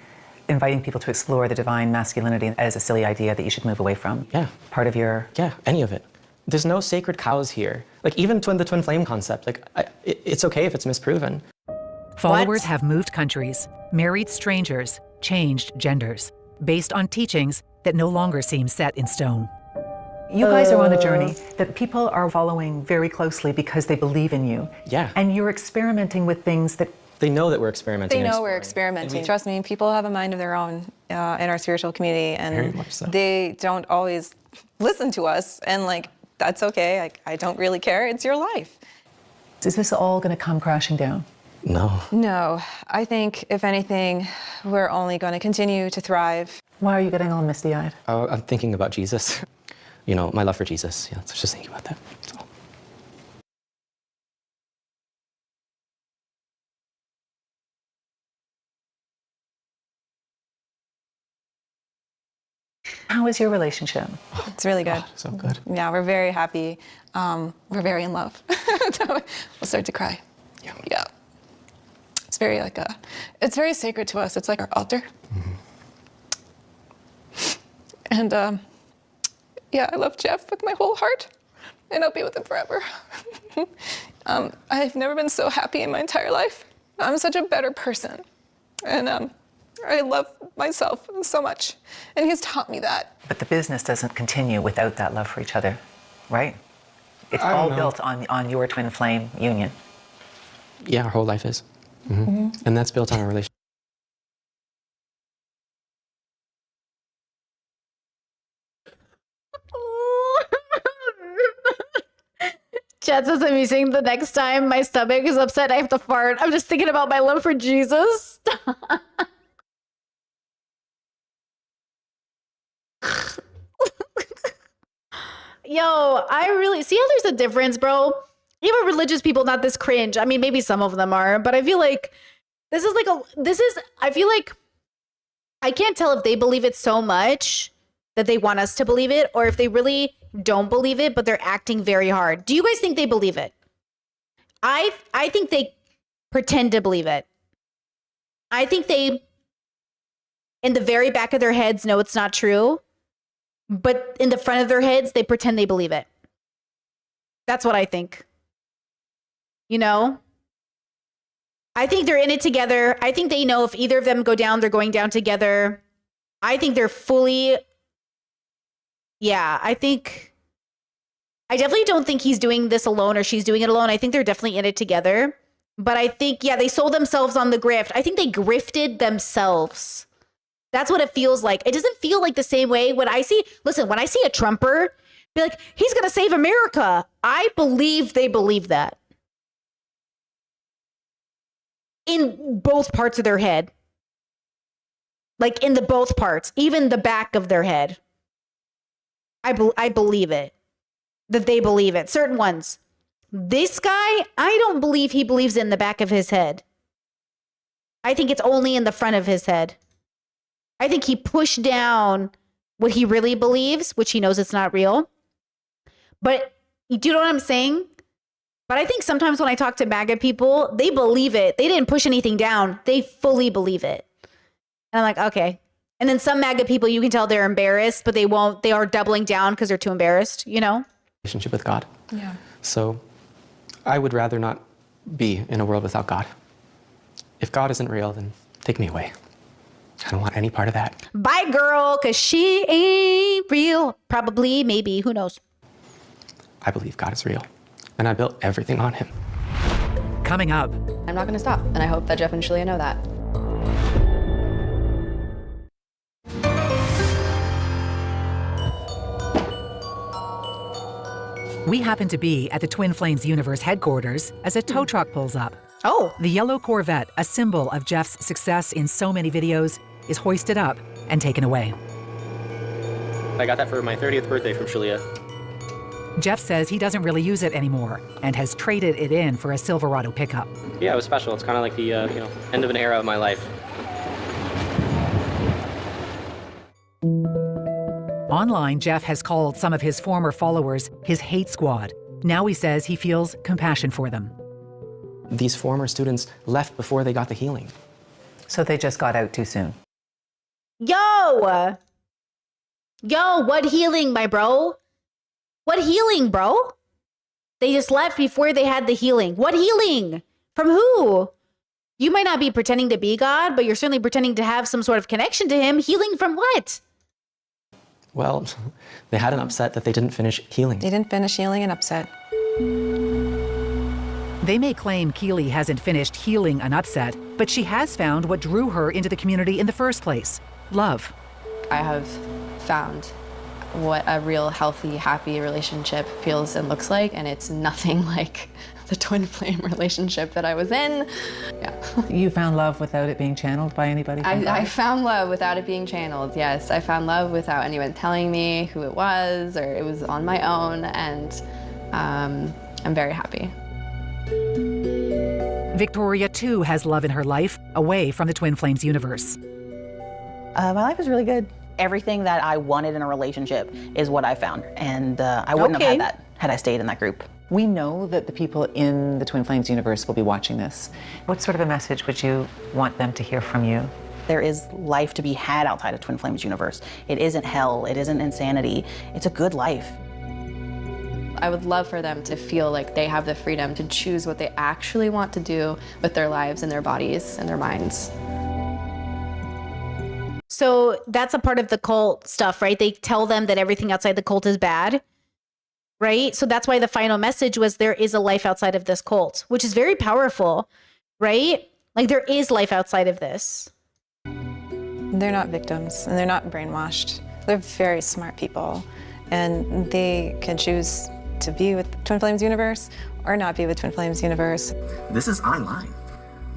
inviting people to explore the divine masculinity as a silly idea that you should move away from? Yeah. Part of your... Yeah, any of it. There's no sacred cows here. Like even the twin flame concept, like it's okay if it's misproven. Followers have moved countries, married strangers, changed genders, based on teachings that no longer seem set in stone. You guys are on a journey that people are following very closely because they believe in you. Yeah. And you're experimenting with things that They know that we're experimenting. They and know we're experimenting. Trust me, people have a mind of their own in our spiritual community, Very and much so. they don't always listen to us. And like, that's okay. Like, I don't really care. It's your life. Is this all going to come crashing down? No. No, I think if anything, we're only going to continue to thrive. Why are you getting all misty-eyed? Oh, I'm thinking about Jesus. You know, my love for Jesus. Yeah, so just thinking about that. That's all. How is your relationship? It's really good. So good. Yeah, we're very happy. We're very in love. We'll start to cry. Yeah. It's very it's very sacred to us. It's like our altar. And yeah, I love Jeff with my whole heart, and I'll be with him forever. I've never been so happy in my entire life. I'm such a better person, and I love myself so much, and he's taught me that. But the business doesn't continue without that love for each other, right? It's I don't all know. built on your twin flame union. Yeah, our whole life is. And that's built on our relationship. Chad says I'm using the next time my stomach is upset, I have to fart. I'm just thinking about my love for Jesus. Yo, I really see how there's a difference, bro. Even religious people, not this cringe. I mean, maybe some of them are, but I feel like I feel like I can't tell if they believe it so much that they want us to believe it, or if they really don't believe it, but they're acting very hard. Do you guys think they believe it? I think they pretend to believe it. I think they, in the very back of their heads, know it's not true, but in the front of their heads, they pretend they believe it. That's what I think. You know? I think they're in it together. I think they know if either of them go down, they're going down together. I think they're fully... Yeah, I definitely don't think he's doing this alone or she's doing it alone. I think they're definitely in it together. But I think, yeah, they sold themselves on the grift. I think they grifted themselves. That's what it feels like. It doesn't feel like the same way when I see a Trumper be like, he's going to save America. I believe they believe that. In both parts of their head. Like in the both parts, even the back of their head. I believe it. That they believe it. Certain ones. This guy, I don't believe he believes it in the back of his head. I think it's only in the front of his head. I think he pushed down what he really believes, which he knows it's not real. But do you know what I'm saying? But I think sometimes when I talk to MAGA people, they believe it. They didn't push anything down. They fully believe it. And I'm like, okay. And then some MAGA people, you can tell they're embarrassed, but they won't. They are doubling down because they're too embarrassed, you know? Relationship with God. Yeah. So I would rather not be in a world without God. If God isn't real, then take me away. I don't want any part of that. Bye, girl, because she ain't real. Probably, maybe, who knows? I believe God is real, and I built everything on him. Coming up. I'm not going to stop, and I hope that Jeff and Shalia know that. We happen to be at the Twin Flames Universe headquarters as a tow truck pulls up. Oh. The yellow Corvette, a symbol of Jeff's success in so many videos, is hoisted up and taken away. I got that for my 30th birthday from Shalia. Jeff says he doesn't really use it anymore and has traded it in for a Silverado pickup. Yeah, it was special. It's kind of like the end of an era of my life. Online, Jeff has called some of his former followers his hate squad. Now he says he feels compassion for them. These former students left before they got the healing. So they just got out too soon. Yo, what healing, my bro? What healing, bro? They just left before they had the healing. What healing? From who? You might not be pretending to be God, but you're certainly pretending to have some sort of connection to him. Healing from what? Well, they had an upset that they didn't finish healing. They didn't finish healing an upset. They may claim Keely hasn't finished healing an upset, but she has found what drew her into the community in the first place: love. I have found what a real healthy, happy relationship feels and looks like, and it's nothing like the twin flame relationship that I was in. Yeah. You found love without it being channeled by anybody? I found love without it being channeled, yes. I found love without anyone telling me who it was, or it was on my own, and I'm very happy. Victoria, too, has love in her life, away from the Twin Flames universe. My life is really good. Everything that I wanted in a relationship is what I found, and I wouldn't have had that had I stayed in that group. We know that the people in the Twin Flames universe will be watching this. What sort of a message would you want them to hear from you? There is life to be had outside of Twin Flames universe. It isn't hell, it isn't insanity, it's a good life. I would love for them to feel like they have the freedom to choose what they actually want to do with their lives and their bodies and their minds. So that's a part of the cult stuff, right? They tell them that everything outside the cult is bad, right? So that's why the final message was there is a life outside of this cult, which is very powerful, right? Like there is life outside of this. They're not victims and they're not brainwashed. They're very smart people, and they can choose to be with Twin Flames universe or not be with Twin Flames universe. This is online.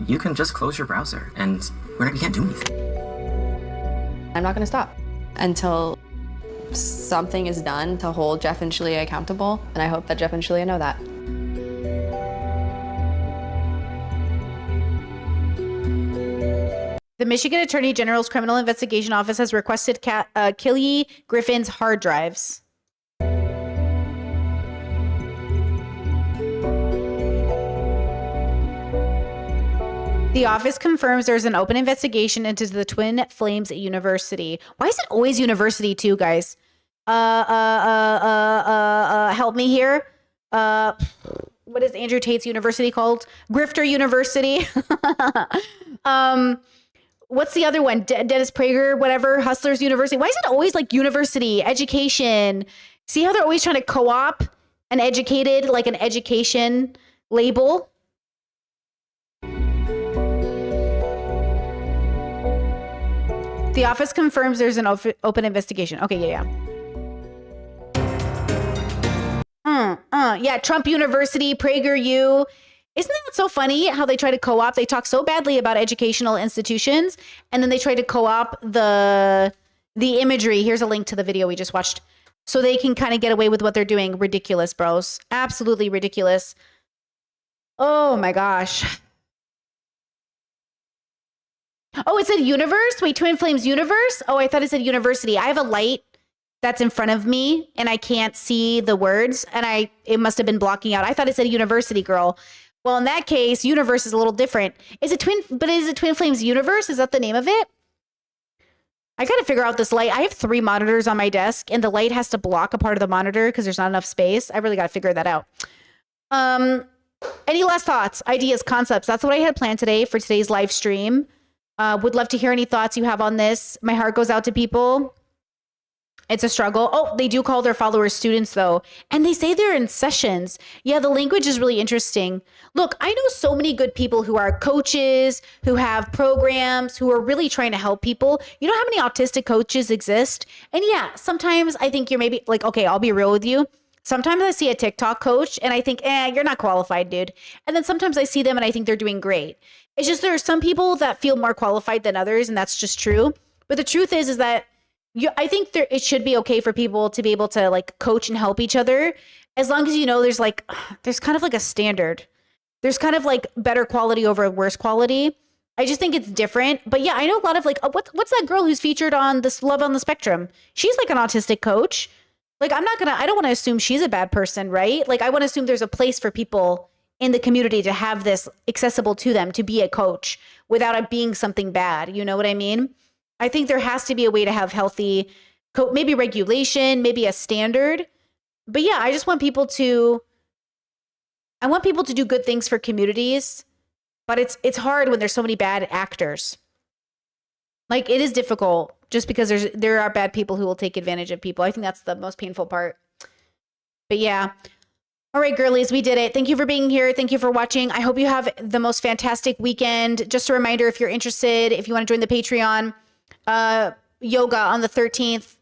You can just close your browser and you can't do anything. I'm not going to stop until something is done to hold Jeff and Shalia accountable, and I hope that Jeff and Shalia know that. The Michigan Attorney General's Criminal Investigation Office has requested Kelly Griffin's hard drives. The office confirms there's an open investigation into the Twin Flames University. Why is it always university too, guys? Help me here. What is Andrew Tate's university called? Grifter University. What's the other one? Dennis Prager, whatever, Hustlers University. Why is it always like university, education? See how they're always trying to co-op an educated, like an education label? The office confirms there's an open investigation. Okay, yeah. Yeah, Trump University, PragerU. Isn't that so funny how they try to co-op? They talk so badly about educational institutions, and then they try to co-op the imagery. Here's a link to the video we just watched. So they can kind of get away with what they're doing. Ridiculous, bros. Absolutely ridiculous. Oh my gosh. Oh, it said universe? Wait, Twin Flames universe? Oh, I thought it said university. I have a light that's in front of me and I can't see the words, and it must have been blocking out. I thought it said university, girl. Well, in that case, universe is a little different. Is it Twin Flames universe? Is that the name of it? I got to figure out this light. I have 3 monitors on my desk and the light has to block a part of the monitor because there's not enough space. I really got to figure that out. Any last thoughts, ideas, concepts? That's what I had planned today for today's live stream. Would love to hear any thoughts you have on this. My heart goes out to people. It's a struggle. Oh, they do call their followers students, though. And they say they're in sessions. Yeah, the language is really interesting. Look, I know so many good people who are coaches, who have programs, who are really trying to help people. You know how many autistic coaches exist? And yeah, sometimes I think you're maybe like, okay, I'll be real with you. Sometimes I see a TikTok coach and I think, you're not qualified, dude. And then sometimes I see them and I think they're doing great. It's just there are some people that feel more qualified than others, and that's just true. But the truth is that I think it should be okay for people to be able to like coach and help each other, as long as you know there's kind of like a standard. There's kind of like better quality over worse quality. I just think it's different. But yeah, I know a lot of like, what's that girl who's featured on this Love on the Spectrum? She's like an autistic coach. Like I don't want to assume she's a bad person, right? Like I want to assume there's a place for people in the community to have this accessible to them, to be a coach without it being something bad. You know what I mean? I think there has to be a way to have healthy, maybe regulation, maybe a standard. yeah, I just want people to do good things for communities, but it's hard when there's so many bad actors. Like, it is difficult just because there are bad people who will take advantage of people. I think that's the most painful part. But yeah. All right, girlies, we did it. Thank you for being here. Thank you for watching. I hope you have the most fantastic weekend. Just a reminder, if you're interested, if you want to join the Patreon, yoga on the 13th,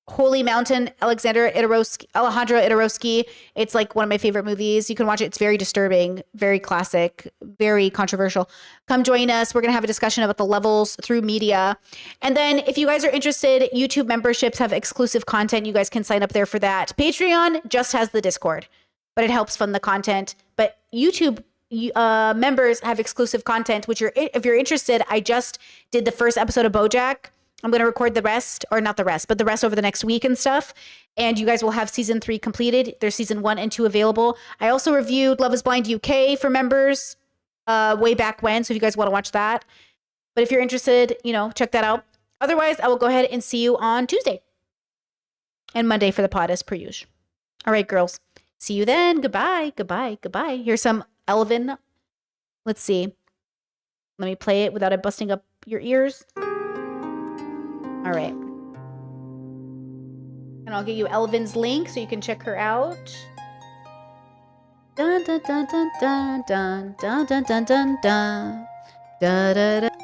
Holy Mountain, Alejandro Jodorowsky. It's like one of my favorite movies. You can watch it. It's very disturbing, very classic, very controversial. Come join us. We're going to have a discussion about the levels through media. And then if you guys are interested, YouTube memberships have exclusive content. You guys can sign up there for that. Patreon just has the Discord, but it helps fund the content. But YouTube members have exclusive content, which if you're interested, I just did the first episode of BoJack. I'm going to record the rest, or not the rest, but the rest over the next week and stuff. And you guys will have season 3 completed. There's season 1 and 2 available. I also reviewed Love is Blind UK for members way back when. So if you guys want to watch that. But if you're interested, check that out. Otherwise, I will go ahead and see you on Tuesday and Monday for the pod as per usual. All right, girls. See you then. Goodbye. Goodbye. Goodbye. Here's some Elvin. Let's see. Let me play it without it busting up your ears. All right. And I'll give you Elvin's link so you can check her out. Dun dun dun dun dun dun dun dun dun dun dun. Da da da.